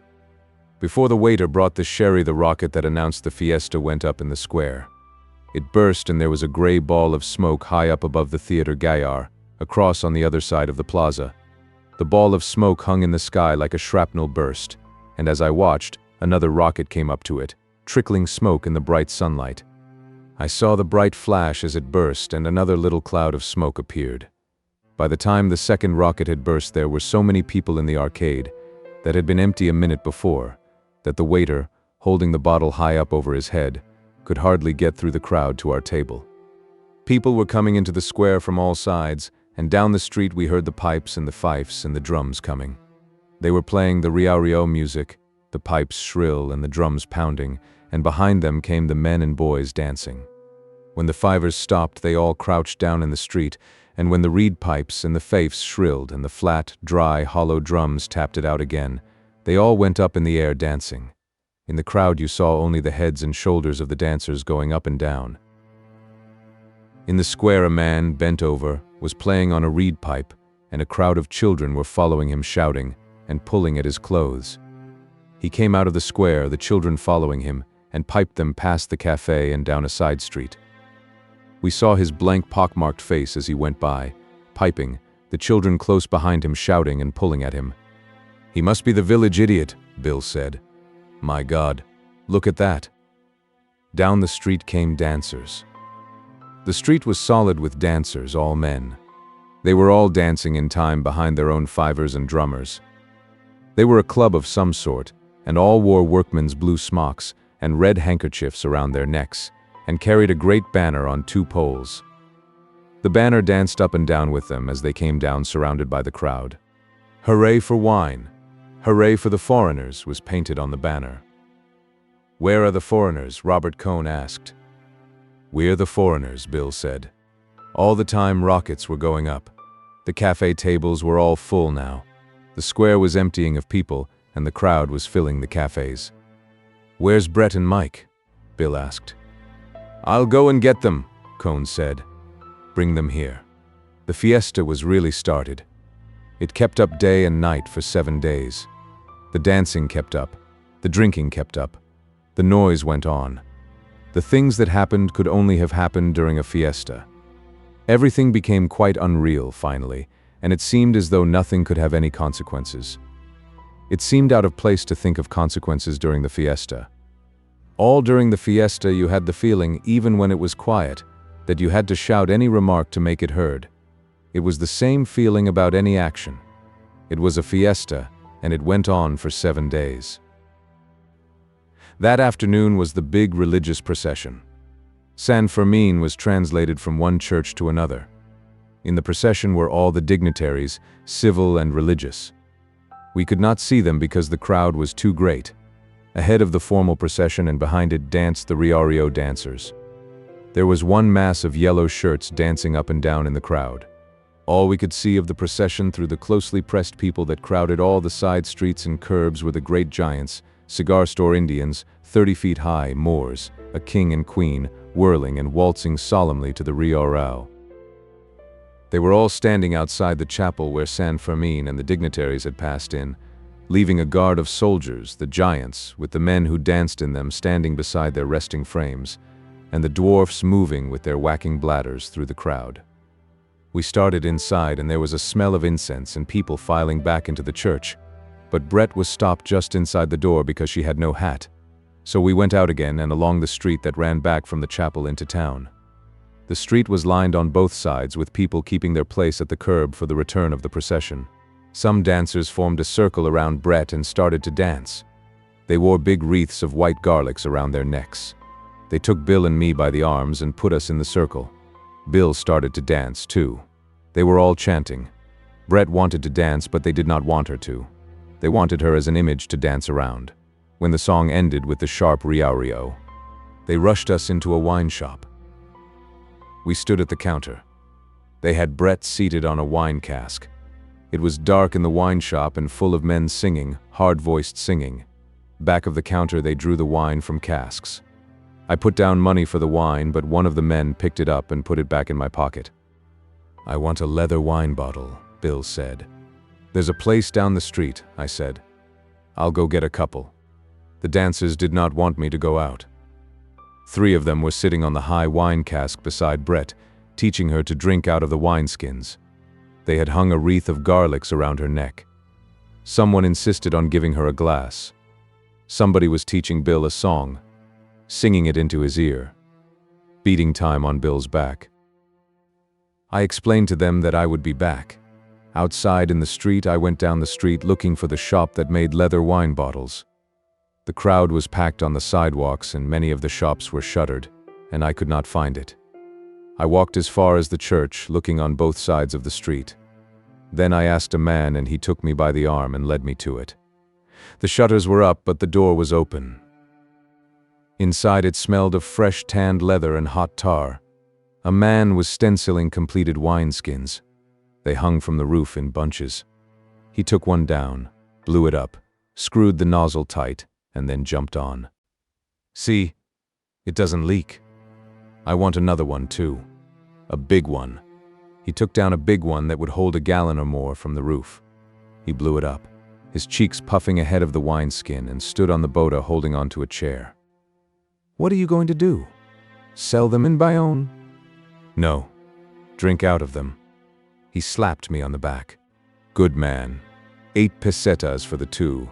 Before the waiter brought the sherry, the rocket that announced the fiesta went up in the square. It burst and there was a gray ball of smoke high up above the Theatre Gaillard, across on the other side of the plaza. The ball of smoke hung in the sky like a shrapnel burst, and as I watched, another rocket came up to it, trickling smoke in the bright sunlight. I saw the bright flash as it burst, and another little cloud of smoke appeared. By the time the second rocket had burst, there were so many people in the arcade that had been empty a minute before, that the waiter, holding the bottle high up over his head, could hardly get through the crowd to our table. People were coming into the square from all sides, and down the street we heard the pipes and the fifes and the drums coming. They were playing the riau-riau music, the pipes shrill and the drums pounding, and behind them came the men and boys dancing. When the fivers stopped, they all crouched down in the street, and when the reed pipes and the fifes shrilled and the flat, dry, hollow drums tapped it out again, they all went up in the air dancing. In the crowd you saw only the heads and shoulders of the dancers going up and down. In the square a man, bent over, was playing on a reed pipe, and a crowd of children were following him shouting and pulling at his clothes. He came out of the square, the children following him, and piped them past the cafe and down a side street. We saw his blank pockmarked face as he went by, piping, the children close behind him shouting and pulling at him. "He must be the village idiot," Bill said. "My God, look at that." Down the street came dancers. The street was solid with dancers, all men. They were all dancing in time behind their own fivers and drummers. They were a club of some sort, and all wore workmen's blue smocks and red handkerchiefs around their necks, and carried a great banner on 2 poles. The banner danced up and down with them as they came down surrounded by the crowd. "Hooray for wine! Hooray for the foreigners!" was painted on the banner. "Where are the foreigners?" Robert Cohn asked. "We're the foreigners," Bill said. All the time rockets were going up. The cafe tables were all full now. The square was emptying of people, and the crowd was filling the cafes. "Where's Brett and Mike?" Bill asked. "I'll go and get them," Cohn said. "Bring them here." The fiesta was really started. It kept up day and night for 7 days. The dancing kept up. The drinking kept up. The noise went on. The things that happened could only have happened during a fiesta. Everything became quite unreal, finally, and it seemed as though nothing could have any consequences. It seemed out of place to think of consequences during the fiesta. All during the fiesta you had the feeling, even when it was quiet, that you had to shout any remark to make it heard. It was the same feeling about any action. It was a fiesta, and it went on for 7 days. That afternoon was the big religious procession. San Fermin was translated from one church to another. In the procession were all the dignitaries, civil and religious. We could not see them because the crowd was too great. Ahead of the formal procession and behind it danced the Riario dancers. There was one mass of yellow shirts dancing up and down in the crowd. All we could see of the procession through the closely pressed people that crowded all the side streets and curbs were the great giants, cigar store Indians, 30 feet high, Moors, a king and queen, whirling and waltzing solemnly to the Riario. They were all standing outside the chapel where San Fermin and the dignitaries had passed in, leaving a guard of soldiers, the giants, with the men who danced in them standing beside their resting frames, and the dwarfs moving with their whacking bladders through the crowd. We started inside and there was a smell of incense and people filing back into the church, but Brett was stopped just inside the door because she had no hat. So we went out again and along the street that ran back from the chapel into town. The street was lined on both sides with people keeping their place at the curb for the return of the procession. Some dancers formed a circle around Brett and started to dance. They wore big wreaths of white garlics around their necks. They took Bill and me by the arms and put us in the circle. Bill started to dance, too. They were all chanting. Brett wanted to dance, but they did not want her to. They wanted her as an image to dance around. When the song ended with the sharp Riario, they rushed us into a wine shop. We stood at the counter. They had Brett seated on a wine cask. It was dark in the wine shop and full of men singing, hard-voiced singing. Back of the counter they drew the wine from casks. I put down money for the wine, but one of the men picked it up and put it back in my pocket. "I want a leather wine bottle," Bill said. "There's a place down the street," I said. "I'll go get a couple." The dancers did not want me to go out. 3 of them were sitting on the high wine cask beside Brett, teaching her to drink out of the wineskins. They had hung a wreath of garlics around her neck. Someone insisted on giving her a glass. Somebody was teaching Bill a song, singing it into his ear, beating time on Bill's back. I explained to them that I would be back. Outside in the street, I went down the street looking for the shop that made leather wine bottles. The crowd was packed on the sidewalks and many of the shops were shuttered, and I could not find it. I walked as far as the church, looking on both sides of the street. Then I asked a man and he took me by the arm and led me to it. The shutters were up, but the door was open. Inside it smelled of fresh tanned leather and hot tar. A man was stenciling completed wineskins. They hung from the roof in bunches. He took one down, blew it up, screwed the nozzle tight, and then jumped on. "See, it doesn't leak. I want another one too. A big one." He took down a big one that would hold a gallon or more from the roof. He blew it up, his cheeks puffing ahead of the wineskin, and stood on the boda holding onto a chair. "What are you going to do? Sell them in Bayonne?" No. Drink out of them. He slapped me on the back. Good man. 8 pesetas for the 2,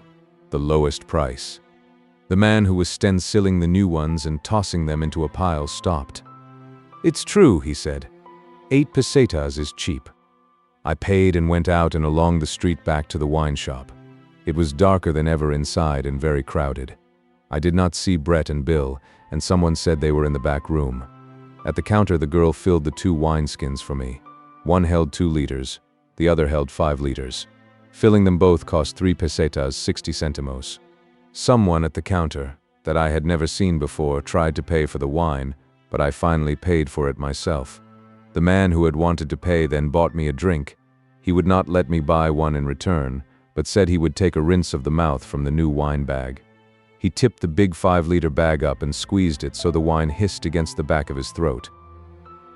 the lowest price. The man who was stenciling the new ones and tossing them into a pile stopped. It's true, he said. 8 pesetas is cheap. I paid and went out and along the street back to the wine shop. It was darker than ever inside and very crowded. I did not see Brett and Bill, and someone said they were in the back room. At the counter, the girl filled the 2 wineskins for me. One held 2 liters, the other held 5 liters. Filling them both cost 3 pesetas 60 centimos. Someone at the counter, that I had never seen before, tried to pay for the wine, but I finally paid for it myself. The man who had wanted to pay then bought me a drink. He would not let me buy one in return, but said he would take a rinse of the mouth from the new wine bag. He tipped the big 5-liter bag up and squeezed it so the wine hissed against the back of his throat.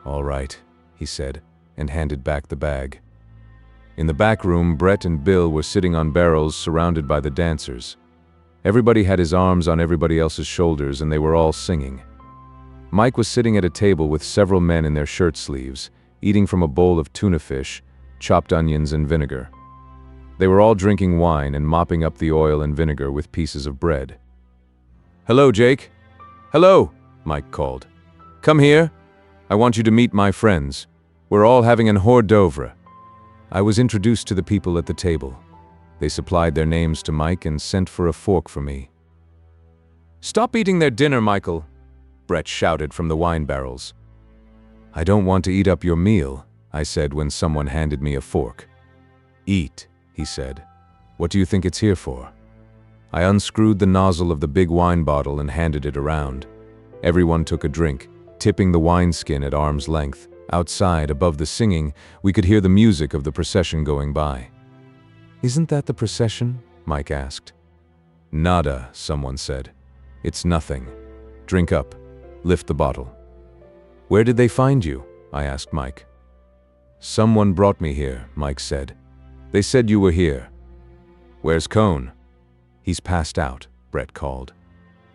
All right, he said, and handed back the bag. In the back room, Brett and Bill were sitting on barrels surrounded by the dancers. Everybody had his arms on everybody else's shoulders and they were all singing. Mike was sitting at a table with several men in their shirt sleeves, eating from a bowl of tuna fish, chopped onions and vinegar. They were all drinking wine and mopping up the oil and vinegar with pieces of bread. "Hello, Jake." "Hello," Mike called. "Come here. I want you to meet my friends. We're all having an hors d'oeuvre." I was introduced to the people at the table. They supplied their names to Mike and sent for a fork for me. "Stop eating their dinner, Michael," Brett shouted from the wine barrels. "I don't want to eat up your meal," I said when someone handed me a fork. "Eat," he said. "What do you think it's here for?" I unscrewed the nozzle of the big wine bottle and handed it around. Everyone took a drink, tipping the wineskin at arm's length. Outside, above the singing, we could hear the music of the procession going by. "Isn't that the procession?" Mike asked. "Nada," someone said. "It's nothing. Drink up. Lift the bottle." "Where did they find you?" I asked Mike. "Someone brought me here," Mike said. "They said you were here." "Where's Cone?" "He's passed out," Brett called.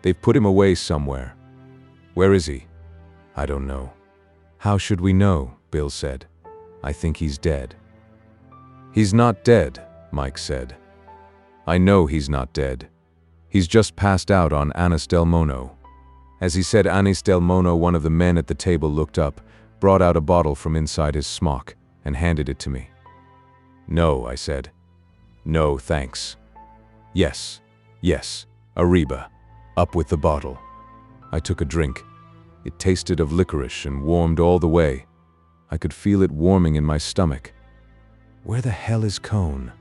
"They've put him away somewhere." "Where is he?" "I don't know." "How should we know?" Bill said. "I think he's dead." "He's not dead," Mike said. "I know he's not dead. He's just passed out on Anis del Mono." As he said Anis del Mono, one of the men at the table looked up, brought out a bottle from inside his smock, and handed it to me. "No," I said. "No, thanks." "Yes, yes, arriba. Up with the bottle." I took a drink. It tasted of licorice and warmed all the way. I could feel it warming in my stomach. "Where the hell is Cone?"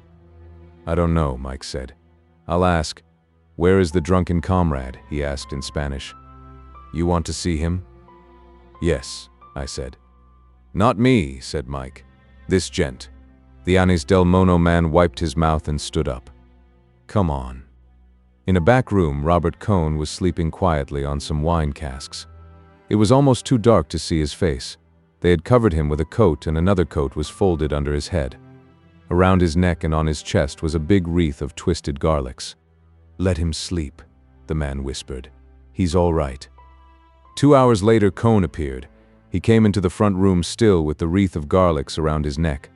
"I don't know," Mike said. "I'll ask." "Where is the drunken comrade?" he asked in Spanish. "You want to see him?" "Yes," I said. "Not me," said Mike. "This gent." The Anis del Mono man wiped his mouth and stood up. "Come on." In a back room, Robert Cone was sleeping quietly on some wine casks. It was almost too dark to see his face. They had covered him with a coat and another coat was folded under his head. Around his neck and on his chest was a big wreath of twisted garlics. "Let him sleep," the man whispered. "He's all right." 2 hours later, Cone appeared. He came into the front room still with the wreath of garlics around his neck.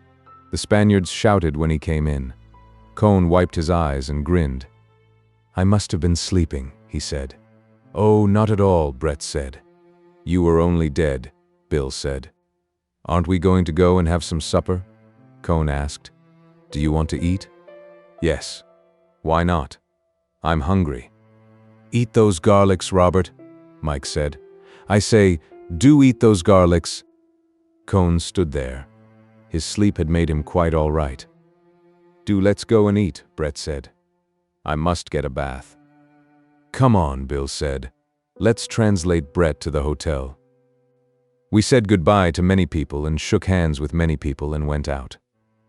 The Spaniards shouted when he came in. Cone wiped his eyes and grinned. "I must have been sleeping," he said. "Oh, not at all," Brett said. "You were only dead," Bill said. "Aren't we going to go and have some supper?" Cone asked. "Do you want to eat?" "Yes." "Why not?" "I'm hungry." "Eat those garlics, Robert," Mike said. "I say, do eat those garlics." Cone stood there. His sleep had made him quite all right. Let's go and eat," Brett said. "I must get a bath." "Come on," Bill said. "Let's translate Brett to the hotel." We said goodbye to many people and shook hands with many people and went out.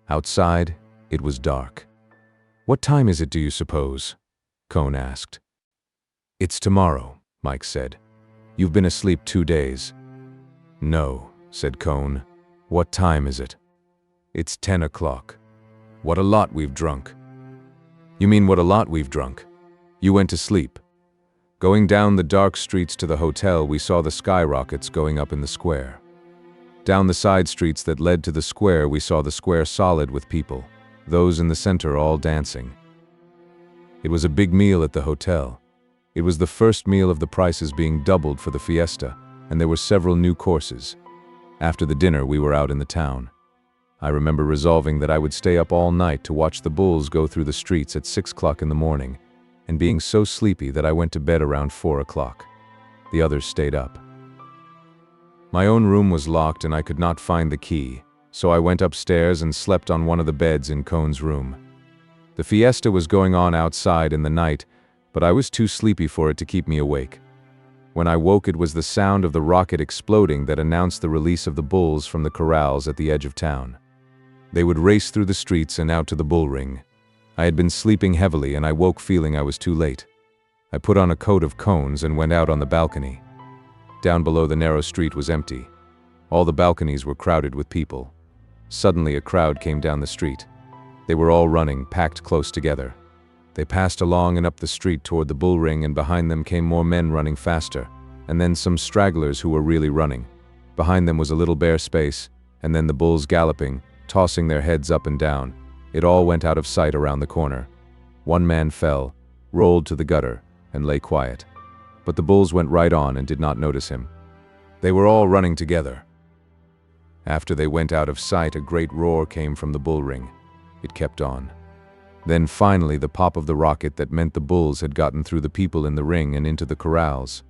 Outside, it was dark. "What time is it, do you suppose?" Cone asked. "It's tomorrow," Mike said. "You've been asleep 2 days." "No," said Cone. "What time is it?" "It's 10 o'clock. What a lot we've drunk." "You mean what a lot we've drunk?" "You went to sleep." Going down the dark streets to the hotel, we saw the skyrockets going up in the square. Down the side streets that led to the square, we saw the square solid with people, those in the center all dancing. It was a big meal at the hotel. It was the first meal of the prices being doubled for the fiesta, and there were several new courses. After the dinner, we were out in the town. I remember resolving that I would stay up all night to watch the bulls go through the streets at 6 o'clock in the morning, and being so sleepy that I went to bed around 4 o'clock. The others stayed up. My own room was locked and I could not find the key, so I went upstairs and slept on one of the beds in Cohn's room. The fiesta was going on outside in the night, but I was too sleepy for it to keep me awake. When I woke, it was the sound of the rocket exploding that announced the release of the bulls from the corrals at the edge of town. They would race through the streets and out to the bull ring. I had been sleeping heavily and I woke feeling I was too late. I put on a coat of Cohn's and went out on the balcony. Down below, the narrow street was empty. All the balconies were crowded with people. Suddenly a crowd came down the street. They were all running, packed close together. They passed along and up the street toward the bull ring, and behind them came more men running faster, and then some stragglers who were really running. Behind them was a little bare space, and then the bulls galloping, tossing their heads up and down. It all went out of sight around the corner. One man fell, rolled to the gutter, and lay quiet. But the bulls went right on and did not notice him. They were all running together. After they went out of sight, a great roar came from the bull ring. It kept on. Then finally the pop of the rocket that meant the bulls had gotten through the people in the ring and into the corrals.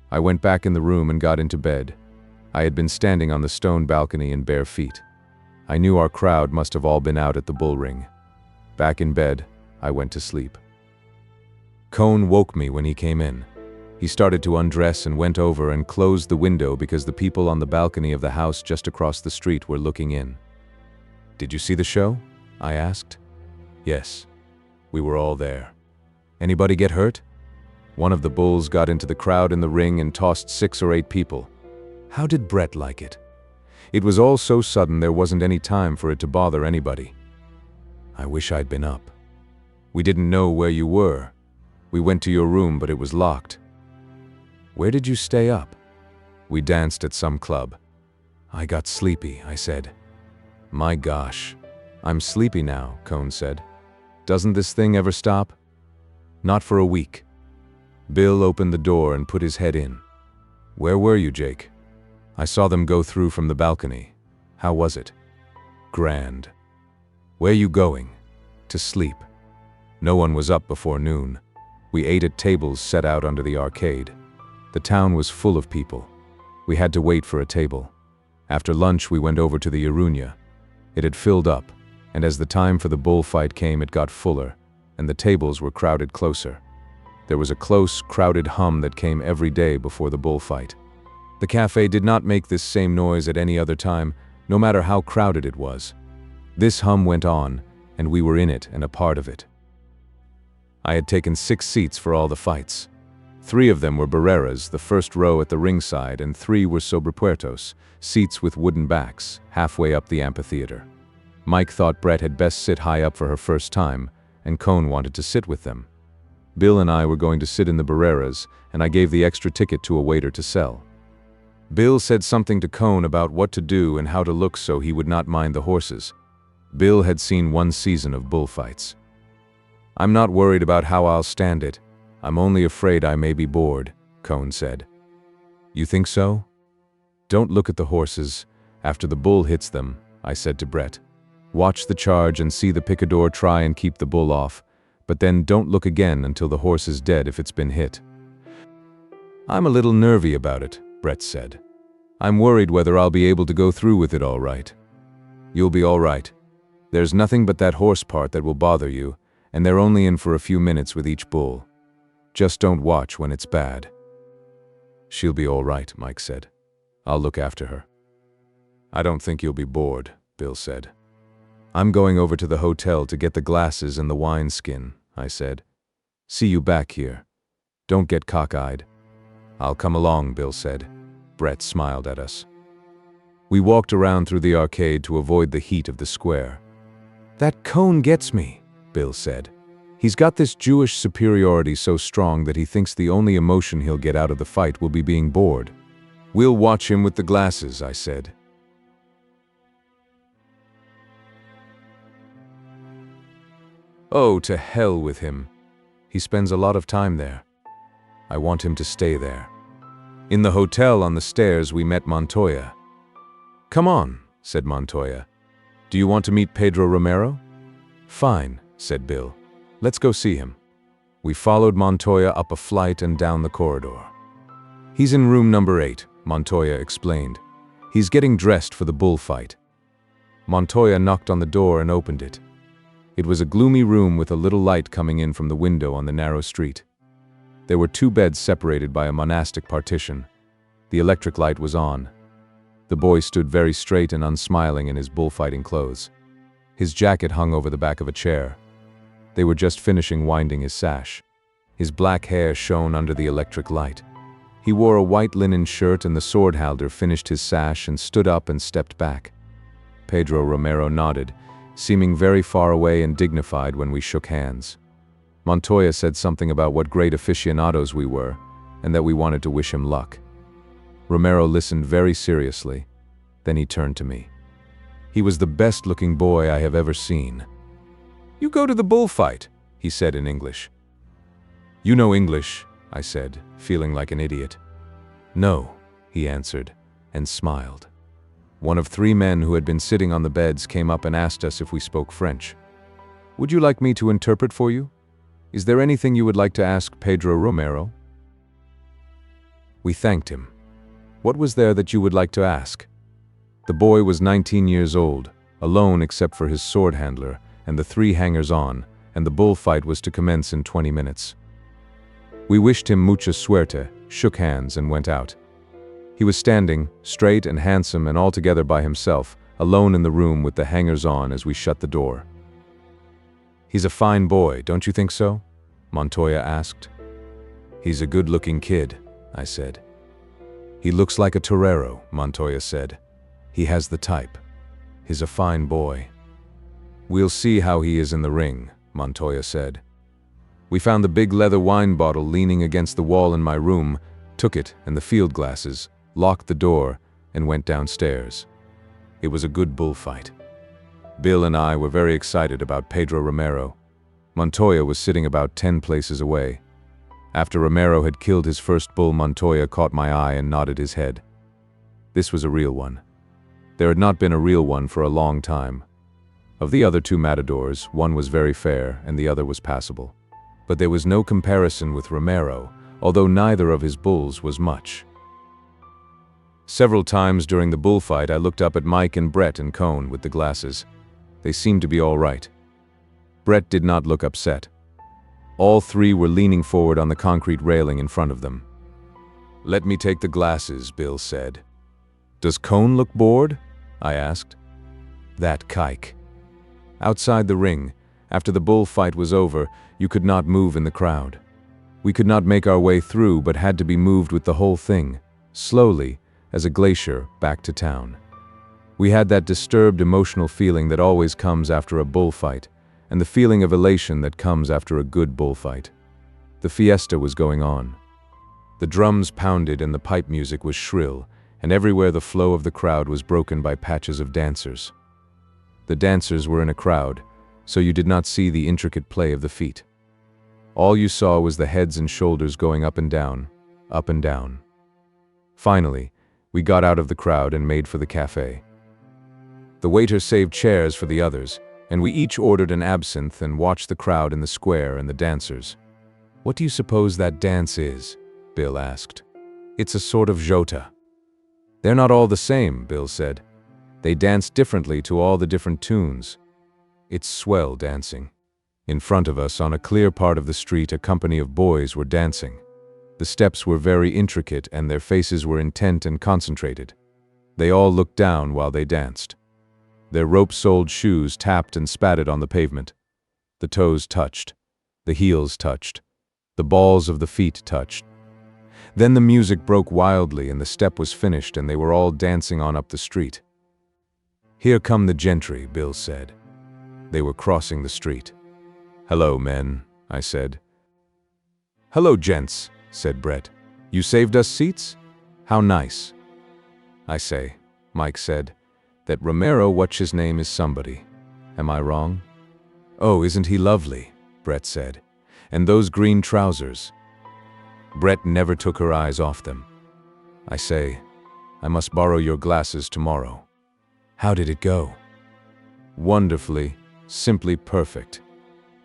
I went back in the room and got into bed. I had been standing on the stone balcony in bare feet. I knew our crowd must have all been out at the bull ring. Back in bed, I went to sleep. Cohn woke me when he came in. He started to undress and went over and closed the window because the people on the balcony of the house just across the street were looking in. "Did you see the show?" I asked. "Yes. We were all there." "Anybody get hurt?" "One of the bulls got into the crowd in the ring and tossed 6 or 8 people." "How did Brett like it?" "It was all so sudden there wasn't any time for it to bother anybody." "I wish I'd been up." "We didn't know where you were. We went to your room, but it was locked." "Where did you stay up?" "We danced at some club." "I got sleepy," I said. "My gosh. I'm sleepy now," Cohn said. "Doesn't this thing ever stop?" "Not for a week." Bill opened the door and put his head in. "Where were you, Jake?" "I saw them go through from the balcony." "How was it?" "Grand." "Where you going?" "To sleep." No one was up before noon. We ate at tables set out under the arcade. The town was full of people. We had to wait for a table. After lunch, we went over to the Iruña. It had filled up, and as the time for the bullfight came, it got fuller, and the tables were crowded closer. There was a close, crowded hum that came every day before the bullfight. The cafe did not make this same noise at any other time, no matter how crowded it was. This hum went on, and we were in it and a part of it. I had taken 6 seats for all the fights. 3 of them were barreras, the first row at the ringside, and 3 were sobrepuertos, seats with wooden backs, halfway up the amphitheater. Mike thought Brett had best sit high up for her first time, and Cohn wanted to sit with them. Bill and I were going to sit in the barreras, and I gave the extra ticket to a waiter to sell. Bill said something to Cohn about what to do and how to look so he would not mind the horses. Bill had seen 1 season of bullfights. "I'm not worried about how I'll stand it. I'm only afraid I may be bored," Cohn said. "You think so?" "Don't look at the horses. After the bull hits them," I said to Brett. "Watch the charge and see the picador try and keep the bull off, but then don't look again until the horse is dead if it's been hit." "I'm a little nervy about it," Brett said. "I'm worried whether I'll be able to go through with it all right." "You'll be all right. There's nothing but that horse part that will bother you, and they're only in for a few minutes with each bull. Just don't watch when it's bad." "She'll be all right," Mike said. "I'll look after her." "I don't think you'll be bored," Bill said. "I'm going over to the hotel to get the glasses and the wineskin," I said. "See you back here. Don't get cockeyed." "I'll come along," Bill said. Brett smiled at us. We walked around through the arcade to avoid the heat of the square. "That Cohn gets me," Bill said. "He's got this Jewish superiority so strong that he thinks the only emotion he'll get out of the fight will be being bored." "We'll watch him with the glasses," I said. Oh, to hell with him. He spends a lot of time there. I want him to stay there. In the hotel on the stairs, we met Montoya. Come on, said Montoya. Do you want to meet Pedro Romero? Fine, said Bill. Let's go see him. We followed Montoya up a flight and down the corridor. He's in room number 8, Montoya explained. He's getting dressed for the bullfight. Montoya knocked on the door and opened it. It was a gloomy room with a little light coming in from the window on the narrow street. There were 2 beds separated by a monastic partition. The electric light was on. The boy stood very straight and unsmiling in his bullfighting clothes. His jacket hung over the back of a chair. They were just finishing winding his sash. His black hair shone under the electric light. He wore a white linen shirt, and the sword-holder finished his sash and stood up and stepped back. Pedro Romero nodded, seeming very far away and dignified when we shook hands. Montoya said something about what great aficionados we were, and that we wanted to wish him luck. Romero listened very seriously. Then he turned to me. He was the best-looking boy I have ever seen. You go to the bullfight, he said in English. You know English, I said, feeling like an idiot. No, he answered, and smiled. One of 3 men who had been sitting on the beds came up and asked us if we spoke French. Would you like me to interpret for you? Is there anything you would like to ask Pedro Romero? We thanked him. What was there that you would like to ask? The boy was 19 years old, alone except for his sword handler and the 3 hangers-on, and the bullfight was to commence in 20 minutes. We wished him mucha suerte, shook hands, and went out. He was standing, straight and handsome and altogether by himself, alone in the room with the hangers-on as we shut the door. He's a fine boy, don't you think so? Montoya asked. He's a good-looking kid, I said. He looks like a torero, Montoya said. He has the type. He's a fine boy. We'll see how he is in the ring, Montoya said. We found the big leather wine bottle leaning against the wall in my room, took it and the field glasses, locked the door, and went downstairs. It was a good bullfight. Bill and I were very excited about Pedro Romero. Montoya was sitting about 10 places away. After Romero had killed his first bull, Montoya caught my eye and nodded his head. This was a real one. There had not been a real one for a long time. Of the other 2 matadors, one was very fair and the other was passable. But there was no comparison with Romero, although neither of his bulls was much. Several times during the bullfight, I looked up at Mike and Brett and Cone with the glasses. They seemed to be all right. Brett did not look upset. All 3 were leaning forward on the concrete railing in front of them. Let me take the glasses, Bill said. Does Cone look bored? I asked. That kike. Outside the ring, after the bullfight was over, you could not move in the crowd. We could not make our way through, but had to be moved with the whole thing, slowly, as a glacier, back to town. We had that disturbed emotional feeling that always comes after a bullfight, and the feeling of elation that comes after a good bullfight. The fiesta was going on. The drums pounded and the pipe music was shrill, and everywhere the flow of the crowd was broken by patches of dancers. The dancers were in a crowd, so you did not see the intricate play of the feet. All you saw was the heads and shoulders going up and down, up and down. Finally, we got out of the crowd and made for the cafe. The waiter saved chairs for the others, and we each ordered an absinthe and watched the crowd in the square and the dancers. What do you suppose that dance is? Bill asked. It's a sort of jota. They're not all the same, Bill said. They dance differently to all the different tunes. It's swell dancing. In front of us, on a clear part of the street, a company of boys were dancing. The steps were very intricate and their faces were intent and concentrated. They all looked down while they danced. Their rope-soled shoes tapped and spatted on the pavement. The toes touched. The heels touched. The balls of the feet touched. Then the music broke wildly and the step was finished and they were all dancing on up the street. Here come the gentry, Bill said. They were crossing the street. Hello, men, I said. Hello, gents, said Brett. You saved us seats? How nice. I say, Mike said, that Romero, what's his name, is somebody. Am I wrong? "Oh, isn't he lovely?" Brett said. "And those green trousers." Brett never took her eyes off them. "I say, I must borrow your glasses tomorrow." "How did it go?" "Wonderfully, simply perfect."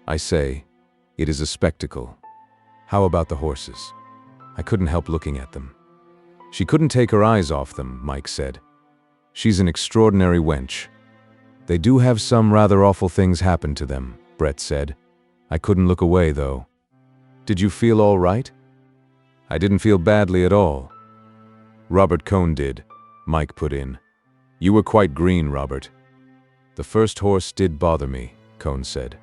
"I say, it is a spectacle." "How about the horses?" I couldn't help looking at them. "She couldn't take her eyes off them," Mike said. "She's an extraordinary wench." "They do have some rather awful things happen to them," Brett said. "I couldn't look away, though." "Did you feel all right?" "I didn't feel badly at all." "Robert Cohn did," Mike put in. "You were quite green, Robert." "The first horse did bother me," Cohn said.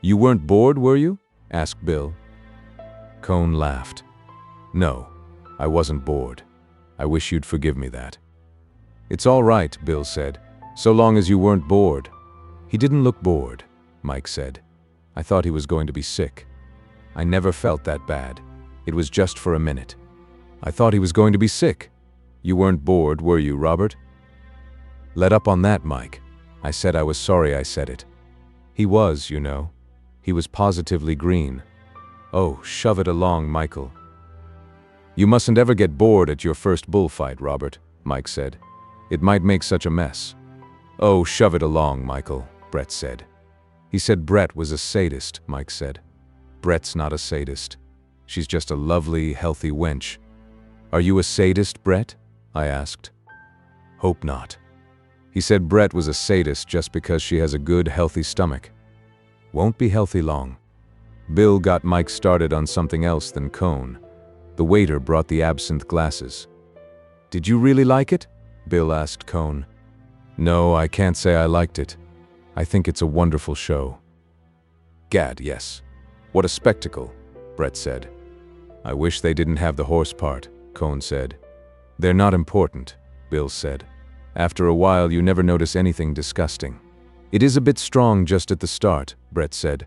"You weren't bored, were you?" asked Bill. Cohn laughed. "No, I wasn't bored. I wish you'd forgive me that." "It's all right," Bill said, "so long as you weren't bored." "He didn't look bored," Mike said. "I thought he was going to be sick. I never felt that bad. It was just for a minute." "I thought he was going to be sick." "You weren't bored, were you, Robert?" "Let up on that, Mike. I said I was sorry I said it." "He was, you know. He was positively green." "Oh, shove it along, Michael." "You mustn't ever get bored at your first bullfight, Robert," Mike said. "It might make such a mess." "Oh, shove it along, Michael," Brett said. "He said Brett was a sadist," Mike said. "Brett's not a sadist. She's just a lovely, healthy wench." "Are you a sadist, Brett?" I asked. "Hope not." He said Brett was a sadist just because she has a good, healthy stomach. Won't be healthy long. Bill got Mike started on something else than Cohn. The waiter brought the absinthe glasses. "Did you really like it?" Bill asked Cohn. "No, I can't say I liked it. I think it's a wonderful show." "Gad, yes. What a spectacle," Brett said. "I wish they didn't have the horse part," Cohn said. "They're not important," Bill said. "After a while you never notice anything disgusting." "It is a bit strong just at the start," Brett said.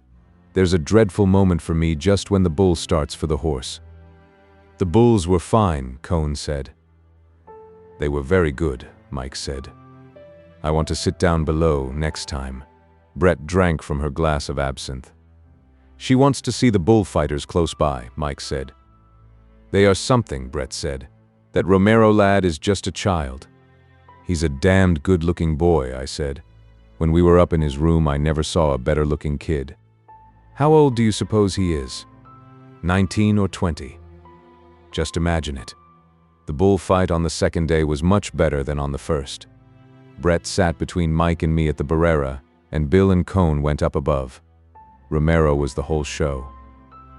"There's a dreadful moment for me just when the bull starts for the horse." "The bulls were fine," Cohn said. "They were very good," Mike said. "I want to sit down below next time." Brett drank from her glass of absinthe. "She wants to see the bullfighters close by," Mike said. "They are something," Brett said. "That Romero lad is just a child." "He's a damned good-looking boy," I said. "When we were up in his room, I never saw a better-looking kid." "How old do you suppose he is?" 19 or 20. Just imagine it. The bullfight on the second day was much better than on the first. Brett sat between Mike and me at the Barrera, and Bill and Cohn went up above. Romero was the whole show.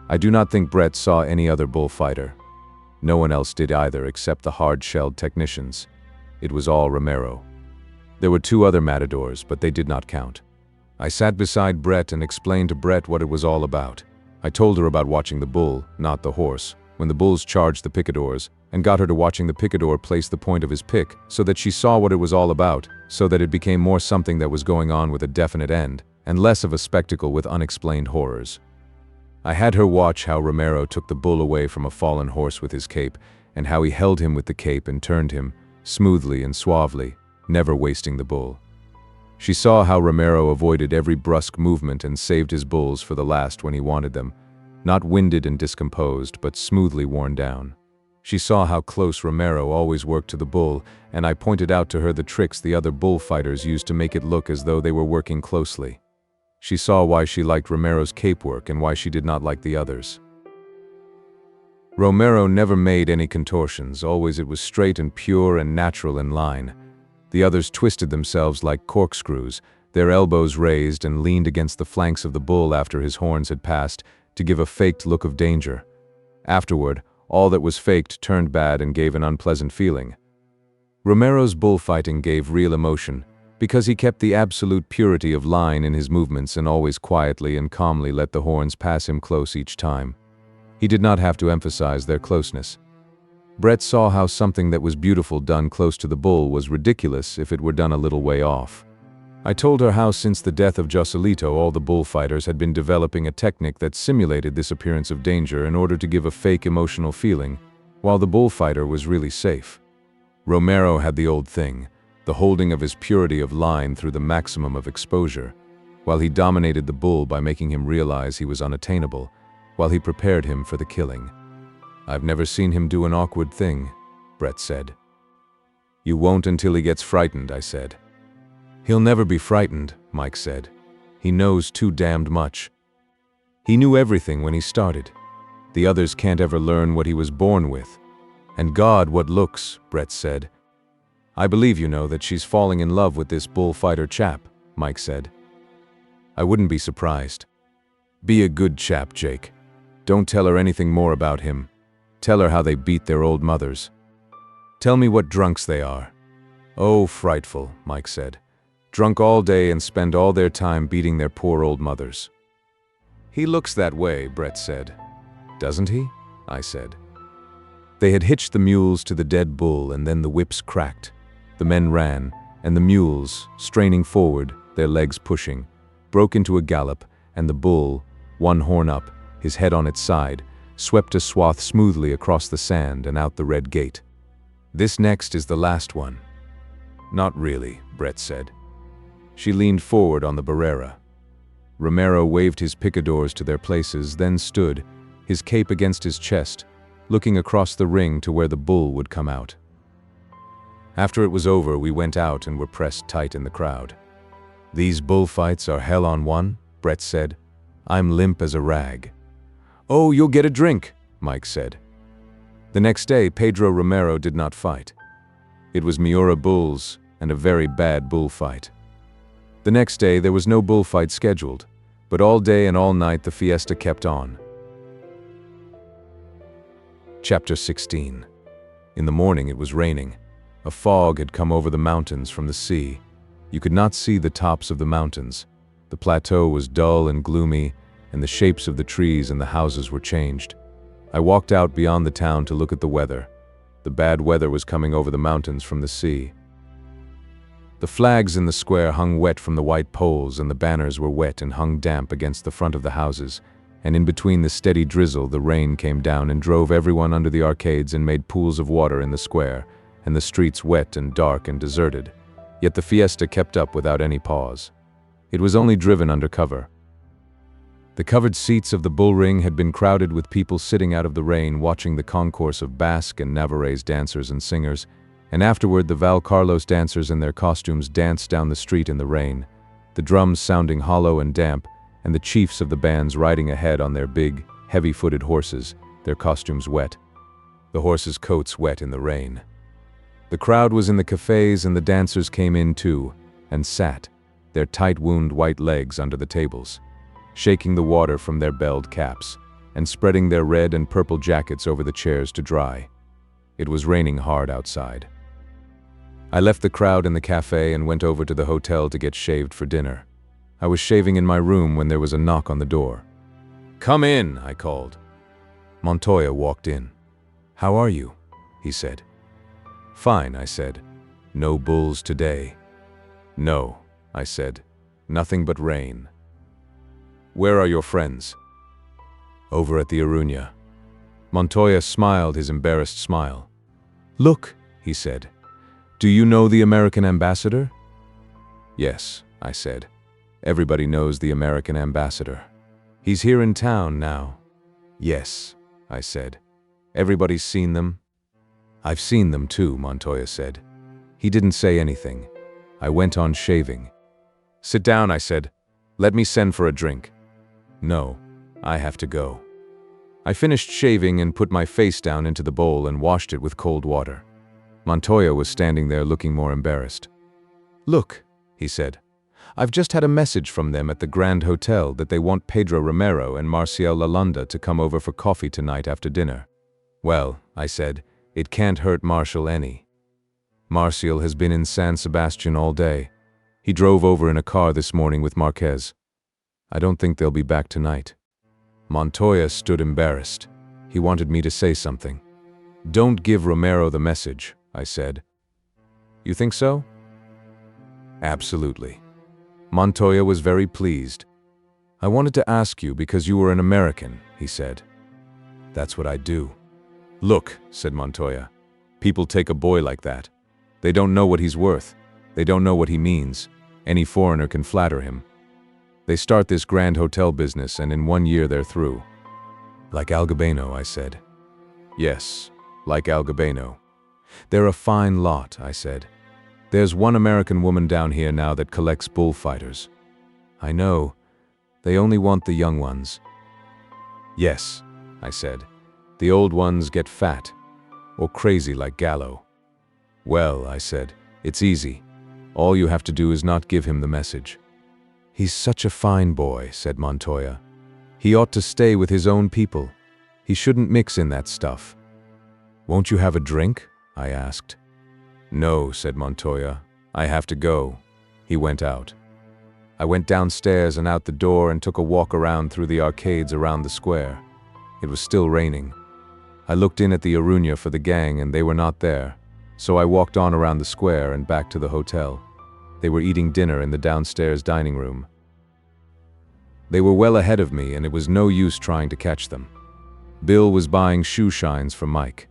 I do not think Brett saw any other bullfighter. No one else did either except the hard-shelled technicians. It was all Romero. There were 2 other matadors, but they did not count. I sat beside Brett and explained to Brett what it was all about. I told her about watching the bull, not the horse, when the bulls charged the picadors, and got her to watching the picador place the point of his pick so that she saw what it was all about, so that it became more something that was going on with a definite end, and less of a spectacle with unexplained horrors. I had her watch how Romero took the bull away from a fallen horse with his cape, and how he held him with the cape and turned him, smoothly and suavely, never wasting the bull. She saw how Romero avoided every brusque movement and saved his bulls for the last when he wanted them, not winded and discomposed, but smoothly worn down. She saw how close Romero always worked to the bull, and I pointed out to her the tricks the other bullfighters used to make it look as though they were working closely. She saw why she liked Romero's cape work and why she did not like the others. Romero never made any contortions, always it was straight and pure and natural in line. The others twisted themselves like corkscrews, their elbows raised and leaned against the flanks of the bull after his horns had passed, to give a faked look of danger. Afterward, all that was faked turned bad and gave an unpleasant feeling. Romero's bullfighting gave real emotion, because he kept the absolute purity of line in his movements and always quietly and calmly let the horns pass him close each time. He did not have to emphasize their closeness. Brett saw how something that was beautiful done close to the bull was ridiculous if it were done a little way off. I told her how since the death of Joselito all the bullfighters had been developing a technique that simulated this appearance of danger in order to give a fake emotional feeling, while the bullfighter was really safe. Romero had the old thing, the holding of his purity of line through the maximum of exposure, while he dominated the bull by making him realize he was unattainable, while he prepared him for the killing. "I've never seen him do an awkward thing," Brett said. "You won't until he gets frightened," I said. "He'll never be frightened," Mike said. "He knows too damned much. He knew everything when he started. The others can't ever learn what he was born with. And God, what looks," Brett said. "I believe, that she's falling in love with this bullfighter chap," Mike said. "I wouldn't be surprised. Be a good chap, Jake. Don't tell her anything more about him. Tell her how they beat their old mothers. Tell me what drunks they are." "Oh, frightful," Mike said. "Drunk all day and spend all their time beating their poor old mothers." "He looks that way," Brett said. "Doesn't he?" I said. They had hitched the mules to the dead bull, and then the whips cracked. The men ran, and the mules, straining forward, their legs pushing, broke into a gallop, and the bull, one horn up, his head on its side, swept a swath smoothly across the sand and out the red gate. "This next is the last one." "Not really," Brett said. She leaned forward on the Barrera. Romero waved his picadors to their places, then stood, his cape against his chest, looking across the ring to where the bull would come out. After it was over, we went out and were pressed tight in the crowd. "These bullfights are hell on one," Brett said. "I'm limp as a rag." "Oh, you'll get a drink," Mike said. The next day, Pedro Romero did not fight. It was Miura bulls and a very bad bullfight. The next day, there was no bullfight scheduled, but all day and all night the fiesta kept on. Chapter 16. In the morning it was raining. A fog had come over the mountains from the sea. You could not see the tops of the mountains. The plateau was dull and gloomy, and the shapes of the trees and the houses were changed. I walked out beyond the town to look at the weather. The bad weather was coming over the mountains from the sea. The flags in the square hung wet from the white poles, and the banners were wet and hung damp against the front of the houses, and in between the steady drizzle the rain came down and drove everyone under the arcades and made pools of water in the square, and the streets wet and dark and deserted. Yet the fiesta kept up without any pause. It was only driven under cover. The covered seats of the bull ring had been crowded with people sitting out of the rain watching the concourse of Basque and Navarrese dancers and singers, and afterward the Val Carlos dancers in their costumes danced down the street in the rain, the drums sounding hollow and damp, and the chiefs of the bands riding ahead on their big, heavy-footed horses, their costumes wet. The horses' coats wet in the rain. The crowd was in the cafes, and the dancers came in too, and sat, their tight-wound white legs under the tables, shaking the water from their belled caps, and spreading their red and purple jackets over the chairs to dry. It was raining hard outside. I left the crowd in the cafe and went over to the hotel to get shaved for dinner. I was shaving in my room when there was a knock on the door. "Come in," I called. Montoya walked in. "How are you?" he said. "Fine," I said. "No bulls today." "No," I said. "Nothing but rain." "Where are your friends?" "Over at the Aruña." Montoya smiled his embarrassed smile. "Look," he said. "Do you know the American ambassador?" "Yes," I said. "Everybody knows the American ambassador. He's here in town now." "Yes," I said. "Everybody's seen them?" "I've seen them too," Montoya said. He didn't say anything. I went on shaving. "Sit down," I said. "Let me send for a drink." "No, I have to go." I finished shaving and put my face down into the bowl and washed it with cold water. Montoya was standing there looking more embarrassed. "Look," he said. "I've just had a message from them at the Grand Hotel that they want Pedro Romero and Marcial Lalanda to come over for coffee tonight after dinner." "Well," I said, "it can't hurt Marcial any. Marcial has been in San Sebastian all day. He drove over in a car this morning with Marquez. I don't think they'll be back tonight." Montoya stood embarrassed. He wanted me to say something. "Don't give Romero the message," I said. "You think so?" "Absolutely." Montoya was very pleased. "I wanted to ask you because you were an American," he said. "That's what I do." "Look," said Montoya, "people take a boy like that. They don't know what he's worth. They don't know what he means. Any foreigner can flatter him." They start this grand hotel business and in 1 year they're through. Like Algabano, I said. Yes, like Algabano. They're a fine lot, I said. There's one American woman down here now that collects bullfighters. I know. They only want the young ones. Yes, I said. The old ones get fat, or crazy like Gallo. Well, I said, it's easy. All you have to do is not give him the message. He's such a fine boy, said Montoya. He ought to stay with his own people. He shouldn't mix in that stuff. Won't you have a drink? I asked. No, said Montoya. I have to go. He went out. I went downstairs and out the door and took a walk around through the arcades around the square. It was still raining. I looked in at the Aruña for the gang and they were not there, so I walked on around the square and back to the hotel. They were eating dinner in the downstairs dining room. They were well ahead of me and it was no use trying to catch them. Bill was buying shoe shines for Mike.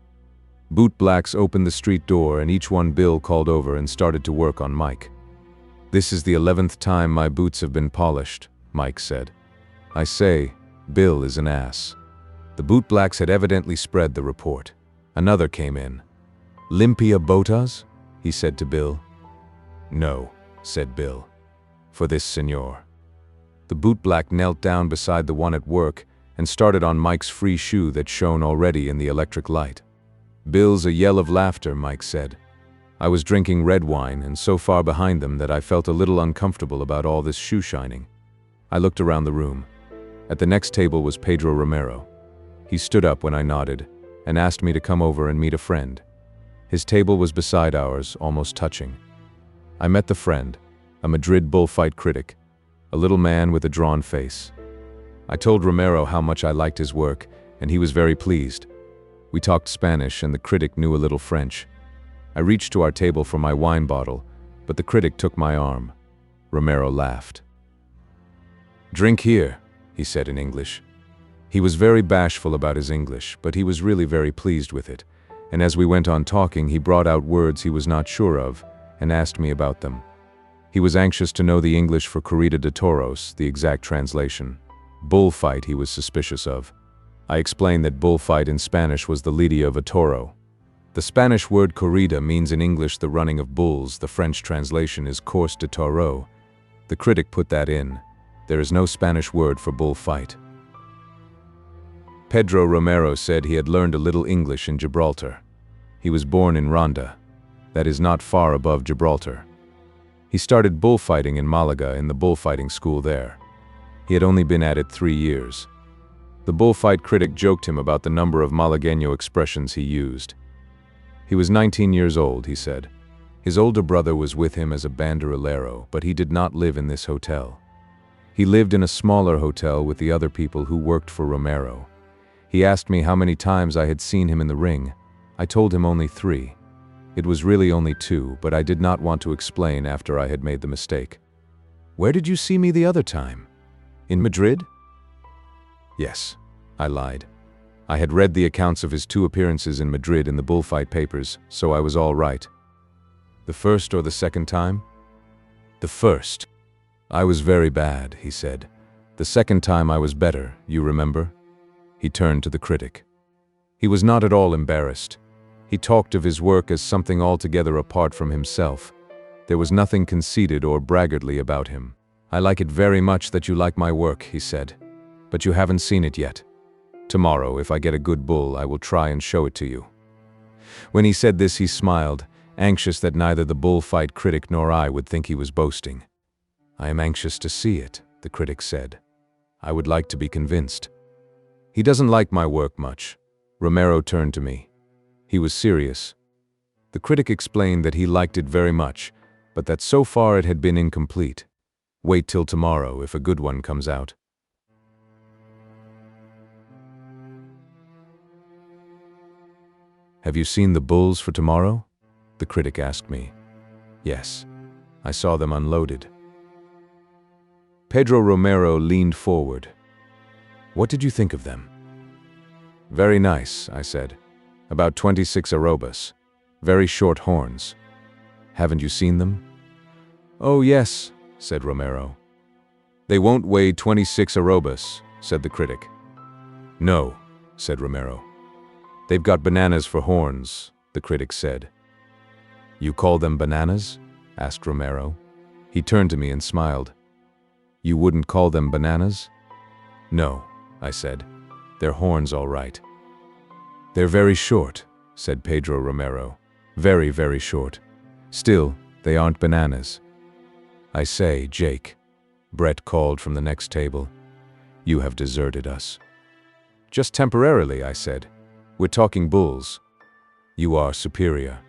Bootblacks opened the street door and each one Bill called over and started to work on Mike. This is the 11th time my boots have been polished, Mike said. I say, Bill is an ass. The bootblacks had evidently spread the report. Another came in. Limpia botas? He said to Bill. No, said Bill. For this senor. The bootblack knelt down beside the one at work and started on Mike's free shoe that shone already in the electric light. Bill's a yell of laughter, Mike said. I was drinking red wine and so far behind them that I felt a little uncomfortable about all this shoe shining. I looked around the room. At the next table was Pedro Romero. He stood up when I nodded and asked me to come over and meet a friend. His table was beside ours, almost touching. I met the friend, a Madrid bullfight critic, a little man with a drawn face. I told Romero how much I liked his work, and he was very pleased. We talked Spanish, and the critic knew a little French. I reached to our table for my wine bottle, but the critic took my arm. Romero laughed. Drink here, he said in English. He was very bashful about his English, but he was really very pleased with it, and as we went on talking, he brought out words he was not sure of, and asked me about them. He was anxious to know the English for corrida de toros, the exact translation. Bullfight he was suspicious of. I explained that bullfight in Spanish was the lidia of a toro. The Spanish word corrida means in English the running of bulls, the French translation is course de taureau. The critic put that in. There is no Spanish word for bullfight. Pedro Romero said he had learned a little English in Gibraltar. He was born in Ronda. That is not far above Gibraltar. He started bullfighting in Malaga in the bullfighting school there. He had only been at it 3 years. The bullfight critic joked him about the number of Malagueño expressions he used. He was 19 years old, he said. His older brother was with him as a banderillero, but he did not live in this hotel. He lived in a smaller hotel with the other people who worked for Romero. He asked me how many times I had seen him in the ring. I told him only 3. It was really only 2, but I did not want to explain after I had made the mistake. Where did you see me the other time? In Madrid? Yes, I lied. I had read the accounts of his 2 appearances in Madrid in the bullfight papers, so I was all right. The first or the second time? The first. I was very bad, he said. The second time I was better, you remember? He turned to the critic. He was not at all embarrassed. He talked of his work as something altogether apart from himself. There was nothing conceited or braggartly about him. I like it very much that you like my work, he said. But you haven't seen it yet. Tomorrow, if I get a good bull, I will try and show it to you. When he said this, he smiled, anxious that neither the bullfight critic nor I would think he was boasting. I am anxious to see it, the critic said. I would like to be convinced. He doesn't like my work much. Romero turned to me. He was serious. The critic explained that he liked it very much, but that so far it had been incomplete. Wait till tomorrow if a good one comes out. Have you seen the bulls for tomorrow? The critic asked me. Yes, I saw them unloaded. Pedro Romero leaned forward. What did you think of them? Very nice, I said. About 26 arrobas. Very short horns. Haven't you seen them? Oh yes, said Romero. They won't weigh 26 arrobas, said the critic. No, said Romero. They've got bananas for horns, the critic said. You call them bananas? Asked Romero. He turned to me and smiled. You wouldn't call them bananas? No, I said. They're horns all right. They're very short, said Pedro Romero. Very, very short. Still, they aren't bananas. I say, Jake, Brett called from the next table. You have deserted us. Just temporarily, I said. We're talking bulls. You are superior.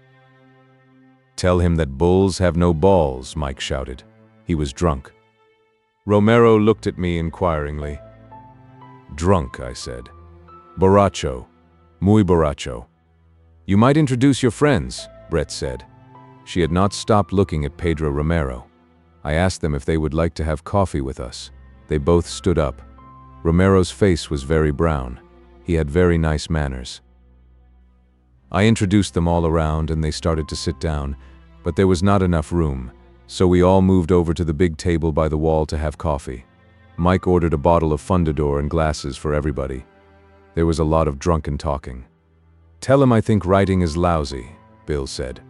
Tell him that bulls have no balls, Mike shouted. He was drunk. Romero looked at me inquiringly. Drunk, I said. Borracho. Muy borracho. You might introduce your friends, Brett said. She had not stopped looking at Pedro Romero. I asked them if they would like to have coffee with us. They both stood up. Romero's face was very brown. He had very nice manners. I introduced them all around and they started to sit down, but there was not enough room, so we all moved over to the big table by the wall to have coffee. Mike ordered a bottle of Fundador and glasses for everybody. There was a lot of drunken talking. Tell him I think writing is lousy, Bill said.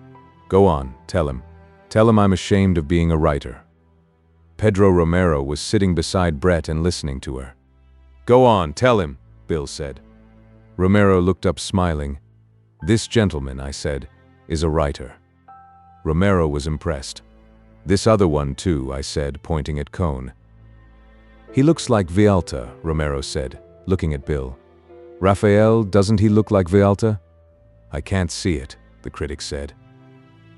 Go on, tell him. Tell him I'm ashamed of being a writer. Pedro Romero was sitting beside Brett and listening to her. Go on, tell him, Bill said. Romero looked up smiling. This gentleman, I said, is a writer. Romero was impressed. This other one too, I said, pointing at Cone. He looks like Vialta, Romero said, looking at Bill. Raphael, doesn't he look like Vialta? I can't see it, the critic said.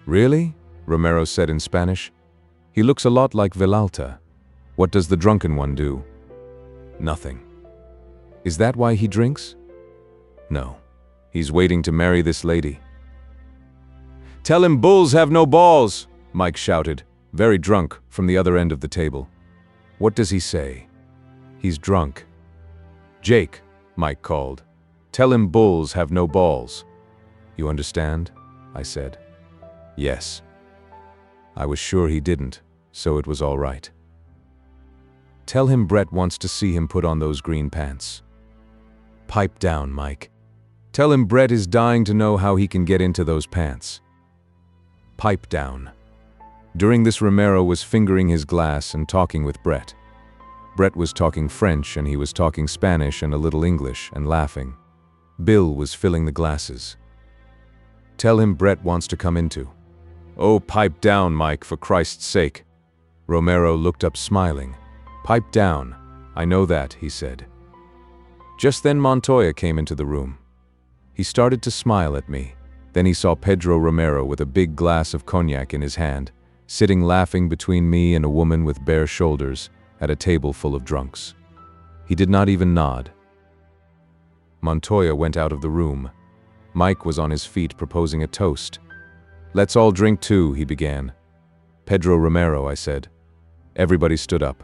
Really? Romero said in Spanish. He looks a lot like Vilalta. What does the drunken one do? Nothing. Is that why he drinks? No. He's waiting to marry this lady. Tell him bulls have no balls, Mike shouted, very drunk, from the other end of the table. What does he say? He's drunk. Jake, Mike called. Tell him bulls have no balls. You understand? I said. Yes. I was sure he didn't, so it was all right. Tell him Brett wants to see him put on those green pants. Pipe down, Mike. Tell him Brett is dying to know how he can get into those pants. Pipe down. During this, Romero was fingering his glass and talking with Brett. Brett was talking French and he was talking Spanish and a little English and laughing. Bill was filling the glasses. Tell him Brett wants to come into. Oh, pipe down, Mike, for Christ's sake. Romero looked up smiling. Pipe down. I know that, he said. Just then Montoya came into the room. He started to smile at me. Then he saw Pedro Romero with a big glass of cognac in his hand, sitting laughing between me and a woman with bare shoulders at a table full of drunks. He did not even nod. Montoya went out of the room. Mike was on his feet proposing a toast. Let's all drink too, he began. Pedro Romero, I said. Everybody stood up.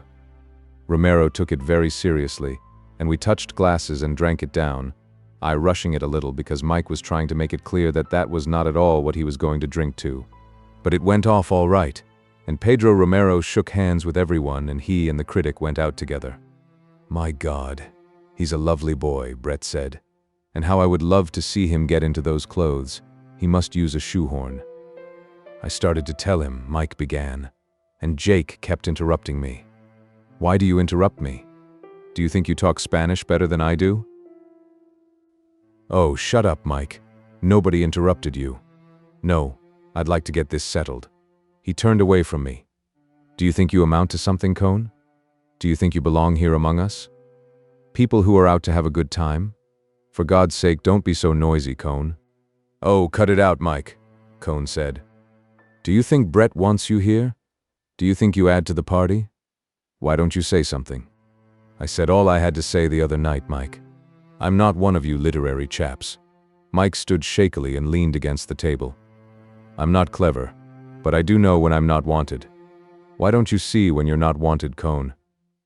Romero took it very seriously, and we touched glasses and drank it down, I rushing it a little because Mike was trying to make it clear that that was not at all what he was going to drink to. But it went off all right, and Pedro Romero shook hands with everyone and he and the critic went out together. My God, he's a lovely boy, Brett said. And how I would love to see him get into those clothes. He must use a shoehorn. I started to tell him, Mike began, and Jake kept interrupting me. Why do you interrupt me? Do you think you talk Spanish better than I do? Oh, shut up, Mike. Nobody interrupted you. No, I'd like to get this settled. He turned away from me. Do you think you amount to something, Cone? Do you think you belong here among us? People who are out to have a good time? For God's sake, don't be so noisy, Cone. Oh, cut it out, Mike, Cone said. Do you think Brett wants you here? Do you think you add to the party? Why don't you say something? I said all I had to say the other night, Mike. I'm not one of you literary chaps. Mike stood shakily and leaned against the table. I'm not clever, but I do know when I'm not wanted. Why don't you see when you're not wanted, Cone?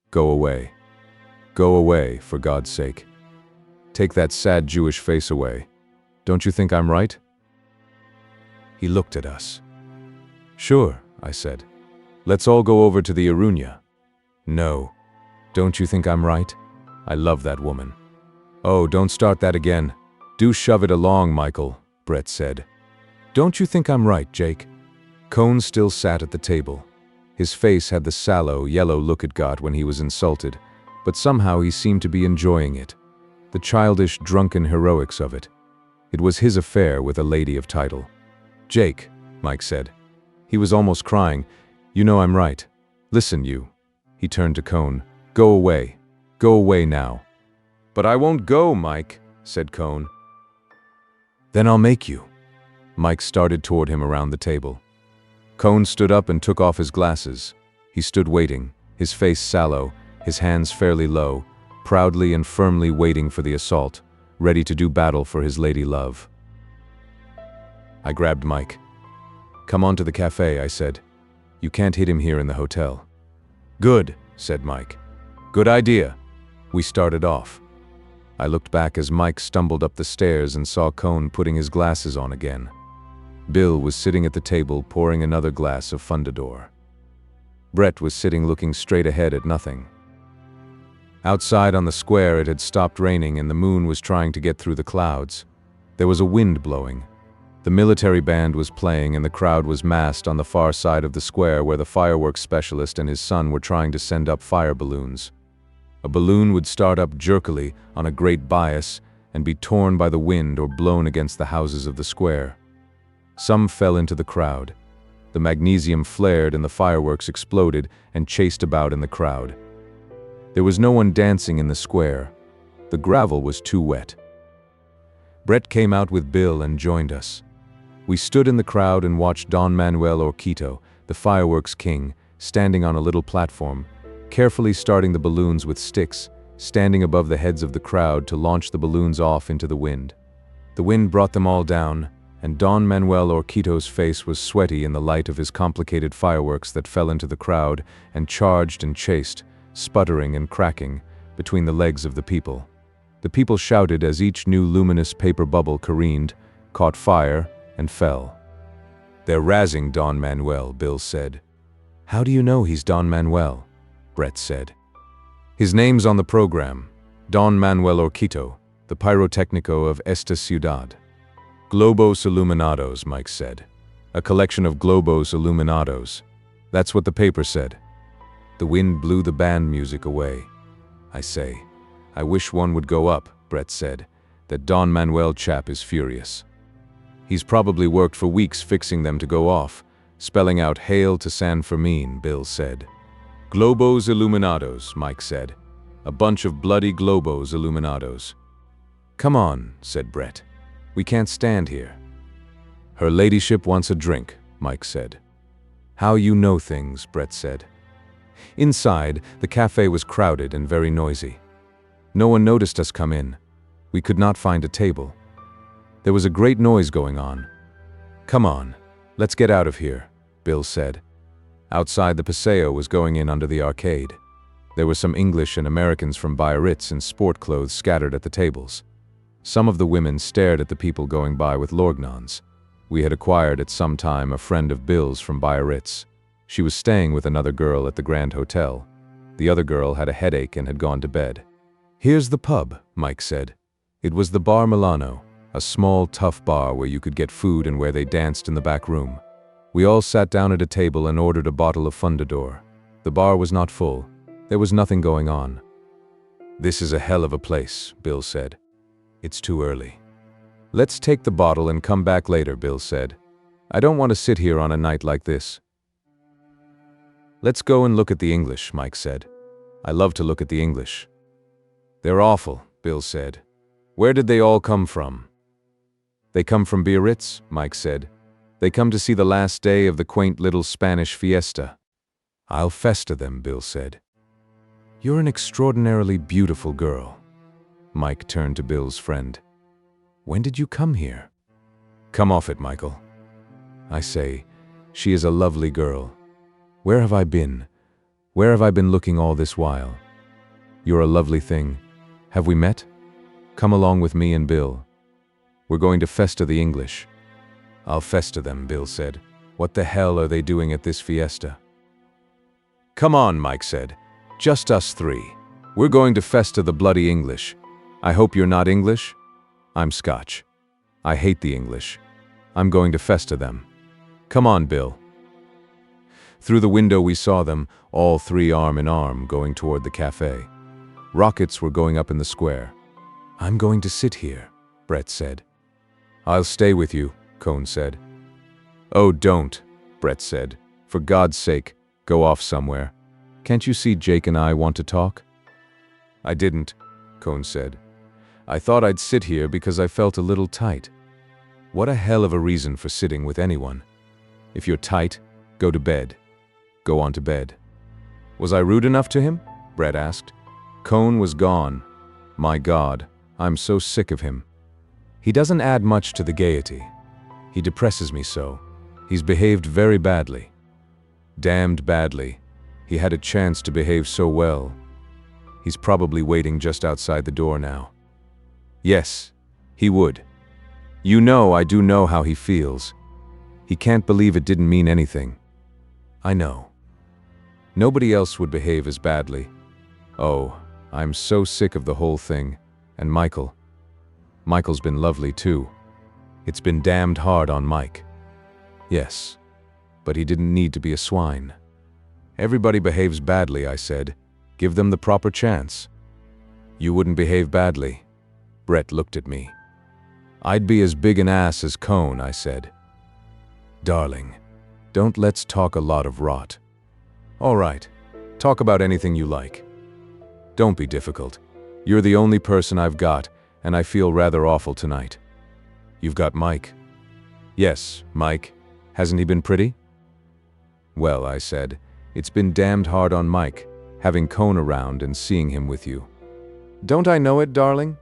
Go away. Go away, for God's sake. Take that sad Jewish face away. Don't you think I'm right? He looked at us. Sure, I said. Let's all go over to the Arunia. No. Don't you think I'm right? I love that woman. Oh, don't start that again. Do shove it along, Michael, Brett said. Don't you think I'm right, Jake? Cone still sat at the table. His face had the sallow, yellow look it got when he was insulted, but somehow he seemed to be enjoying it. The childish, drunken heroics of it. It was his affair with a lady of title. Jake, Mike said. He was almost crying. You know I'm right. Listen, you. He turned to Cone. Go away. Go away now. But I won't go, Mike, said Cone. Then I'll make you. Mike started toward him around the table. Cone stood up and took off his glasses. He stood waiting, his face sallow, his hands fairly low, proudly and firmly waiting for the assault, ready to do battle for his lady love. I grabbed Mike. Come on to the cafe, I said. You can't hit him here in the hotel. Good, said Mike. Good idea. We started off. I looked back as Mike stumbled up the stairs and saw Cone putting his glasses on again. Bill was sitting at the table pouring another glass of Fundador. Brett was sitting looking straight ahead at nothing. Outside on the square it had stopped raining and the moon was trying to get through the clouds. There was a wind blowing. The military band was playing and the crowd was massed on the far side of the square where the fireworks specialist and his son were trying to send up fire balloons. A balloon would start up jerkily on a great bias and be torn by the wind or blown against the houses of the square. Some fell into the crowd. The magnesium flared and the fireworks exploded and chased about in the crowd. There was no one dancing in the square. The gravel was too wet. Brett came out with Bill and joined us. We stood in the crowd and watched Don Manuel Urquijo, the fireworks king, standing on a little platform, carefully starting the balloons with sticks, standing above the heads of the crowd to launch the balloons off into the wind. The wind brought them all down, and Don Manuel Urquijo's face was sweaty in the light of his complicated fireworks that fell into the crowd and charged and chased, sputtering and cracking, between the legs of the people. The people shouted as each new luminous paper bubble careened, caught fire, and fell. They're razzing Don Manuel, Bill said. How do you know he's Don Manuel? Brett said. His name's on the program, Don Manuel Urquijo, the pyrotechnico of esta ciudad. Globos Illuminados, Mike said. A collection of globos illuminados. That's what the paper said. The wind blew the band music away. I say, I wish one would go up, Brett said. That Don Manuel chap is furious. He's probably worked for weeks fixing them to go off, spelling out Hail to San Fermin, Bill said. Globos Illuminados, Mike said. A bunch of bloody globos illuminados. Come on, said Brett. We can't stand here. Her ladyship wants a drink, Mike said. How you know things, Brett said. Inside, the cafe was crowded and very noisy. No one noticed us come in. We could not find a table. There was a great noise going on. Come on, let's get out of here, Bill said. Outside, the paseo was going in under the arcade. There were some English and Americans from Biarritz in sport clothes scattered at the tables. Some of the women stared at the people going by with lorgnons. We had acquired at some time a friend of Bill's from Biarritz. She was staying with another girl at the Grand Hotel. The other girl had a headache and had gone to bed. Here's the pub, Mike said. It was the Bar Milano, a small, tough bar where you could get food and where they danced in the back room. We all sat down at a table and ordered a bottle of Fundador. The bar was not full. There was nothing going on. This is a hell of a place, Bill said. It's too early. Let's take the bottle and come back later, Bill said. I don't want to sit here on a night like this. Let's go and look at the English, Mike said. I love to look at the English. They're awful, Bill said. Where did they all come from? They come from Biarritz, Mike said. They come to see the last day of the quaint little Spanish fiesta. I'll festa them, Bill said. You're an extraordinarily beautiful girl. Mike turned to Bill's friend. When did you come here? Come off it, Michael. I say, she is a lovely girl. Where have I been? Where have I been looking all this while? You're a lovely thing. Have we met? Come along with me and Bill. We're going to festa the English. I'll festa them, Bill said. What the hell are they doing at this fiesta? Come on, Mike said. Just us three. We're going to festa the bloody English. I hope you're not English? I'm Scotch. I hate the English. I'm going to festa them. Come on, Bill. Through the window we saw them, all three arm in arm, going toward the cafe. Rockets were going up in the square. I'm going to sit here, Brett said. I'll stay with you, Cone said. Oh, don't, Brett said. For God's sake, go off somewhere. Can't you see Jake and I want to talk? I didn't, Cone said. I thought I'd sit here because I felt a little tight. What a hell of a reason for sitting with anyone. If you're tight, go to bed. Go on to bed. Was I rude enough to him? Brett asked. Cone was gone. My God, I'm so sick of him. He doesn't add much to the gaiety. He depresses me so. He's behaved very badly. Damned badly. He had a chance to behave so well. He's probably waiting just outside the door now. Yes, he would. You know, I do know how he feels. He can't believe it didn't mean anything. I know. Nobody else would behave as badly. Oh, I'm so sick of the whole thing. And Michael. Michael's been lovely too. It's been damned hard on Mike. Yes, but he didn't need to be a swine. Everybody behaves badly, I said. Give them the proper chance. You wouldn't behave badly. Brett looked at me. I'd be as big an ass as Cone, I said. Darling, don't let's talk a lot of rot. All right, talk about anything you like. Don't be difficult. You're the only person I've got, and I feel rather awful tonight. You've got Mike. Yes, Mike. Hasn't he been pretty? Well, I said, it's been damned hard on Mike, having Cone around and seeing him with you. Don't I know it, darling?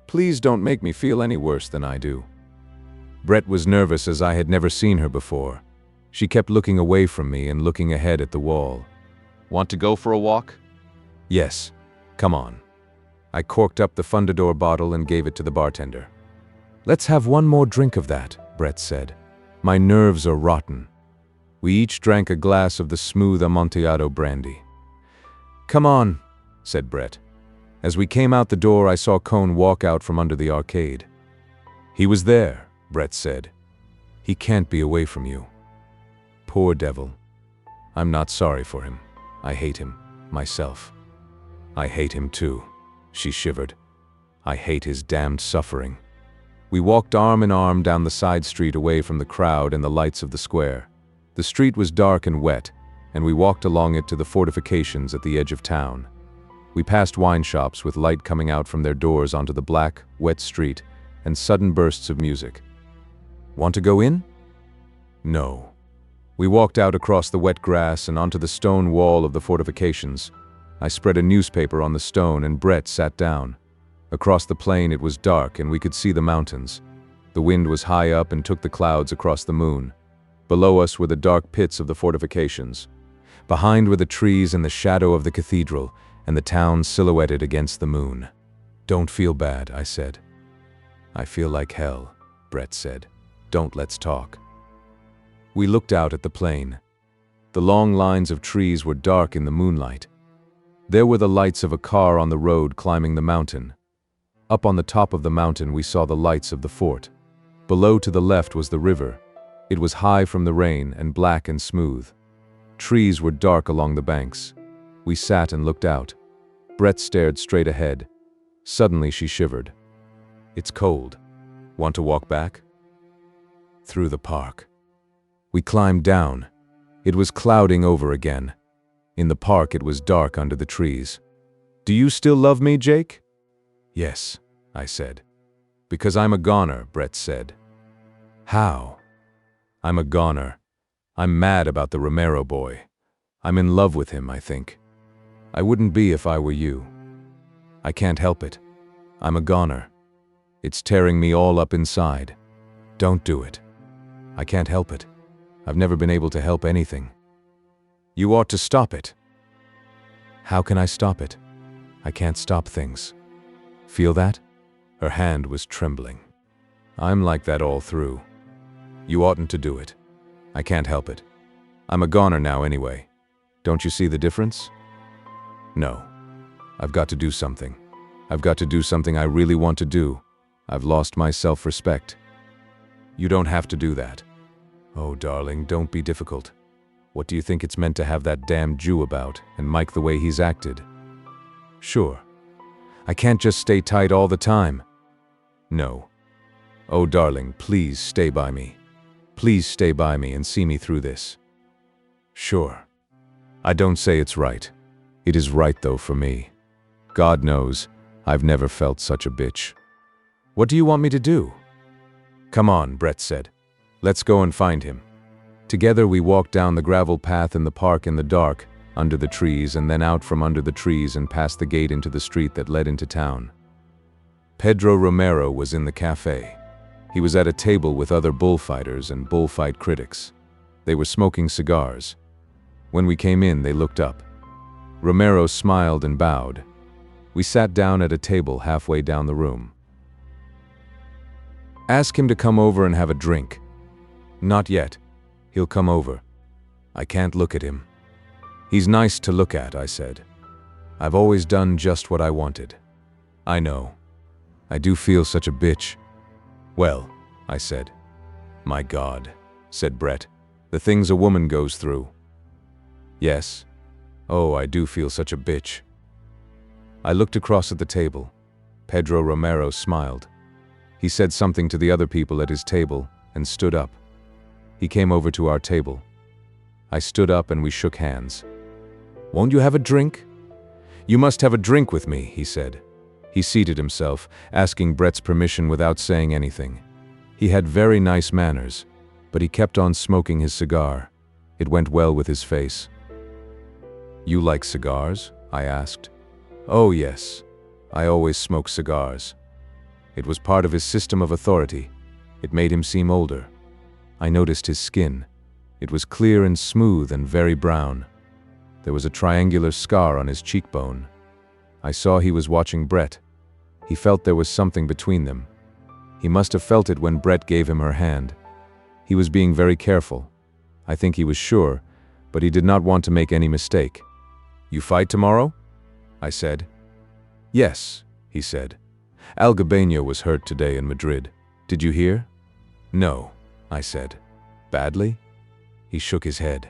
Please don't make me feel any worse than I do. Brett was nervous as I had never seen her before. She kept looking away from me and looking ahead at the wall. Want to go for a walk? Yes. Come on. I corked up the Fundador bottle and gave it to the bartender. Let's have one more drink of that, Brett said. My nerves are rotten. We each drank a glass of the smooth Amontillado brandy. Come on, said Brett. As we came out the door, I saw Cone walk out from under the arcade. He was there, Brett said. He can't be away from you. Poor devil. I'm not sorry for him. I hate him, myself. I hate him too, she shivered. I hate his damned suffering. We walked arm in arm down the side street away from the crowd and the lights of the square. The street was dark and wet, and we walked along it to the fortifications at the edge of town. We passed wine shops with light coming out from their doors onto the black, wet street, and sudden bursts of music. Want to go in? No. We walked out across the wet grass and onto the stone wall of the fortifications. I spread a newspaper on the stone and Brett sat down. Across the plain it was dark and we could see the mountains. The wind was high up and took the clouds across the moon. Below us were the dark pits of the fortifications. Behind were the trees and the shadow of the cathedral, and the town silhouetted against the moon. Don't feel bad, I said. I feel like hell, Brett said. Don't let's talk. We looked out at the plain. The long lines of trees were dark in the moonlight. There were the lights of a car on the road climbing the mountain. Up on the top of the mountain we saw the lights of the fort. Below to the left was the river. It was high from the rain and black and smooth. Trees were dark along the banks. We sat and looked out. Brett stared straight ahead. Suddenly she shivered. It's cold. Want to walk back? Through the park. We climbed down. It was clouding over again. In the park it was dark under the trees. Do you still love me, Jake? Yes, I said. Because I'm a goner, Brett said. How? I'm a goner. I'm mad about the Romero boy. I'm in love with him, I think. I wouldn't be if I were you. I can't help it. I'm a goner. It's tearing me all up inside. Don't do it. I can't help it. I've never been able to help anything. You ought to stop it. How can I stop it? I can't stop things. Feel that? Her hand was trembling. I'm like that all through. You oughtn't to do it. I can't help it. I'm a goner now anyway. Don't you see the difference? No. I've got to do something. I've got to do something I really want to do. I've lost my self-respect. You don't have to do that. Oh, darling, don't be difficult. What do you think it's meant to have that damn Jew about, and Mike the way he's acted? Sure. I can't just stay tight all the time. No. Oh, darling, please stay by me. Please stay by me and see me through this. Sure. I don't say it's right. It is right, though, for me. God knows, I've never felt such a bitch. What do you want me to do? Come on, Brett said. Let's go and find him. Together we walked down the gravel path in the park in the dark, under the trees, and then out from under the trees and past the gate into the street that led into town. Pedro Romero was in the cafe. He was at a table with other bullfighters and bullfight critics. They were smoking cigars. When we came in, they looked up. Romero smiled and bowed. We sat down at a table halfway down the room. Ask him to come over and have a drink. Not yet. He'll come over. I can't look at him. He's nice to look at, I said. I've always done just what I wanted. I know. I do feel such a bitch. Well, I said. My God, said Brett. The things a woman goes through. Yes. Oh, I do feel such a bitch. I looked across at the table. Pedro Romero smiled. He said something to the other people at his table and stood up. He came over to our table. I stood up and we shook hands. Won't you have a drink? You must have a drink with me, he said. He seated himself, asking Brett's permission without saying anything. He had very nice manners, but he kept on smoking his cigar. It went well with his face. You like cigars? I asked. Oh, yes. I always smoke cigars. It was part of his system of authority. It made him seem older. I noticed his skin. It was clear and smooth and very brown. There was a triangular scar on his cheekbone. I saw he was watching Brett. He felt there was something between them. He must have felt it when Brett gave him her hand. He was being very careful. I think he was sure, but he did not want to make any mistake. You fight tomorrow? I said. Yes, he said. Algabeño was hurt today in Madrid. Did you hear? No, I said. Badly? He shook his head.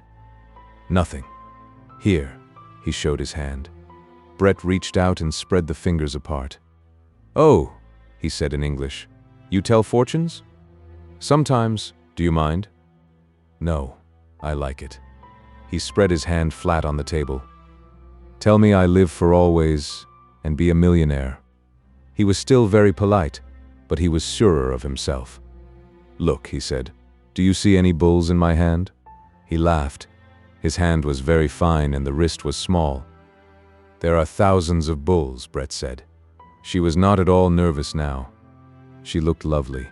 Nothing. Here, he showed his hand. Brett reached out and spread the fingers apart. Oh, he said in English. You tell fortunes? Sometimes. Do you mind? No, I like it. He spread his hand flat on the table. Tell me I live for always and be a millionaire. He was still very polite, but he was surer of himself. Look, he said, do you see any bulls in my hand? He laughed. His hand was very fine and the wrist was small. There are thousands of bulls, Brett said. She was not at all nervous now. She looked lovely.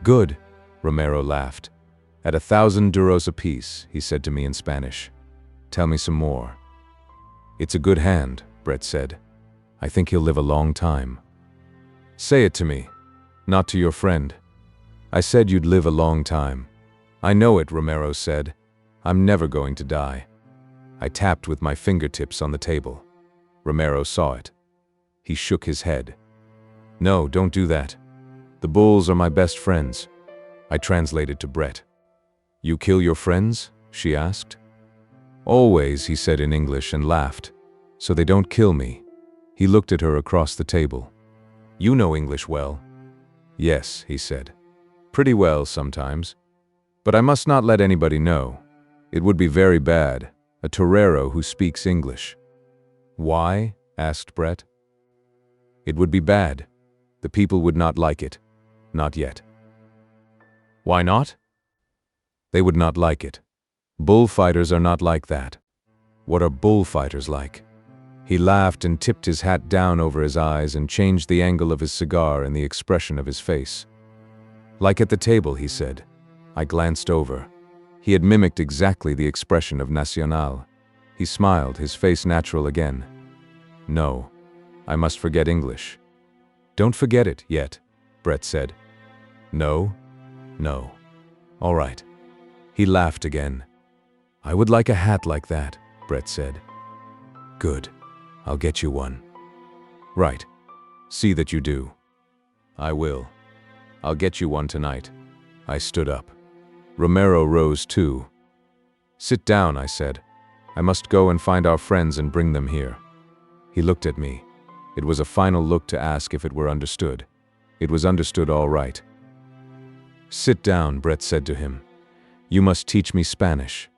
Good, Romero laughed. At 1,000 duros apiece, he said to me in Spanish. Tell me some more. It's a good hand, Brett said. I think he'll live a long time. Say it to me, not to your friend. I said you'd live a long time. I know it, Romero said. I'm never going to die. I tapped with my fingertips on the table. Romero saw it. He shook his head. No, don't do that. The bulls are my best friends. I translated to Brett. You kill your friends? She asked. Always, he said in English and laughed. So they don't kill me. He looked at her across the table. You know English well. Yes, he said. Pretty well sometimes. But I must not let anybody know. It would be very bad. A torero who speaks English. Why? Asked Brett. It would be bad. The people would not like it. Not yet. Why not? They would not like it. Bullfighters are not like that. What are bullfighters like? He laughed and tipped his hat down over his eyes and changed the angle of his cigar and the expression of his face. Like at the table, he said. I glanced over. He had mimicked exactly the expression of Nacional. He smiled, his face natural again. No, I must forget English. Don't forget it yet, Brett said. No? No. All right. He laughed again. I would like a hat like that, Brett said. Good. I'll get you one. Right. See that you do. I will. I'll get you one tonight. I stood up. Romero rose too. Sit down, I said. I must go and find our friends and bring them here. He looked at me. It was a final look to ask if it were understood. It was understood all right. Sit down, Brett said to him. You must teach me Spanish.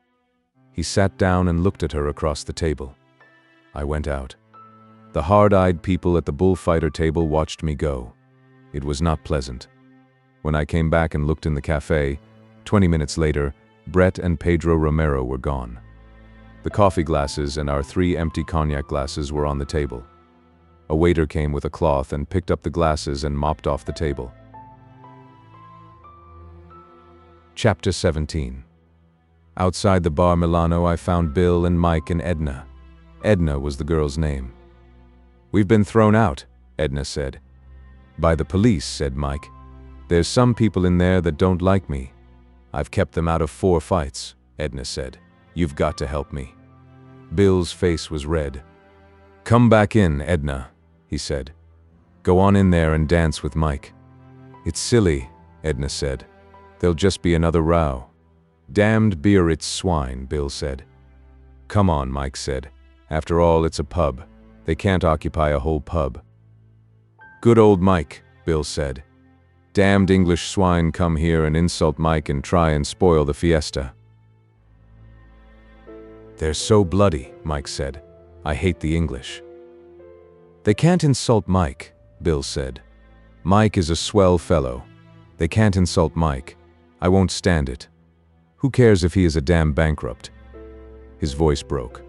He sat down and looked at her across the table. I went out. The hard-eyed people at the bullfighter table watched me go. It was not pleasant. When I came back and looked in the cafe, 20 minutes later, Brett and Pedro Romero were gone. The coffee glasses and our 3 empty cognac glasses were on the table. A waiter came with a cloth and picked up the glasses and mopped off the table. Chapter 17. Outside the bar Milano, I found Bill and Mike and Edna. Edna was the girl's name. We've been thrown out, Edna said. By the police, said Mike. There's some people in there that don't like me. I've kept them out of 4 fights, Edna said. You've got to help me. Bill's face was red. Come back in, Edna, he said. Go on in there and dance with Mike. It's silly, Edna said. There'll just be another row. Damned Biarritz swine, Bill said. Come on, Mike said. After all, it's a pub. They can't occupy a whole pub. Good old Mike, Bill said. Damned English swine come here and insult Mike and try and spoil the fiesta. They're so bloody, Mike said. I hate the English. They can't insult Mike, Bill said. Mike is a swell fellow. They can't insult Mike. I won't stand it. Who cares if he is a damn bankrupt? His voice broke.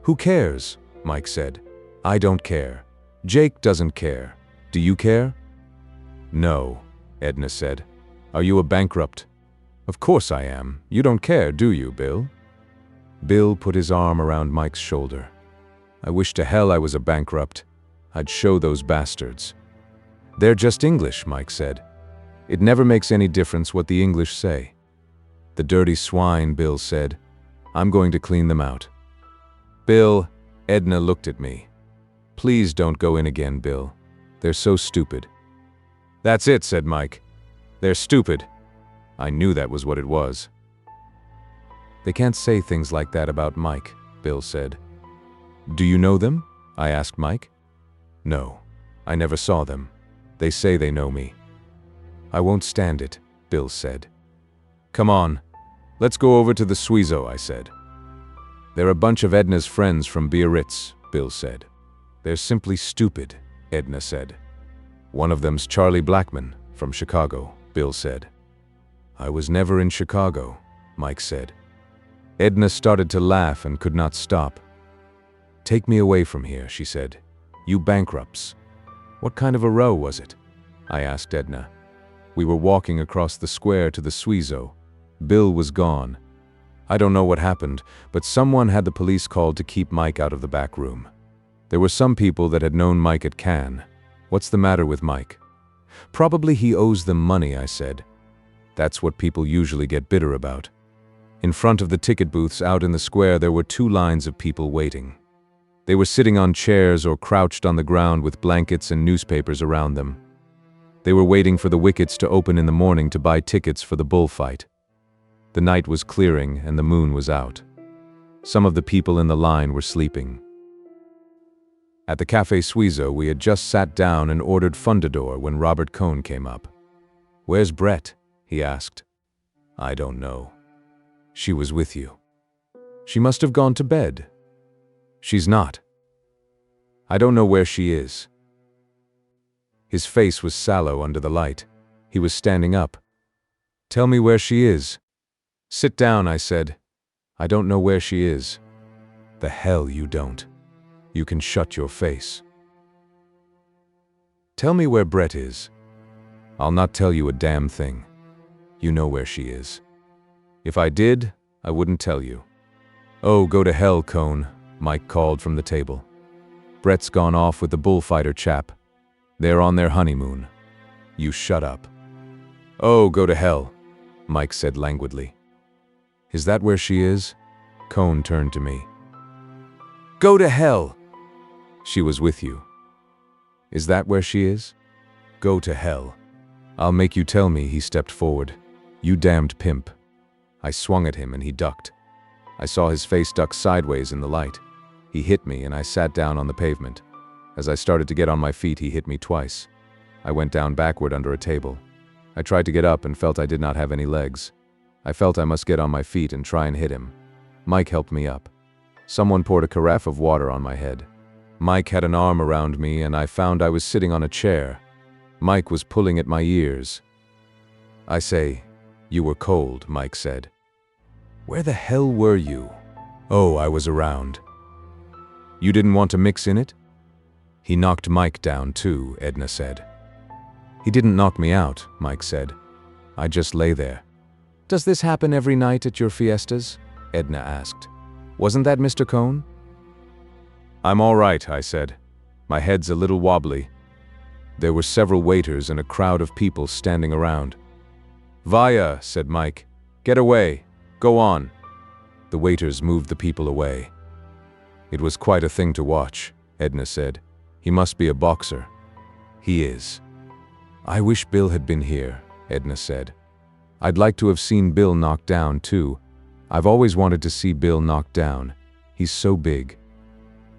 Who cares? Mike said. I don't care. Jake doesn't care. Do you care? No, Edna said. Are you a bankrupt? Of course I am. You don't care, do you, Bill? Bill put his arm around Mike's shoulder. I wish to hell I was a bankrupt. I'd show those bastards. They're just English, Mike said. It never makes any difference what the English say. The dirty swine, Bill said. I'm going to clean them out. Bill, Edna looked at me. Please don't go in again, Bill. They're so stupid. That's it, said Mike. They're stupid. I knew that was what it was. They can't say things like that about Mike, Bill said. Do you know them? I asked Mike. No, I never saw them. They say they know me. I won't stand it, Bill said. Come on, let's go over to the Suizo, I said. They're a bunch of Edna's friends from Biarritz, Bill said. They're simply stupid, Edna said. One of them's Charlie Blackman from Chicago, Bill said. I was never in Chicago, Mike said. Edna started to laugh and could not stop. Take me away from here, she said. You bankrupts. What kind of a row was it? I asked Edna. We were walking across the square to the Suizo. Bill was gone. I don't know what happened, but someone had the police called to keep Mike out of the back room. There were some people that had known Mike at Cannes. What's the matter with Mike? Probably he owes them money, I said. That's what people usually get bitter about. In front of the ticket booths out in the square, there were 2 lines of people waiting. They were sitting on chairs or crouched on the ground with blankets and newspapers around them. They were waiting for the wickets to open in the morning to buy tickets for the bullfight. The night was clearing and the moon was out. Some of the people in the line were sleeping. At the Café Suizo, we had just sat down and ordered Fundador when Robert Cohn came up. Where's Brett? He asked. I don't know. She was with you. She must have gone to bed. She's not. I don't know where she is. His face was sallow under the light. He was standing up. Tell me where she is. Sit down, I said. I don't know where she is. The hell you don't. You can shut your face. Tell me where Brett is. I'll not tell you a damn thing. You know where she is. If I did, I wouldn't tell you. Oh, go to hell, Cohn, Mike called from the table. Brett's gone off with the bullfighter chap. They're on their honeymoon. You shut up. Oh, go to hell, Mike said languidly. Is that where she is? Cohn turned to me. Go to hell, She was with you. Is that where she is? Go to hell. I'll make you tell me, he stepped forward. You damned pimp. I swung at him and he ducked. I saw his face duck sideways in the light. He hit me and I sat down on the pavement. As I started to get on my feet, he hit me twice. I went down backward under a table. I tried to get up and felt I did not have any legs. I felt I must get on my feet and try and hit him. Mike helped me up. Someone poured a carafe of water on my head. Mike had an arm around me and I found I was sitting on a chair. Mike was pulling at my ears. I say, "You were cold," Mike said. Where the hell were you? Oh, I was around. You didn't want to mix in it? He knocked Mike down too, Edna said. He didn't knock me out, Mike said. I just lay there. Does this happen every night at your fiestas? Edna asked. Wasn't that Mr. Cohn? I'm all right, I said. My head's a little wobbly. There were several waiters and a crowd of people standing around. Vaya, said Mike. Get away. Go on. The waiters moved the people away. It was quite a thing to watch, Edna said. He must be a boxer. He is. I wish Bill had been here, Edna said. I'd like to have seen Bill knocked down too. I've always wanted to see Bill knocked down. He's so big.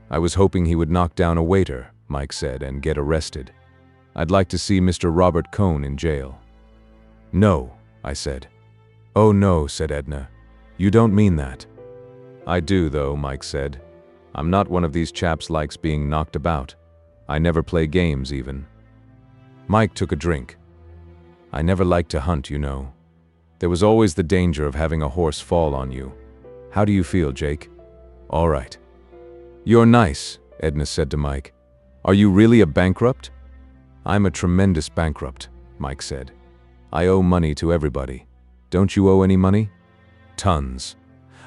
I was hoping he would knock down a waiter, Mike said, and get arrested. I'd like to see Mr. Robert Cohn in jail. No, I said. Oh no, said Edna. You don't mean that. I do though, Mike said. I'm not one of these chaps likes being knocked about. I never play games even. Mike took a drink. I never liked to hunt, you know. There was always the danger of having a horse fall on you. How do you feel, Jake? All right. You're nice, Edna said to Mike. Are you really a bankrupt? I'm a tremendous bankrupt, Mike said. I owe money to everybody. Don't you owe any money? Tons.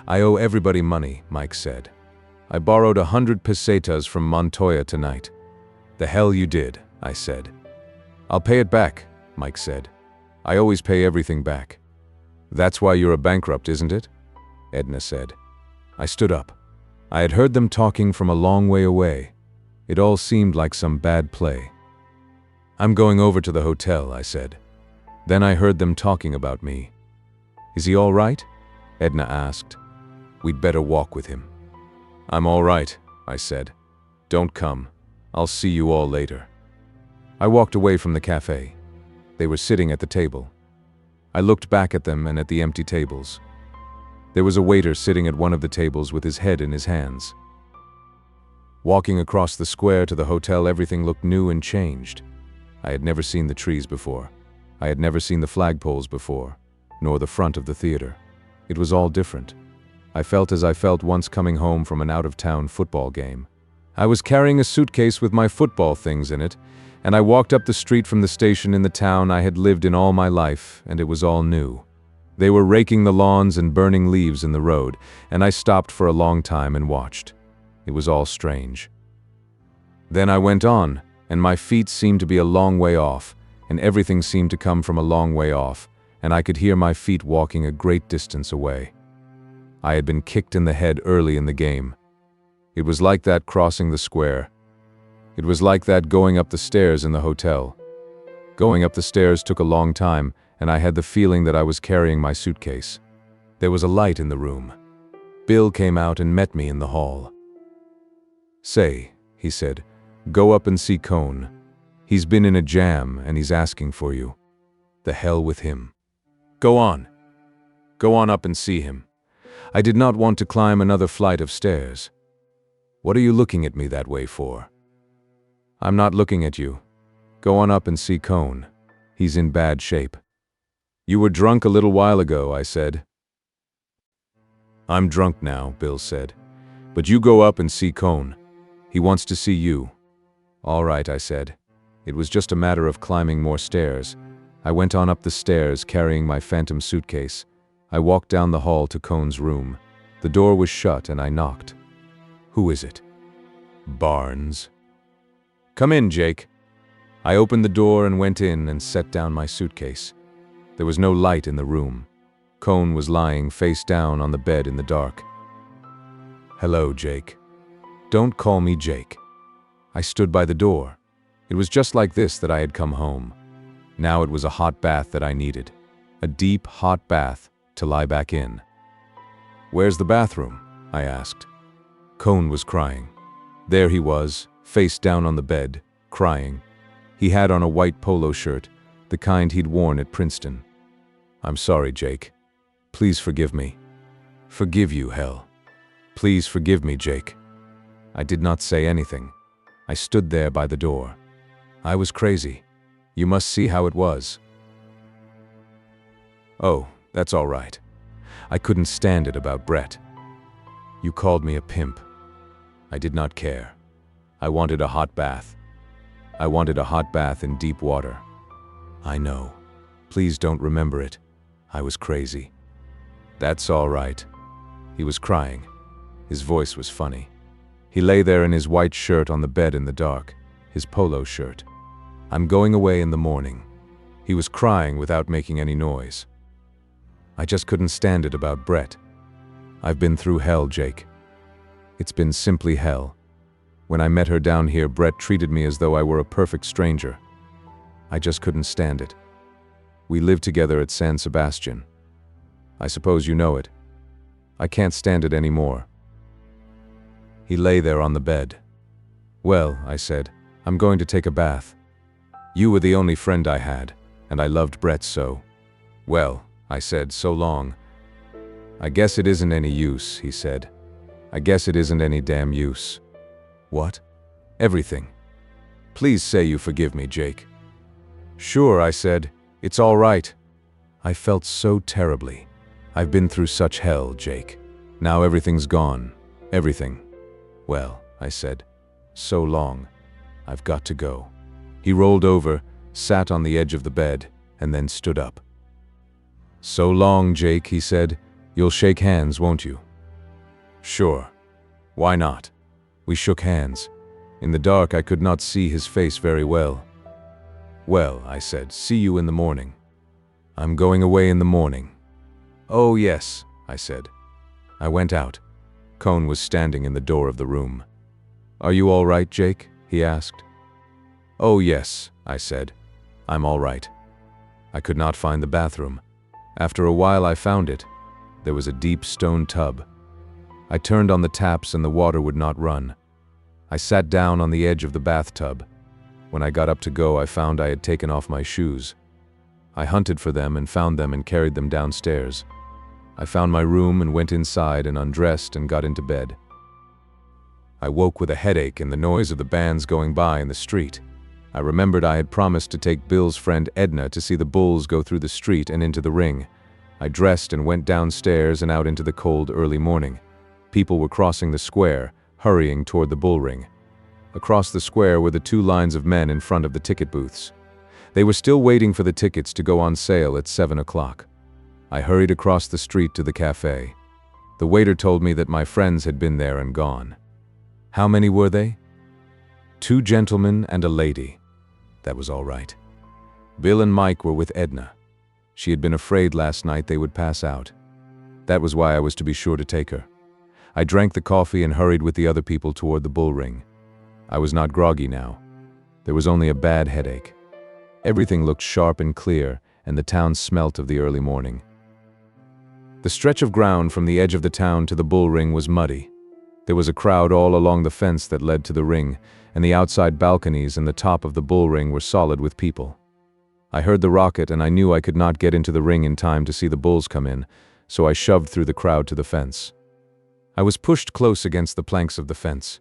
I owe everybody money, Mike said. I borrowed 100 pesetas from Montoya tonight. The hell you did, I said. I'll pay it back, Mike said. I always pay everything back. That's why you're a bankrupt, isn't it? Edna said. I stood up. I had heard them talking from a long way away. It all seemed like some bad play. I'm going over to the hotel, I said. Then I heard them talking about me. Is he all right? Edna asked. We'd better walk with him. I'm all right, I said. Don't come. I'll see you all later. I walked away from the cafe. They were sitting at the table. I looked back at them and at the empty tables. There was a waiter sitting at one of the tables with his head in his hands. Walking across the square to the hotel, everything looked new and changed. I had never seen the trees before. I had never seen the flagpoles before, nor the front of the theater. It was all different. I felt as I felt once coming home from an out-of-town football game. I was carrying a suitcase with my football things in it, and I walked up the street from the station in the town I had lived in all my life, and it was all new. They were raking the lawns and burning leaves in the road, and I stopped for a long time and watched. It was all strange. Then I went on, and my feet seemed to be a long way off, and everything seemed to come from a long way off, and I could hear my feet walking a great distance away. I had been kicked in the head early in the game. It was like that crossing the square. It was like that going up the stairs in the hotel. Going up the stairs took a long time, and I had the feeling that I was carrying my suitcase. There was a light in the room. Bill came out and met me in the hall. Say, he said, go up and see Cohn. He's been in a jam and he's asking for you. The hell with him. Go on. Go on up and see him. I did not want to climb another flight of stairs. What are you looking at me that way for? I'm not looking at you. Go on up and see Cohn. He's in bad shape. You were drunk a little while ago, I said. I'm drunk now, Bill said. But you go up and see Cohn. He wants to see you. All right, I said. It was just a matter of climbing more stairs. I went on up the stairs carrying my phantom suitcase. I walked down the hall to Cohn's room. The door was shut and I knocked. Who is it? Barnes. Come in, Jake. I opened the door and went in and set down my suitcase. There was no light in the room. Cohn was lying face down on the bed in the dark. Hello, Jake. Don't call me Jake. I stood by the door. It was just like this that I had come home. Now it was a hot bath that I needed. A deep, hot bath to lie back in. "Where's the bathroom?" I asked. Cone was crying. There he was, face down on the bed, crying. He had on a white polo shirt, the kind he'd worn at Princeton. "I'm sorry, Jake. Please forgive me." "Forgive you, hell. Please forgive me, Jake." I did not say anything. I stood there by the door. I was crazy. You must see how it was. "Oh, that's all right. I couldn't stand it about Brett. You called me a pimp. I did not care. I wanted a hot bath. I wanted a hot bath in deep water. I know. Please don't remember it. I was crazy." "That's all right." He was crying. His voice was funny. He lay there in his white shirt on the bed in the dark, his polo shirt. "I'm going away in the morning." He was crying without making any noise. "I just couldn't stand it about Brett. I've been through hell, Jake. It's been simply hell. When I met her down here, Brett treated me as though I were a perfect stranger. I just couldn't stand it. We lived together at San Sebastian. I suppose you know it. I can't stand it anymore." He lay there on the bed. "Well," I said, "I'm going to take a bath. You were the only friend I had, and I loved Brett so." "Well," I said, "so long." "I guess it isn't any use," he said. "I guess it isn't any damn use." "What?" "Everything. Please say you forgive me, Jake." "Sure," I said. "It's all right." I felt so terribly. I've been through such hell, Jake. Now everything's gone. Everything. "Well," I said, "so long. I've got to go." He rolled over, sat on the edge of the bed, and then stood up. "So long, Jake," he said. "You'll shake hands, won't you?" "Sure. Why not?" We shook hands. In the dark, I could not see his face very well. "Well," I said, "see you in the morning." "I'm going away in the morning." "Oh, yes," I said. I went out. Cone was standing in the door of the room. "Are you all right, Jake?" he asked. "Oh, yes," I said. "I'm all right." I could not find the bathroom. After a while, I found it. There was a deep stone tub. I turned on the taps and the water would not run. I sat down on the edge of the bathtub. When I got up to go, I found I had taken off my shoes. I hunted for them and found them and carried them downstairs. I found my room and went inside and undressed and got into bed. I woke with a headache and the noise of the bands going by in the street. I remembered I had promised to take Bill's friend Edna to see the bulls go through the street and into the ring. I dressed and went downstairs and out into the cold early morning. People were crossing the square, hurrying toward the bull ring. Across the square were the two lines of men in front of the ticket booths. They were still waiting for the tickets to go on sale at 7 o'clock. I hurried across the street to the cafe. The waiter told me that my friends had been there and gone. How many were they? 2 gentlemen and a lady. That was all right. Bill and Mike were with Edna. She had been afraid last night they would pass out. That was why I was to be sure to take her. I drank the coffee and hurried with the other people toward the bull ring. I was not groggy now. There was only a bad headache. Everything looked sharp and clear, and the town smelt of the early morning. The stretch of ground from the edge of the town to the bull ring was muddy. There was a crowd all along the fence that led to the ring, and the outside balconies and the top of the bull ring were solid with people. I heard the rocket and I knew I could not get into the ring in time to see the bulls come in, so I shoved through the crowd to the fence. I was pushed close against the planks of the fence.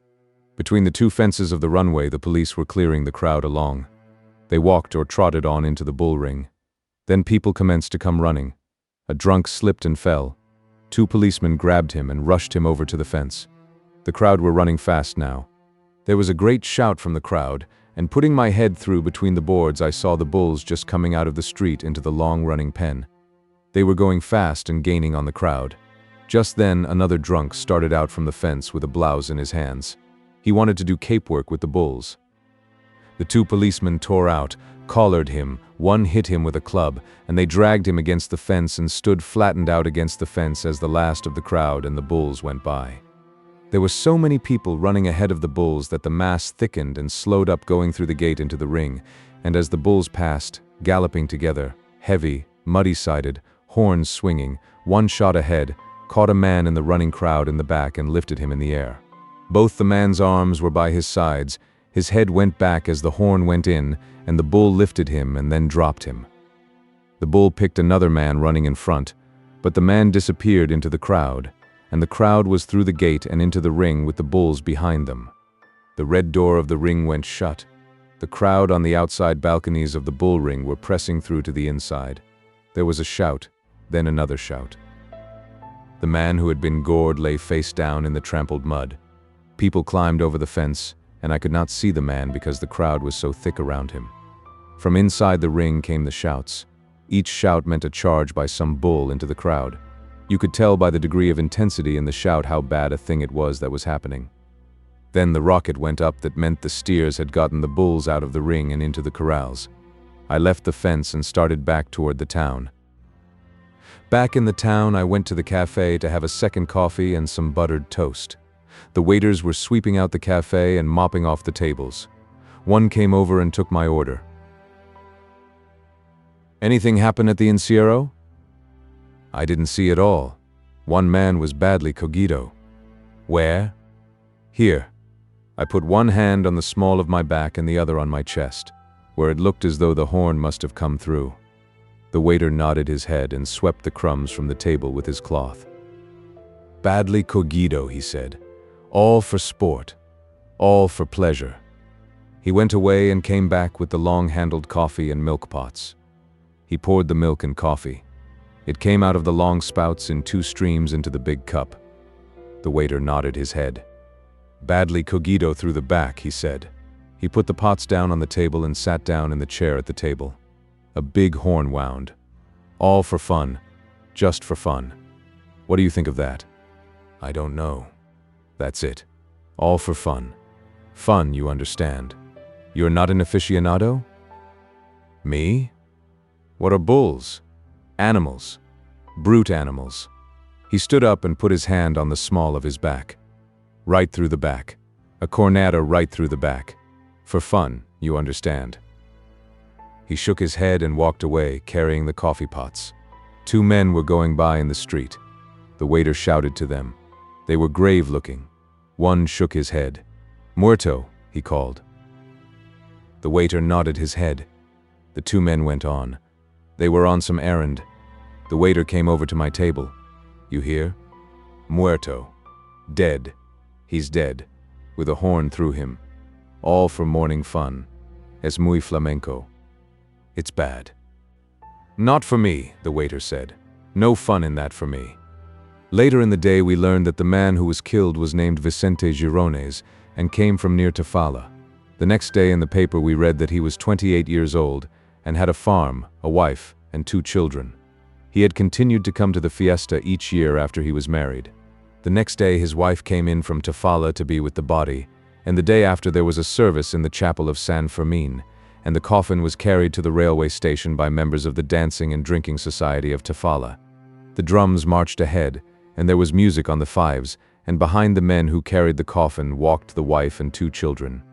Between the 2 fences of the runway, the police were clearing the crowd along. They walked or trotted on into the bull ring. Then people commenced to come running. A drunk slipped and fell. 2 policemen grabbed him and rushed him over to the fence. The crowd were running fast now. There was a great shout from the crowd, and putting my head through between the boards, I saw the bulls just coming out of the street into the long-running pen. They were going fast and gaining on the crowd. Just then, another drunk started out from the fence with a blouse in his hands. He wanted to do cape work with the bulls. The 2 policemen tore out, collared him, one hit him with a club, and they dragged him against the fence and stood flattened out against the fence as the last of the crowd and the bulls went by. There were so many people running ahead of the bulls that the mass thickened and slowed up going through the gate into the ring, and as the bulls passed, galloping together, heavy, muddy-sided, horns swinging, one shot ahead, caught a man in the running crowd in the back and lifted him in the air. Both the man's arms were by his sides, his head went back as the horn went in, and the bull lifted him and then dropped him. The bull picked another man running in front, but the man disappeared into the crowd, and the crowd was through the gate and into the ring with the bulls behind them. The red door of the ring went shut. The crowd on the outside balconies of the bull ring were pressing through to the inside. There was a shout, then another shout. The man who had been gored lay face down in the trampled mud. People climbed over the fence, and I could not see the man because the crowd was so thick around him. From inside the ring came the shouts. Each shout meant a charge by some bull into the crowd. You could tell by the degree of intensity in the shout how bad a thing it was that was happening. Then the rocket went up that meant the steers had gotten the bulls out of the ring and into the corrals. I left the fence and started back toward the town. Back in the town, I went to the cafe to have a second coffee and some buttered toast. The waiters were sweeping out the cafe and mopping off the tables. One came over and took my order. "Anything happen at the Encierro?" I didn't see it all. One man was badly cogito. "Where?" "Here." I put one hand on the small of my back and the other on my chest, where it looked as though the horn must have come through. The waiter nodded his head and swept the crumbs from the table with his cloth. "Badly cogito," he said. "All for sport. All for pleasure." He went away and came back with the long-handled coffee and milk pots. He poured the milk and coffee. It came out of the long spouts in 2 streams into the big cup. The waiter nodded his head. "Badly cogito through the back," he said. He put the pots down on the table and sat down in the chair at the table. A big horn wound. "All for fun. Just for fun. What do you think of that?" "I don't know." "That's it. All for fun. Fun, you understand. You're not an aficionado?" "Me? What are bulls? Animals. Brute animals." He stood up and put his hand on the small of his back. "Right through the back. A cornada right through the back. For fun, you understand." He shook his head and walked away, carrying the coffee pots. 2 men were going by in the street. The waiter shouted to them. They were grave-looking. One shook his head. "Muerto," he called. The waiter nodded his head. The 2 men went on. They were on some errand. The waiter came over to my table. "You hear? Muerto. Dead. He's dead. With a horn through him. All for morning fun. Es muy flamenco. It's bad." "Not for me," the waiter said. "No fun in that for me." Later in the day we learned that the man who was killed was named Vicente Girones and came from near Tafalla. The next day in the paper we read that he was 28 years old and had a farm, a wife, and 2 children. He had continued to come to the fiesta each year after he was married. The next day his wife came in from Tafalla to be with the body, and the day after there was a service in the chapel of San Fermin, and the coffin was carried to the railway station by members of the Dancing and Drinking Society of Tafalla. The drums marched ahead, and there was music on the fives, and behind the men who carried the coffin walked the wife and 2 children.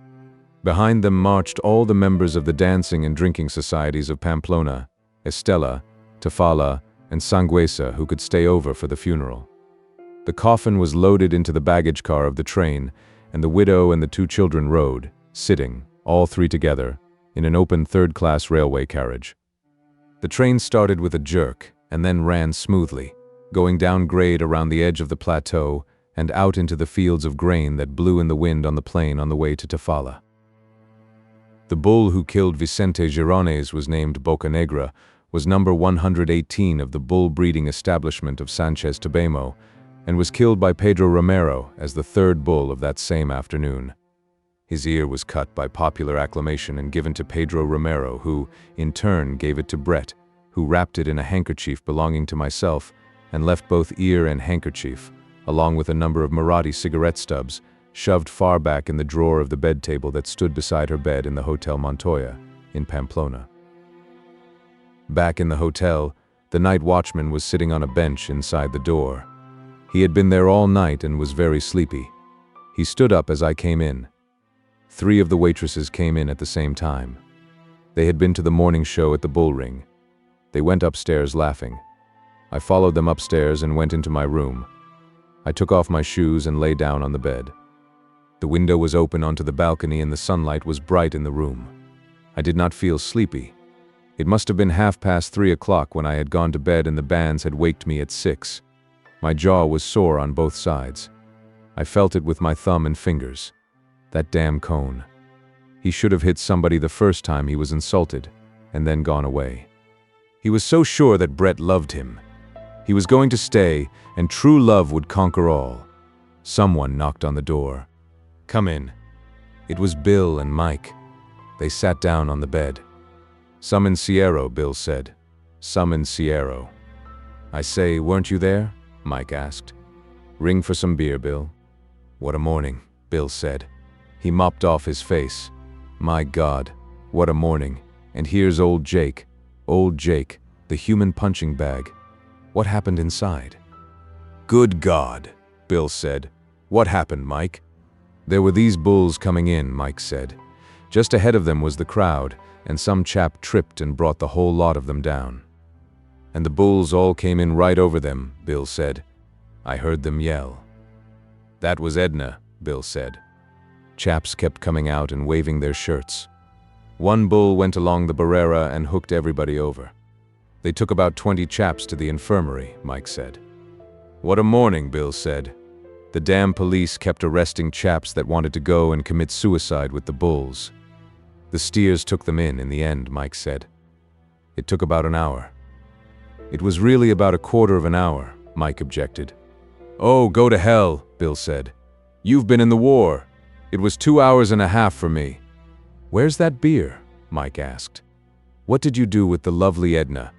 Behind them marched all the members of the Dancing and Drinking Societies of Pamplona, Estella, Tafalla, and Sangüesa who could stay over for the funeral. The coffin was loaded into the baggage car of the train, and the widow and the 2 children rode, sitting, all 3 together, in an open 3rd-class railway carriage. The train started with a jerk and then ran smoothly, going down grade around the edge of the plateau and out into the fields of grain that blew in the wind on the plain on the way to Tafalla. The bull who killed Vicente Girones was named Bocanegra, was number 118 of the bull breeding establishment of Sanchez Tabemo, and was killed by Pedro Romero as the 3rd bull of that same afternoon. His ear was cut by popular acclamation and given to Pedro Romero, who, in turn, gave it to Brett, who wrapped it in a handkerchief belonging to myself and left both ear and handkerchief, along with a number of Marathi cigarette stubs, shoved far back in the drawer of the bed table that stood beside her bed in the Hotel Montoya, in Pamplona. Back in the hotel, the night watchman was sitting on a bench inside the door. He had been there all night and was very sleepy. He stood up as I came in. 3 of the waitresses came in at the same time. They had been to the morning show at the Bull Ring. They went upstairs laughing. I followed them upstairs and went into my room. I took off my shoes and lay down on the bed. The window was open onto the balcony and the sunlight was bright in the room. I did not feel sleepy. It must have been 3:30 when I had gone to bed and the bands had waked me at 6. My jaw was sore on both sides. I felt it with my thumb and fingers. That damn Cone. He should have hit somebody the first time he was insulted, and then gone away. He was so sure that Brett loved him. He was going to stay, and true love would conquer all. Someone knocked on the door. "Come in." It was Bill and Mike. They sat down on the bed. "Summon Sierra," Bill said. "Summon Sierra." "I say, weren't you there?" Mike asked. "Ring for some beer, Bill." "What a morning," Bill said. He mopped off his face. "My God, what a morning. And here's old Jake, the human punching bag. What happened inside?" "Good God," Bill said. "What happened, Mike?" "There were these bulls coming in," Mike said. "Just ahead of them was the crowd, and some chap tripped and brought the whole lot of them down. And the bulls all came in right over them," Bill said. "I heard them yell." "That was Edna," Bill said. Chaps kept coming out and waving their shirts. One bull went along the barrera and hooked everybody over. "They took about 20 chaps to the infirmary," Mike said. "What a morning," Bill said. "The damn police kept arresting chaps that wanted to go and commit suicide with the bulls. The steers took them in the end," Mike said. "It took about an hour." "It was really about a quarter of an hour," Mike objected. "Oh, go to hell," Bill said. "You've been in the war. It was 2 hours and a half for me." "Where's that beer?" Mike asked. "What did you do with the lovely Edna?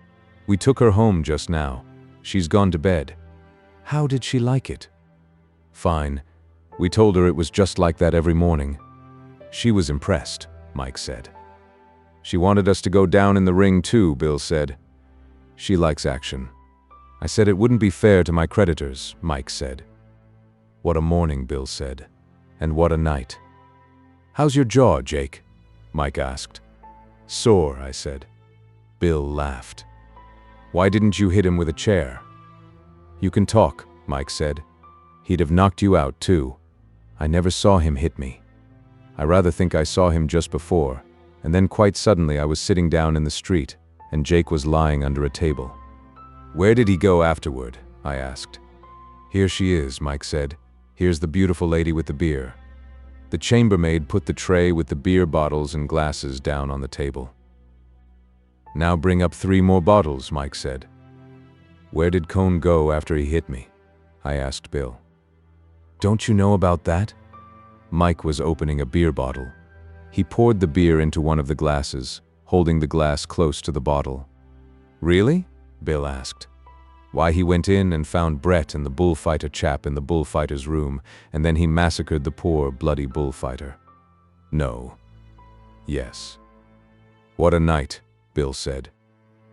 We took her home just now. She's gone to bed." "How did she like it?" "Fine. We told her it was just like that every morning." "She was impressed," Mike said. "She wanted us to go down in the ring too," Bill said. "She likes action." "I said it wouldn't be fair to my creditors," Mike said. "What a morning," Bill said. "And what a night." "How's your jaw, Jake?" Mike asked. "Sore," I said. Bill laughed. "Why didn't you hit him with a chair?" "You can talk," Mike said. "He'd have knocked you out too. I never saw him hit me. I rather think I saw him just before, and then quite suddenly I was sitting down in the street, and Jake was lying under a table." "Where did he go afterward?" I asked. "Here she is," Mike said. "Here's the beautiful lady with the beer." The chambermaid put the tray with the beer bottles and glasses down on the table. "Now bring up 3 more bottles," Mike said. "Where did Cone go after he hit me?" I asked Bill. "Don't you know about that?" Mike was opening a beer bottle. He poured the beer into one of the glasses, holding the glass close to the bottle. "Really?" Bill asked. "Why, he went in and found Brett and the bullfighter chap in the bullfighter's room, and then he massacred the poor, bloody bullfighter." "No." "Yes." "What a night," Bill said.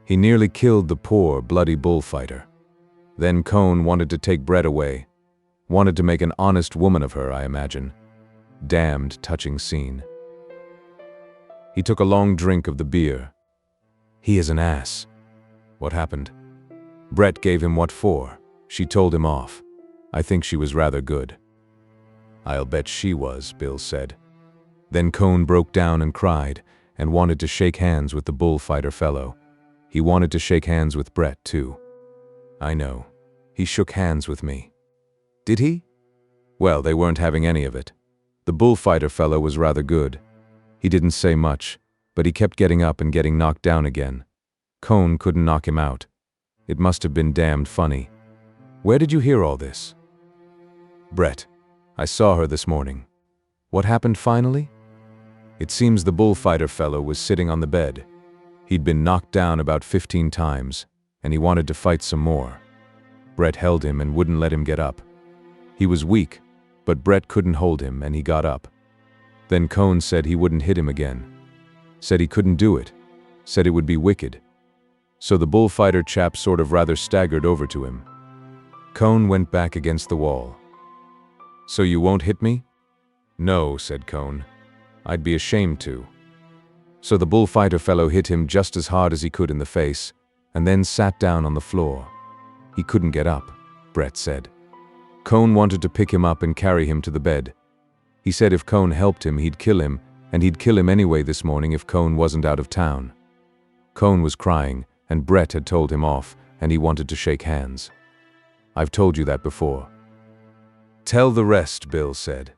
"He nearly killed the poor, bloody bullfighter. Then Cone wanted to take Brett away. Wanted to make an honest woman of her, I imagine. Damned touching scene." He took a long drink of the beer. "He is an ass." "What happened?" "Brett gave him what for. She told him off. I think she was rather good." "I'll bet she was," Bill said. Then Cone broke down and cried, and wanted to shake hands with the bullfighter fellow. He wanted to shake hands with Brett, too. "I know. He shook hands with me." "Did he?" "Well, they weren't having any of it. The bullfighter fellow was rather good. He didn't say much, but he kept getting up and getting knocked down again. Cone couldn't knock him out. It must have been damned funny." "Where did you hear all this?" "Brett. I saw her this morning." "What happened finally?" "It seems the bullfighter fellow was sitting on the bed. He'd been knocked down about 15 times, and he wanted to fight some more. Brett held him and wouldn't let him get up. He was weak, but Brett couldn't hold him, and he got up. Then Cone said he wouldn't hit him again. Said he couldn't do it. Said it would be wicked. So the bullfighter chap sort of rather staggered over to him. Cone went back against the wall. "So you won't hit me?" No, said Cone. I'd be ashamed to. So the bullfighter fellow hit him just as hard as he could in the face, and then sat down on the floor. He couldn't get up, Brett said. Cone wanted to pick him up and carry him to the bed. He said if Cone helped him, he'd kill him, and he'd kill him anyway this morning if Cone wasn't out of town. Cone was crying, and Brett had told him off, and he wanted to shake hands. I've told you that before. Tell the rest, Bill said.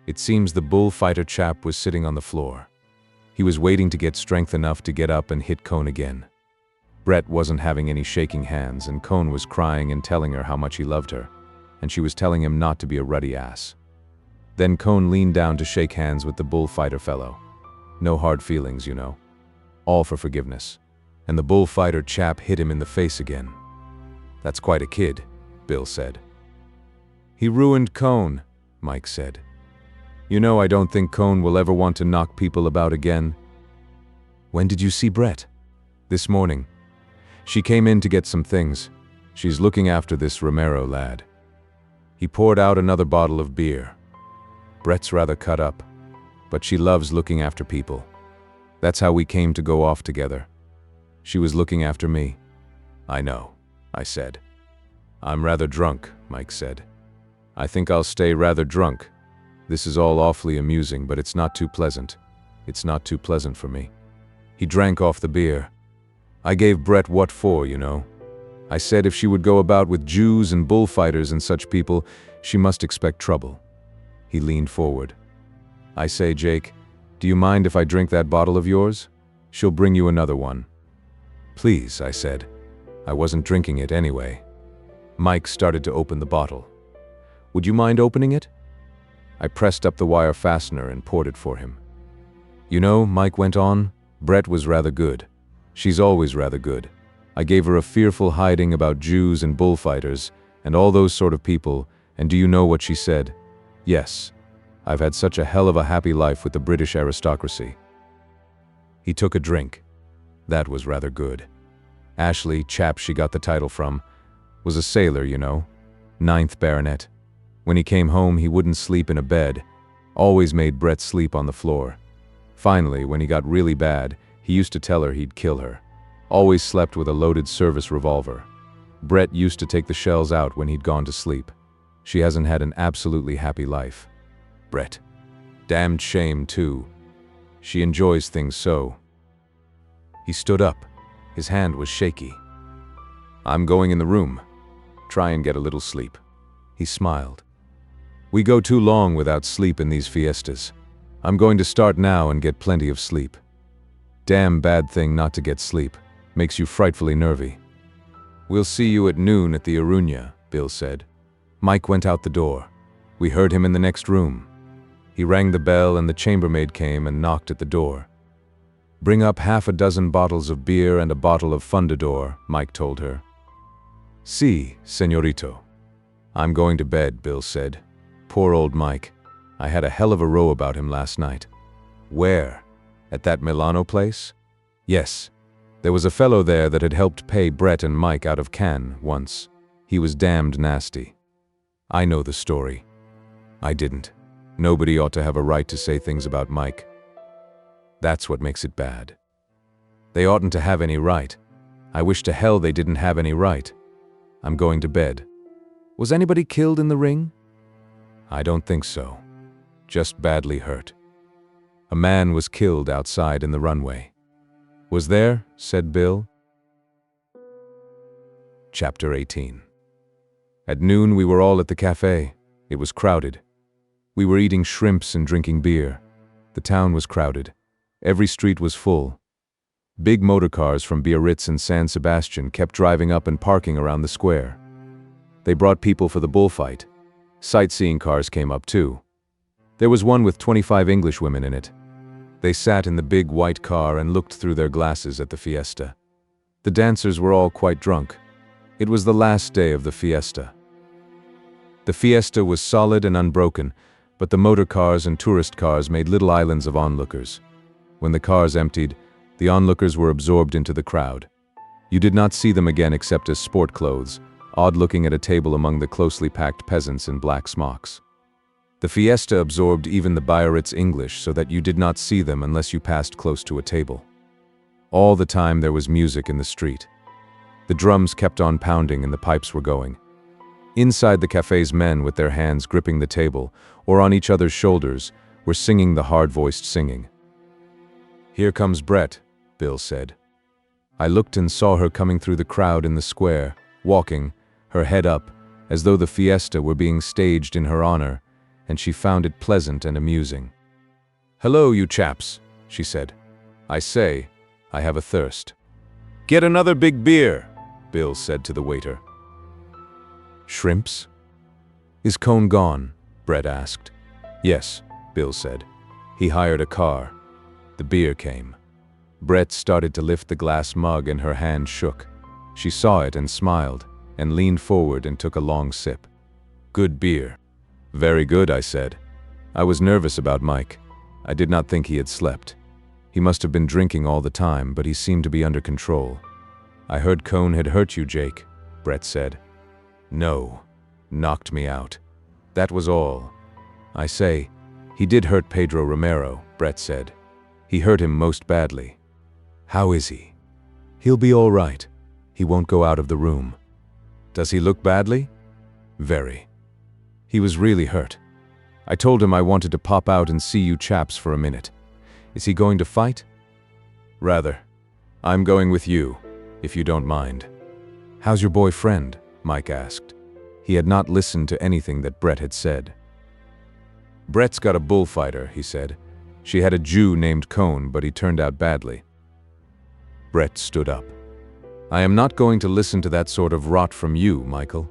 It seems the bullfighter chap was sitting on the floor. He was waiting to get strength enough to get up and hit Cone again. Brett wasn't having any shaking hands, and Cone was crying and telling her how much he loved her, and she was telling him not to be a ruddy ass. Then Cone leaned down to shake hands with the bullfighter fellow. No hard feelings, you know. All for forgiveness. And the bullfighter chap hit him in the face again. That's quite a kid, Bill said. He ruined Cone, Mike said. You know, I don't think Cone will ever want to knock people about again. When did you see Brett? This morning. She came in to get some things. She's looking after this Romero lad. He poured out another bottle of beer. Brett's rather cut up, but she loves looking after people. That's how we came to go off together. She was looking after me. I know, I said. I'm rather drunk, Mike said. I think I'll stay rather drunk. This is all awfully amusing, but it's not too pleasant. It's not too pleasant for me. He drank off the beer. I gave Brett what for, you know. I said if she would go about with Jews and bullfighters and such people, she must expect trouble. He leaned forward. I say, Jake, do you mind if I drink that bottle of yours? She'll bring you another one. Please, I said. I wasn't drinking it anyway. Mike started to open the bottle. Would you mind opening it? I pressed up the wire fastener and poured it for him. You know, Mike went on, Brett was rather good. She's always rather good. I gave her a fearful hiding about Jews and bullfighters and all those sort of people, and do you know what she said? Yes, I've had such a hell of a happy life with the British aristocracy. He took a drink. That was rather good. Ashley, chap she got the title from, was a sailor, you know, 9th Baronet. When he came home, he wouldn't sleep in a bed, always made Brett sleep on the floor. Finally, when he got really bad, he used to tell her he'd kill her. Always slept with a loaded service revolver. Brett used to take the shells out when he'd gone to sleep. She hasn't had an absolutely happy life. Brett. Damned shame, too. She enjoys things so. He stood up. His hand was shaky. I'm going in the room. Try and get a little sleep. He smiled. We go too long without sleep in these fiestas. I'm going to start now and get plenty of sleep. Damn bad thing not to get sleep. Makes you frightfully nervy. We'll see you at noon at the Arunia, Bill said. Mike went out the door. We heard him in the next room. He rang the bell and the chambermaid came and knocked at the door. Bring up 6 bottles of beer and a bottle of Fundador, Mike told her. Si, señorito. I'm going to bed, Bill said. Poor old Mike. I had a hell of a row about him last night. Where? At that Milano place? Yes. There was a fellow there that had helped pay Brett and Mike out of Cannes once. He was damned nasty. I know the story. I didn't. Nobody ought to have a right to say things about Mike. That's what makes it bad. They oughtn't to have any right. I wish to hell they didn't have any right. I'm going to bed. Was anybody killed in the ring? I don't think so. Just badly hurt. A man was killed outside in the runway. Was there? Said Bill. Chapter 18. At noon we were all at the cafe. It was crowded. We were eating shrimps and drinking beer. The town was crowded. Every street was full. Big motor cars from Biarritz and San Sebastian kept driving up and parking around the square. They brought people for the bullfight. Sightseeing cars came up too. There was one with 25 English women in it. They sat in the big white car and looked through their glasses at the fiesta. The dancers were all quite drunk. It was the last day of the fiesta. The fiesta was solid and unbroken, but the motor cars and tourist cars made little islands of onlookers. When the cars emptied, the onlookers were absorbed into the crowd. You did not see them again except as sport clothes, odd-looking at a table among the closely packed peasants in black smocks. The fiesta absorbed even the Bayerit's English so that you did not see them unless you passed close to a table. All the time there was music in the street. The drums kept on pounding and the pipes were going. Inside the cafe's men, with their hands gripping the table or on each other's shoulders, were singing the hard-voiced singing. "Here comes Brett," Bill said. I looked and saw her coming through the crowd in the square, walking, her head up, as though the fiesta were being staged in her honor, and she found it pleasant and amusing. "Hello, you chaps," she said. "I say, I have a thirst." "Get another big beer," Bill said to the waiter. "Shrimps?" "Is Cone gone?" Brett asked. "Yes," Bill said. "He hired a car." The beer came. Brett started to lift the glass mug and her hand shook. She saw it and smiled, and leaned forward and took a long sip. "Good beer." "Very good," I said. I was nervous about Mike. I did not think he had slept. He must have been drinking all the time, but he seemed to be under control. "I heard Cone had hurt you, Jake," Brett said. "No. Knocked me out. That was all." "I say, he did hurt Pedro Romero," Brett said. "He hurt him most badly." "How is he?" "He'll be all right. He won't go out of the room." "Does he look badly?" "Very. He was really hurt. I told him I wanted to pop out and see you chaps for a minute. Is he going to fight?" "Rather. I'm going with you, if you don't mind." "How's your boyfriend?" Mike asked. He had not listened to anything that Brett had said. "Brett's got a bullfighter," he said. "She had a Jew named Cone, but he turned out badly." Brett stood up. "I am not going to listen to that sort of rot from you, Michael."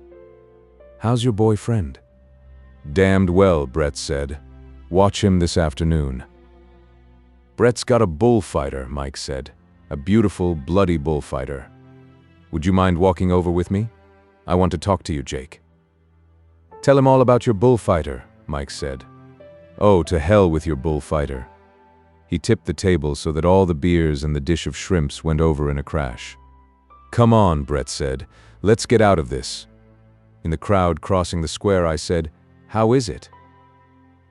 "How's your boyfriend?" "Damned well," Brett said. "Watch him this afternoon." "Brett's got a bullfighter," Mike said. "A beautiful, bloody bullfighter. Would you mind walking over with me? I want to talk to you, Jake." "Tell him all about your bullfighter," Mike said. "Oh, to hell with your bullfighter." He tipped the table so that all the beers and the dish of shrimps went over in a crash. "Come on," Brett said. "Let's get out of this." In the crowd crossing the square, I said, "How is it?"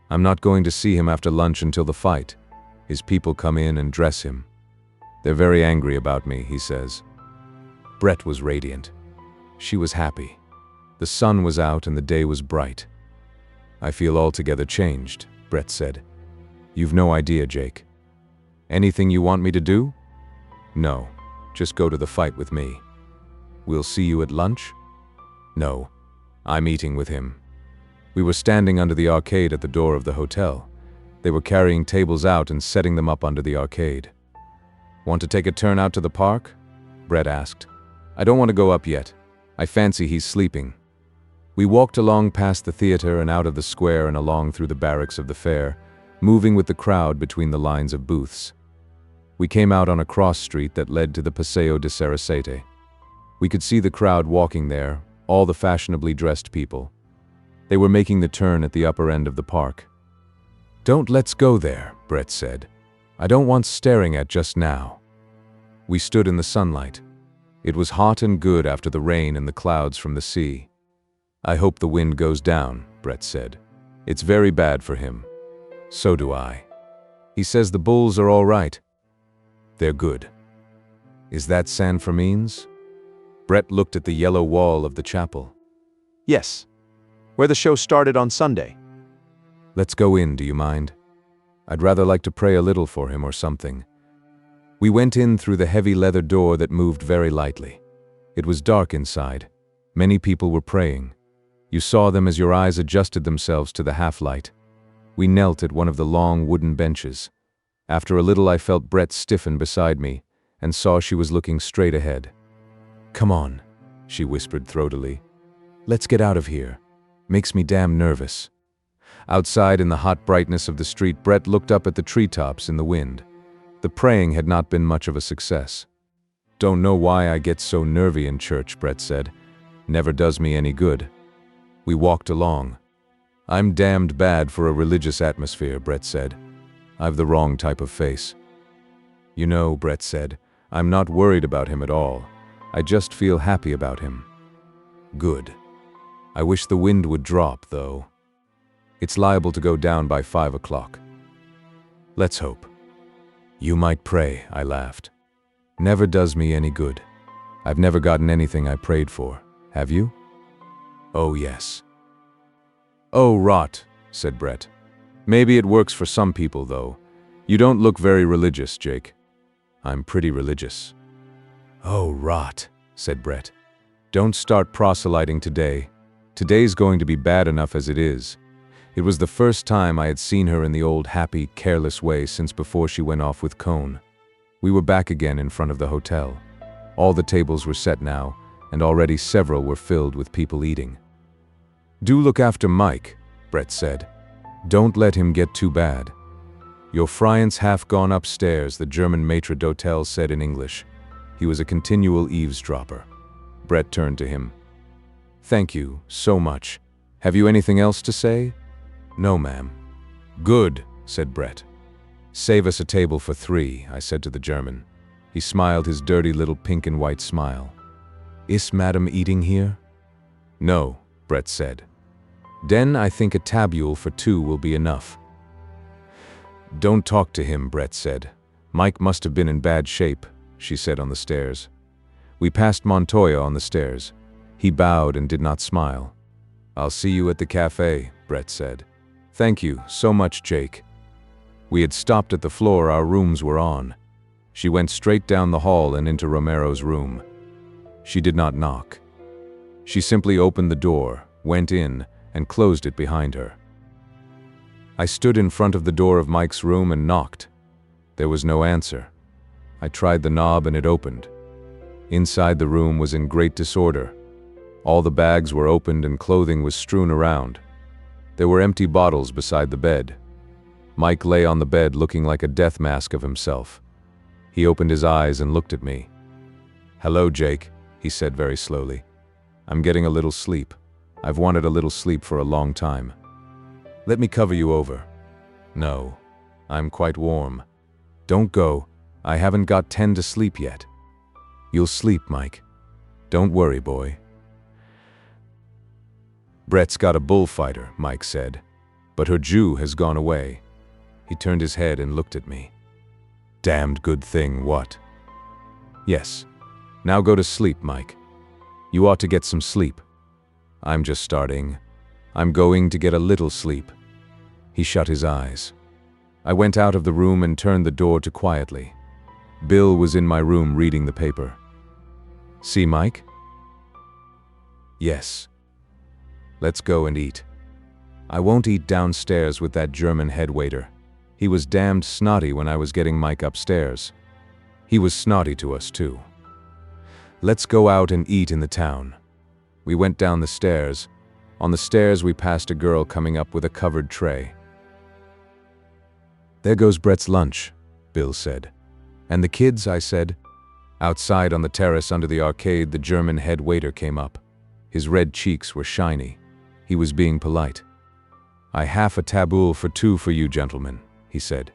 "I'm not going to see him after lunch until the fight. His people come in and dress him. They're very angry about me," he says. Brett was radiant. She was happy. The sun was out and the day was bright. "I feel altogether changed," Brett said. "You've no idea, Jake." "Anything you want me to do?" "No, just go to the fight with me." "We'll see you at lunch?" "No, I'm eating with him." We were standing under the arcade at the door of the hotel. They were carrying tables out and setting them up under the arcade. "Want to take a turn out to the park?" Brett asked. "I don't want to go up yet. I fancy he's sleeping." We walked along past the theater and out of the square and along through the barracks of the fair, moving with the crowd between the lines of booths. We came out on a cross street that led to the Paseo de Sarasate. We could see the crowd walking there, all the fashionably dressed people. They were making the turn at the upper end of the park. "Don't let's go there," Brett said. "I don't want staring at just now." We stood in the sunlight. It was hot and good after the rain and the clouds from the sea. "I hope the wind goes down," Brett said. "It's very bad for him." "So do I." "He says the Bulls are all right." "They're good." "Is that San Fermin's?" Brett looked at the yellow wall of the chapel. "Yes. Where the show started on Sunday." "Let's go in, do you mind? I'd rather like to pray a little for him or something." We went in through the heavy leather door that moved very lightly. It was dark inside. Many people were praying. You saw them as your eyes adjusted themselves to the half-light. We knelt at one of the long wooden benches. After a little I felt Brett stiffen beside me and saw she was looking straight ahead. "Come on," she whispered throatily. "Let's get out of here. Makes me damn nervous." Outside in the hot brightness of the street, Brett looked up at the treetops in the wind. The praying had not been much of a success. "Don't know why I get so nervy in church," Brett said. "Never does me any good." We walked along. "I'm damned bad for a religious atmosphere," Brett said. "I've the wrong type of face." "You know," Brett said, "I'm not worried about him at all. I just feel happy about him." "Good. I wish the wind would drop, though." It's liable to go down by 5 o'clock. Let's hope. You might pray, I laughed. Never does me any good. I've never gotten anything I prayed for. Have you? Oh, yes. Oh, rot, said Brett. Maybe it works for some people, though. You don't look very religious, Jake. I'm pretty religious. Oh, rot, said Brett. Don't start proselyting today. Today's going to be bad enough as it is. It was the first time I had seen her in the old happy, careless way since before she went off with Cone. We were back again in front of the hotel. All the tables were set now, and already several were filled with people eating. Do look after Mike, Brett said. Don't let him get too bad. Your Friant's half gone upstairs, the German maitre d'hotel said in English. He was a continual eavesdropper. Brett turned to him. Thank you so much. Have you anything else to say? No, ma'am. Good, said Brett. Save us a table for 3, I said to the German. He smiled his dirty little pink and white smile. Is madam eating here? No, Brett said. Then I think a tabule for 2 will be enough. Don't talk to him, Brett said. Mike must have been in bad shape, she said on the stairs. We passed Montoya on the stairs. He bowed and did not smile. I'll see you at the cafe, Brett said. Thank you so much, Jake. We had stopped at the floor our rooms were on. She went straight down the hall and into Romero's room. She did not knock. She simply opened the door, went in, and closed it behind her. I stood in front of the door of Mike's room and knocked. There was no answer. I tried the knob and it opened. Inside the room was in great disorder. All the bags were opened and clothing was strewn around. There were empty bottles beside the bed. Mike lay on the bed looking like a death mask of himself. He opened his eyes and looked at me. Hello, Jake, he said very slowly. I'm getting a little sleep. I've wanted a little sleep for a long time. Let me cover you over. No, I'm quite warm. Don't go. I haven't got 10 to sleep yet. You'll sleep, Mike. Don't worry, boy. Brett's got a bullfighter, Mike said, but her Jew has gone away. He turned his head and looked at me. Damned good thing, what? Yes. Now go to sleep, Mike. You ought to get some sleep. I'm just starting. I'm going to get a little sleep. He shut his eyes. I went out of the room and turned the door to quietly. Bill was in my room reading the paper. See, Mike? Yes. Let's go and eat. I won't eat downstairs with that German head waiter. He was damned snotty when I was getting Mike upstairs. He was snotty to us too. Let's go out and eat in the town. We went down the stairs. On the stairs we passed a girl coming up with a covered tray. There goes Brett's lunch, Bill said. And the kids, I said. Outside on the terrace under the arcade, the German head waiter came up. His red cheeks were shiny. He was being polite. I half a tabule for 2 for you, gentlemen, he said.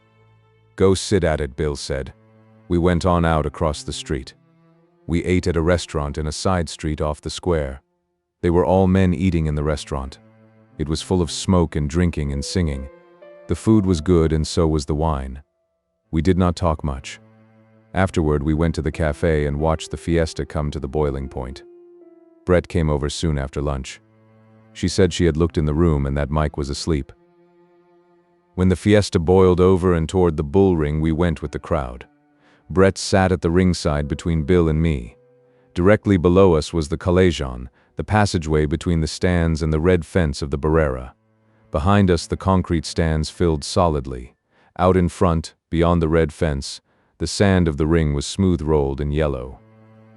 Go sit at it, Bill said. We went on out across the street. We ate at a restaurant in a side street off the square. They were all men eating in the restaurant. It was full of smoke and drinking and singing. The food was good and so was the wine. We did not talk much. Afterward, we went to the cafe and watched the fiesta come to the boiling point. Brett came over soon after lunch. She said she had looked in the room and that Mike was asleep. When the fiesta boiled over and toward the bull ring, we went with the crowd. Brett sat at the ringside between Bill and me. Directly below us was the collegion, the passageway between the stands and the red fence of the Barrera. Behind us, the concrete stands filled solidly. Out in front, beyond the red fence, the sand of the ring was smooth-rolled and yellow.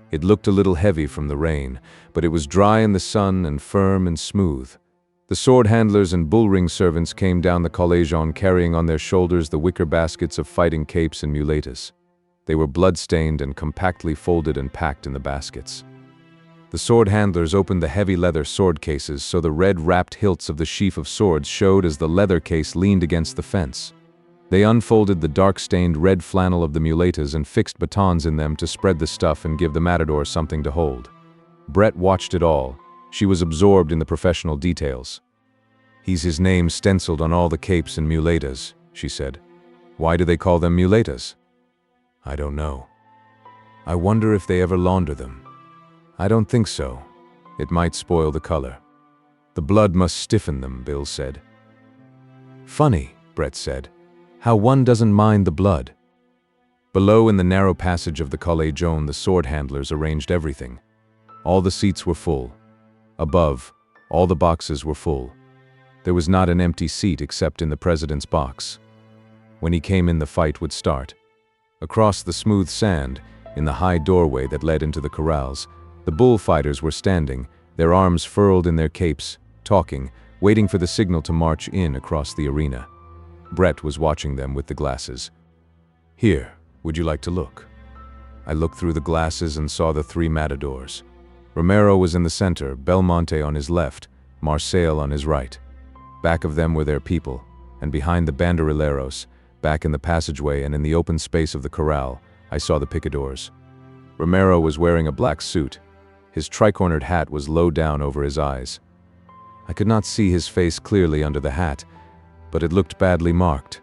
It looked a little heavy from the rain, but it was dry in the sun and firm and smooth. The sword handlers and bull-ring servants came down the collegion carrying on their shoulders the wicker baskets of fighting capes and muletas. They were blood-stained and compactly folded and packed in the baskets. The sword handlers opened the heavy leather sword cases so the red-wrapped hilts of the sheaf of swords showed as the leather case leaned against the fence. They unfolded the dark-stained red flannel of the muletas and fixed batons in them to spread the stuff and give the matador something to hold. Brett watched it all. She was absorbed in the professional details. He's his name stenciled on all the capes and muletas, she said. Why do they call them muletas? I don't know. I wonder if they ever launder them. I don't think so. It might spoil the color. The blood must stiffen them, Bill said. Funny, Brett said, how one doesn't mind the blood. Below in the narrow passage of the Collège Jaune, the sword handlers arranged everything. All the seats were full. Above, all the boxes were full. There was not an empty seat except in the president's box. When he came in, the fight would start. Across the smooth sand, in the high doorway that led into the corrals, the bullfighters were standing, their arms furled in their capes, talking, waiting for the signal to march in across the arena. Brett was watching them with the glasses. Here, would you like to look? I looked through the glasses and saw the three matadors. Romero was in the center, Belmonte on his left, Marseille on his right. Back of them were their people, and behind the banderilleros, back in the passageway and in the open space of the corral, I saw the picadors. Romero was wearing a black suit. His tricornered hat was low down over his eyes. I could not see his face clearly under the hat, but it looked badly marked.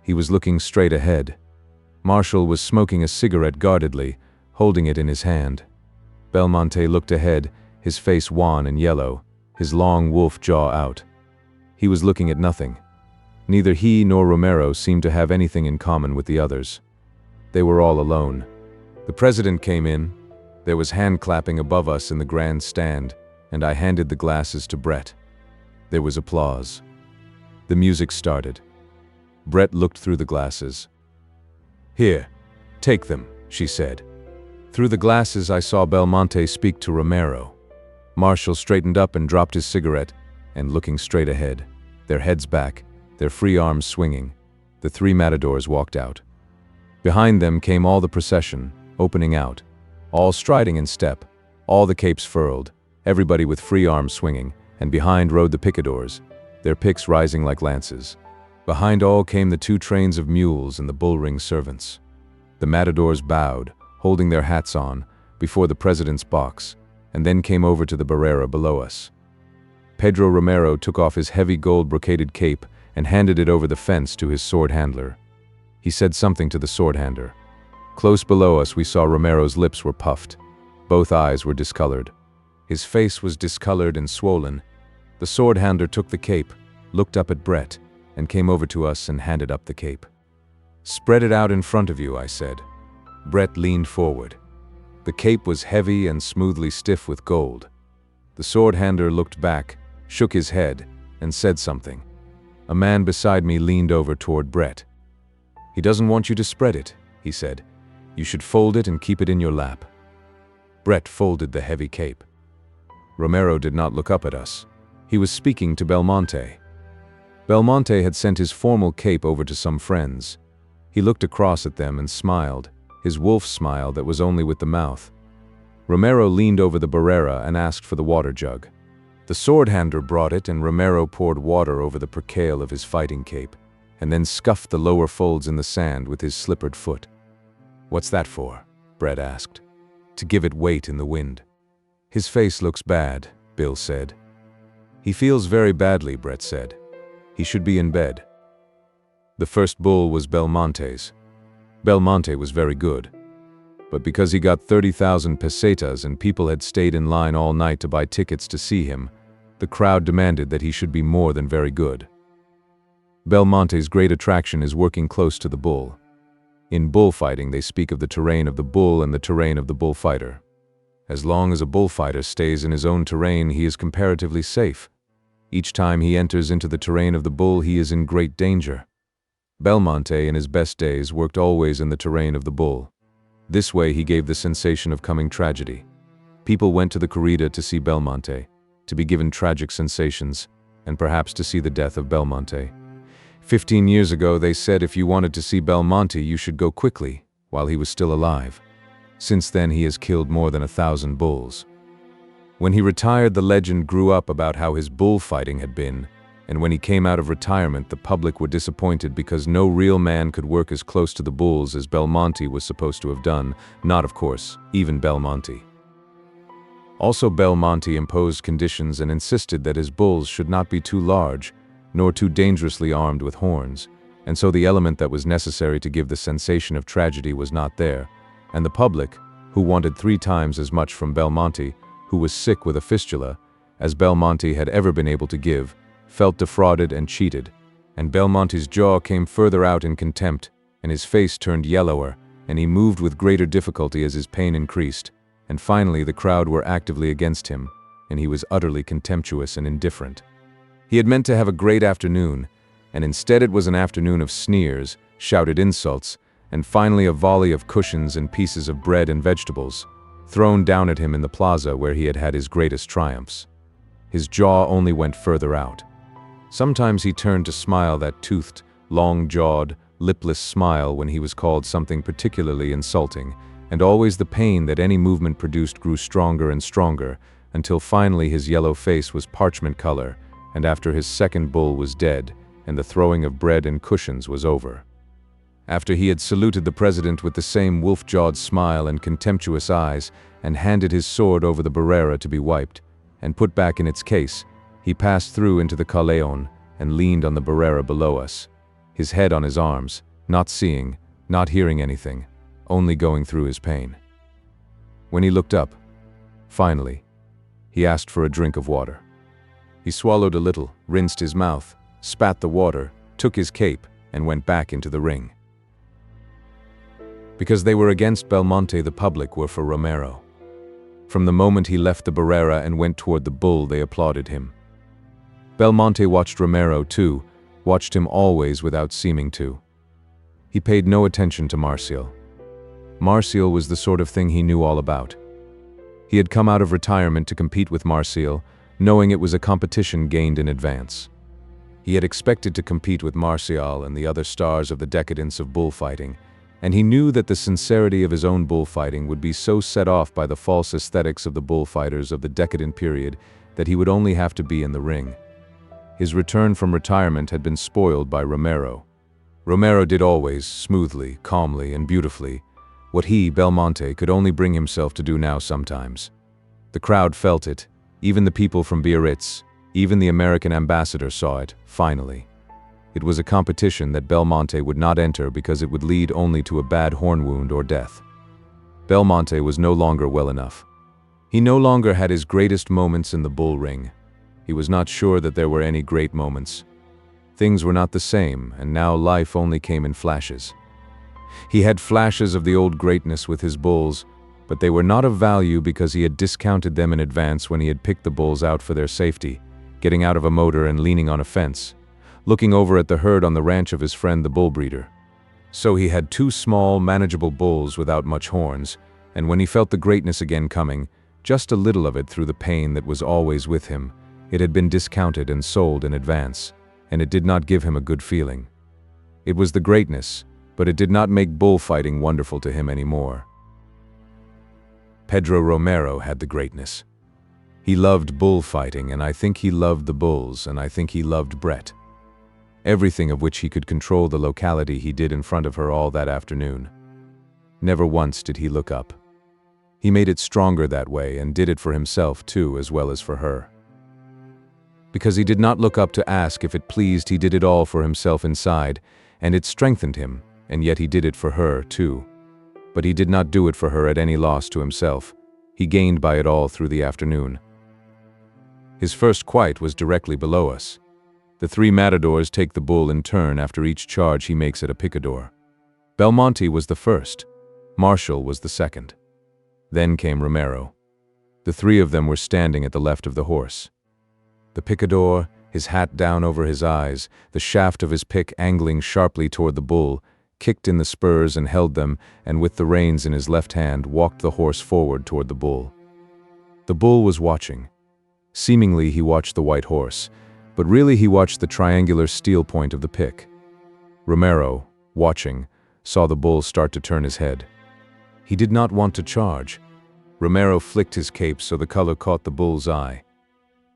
He was looking straight ahead. Marshall was smoking a cigarette guardedly, holding it in his hand. Belmonte looked ahead, his face wan and yellow, his long wolf jaw out. He was looking at nothing. Neither he nor Romero seemed to have anything in common with the others. They were all alone. The president came in. There was hand clapping above us in the grand stand, and I handed the glasses to Brett. There was applause. The music started. Brett looked through the glasses. Here, take them, she said. Through the glasses I saw Belmonte speak to Romero. Marshall straightened up and dropped his cigarette, and looking straight ahead, their heads back, their free arms swinging, the three matadors walked out. Behind them came all the procession, opening out, all striding in step, all the capes furled, everybody with free arms swinging, and behind rode the picadors, their picks rising like lances. Behind all came the 2 trains of mules and the bullring servants. The matadors bowed, holding their hats on, before the president's box, and then came over to the barrera below us. Pedro Romero took off his heavy gold brocaded cape and handed it over the fence to his sword handler. He said something to the sword handler. Close below us we saw Romero's lips were puffed. Both eyes were discolored. His face was discolored and swollen. The sword handler took the cape, looked up at Brett, and came over to us and handed up the cape. Spread it out in front of you, I said. Brett leaned forward. The cape was heavy and smoothly stiff with gold. The sword handler looked back, shook his head, and said something. A man beside me leaned over toward Brett. He doesn't want you to spread it, he said. You should fold it and keep it in your lap. Brett folded the heavy cape. Romero did not look up at us. He was speaking to Belmonte. Belmonte had sent his formal cape over to some friends. He looked across at them and smiled, his wolf smile that was only with the mouth. Romero leaned over the barrera and asked for the water jug. The sword handler brought it and Romero poured water over the percale of his fighting cape, and then scuffed the lower folds in the sand with his slippered foot. What's that for? Brett asked. To give it weight in the wind. His face looks bad, Bill said. He feels very badly, Brett said. He should be in bed. The first bull was Belmonte's. Belmonte was very good. But because he got 30,000 pesetas and people had stayed in line all night to buy tickets to see him, the crowd demanded that he should be more than very good. Belmonte's great attraction is working close to the bull. In bullfighting, they speak of the terrain of the bull and the terrain of the bullfighter. As long as a bullfighter stays in his own terrain, he is comparatively safe. Each time he enters into the terrain of the bull, he is in great danger. Belmonte, in his best days, worked always in the terrain of the bull. This way he gave the sensation of coming tragedy. People went to the corrida to see Belmonte, to be given tragic sensations, and perhaps to see the death of Belmonte. 15 years ago they said if you wanted to see Belmonte you should go quickly, while he was still alive. Since then he has killed more than 1,000 bulls. When he retired, the legend grew up about how his bullfighting had been, and when he came out of retirement the public were disappointed because no real man could work as close to the bulls as Belmonte was supposed to have done, not of course, even Belmonte. Also Belmonte imposed conditions and insisted that his bulls should not be too large, nor too dangerously armed with horns, and so the element that was necessary to give the sensation of tragedy was not there, and the public, who wanted 3 times as much from Belmonte, who was sick with a fistula, as Belmonte had ever been able to give, felt defrauded and cheated, and Belmonte's jaw came further out in contempt, and his face turned yellower, and he moved with greater difficulty as his pain increased, and finally the crowd were actively against him, and he was utterly contemptuous and indifferent. He had meant to have a great afternoon, and instead it was an afternoon of sneers, shouted insults, and finally a volley of cushions and pieces of bread and vegetables, thrown down at him in the plaza where he had had his greatest triumphs. His jaw only went further out. Sometimes he turned to smile that toothed, long-jawed, lipless smile when he was called something particularly insulting, and always the pain that any movement produced grew stronger and stronger, until finally his yellow face was parchment color, and after his second bull was dead, and the throwing of bread and cushions was over. After he had saluted the president with the same wolf-jawed smile and contemptuous eyes, and handed his sword over the barrera to be wiped, and put back in its case, he passed through into the Callejon, and leaned on the barrera below us, his head on his arms, not seeing, not hearing anything, only going through his pain. When he looked up, finally, he asked for a drink of water. He swallowed a little, rinsed his mouth, spat the water, took his cape, and went back into the ring. Because they were against Belmonte, the public were for Romero. From the moment he left the barrera and went toward the bull, they applauded him. Belmonte watched Romero too, watched him always without seeming to. He paid no attention to Marcial. Marcial was the sort of thing he knew all about. He had come out of retirement to compete with Marcial, knowing it was a competition gained in advance. He had expected to compete with Marcial and the other stars of the decadence of bullfighting, and he knew that the sincerity of his own bullfighting would be so set off by the false aesthetics of the bullfighters of the decadent period that he would only have to be in the ring. His return from retirement had been spoiled by Romero. Romero did always, smoothly, calmly, and beautifully, what he, Belmonte, could only bring himself to do now sometimes. The crowd felt it, even the people from Biarritz, even the American ambassador saw it, finally. It was a competition that Belmonte would not enter because it would lead only to a bad horn wound or death. Belmonte was no longer well enough. He no longer had his greatest moments in the bull ring. He was not sure that there were any great moments. Things were not the same, and now life only came in flashes. He had flashes of the old greatness with his bulls, but they were not of value because he had discounted them in advance when he had picked the bulls out for their safety, getting out of a motor and leaning on a fence, looking over at the herd on the ranch of his friend the bull breeder. So he had 2 small, manageable bulls without much horns, and when he felt the greatness again coming, just a little of it through the pain that was always with him, it had been discounted and sold in advance, and it did not give him a good feeling. It was the greatness, but it did not make bullfighting wonderful to him anymore. Pedro Romero had the greatness. He loved bullfighting, and I think he loved the bulls, and I think he loved Brett. Everything of which he could control the locality he did in front of her all that afternoon. Never once did he look up. He made it stronger that way and did it for himself too, as well as for her. Because he did not look up to ask if it pleased, he did it all for himself inside, and it strengthened him, and yet he did it for her too. But he did not do it for her at any loss to himself. He gained by it all through the afternoon. His first quite was directly below us. The 3 matadors take the bull in turn after each charge he makes at a picador. Belmonte was the first. Marcial was the second. Then came Romero. The 3 of them were standing at the left of the horse. The picador, his hat down over his eyes, the shaft of his pick angling sharply toward the bull, kicked in the spurs and held them, and with the reins in his left hand walked the horse forward toward the bull. The bull was watching. Seemingly he watched the white horse, but really he watched the triangular steel point of the pick. Romero, watching, saw the bull start to turn his head. He did not want to charge. Romero flicked his cape so the color caught the bull's eye.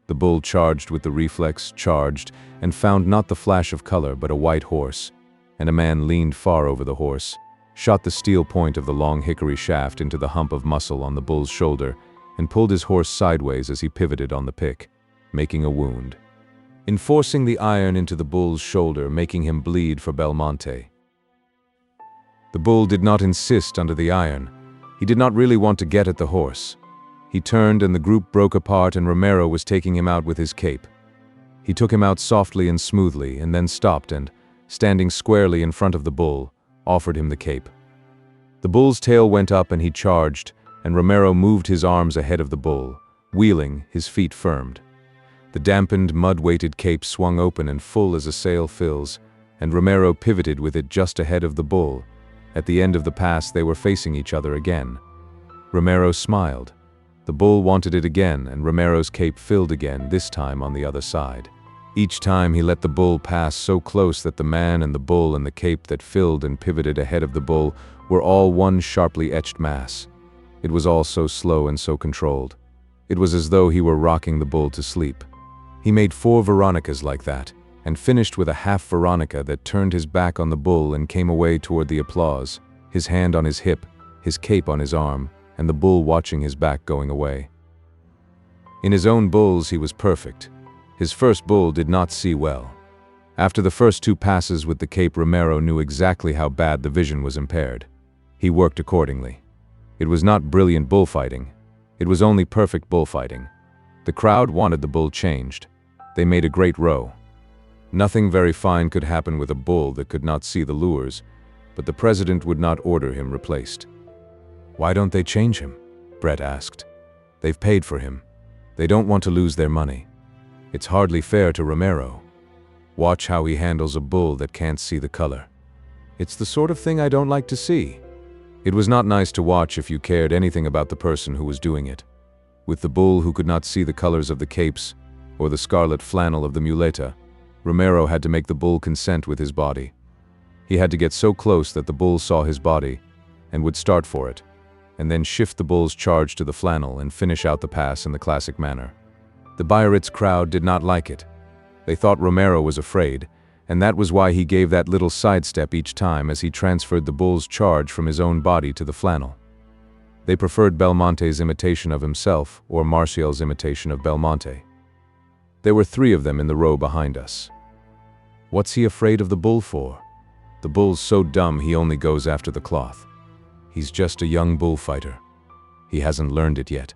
The bull charged with the reflex, charged, and found not the flash of color but a white horse, and a man leaned far over the horse, shot the steel point of the long hickory shaft into the hump of muscle on the bull's shoulder, and pulled his horse sideways as he pivoted on the pick, making a wound. enforcing the iron into the bull's shoulder, making him bleed for Belmonte. The bull did not insist under the iron. He did not really want to get at the horse. He turned and the group broke apart and Romero was taking him out with his cape. He took him out softly and smoothly and then stopped and, standing squarely in front of the bull, offered him the cape. The bull's tail went up and he charged, and Romero moved his arms ahead of the bull, wheeling, his feet firmed. The dampened, mud-weighted cape swung open and full as a sail fills, and Romero pivoted with it just ahead of the bull. At the end of the pass they were facing each other again. Romero smiled. The bull wanted it again, and Romero's cape filled again, this time on the other side. Each time he let the bull pass so close that the man and the bull and the cape that filled and pivoted ahead of the bull were all one sharply etched mass. It was all so slow and so controlled. It was as though he were rocking the bull to sleep. He made 4 Veronicas like that, and finished with a half Veronica that turned his back on the bull and came away toward the applause, his hand on his hip, his cape on his arm, and the bull watching his back going away. In his own bulls he was perfect. His first bull did not see well. After the first 2 passes with the cape, Romero knew exactly how bad the vision was impaired. He worked accordingly. It was not brilliant bullfighting. It was only perfect bullfighting. The crowd wanted the bull changed. They made a great row. Nothing very fine could happen with a bull that could not see the lures, but the president would not order him replaced. "Why don't they change him?" Brett asked. "They've paid for him. They don't want to lose their money. It's hardly fair to Romero. Watch how he handles a bull that can't see the color. It's the sort of thing I don't like to see." It was not nice to watch if you cared anything about the person who was doing it. With the bull who could not see the colors of the capes or the scarlet flannel of the muleta, Romero had to make the bull consent with his body. He had to get so close that the bull saw his body and would start for it, and then shift the bull's charge to the flannel and finish out the pass in the classic manner. The Biarritz crowd did not like it. They thought Romero was afraid, and that was why he gave that little sidestep each time as he transferred the bull's charge from his own body to the flannel. They preferred Belmonte's imitation of himself or Martial's imitation of Belmonte. There were 3 of them in the row behind us. "What's he afraid of the bull for? The bull's so dumb he only goes after the cloth. He's just a young bullfighter. He hasn't learned it yet.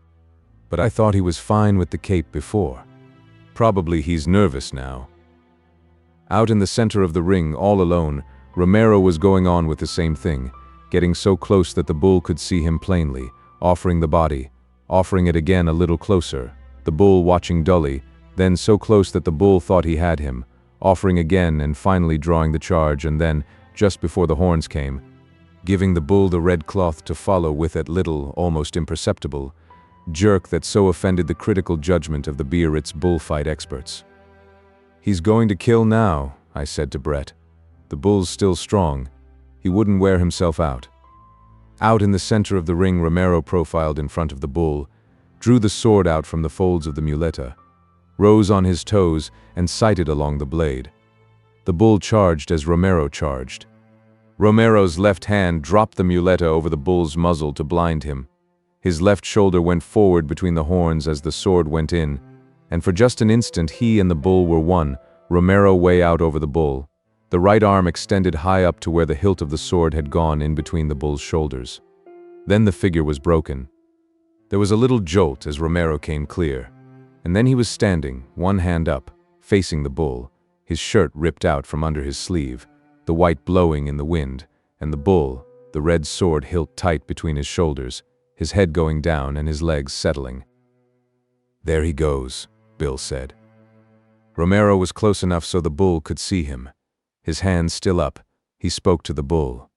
But I thought he was fine with the cape before. Probably he's nervous now." Out in the center of the ring, all alone, Romero was going on with the same thing, getting so close that the bull could see him plainly, offering the body, offering it again a little closer, the bull watching dully, then so close that the bull thought he had him, offering again and finally drawing the charge, and then, just before the horns came, giving the bull the red cloth to follow with that little, almost imperceptible, jerk that so offended the critical judgment of the Biarritz bullfight experts. "He's going to kill now," I said to Brett. "The bull's still strong. He wouldn't wear himself out." Out in the center of the ring, Romero profiled in front of the bull, drew the sword out from the folds of the muleta, rose on his toes, and sighted along the blade. The bull charged as Romero charged. Romero's left hand dropped the muleta over the bull's muzzle to blind him. His left shoulder went forward between the horns as the sword went in, and for just an instant he and the bull were one, Romero way out over the bull, the right arm extended high up to where the hilt of the sword had gone in between the bull's shoulders. Then the figure was broken. There was a little jolt as Romero came clear, and then he was standing, one hand up, facing the bull, his shirt ripped out from under his sleeve, the white blowing in the wind, and the bull, the red sword hilt tight between his shoulders, his head going down and his legs settling. "There he goes," Bill said. Romero was close enough so the bull could see him. His hands still up, he spoke to the bull.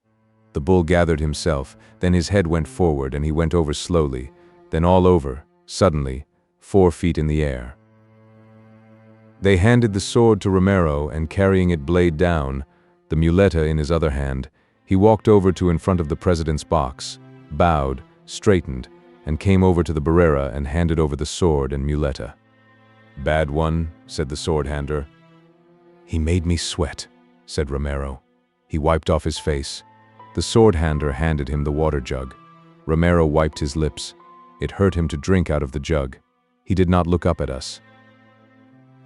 The bull gathered himself, then his head went forward and he went over slowly, then all over, suddenly, 4 feet in the air. They handed the sword to Romero, and carrying it blade down, the muleta in his other hand, he walked over to in front of the president's box, bowed, straightened, and came over to the Barrera and handed over the sword and muleta. "Bad one," said the sword-hander. "He made me sweat," said Romero. He wiped off his face. The sword-hander handed him the water jug. Romero wiped his lips. It hurt him to drink out of the jug. He did not look up at us.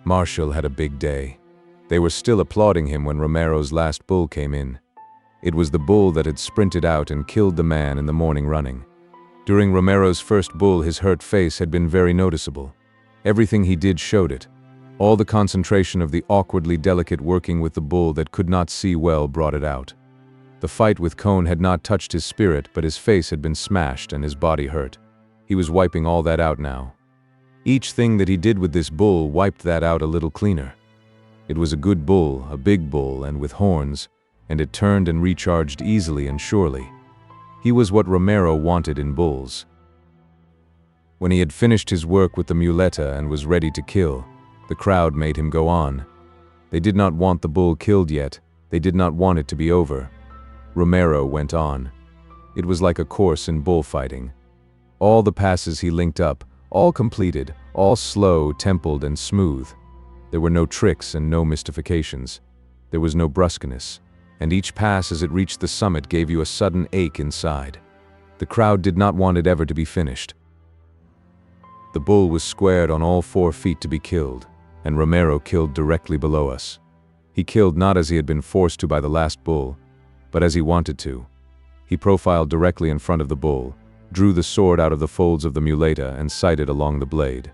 Marshall had a big day. They were still applauding him when Romero's last bull came in. It was the bull that had sprinted out and killed the man in the morning running. During Romero's first bull, his hurt face had been very noticeable. Everything he did showed it. All the concentration of the awkwardly delicate working with the bull that could not see well brought it out. The fight with Cohn had not touched his spirit, but his face had been smashed and his body hurt. He was wiping all that out now. Each thing that he did with this bull wiped that out a little cleaner. It was a good bull, a big bull, and with horns, and it turned and recharged easily and surely. He was what Romero wanted in bulls. When he had finished his work with the muleta and was ready to kill, the crowd made him go on. They did not want the bull killed yet. They did not want it to be over. Romero went on. It was like a course in bullfighting. All the passes he linked up, all completed, all slow, templed, and smooth. There were no tricks and no mystifications. There was no brusqueness, and each pass as it reached the summit gave you a sudden ache inside. The crowd did not want it ever to be finished. The bull was squared on all 4 feet to be killed, and Romero killed directly below us. He killed not as he had been forced to by the last bull, but as he wanted to. He profiled directly in front of the bull, drew the sword out of the folds of the muleta and sighted along the blade.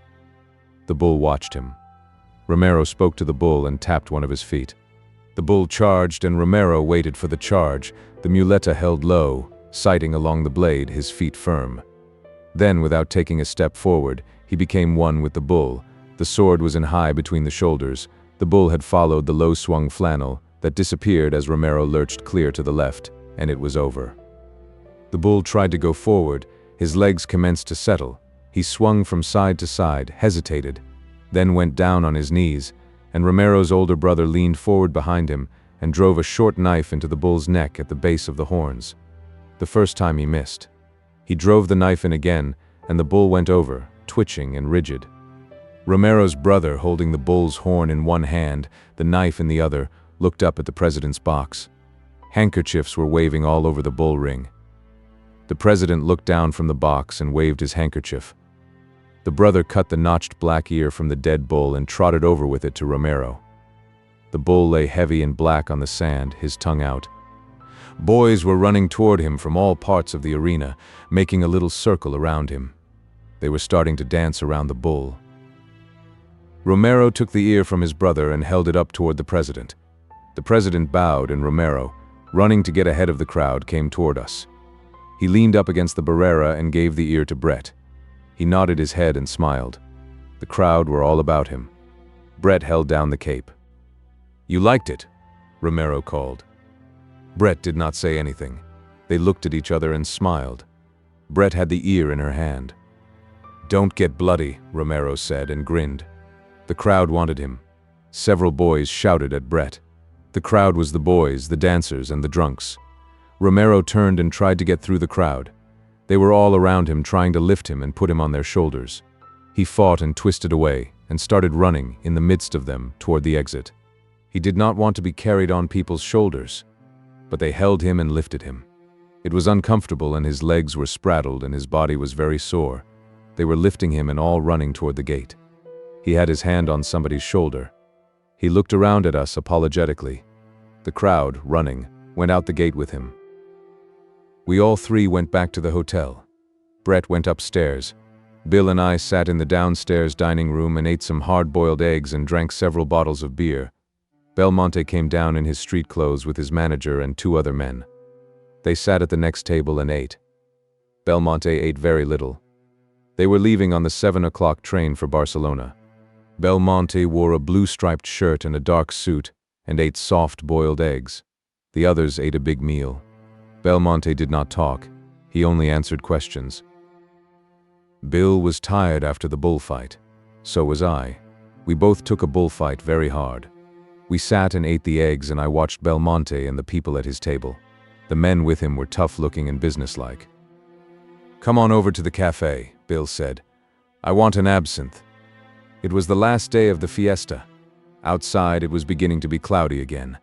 The bull watched him. Romero spoke to the bull and tapped one of his feet. The bull charged and Romero waited for the charge, the muleta held low, sighting along the blade, his feet firm. Then, without taking a step forward, he became one with the bull. The sword was in high between the shoulders. The bull had followed the low-swung flannel that disappeared as Romero lurched clear to the left, and it was over. The bull tried to go forward. His legs commenced to settle. He swung from side to side, hesitated, then went down on his knees, and Romero's older brother leaned forward behind him and drove a short knife into the bull's neck at the base of the horns. The first time he missed. He drove the knife in again, and the bull went over, twitching and rigid. Romero's brother, holding the bull's horn in one hand, the knife in the other, looked up at the president's box. Handkerchiefs were waving all over the bull ring. The president looked down from the box and waved his handkerchief. The brother cut the notched black ear from the dead bull and trotted over with it to Romero. The bull lay heavy and black on the sand, his tongue out. Boys were running toward him from all parts of the arena, making a little circle around him. They were starting to dance around the bull. Romero took the ear from his brother and held it up toward the president. The president bowed, and Romero, running to get ahead of the crowd, came toward us. He leaned up against the barrera and gave the ear to Brett. He nodded his head and smiled. The crowd were all about him. Brett held down the cape. "You liked it?" Romero called. Brett did not say anything. They looked at each other and smiled. Brett had the ear in her hand. "Don't get bloody," Romero said and grinned. The crowd wanted him. Several boys shouted at Brett. The crowd was the boys, the dancers, and the drunks. Romero turned and tried to get through the crowd. They were all around him, trying to lift him and put him on their shoulders. He fought and twisted away and started running in the midst of them toward the exit. He did not want to be carried on people's shoulders, but they held him and lifted him. It was uncomfortable, and his legs were spraddled and his body was very sore. They were lifting him and all running toward the gate. He had his hand on somebody's shoulder. He looked around at us apologetically. The crowd, running, went out the gate with him. We all 3 went back to the hotel. Brett went upstairs. Bill and I sat in the downstairs dining room and ate some hard-boiled eggs and drank several bottles of beer. Belmonte came down in his street clothes with his manager and 2 other men. They sat at the next table and ate. Belmonte ate very little. They were leaving on the 7 o'clock train for Barcelona. Belmonte wore a blue-striped shirt and a dark suit and ate soft boiled eggs. The others ate a big meal. Belmonte did not talk. He only answered questions. Bill was tired after the bullfight. So was I. We both took a bullfight very hard. We sat and ate the eggs, and I watched Belmonte and the people at his table. The men with him were tough-looking and businesslike. "Come on over to the cafe," Bill said. "I want an absinthe." It was the last day of the fiesta. Outside, it was beginning to be cloudy again.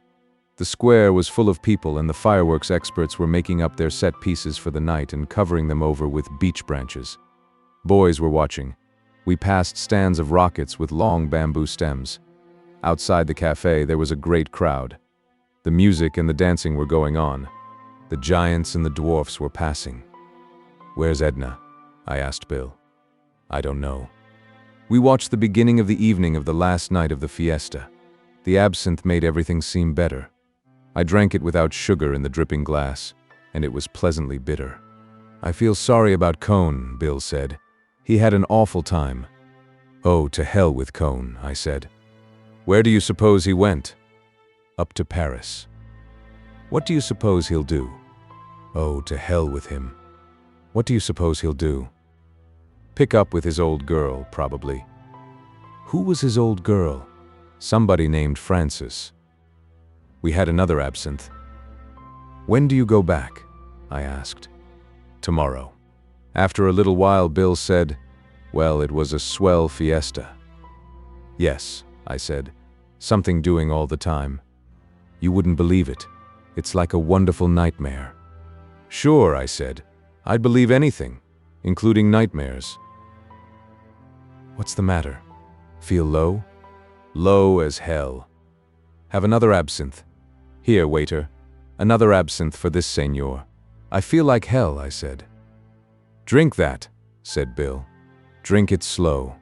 The square was full of people, and the fireworks experts were making up their set pieces for the night and covering them over with beech branches. Boys were watching. We passed stands of rockets with long bamboo stems. Outside the cafe, there was a great crowd. The music and the dancing were going on. The giants and the dwarfs were passing. "Where's Edna?" I asked Bill. "I don't know." We watched the beginning of the evening of the last night of the fiesta. The absinthe made everything seem better. I drank it without sugar in the dripping glass, and it was pleasantly bitter. "I feel sorry about Cone," Bill said. "He had an awful time." "Oh, to hell with Cone," I said. "Where do you suppose he went?" "Up to Paris." "What do you suppose he'll do?" "Oh, to hell with him." "What do you suppose he'll do?" "Pick up with his old girl, probably." "Who was his old girl?" "Somebody named Frances." We had another absinthe. "When do you go back?" I asked. "Tomorrow." After a little while, Bill said, "Well, it was a swell fiesta." "Yes," I said, "something doing all the time. You wouldn't believe it. It's like a wonderful nightmare." "Sure," I said. "I'd believe anything, including nightmares." "What's the matter? Feel low?" "Low as hell." "Have another absinthe." "Here, waiter. Another absinthe for this señor." "I feel like hell," I said. "Drink that," said Bill. "Drink it slow."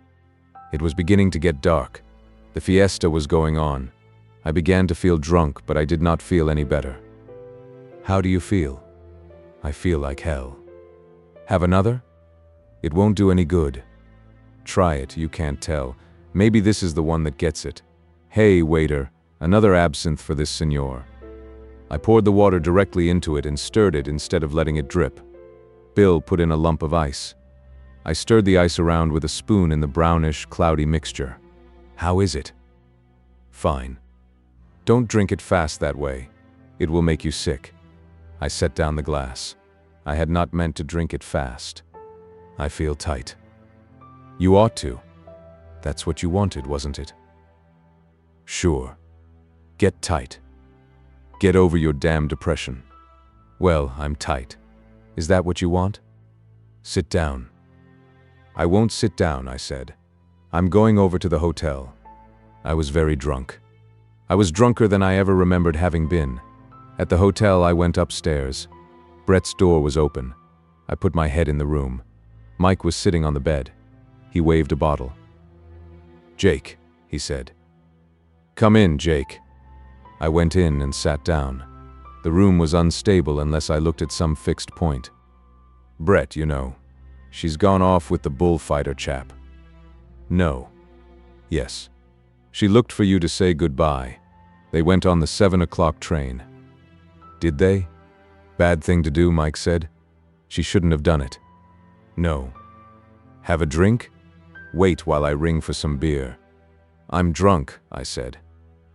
It was beginning to get dark. The fiesta was going on. I began to feel drunk, but I did not feel any better. "How do you feel?" "I feel like hell." "Have another?" "It won't do any good." "Try it, you can't tell. Maybe this is the one that gets it." "Hey, waiter, another absinthe for this señor." I poured the water directly into it and stirred it instead of letting it drip. Bill put in a lump of ice. I stirred the ice around with a spoon in the brownish, cloudy mixture. "How is it?" "Fine." "Don't drink it fast that way. It will make you sick." I set down the glass. I had not meant to drink it fast. "I feel tight." "You ought to. That's what you wanted, wasn't it?" "Sure. Get tight. Get over your damn depression." "Well, I'm tight. Is that what you want?" "Sit down." "I won't sit down," I said. "I'm going over to the hotel." I was very drunk. I was drunker than I ever remembered having been. At the hotel, I went upstairs. Brett's door was open. I put my head in the room. Mike was sitting on the bed. He waved a bottle. "Jake," he said. "Come in, Jake." I went in and sat down. The room was unstable unless I looked at some fixed point. "Brett, you know. She's gone off with the bullfighter chap." "No." "Yes. She looked for you to say goodbye. They went on the 7 o'clock train." "Did they?" "Bad thing to do," Mike said. "She shouldn't have done it." "No." "Have a drink?" "Wait while I ring for some beer." "I'm drunk," I said.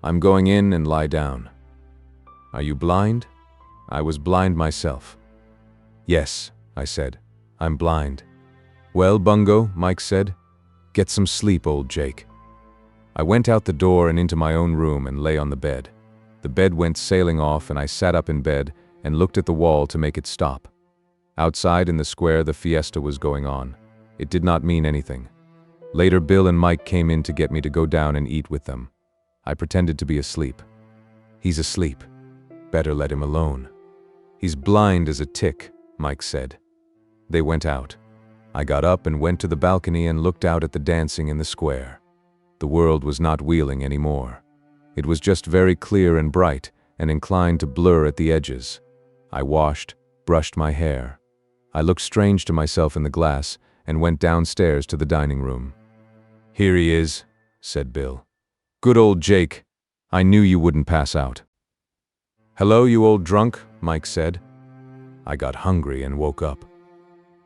"I'm going in and lie down." "Are you blind?" I was blind myself. "Yes," I said. "I'm blind." "Well, Bungo," Mike said. "Get some sleep, old Jake." I went out the door and into my own room and lay on the bed. The bed went sailing off and I sat up in bed and looked at the wall to make it stop. Outside in the square, the fiesta was going on. It did not mean anything. Later, Bill and Mike came in to get me to go down and eat with them. I pretended to be asleep. "He's asleep. Better let him alone." "He's blind as a tick," Mike said. They went out. I got up and went to the balcony and looked out at the dancing in the square. The world was not wheeling anymore. It was just very clear and bright and inclined to blur at the edges. I washed, brushed my hair. I looked strange to myself in the glass and went downstairs to the dining room. "Here he is," said Bill. "Good old Jake. I knew you wouldn't pass out." "Hello, you old drunk," Mike said. I got hungry and woke up.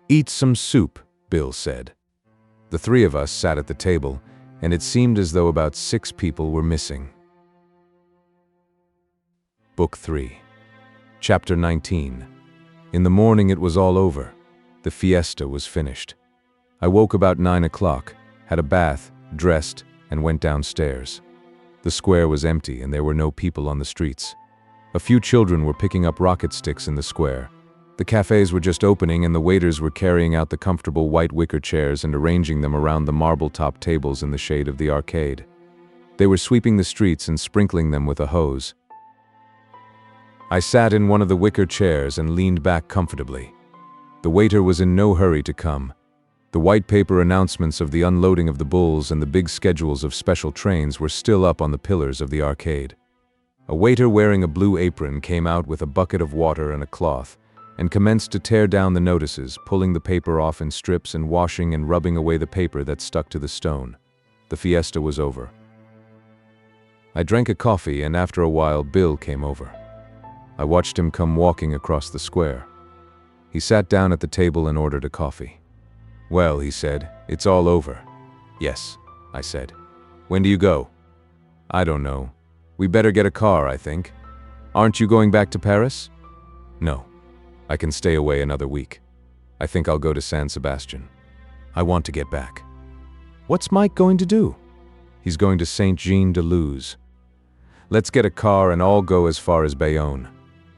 "Eat some soup," Bill said. The three of us sat at the table, and it seemed as though about 6 people were missing. Book 3. Chapter 19. In the morning it was all over. The fiesta was finished. I woke about 9 o'clock, had a bath, dressed, and went downstairs. The square was empty and there were no people on the streets. A few children were picking up rocket sticks in the square. The cafes were just opening and the waiters were carrying out the comfortable white wicker chairs and arranging them around the marble-top tables in the shade of the arcade. They were sweeping the streets and sprinkling them with a hose. I sat in one of the wicker chairs and leaned back comfortably. The waiter was in no hurry to come. The white paper announcements of the unloading of the bulls and the big schedules of special trains were still up on the pillars of the arcade. A waiter wearing a blue apron came out with a bucket of water and a cloth, and commenced to tear down the notices, pulling the paper off in strips and washing and rubbing away the paper that stuck to the stone. The fiesta was over. I drank a coffee, and after a while Bill came over. I watched him come walking across the square. He sat down at the table and ordered a coffee. "Well," he said, "it's all over." "Yes," I said. "When do you go?" "I don't know. We better get a car, I think." "Aren't you going back to Paris?" "No. I can stay away another week. I think I'll go to San Sebastian. I want to get back." "What's Mike going to do?" "He's going to Saint-Jean-de-Luz. Let's get a car and all go as far as Bayonne.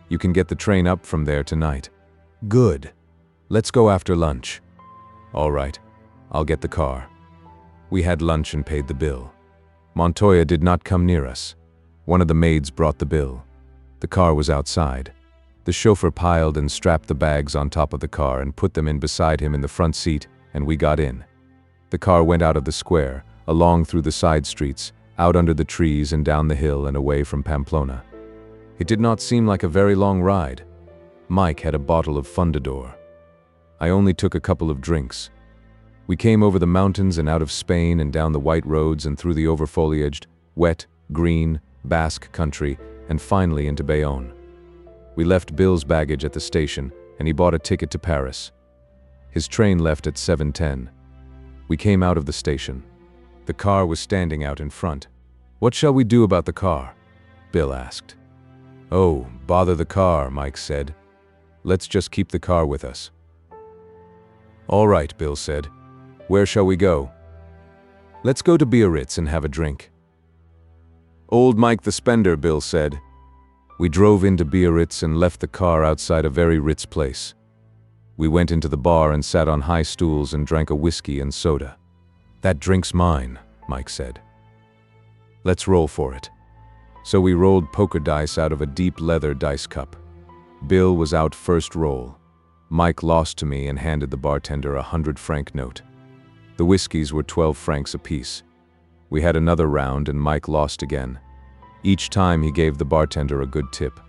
You can get the train up from there tonight." "Good. Let's go after lunch." "All right. I'll get the car." We had lunch and paid the bill. Montoya did not come near us. One of the maids brought the bill. The car was outside. The chauffeur piled and strapped the bags on top of the car and put them in beside him in the front seat, and we got in. The car went out of the square, along through the side streets, out under the trees and down the hill and away from Pamplona. It did not seem like a very long ride. Mike had a bottle of Fundador. I only took a couple of drinks. We came over the mountains and out of Spain and down the white roads and through the overfoliaged, wet, green, Basque country, and finally into Bayonne. We left Bill's baggage at the station, and he bought a ticket to Paris. His train left at 7:10. We came out of the station. The car was standing out in front. "What shall we do about the car?" Bill asked. "Oh, bother the car," Mike said. "Let's just keep the car with us." "All right," Bill said. "Where shall we go?" "Let's go to Biarritz and have a drink." "Old Mike the Spender," Bill said. We drove into Biarritz and left the car outside a very Ritz place. We went into the bar and sat on high stools and drank a whiskey and soda. "That drink's mine," Mike said. "Let's roll for it." So we rolled poker dice out of a deep leather dice cup. Bill was out first roll. Mike lost to me and handed the bartender a 100-franc note. The whiskeys were 12 francs apiece. We had another round and Mike lost again. Each time he gave the bartender a good tip.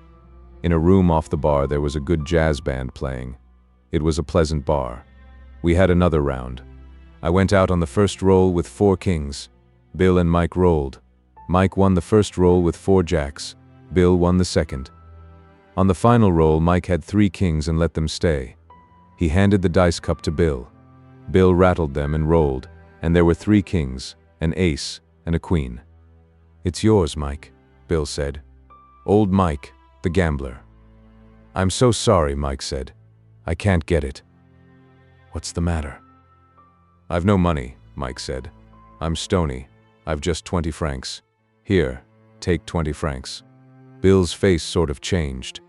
In a room off the bar there was a good jazz band playing. It was a pleasant bar. We had another round. I went out on the first roll with 4 kings. Bill and Mike rolled. Mike won the first roll with 4 jacks. Bill won the second. On the final roll, Mike had 3 kings and let them stay. He handed the dice cup to Bill. Bill rattled them and rolled, and there were 3 kings, an ace, and a queen. "It's yours, Mike," Bill said. "Old Mike, the gambler." "I'm so sorry," Mike said. "I can't get it." "What's the matter?" "I've no money," Mike said. "I'm stony. I've just 20 francs. Here, take 20 francs. Bill's face sort of changed.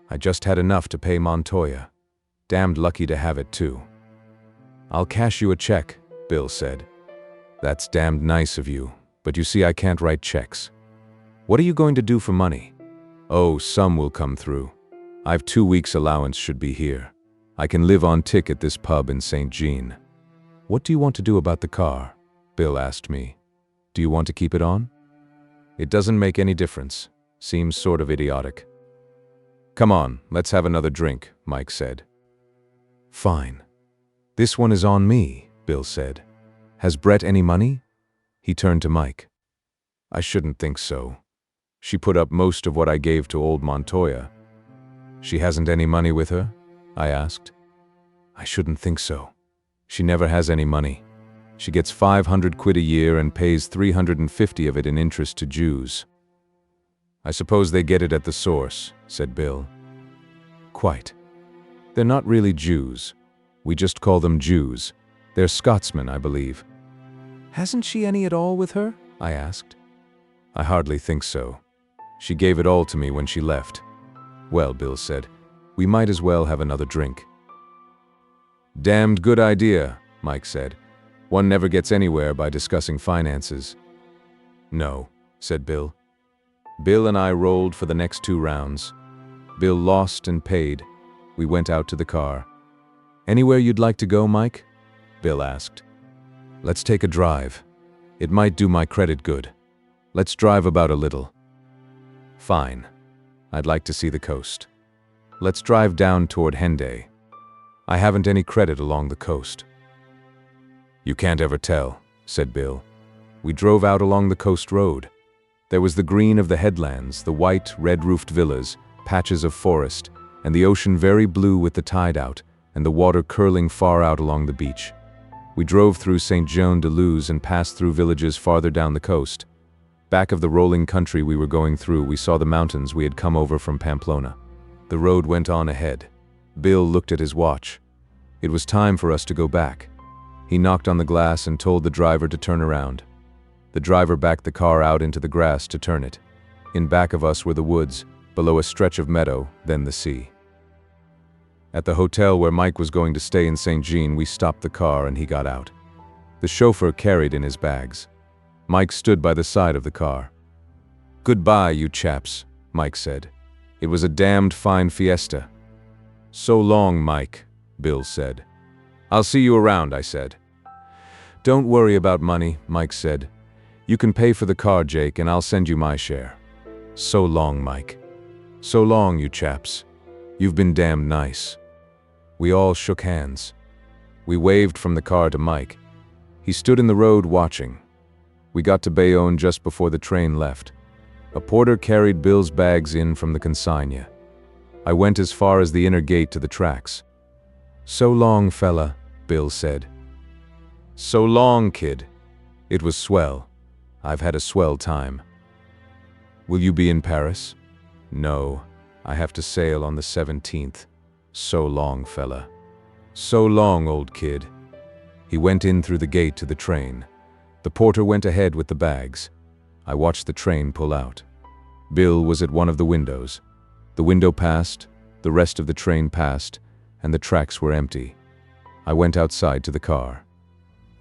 I just had enough to pay Montoya. Damned lucky to have it too. "I'll cash you a check," Bill said. "That's damned nice of you, but you see I can't write checks." "What are you going to do for money?" "Oh, some will come through. I've 2 weeks' allowance should be here. I can live on tick at this pub in St. Jean." "What do you want to do about the car?" Bill asked me. "Do you want to keep it on?" "It doesn't make any difference. Seems sort of idiotic." "Come on, let's have another drink," Mike said. "Fine. This one is on me," Bill said. "Has Brett any money?" He turned to Mike. "I shouldn't think so. She put up most of what I gave to old Montoya." "She hasn't any money with her?" I asked. "I shouldn't think so. She never has any money. She gets 500 quid a year and pays 350 of it in interest to Jews." "I suppose they get it at the source," said Bill. "Quite. They're not really Jews. We just call them Jews. They're Scotsmen, I believe." "Hasn't she any at all with her?" I asked. "I hardly think so. She gave it all to me when she left." "Well," Bill said, We might as well have another drink." "Damned good idea," Mike said. "One never gets anywhere by discussing finances." "No," said Bill. Bill and I rolled for the next 2 rounds. Bill lost and paid. We went out to the car. "Anywhere you'd like to go, Mike?" Bill asked. "Let's take a drive. It might do my credit good. Let's drive about a little." "Fine. I'd like to see the coast. Let's drive down toward Henday. I haven't any credit along the coast." "You can't ever tell," said Bill. We drove out along the coast road. There was the green of the headlands, the white, red-roofed villas, patches of forest, and the ocean very blue with the tide out, and the water curling far out along the beach. We drove through Saint-Jean-de-Luz and passed through villages farther down the coast. Back of the rolling country we were going through, we saw the mountains we had come over from Pamplona. The road went on ahead. Bill looked at his watch. It was time for us to go back. He knocked on the glass and told the driver to turn around. The driver backed the car out into the grass to turn it. In back of us were the woods, below a stretch of meadow, then the sea. At the hotel where Mike was going to stay in St. Jean, we stopped the car and he got out. The chauffeur carried in his bags. Mike stood by the side of the car. "Goodbye, you chaps," Mike said. "It was a damned fine fiesta." "So long, Mike," Bill said. "I'll see you around," I said. "Don't worry about money," Mike said. "You can pay for the car, Jake, and I'll send you my share." "So long, Mike." "So long, you chaps. You've been damned nice." We all shook hands. We waved from the car to Mike. He stood in the road watching. We got to Bayonne just before the train left. A porter carried Bill's bags in from the consigne. I went as far as the inner gate to the tracks. "So long, fella," Bill said. "So long, kid. It was swell. I've had a swell time." "Will you be in Paris?" "No, I have to sail on the 17th. So long, fella." "So long, old kid." He went in through the gate to the train. The porter went ahead with the bags. I watched the train pull out. Bill was at one of the windows. The window passed, the rest of the train passed, and the tracks were empty. I went outside to the car.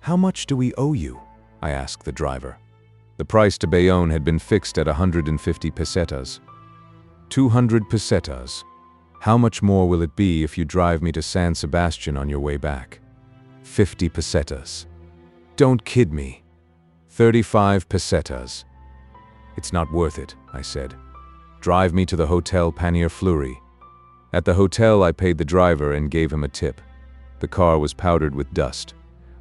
"How much do we owe you?" I asked the driver. The price to Bayonne had been fixed at 150 pesetas. 200 pesetas. How much more will it be if you drive me to San Sebastian on your way back? 50 pesetas. Don't kid me. 35 pesetas. It's not worth it, I said. Drive me to the Hotel Panier Fleury. At the hotel, I paid the driver and gave him a tip. The car was powdered with dust.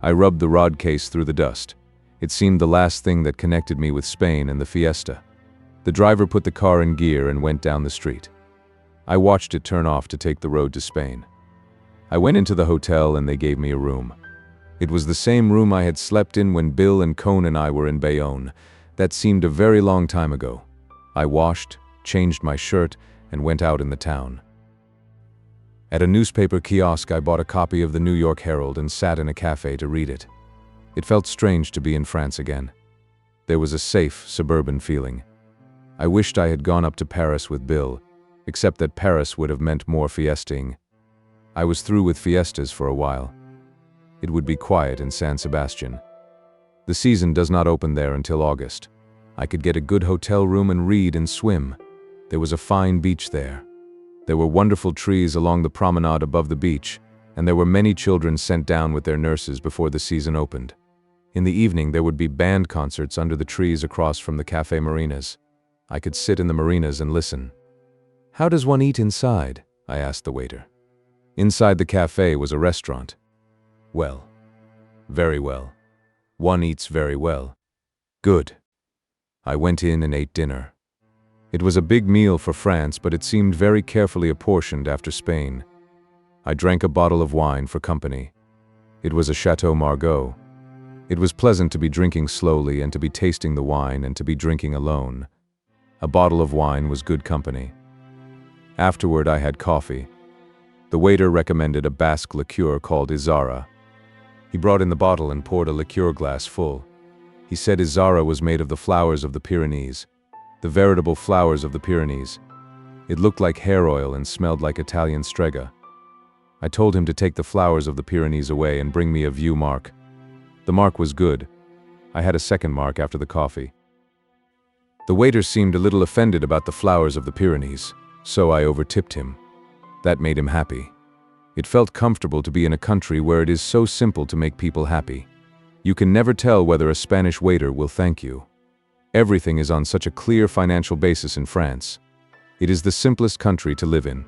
I rubbed the rod case through the dust. It seemed the last thing that connected me with Spain and the fiesta. The driver put the car in gear and went down the street. I watched it turn off to take the road to Spain. I went into the hotel and they gave me a room. It was the same room I had slept in when Bill and Cone and I were in Bayonne. That seemed a very long time ago. I washed, changed my shirt, and went out in the town. At a newspaper kiosk, I bought a copy of the New York Herald and sat in a cafe to read it. It felt strange to be in France again. There was a safe, suburban feeling. I wished I had gone up to Paris with Bill, except that Paris would have meant more fiesting. I was through with fiestas for a while. It would be quiet in San Sebastian. The season does not open there until August. I could get a good hotel room and read and swim. There was a fine beach there. There were wonderful trees along the promenade above the beach, and there were many children sent down with their nurses before the season opened. In the evening, there would be band concerts under the trees across from the Café Marinas. I could sit in the marinas and listen. "How does one eat inside?" I asked the waiter. Inside the café was a restaurant. "Well, very well. One eats very well." "Good." I went in and ate dinner. It was a big meal for France, but it seemed very carefully apportioned after Spain. I drank a bottle of wine for company. It was a Chateau Margaux. It was pleasant to be drinking slowly and to be tasting the wine and to be drinking alone. A bottle of wine was good company. Afterward, I had coffee. The waiter recommended a Basque liqueur called Izara. He brought in the bottle and poured a liqueur glass full. He said Izara was made of the flowers of the Pyrenees, the veritable flowers of the Pyrenees. It looked like hair oil and smelled like Italian strega. I told him to take the flowers of the Pyrenees away and bring me a view mark. The mark was good. I had a second mark after the coffee. The waiter seemed a little offended about the flowers of the Pyrenees, so I overtipped him. That made him happy. It felt comfortable to be in a country where it is so simple to make people happy. You can never tell whether a Spanish waiter will thank you. Everything is on such a clear financial basis in France. It is the simplest country to live in.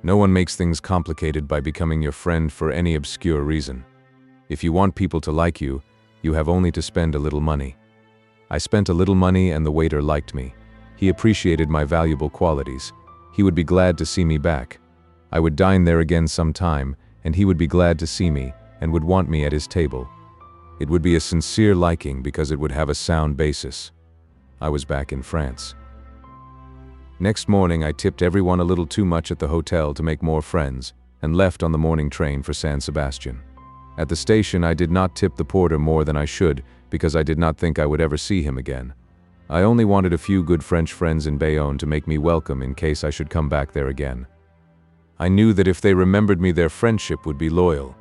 No one makes things complicated by becoming your friend for any obscure reason. If you want people to like you, you have only to spend a little money. I spent a little money and the waiter liked me. He appreciated my valuable qualities. He would be glad to see me back. I would dine there again sometime, and he would be glad to see me and would want me at his table. It would be a sincere liking because it would have a sound basis. I was back in France. Next morning I tipped everyone a little too much at the hotel to make more friends, and left on the morning train for San Sebastian. At the station I did not tip the porter more than I should because I did not think I would ever see him again. I only wanted a few good French friends in Bayonne to make me welcome in case I should come back there again. I knew that if they remembered me their friendship would be loyal.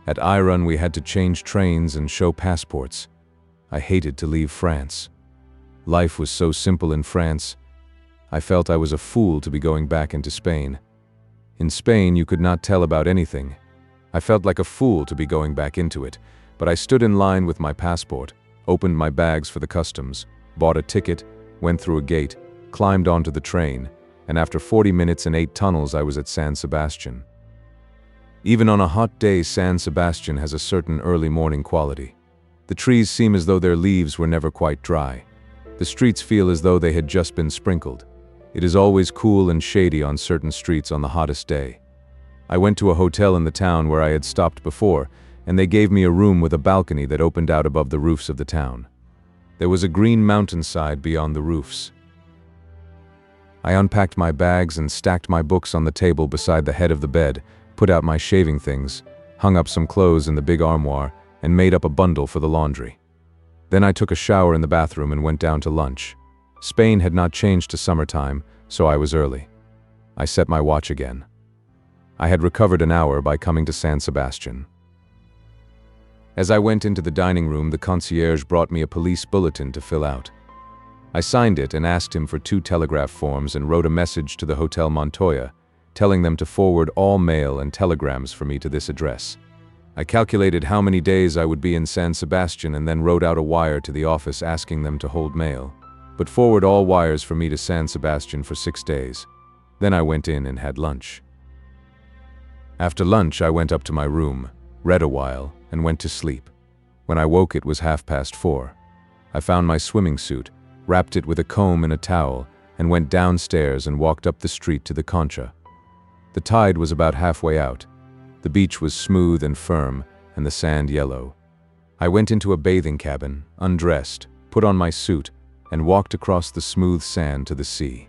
At Iron we had to change trains and show passports. I hated to leave France. Life was so simple in France. I felt I was a fool to be going back into Spain. In Spain you could not tell about anything. I felt like a fool to be going back into it, but I stood in line with my passport, opened my bags for the customs, bought a ticket, went through a gate, climbed onto the train, and after 40 minutes and 8 tunnels I was at San Sebastian. Even on a hot day, San Sebastian has a certain early morning quality. The trees seem as though their leaves were never quite dry. The streets feel as though they had just been sprinkled. It is always cool and shady on certain streets on the hottest day. I went to a hotel in the town where I had stopped before, and they gave me a room with a balcony that opened out above the roofs of the town. There was a green mountainside beyond the roofs. I unpacked my bags and stacked my books on the table beside the head of the bed, put out my shaving things, hung up some clothes in the big armoire, and made up a bundle for the laundry. Then I took a shower in the bathroom and went down to lunch. Spain had not changed to summertime, so I was early. I set my watch again. I had recovered an hour by coming to San Sebastian. As I went into the dining room, the concierge brought me a police bulletin to fill out. I signed it and asked him for 2 telegraph forms and wrote a message to the Hotel Montoya, telling them to forward all mail and telegrams for me to this address. I calculated how many days I would be in San Sebastian and then wrote out a wire to the office asking them to hold mail, but forward all wires for me to San Sebastian for 6 days. Then I went in and had lunch. After lunch I went up to my room, read a while, and went to sleep. When I woke it was 4:30. I found my swimming suit, wrapped it with a comb and a towel, and went downstairs and walked up the street to the Concha. The tide was about halfway out. The beach was smooth and firm, and the sand yellow. I went into a bathing cabin, undressed, put on my suit, and walked across the smooth sand to the sea.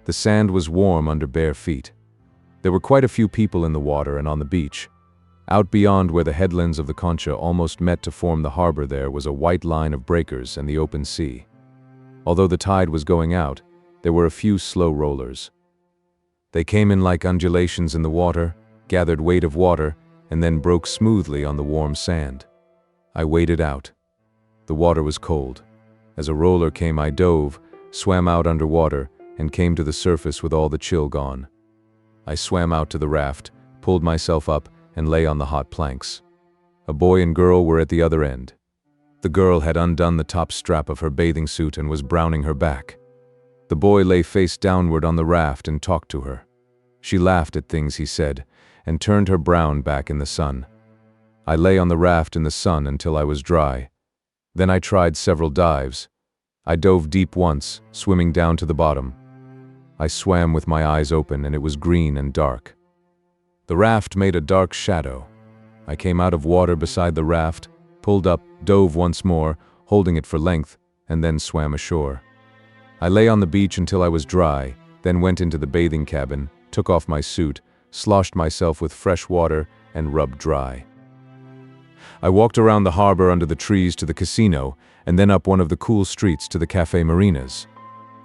The sand was warm under bare feet. There were quite a few people in the water and on the beach. Out beyond where the headlands of the Concha almost met to form the harbor there was a white line of breakers and the open sea. Although the tide was going out, there were a few slow rollers. They came in like undulations in the water, gathered weight of water, and then broke smoothly on the warm sand. I waded out. The water was cold. As a roller came, I dove, swam out underwater, and came to the surface with all the chill gone. I swam out to the raft, pulled myself up, and lay on the hot planks. A boy and girl were at the other end. The girl had undone the top strap of her bathing suit and was browning her back. The boy lay face downward on the raft and talked to her. She laughed at things he said, and turned her brown back in the sun. I lay on the raft in the sun until I was dry. Then I tried several dives. I dove deep once, swimming down to the bottom. I swam with my eyes open, and it was green and dark. The raft made a dark shadow. I came out of water beside the raft, pulled up, dove once more, holding it for length, and then swam ashore. I lay on the beach until I was dry, then went into the bathing cabin, took off my suit, sloshed myself with fresh water, and rubbed dry. I walked around the harbor under the trees to the casino, and then up one of the cool streets to the Café Marinas.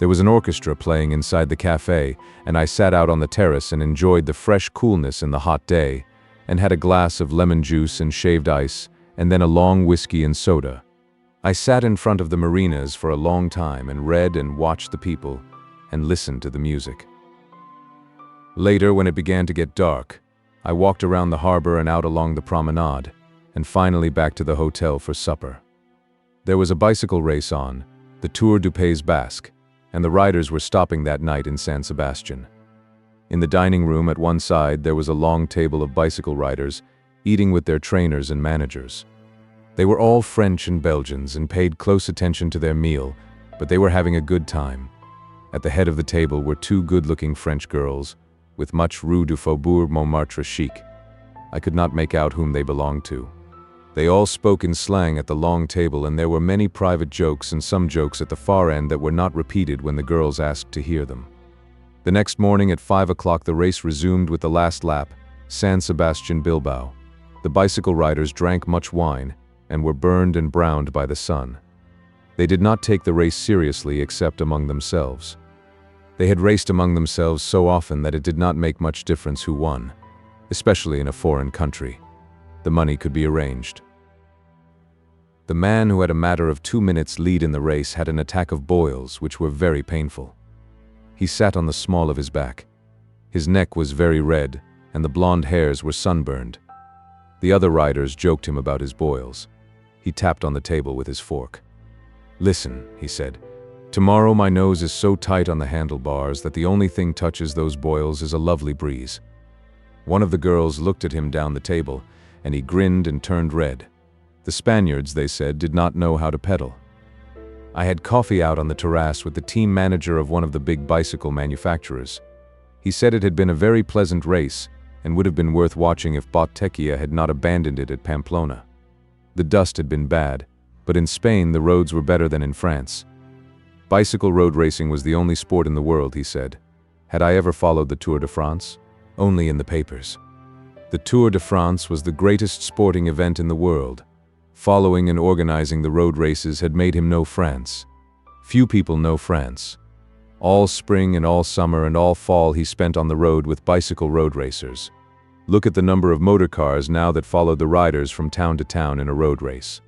There was an orchestra playing inside the cafe, and I sat out on the terrace and enjoyed the fresh coolness in the hot day, and had a glass of lemon juice and shaved ice, and then a long whiskey and soda. I sat in front of the marinas for a long time and read and watched the people, and listened to the music. Later, when it began to get dark, I walked around the harbor and out along the promenade, and finally back to the hotel for supper. There was a bicycle race on, the Tour du Pays Basque, and the riders were stopping that night in San Sebastian. In the dining room at one side there was a long table of bicycle riders, eating with their trainers and managers. They were all French and Belgians and paid close attention to their meal, but they were having a good time. At the head of the table were two good-looking French girls, with much Rue du Faubourg Montmartre chic. I could not make out whom they belonged to. They all spoke in slang at the long table, and there were many private jokes and some jokes at the far end that were not repeated when the girls asked to hear them. The next morning at 5 o'clock the race resumed with the last lap, San Sebastian Bilbao. The bicycle riders drank much wine, and were burned and browned by the sun. They did not take the race seriously except among themselves. They had raced among themselves so often that it did not make much difference who won, especially in a foreign country. The money could be arranged. The man who had a matter of 2 minutes lead in the race had an attack of boils which were very painful. He sat on the small of his back. His neck was very red, and the blonde hairs were sunburned. The other riders joked him about his boils. He tapped on the table with his fork. "Listen," he said, "tomorrow my nose is so tight on the handlebars that the only thing touches those boils is a lovely breeze." One of the girls looked at him down the table, and he grinned and turned red. The Spaniards, they said, did not know how to pedal. I had coffee out on the terrace with the team manager of one of the big bicycle manufacturers. He said it had been a very pleasant race and would have been worth watching if Bottecchia had not abandoned it at Pamplona. The dust had been bad, but in Spain the roads were better than in France. Bicycle road racing was the only sport in the world, he said. Had I ever followed the Tour de France? Only in the papers. The Tour de France was the greatest sporting event in the world. Following and organizing the road races had made him know France. Few people know France. All spring and all summer and all fall he spent on the road with bicycle road racers. Look at the number of motor cars now that followed the riders from town to town in a road race.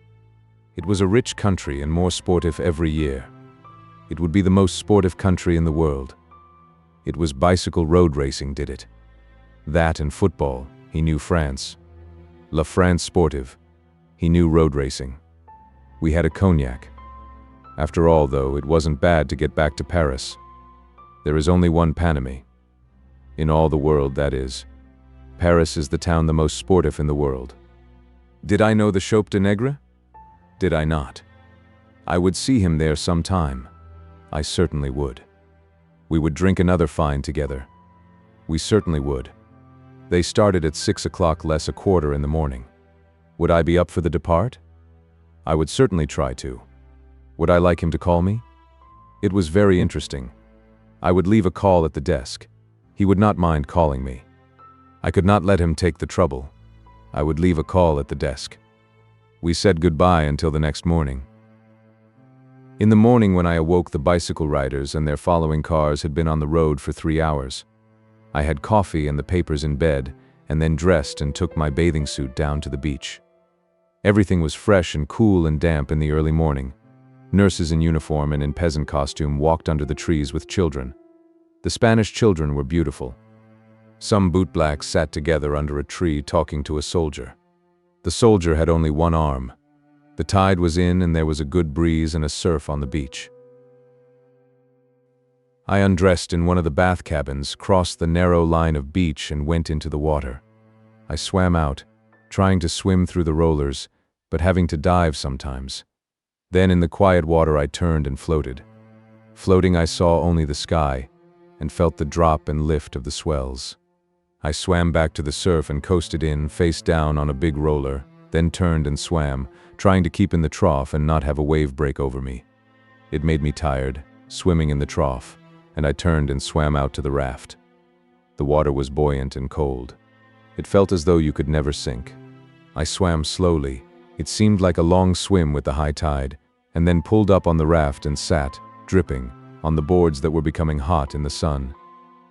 It was a rich country and more sportive every year. It would be the most sportive country in the world. It was bicycle road racing did it. That and football, he knew France. La France sportive. He knew road racing. We had a cognac. After all, though, it wasn't bad to get back to Paris. There is only one Paname. In all the world, that is. Paris is the town the most sportive in the world. Did I know the Chope de Negre? Did I not? I would see him there some time. I certainly would. We would drink another fine together. We certainly would. They started at 6 o'clock less a quarter in the morning. Would I be up for the depart? I would certainly try to. Would I like him to call me? It was very interesting. I would leave a call at the desk. He would not mind calling me. I could not let him take the trouble. I would leave a call at the desk. We said goodbye until the next morning. In the morning when I awoke, the bicycle riders and their following cars had been on the road for 3 hours. I had coffee and the papers in bed, and then dressed and took my bathing suit down to the beach. Everything was fresh and cool and damp in the early morning. Nurses in uniform and in peasant costume walked under the trees with children. The Spanish children were beautiful. Some bootblacks sat together under a tree talking to a soldier. The soldier had only one arm. The tide was in and there was a good breeze and a surf on the beach. I undressed in one of the bath cabins, crossed the narrow line of beach and went into the water. I swam out, trying to swim through the rollers, but having to dive sometimes. Then in the quiet water I turned and floated. Floating I saw only the sky, and felt the drop and lift of the swells. I swam back to the surf and coasted in, face down on a big roller, then turned and swam, trying to keep in the trough and not have a wave break over me. It made me tired, swimming in the trough, and I turned and swam out to the raft. The water was buoyant and cold. It felt as though you could never sink. I swam slowly. It seemed like a long swim with the high tide, and then pulled up on the raft and sat, dripping, on the boards that were becoming hot in the sun.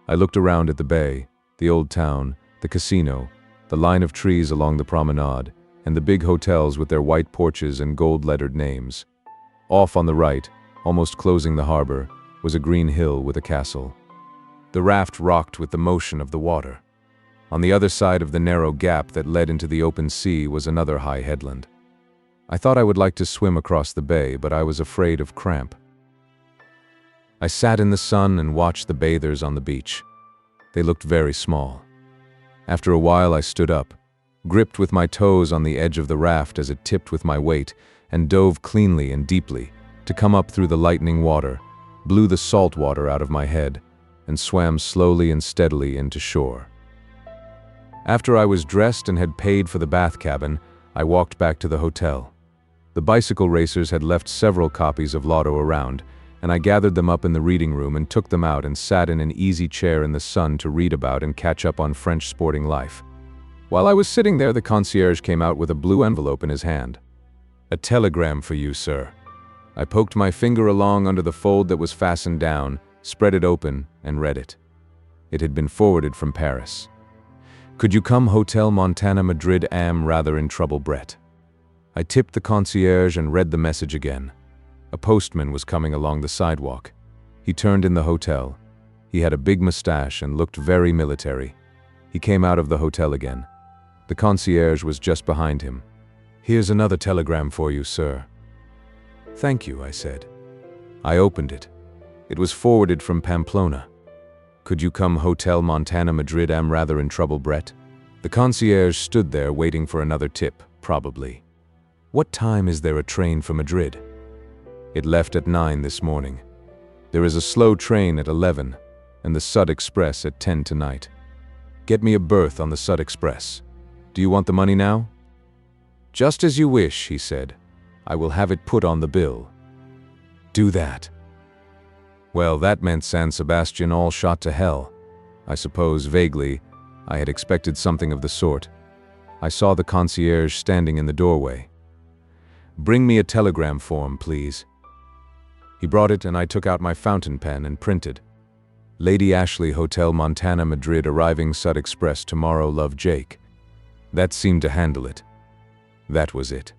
I looked around at the bay, the old town, the casino, the line of trees along the promenade, and the big hotels with their white porches and gold-lettered names. Off on the right, almost closing the harbor, was a green hill with a castle. The raft rocked with the motion of the water. On the other side of the narrow gap that led into the open sea was another high headland. I thought I would like to swim across the bay, but I was afraid of cramp. I sat in the sun and watched the bathers on the beach. They looked very small. After a while I stood up, gripped with my toes on the edge of the raft as it tipped with my weight, and dove cleanly and deeply to come up through the lightning water, blew the salt water out of my head, and swam slowly and steadily into shore. After I was dressed and had paid for the bath cabin, I walked back to the hotel. The bicycle racers had left several copies of Lotto around, and I gathered them up in the reading room and took them out and sat in an easy chair in the sun to read about and catch up on French sporting life. While I was sitting there, the concierge came out with a blue envelope in his hand. "A telegram for you, sir." I poked my finger along under the fold that was fastened down, spread it open, and read it. It had been forwarded from Paris. "Could you come Hotel Montana Madrid, am rather in trouble, Brett." I tipped the concierge and read the message again. A postman was coming along the sidewalk. He turned in the hotel. He had a big mustache and looked very military. He came out of the hotel again. The concierge was just behind him. "Here's another telegram for you, sir." "Thank you," I said. I opened it. It was forwarded from Pamplona. "Could you come Hotel Montana Madrid, am rather in trouble, Brett." The concierge stood there waiting for another tip, probably. "What time is there a train for Madrid?" "It left at 9 this morning. There is a slow train at 11, and the Sud Express at 10 tonight. Get me a berth on the Sud Express. Do you want the money now?" "Just as you wish," he said. "I will have it put on the bill." "Do that." Well, that meant San Sebastian all shot to hell. I suppose, vaguely, I had expected something of the sort. I saw the concierge standing in the doorway. "Bring me a telegram form, please." He brought it, and I took out my fountain pen and printed. "Lady Ashley, Hotel Montana Madrid, arriving Sud Express tomorrow, love, Jake." That seemed to handle it. That was it.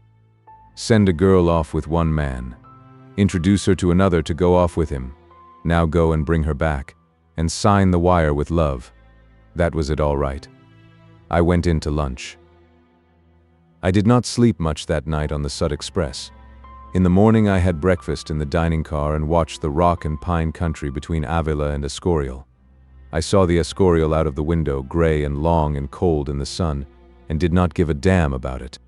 Send a girl off with one man. Introduce her to another to go off with him. Now go and bring her back, and sign the wire with love. That was it, all right. I went in to lunch. I did not sleep much that night on the Sud Express. In the morning I had breakfast in the dining car and watched the rock and pine country between Avila and Escorial. I saw the Escorial out of the window, gray and long and cold in the sun, and did not give a damn about it.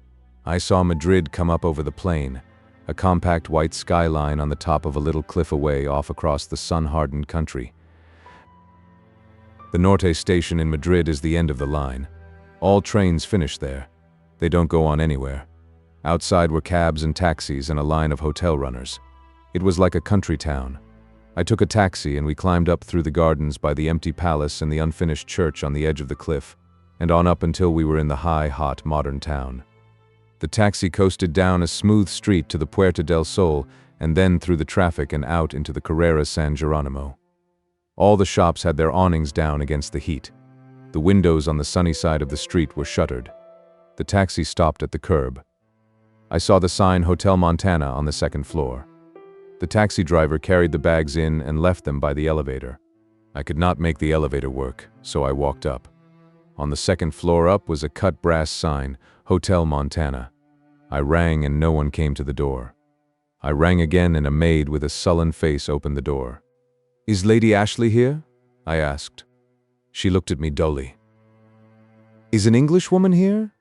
I saw Madrid come up over the plain, a compact white skyline on the top of a little cliff away off across the sun-hardened country. The Norte station in Madrid is the end of the line. All trains finish there. They don't go on anywhere. Outside were cabs and taxis and a line of hotel runners. It was like a country town. I took a taxi and we climbed up through the gardens by the empty palace and the unfinished church on the edge of the cliff, and on up until we were in the high, hot, modern town. The taxi coasted down a smooth street to the Puerta del Sol and then through the traffic and out into the Carrera San Geronimo. All the shops had their awnings down against the heat. The windows on the sunny side of the street were shuttered. The taxi stopped at the curb. I saw the sign Hotel Montana on the second floor. The taxi driver carried the bags in and left them by the elevator. I could not make the elevator work, so I walked up. On the second floor up was a cut brass sign, Hotel Montana. I rang and no one came to the door. I rang again and a maid with a sullen face opened the door. "Is Lady Ashley here?" I asked. She looked at me dully. "Is an Englishwoman here?"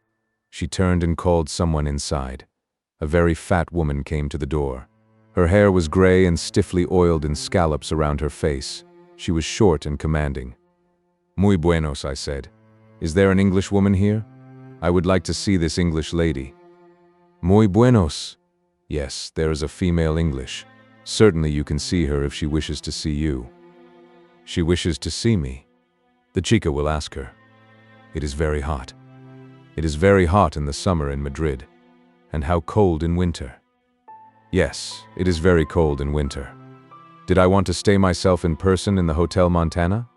She turned and called someone inside. A very fat woman came to the door. Her hair was gray and stiffly oiled in scallops around her face. She was short and commanding. "Muy buenos," I said. "Is there an Englishwoman here? I would like to see this English lady." "Muy buenos." "Yes, there is a female English. Certainly you can see her if she wishes to see you." "She wishes to see me." "The chica will ask her." "It is very hot." "It is very hot in the summer in Madrid. And how cold in winter." "Yes, it is very cold in winter." Did I want to stay myself in person in the Hotel Montana?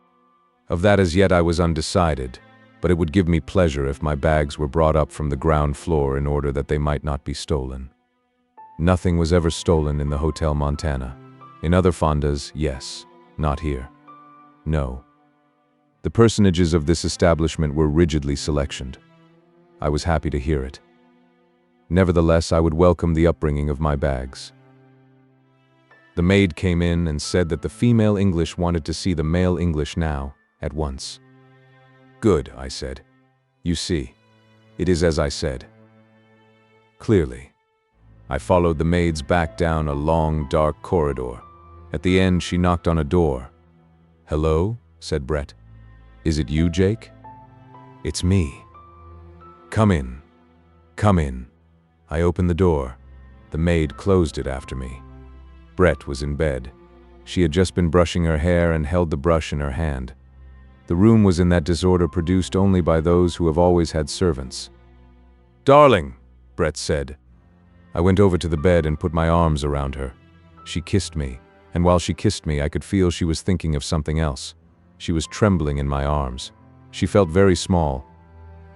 Of that as yet I was undecided, but it would give me pleasure if my bags were brought up from the ground floor in order that they might not be stolen. Nothing was ever stolen in the Hotel Montana. In other fondas, yes. Not here. No. The personages of this establishment were rigidly selectioned. I was happy to hear it. Nevertheless, I would welcome the upbringing of my bags. The maid came in and said that the female English wanted to see the male English now, at once. Good, I said. You see, it is as I said. Clearly. I followed the maids back down a long, dark corridor. At the end, she knocked on a door. Hello, said Brett. Is it you, Jake? It's me. Come in. Come in. I opened the door. The maid closed it after me. Brett was in bed. She had just been brushing her hair and held the brush in her hand. The room was in that disorder produced only by those who have always had servants. Darling, Brett said. I went over to the bed and put my arms around her. She kissed me, and while she kissed me, I could feel she was thinking of something else. She was trembling in my arms. She felt very small.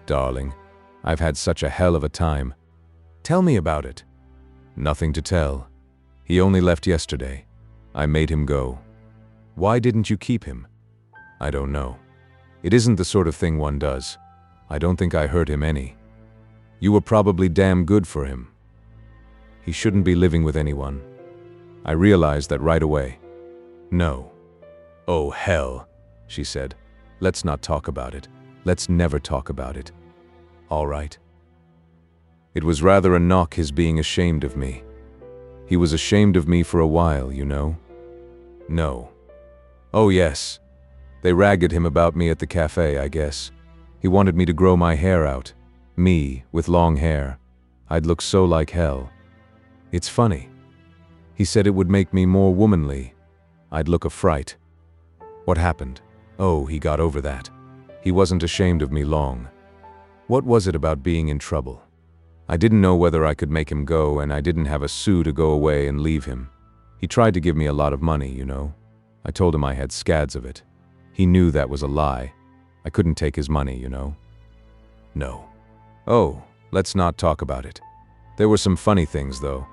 Darling, I've had such a hell of a time. Tell me about it. Nothing to tell. He only left yesterday. I made him go. Why didn't you keep him? I don't know. It isn't the sort of thing one does. I don't think I hurt him any. You were probably damn good for him. He shouldn't be living with anyone. I realized that right away. No. Oh, hell, she said. Let's not talk about it. Let's never talk about it. All right. It was rather a knock his being ashamed of me. He was ashamed of me for a while, you know. No. Oh, yes. They ragged him about me at the cafe, I guess. He wanted me to grow my hair out. Me, with long hair. I'd look so like hell. It's funny. He said it would make me more womanly. I'd look a fright. What happened? Oh, he got over that. He wasn't ashamed of me long. What was it about being in trouble? I didn't know whether I could make him go, and I didn't have a sou to go away and leave him. He tried to give me a lot of money, you know. I told him I had scads of it. He knew that was a lie. I couldn't take his money, you know. No. Oh, let's not talk about it. There were some funny things, though.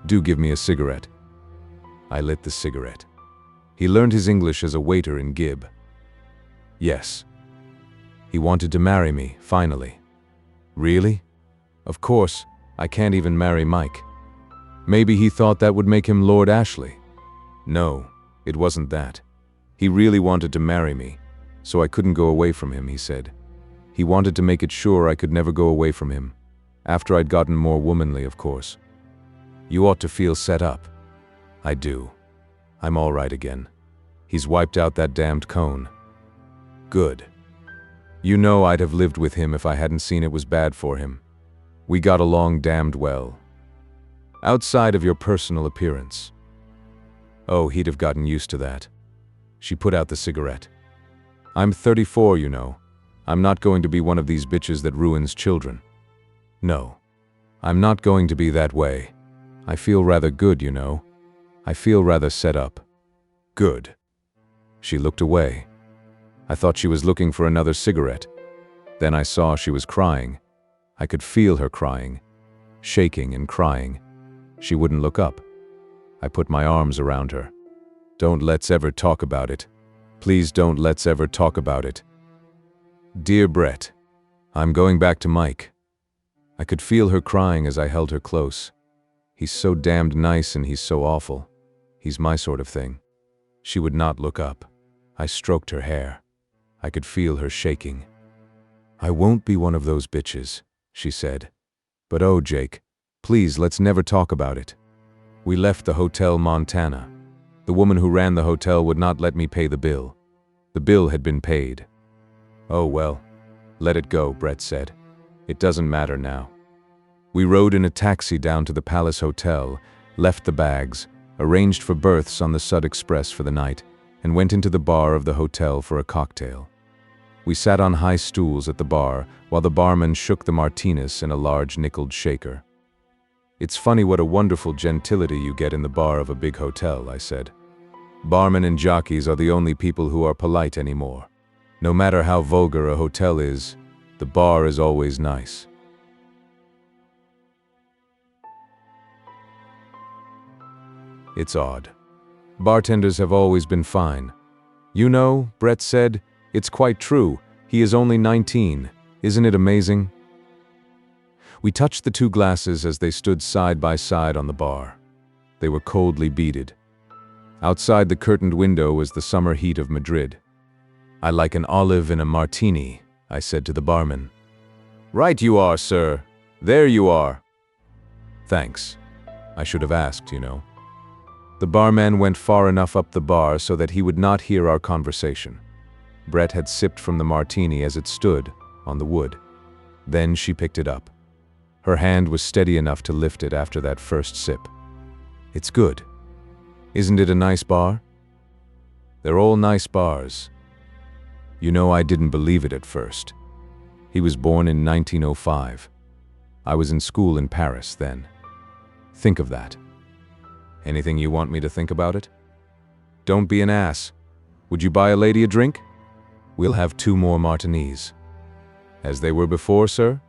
Do give me a cigarette. I lit the cigarette. He learned his English as a waiter in Gib. Yes. He wanted to marry me, finally. Really? Of course, I can't even marry Mike. Maybe he thought that would make him Lord Ashley. No, it wasn't that. He really wanted to marry me, so I couldn't go away from him, he said. He wanted to make it sure I could never go away from him. After I'd gotten more womanly, of course. You ought to feel set up. I do. I'm all right again. He's wiped out that damned cone. Good. You know I'd have lived with him if I hadn't seen it was bad for him. We got along damned well. Outside of your personal appearance. Oh, he'd have gotten used to that. She put out the cigarette. I'm 34, you know. I'm not going to be one of these bitches that ruins children. No. I'm not going to be that way. I feel rather good, you know. I feel rather set up. Good. She looked away. I thought she was looking for another cigarette. Then I saw she was crying. I could feel her crying. Shaking and crying. She wouldn't look up. I put my arms around her. Don't let's ever talk about it. Please don't let's ever talk about it. Dear Brett, I'm going back to Mike. I could feel her crying as I held her close. He's so damned nice and he's so awful. He's my sort of thing. She would not look up. I stroked her hair. I could feel her shaking. I won't be one of those bitches, she said. But oh, Jake, please let's never talk about it. We left the Hotel Montana. The woman who ran the hotel would not let me pay the bill. The bill had been paid. Oh well, let it go, Brett said. It doesn't matter now. We rode in a taxi down to the Palace Hotel, left the bags, arranged for berths on the Sud Express for the night, and went into the bar of the hotel for a cocktail. We sat on high stools at the bar while the barman shook the martinis in a large nickeled shaker. It's funny what a wonderful gentility you get in the bar of a big hotel, I said. Barmen and jockeys are the only people who are polite anymore. No matter how vulgar a hotel is, the bar is always nice. It's odd. Bartenders have always been fine. You know, Brett said, it's quite true. He is only 19. Isn't it amazing? We touched the two glasses as they stood side by side on the bar. They were coldly beaded. Outside the curtained window was the summer heat of Madrid. I like an olive in a martini, I said to the barman. Right you are, sir. There you are. Thanks. I should have asked, you know. The barman went far enough up the bar so that he would not hear our conversation. Brett had sipped from the martini as it stood on the wood. Then she picked it up. Her hand was steady enough to lift it after that first sip. It's good. Isn't it a nice bar? They're all nice bars. You know, I didn't believe it at first. He was born in 1905. I was in school in Paris then. Think of that. Anything you want me to think about it? Don't be an ass. Would you buy a lady a drink? We'll have 2 more martinis. As they were before, sir?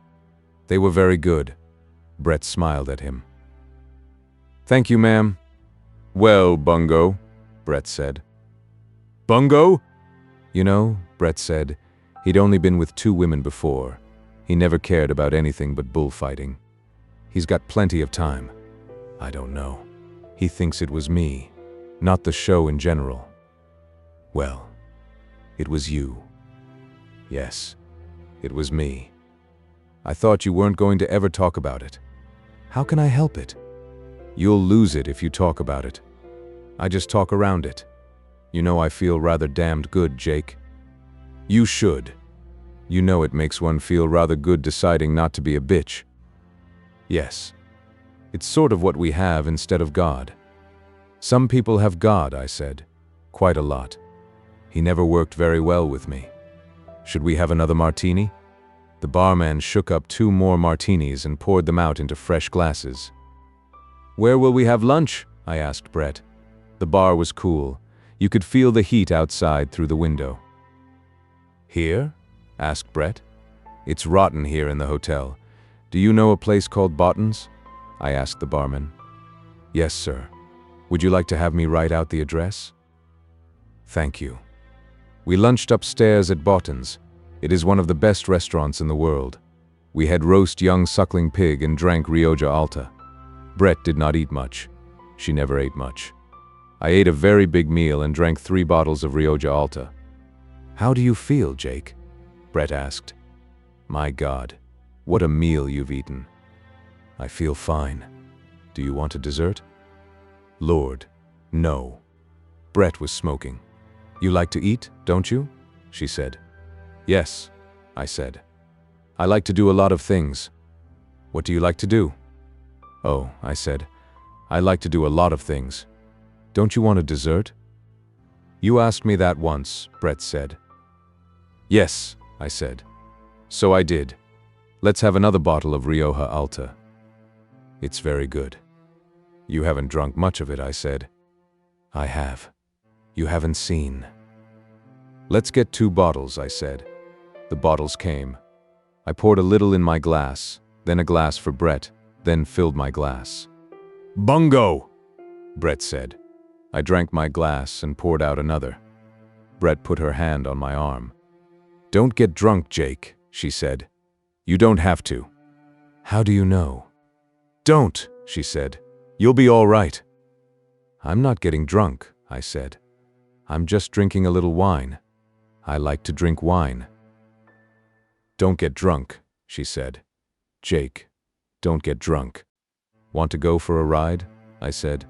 They were very good. Brett smiled at him. Thank you, ma'am. Well, Bungo, Brett said. Bungo? You know, Brett said, he'd only been with 2 women before. He never cared about anything but bullfighting. He's got plenty of time. I don't know. He thinks it was me, not the show in general. Well, it was you. Yes, it was me. I thought you weren't going to ever talk about it. How can I help it? You'll lose it if you talk about it. I just talk around it. You know I feel rather damned good, Jake. You should. You know it makes one feel rather good deciding not to be a bitch. Yes. It's sort of what we have instead of God. Some people have God, I said. Quite a lot. He never worked very well with me. Should we have another martini? The barman shook up 2 more martinis and poured them out into fresh glasses. Where will we have lunch? I asked Brett. The bar was cool. You could feel the heat outside through the window. Here? Asked Brett. It's rotten here in the hotel. Do you know a place called Botton's? I asked the barman. Yes, sir. Would you like to have me write out the address? Thank you. We lunched upstairs at Botton's. It is one of the best restaurants in the world. We had roast young suckling pig and drank Rioja Alta. Brett did not eat much. She never ate much. I ate a very big meal and drank 3 bottles of Rioja Alta. How do you feel, Jake? Brett asked. My God, what a meal you've eaten. I feel fine. Do you want a dessert? Lord, no. Brett was smoking. You like to eat, don't you? She said. Yes, I said. I like to do a lot of things. What do you like to do? Oh, I said. I like to do a lot of things. Don't you want a dessert? You asked me that once, Brett said. Yes, I said. So I did. Let's have another bottle of Rioja Alta. It's very good. You haven't drunk much of it, I said. I have. You haven't seen. Let's get 2 bottles, I said. The bottles came. I poured a little in my glass, then a glass for Brett, then filled my glass. Bungo! Brett said. I drank my glass and poured out another. Brett put her hand on my arm. Don't get drunk, Jake, she said. You don't have to. How do you know? Don't, she said. You'll be all right. I'm not getting drunk, I said. I'm just drinking a little wine. I like to drink wine. Don't get drunk, she said. Jake, don't get drunk. Want to go for a ride? I said.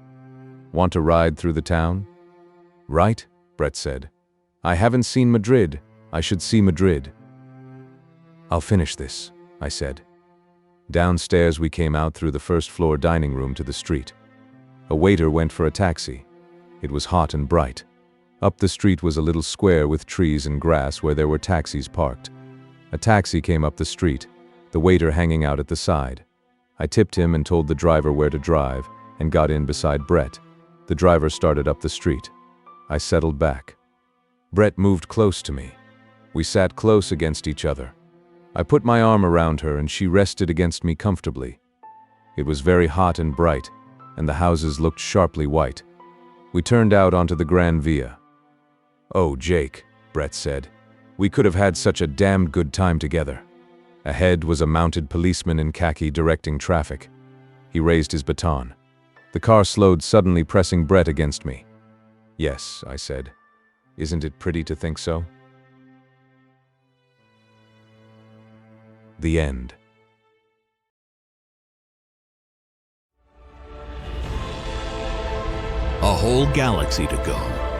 Want to ride through the town? Right, Brett said. I haven't seen Madrid. I should see Madrid. I'll finish this, I said. Downstairs we came out through the first-floor dining room to the street. A waiter went for a taxi. It was hot and bright. Up the street was a little square with trees and grass where there were taxis parked. A taxi came up the street, the waiter hanging out at the side. I tipped him and told the driver where to drive and got in beside Brett. The driver started up the street. I settled back. Brett moved close to me. We sat close against each other. I put my arm around her and she rested against me comfortably. It was very hot and bright, and the houses looked sharply white. We turned out onto the Gran Via. "Oh, Jake," Brett said. "We could have had such a damned good time together." Ahead was a mounted policeman in khaki directing traffic. He raised his baton. The car slowed, suddenly pressing Brett against me. "Yes," I said. "Isn't it pretty to think so?" The end. A whole galaxy to go.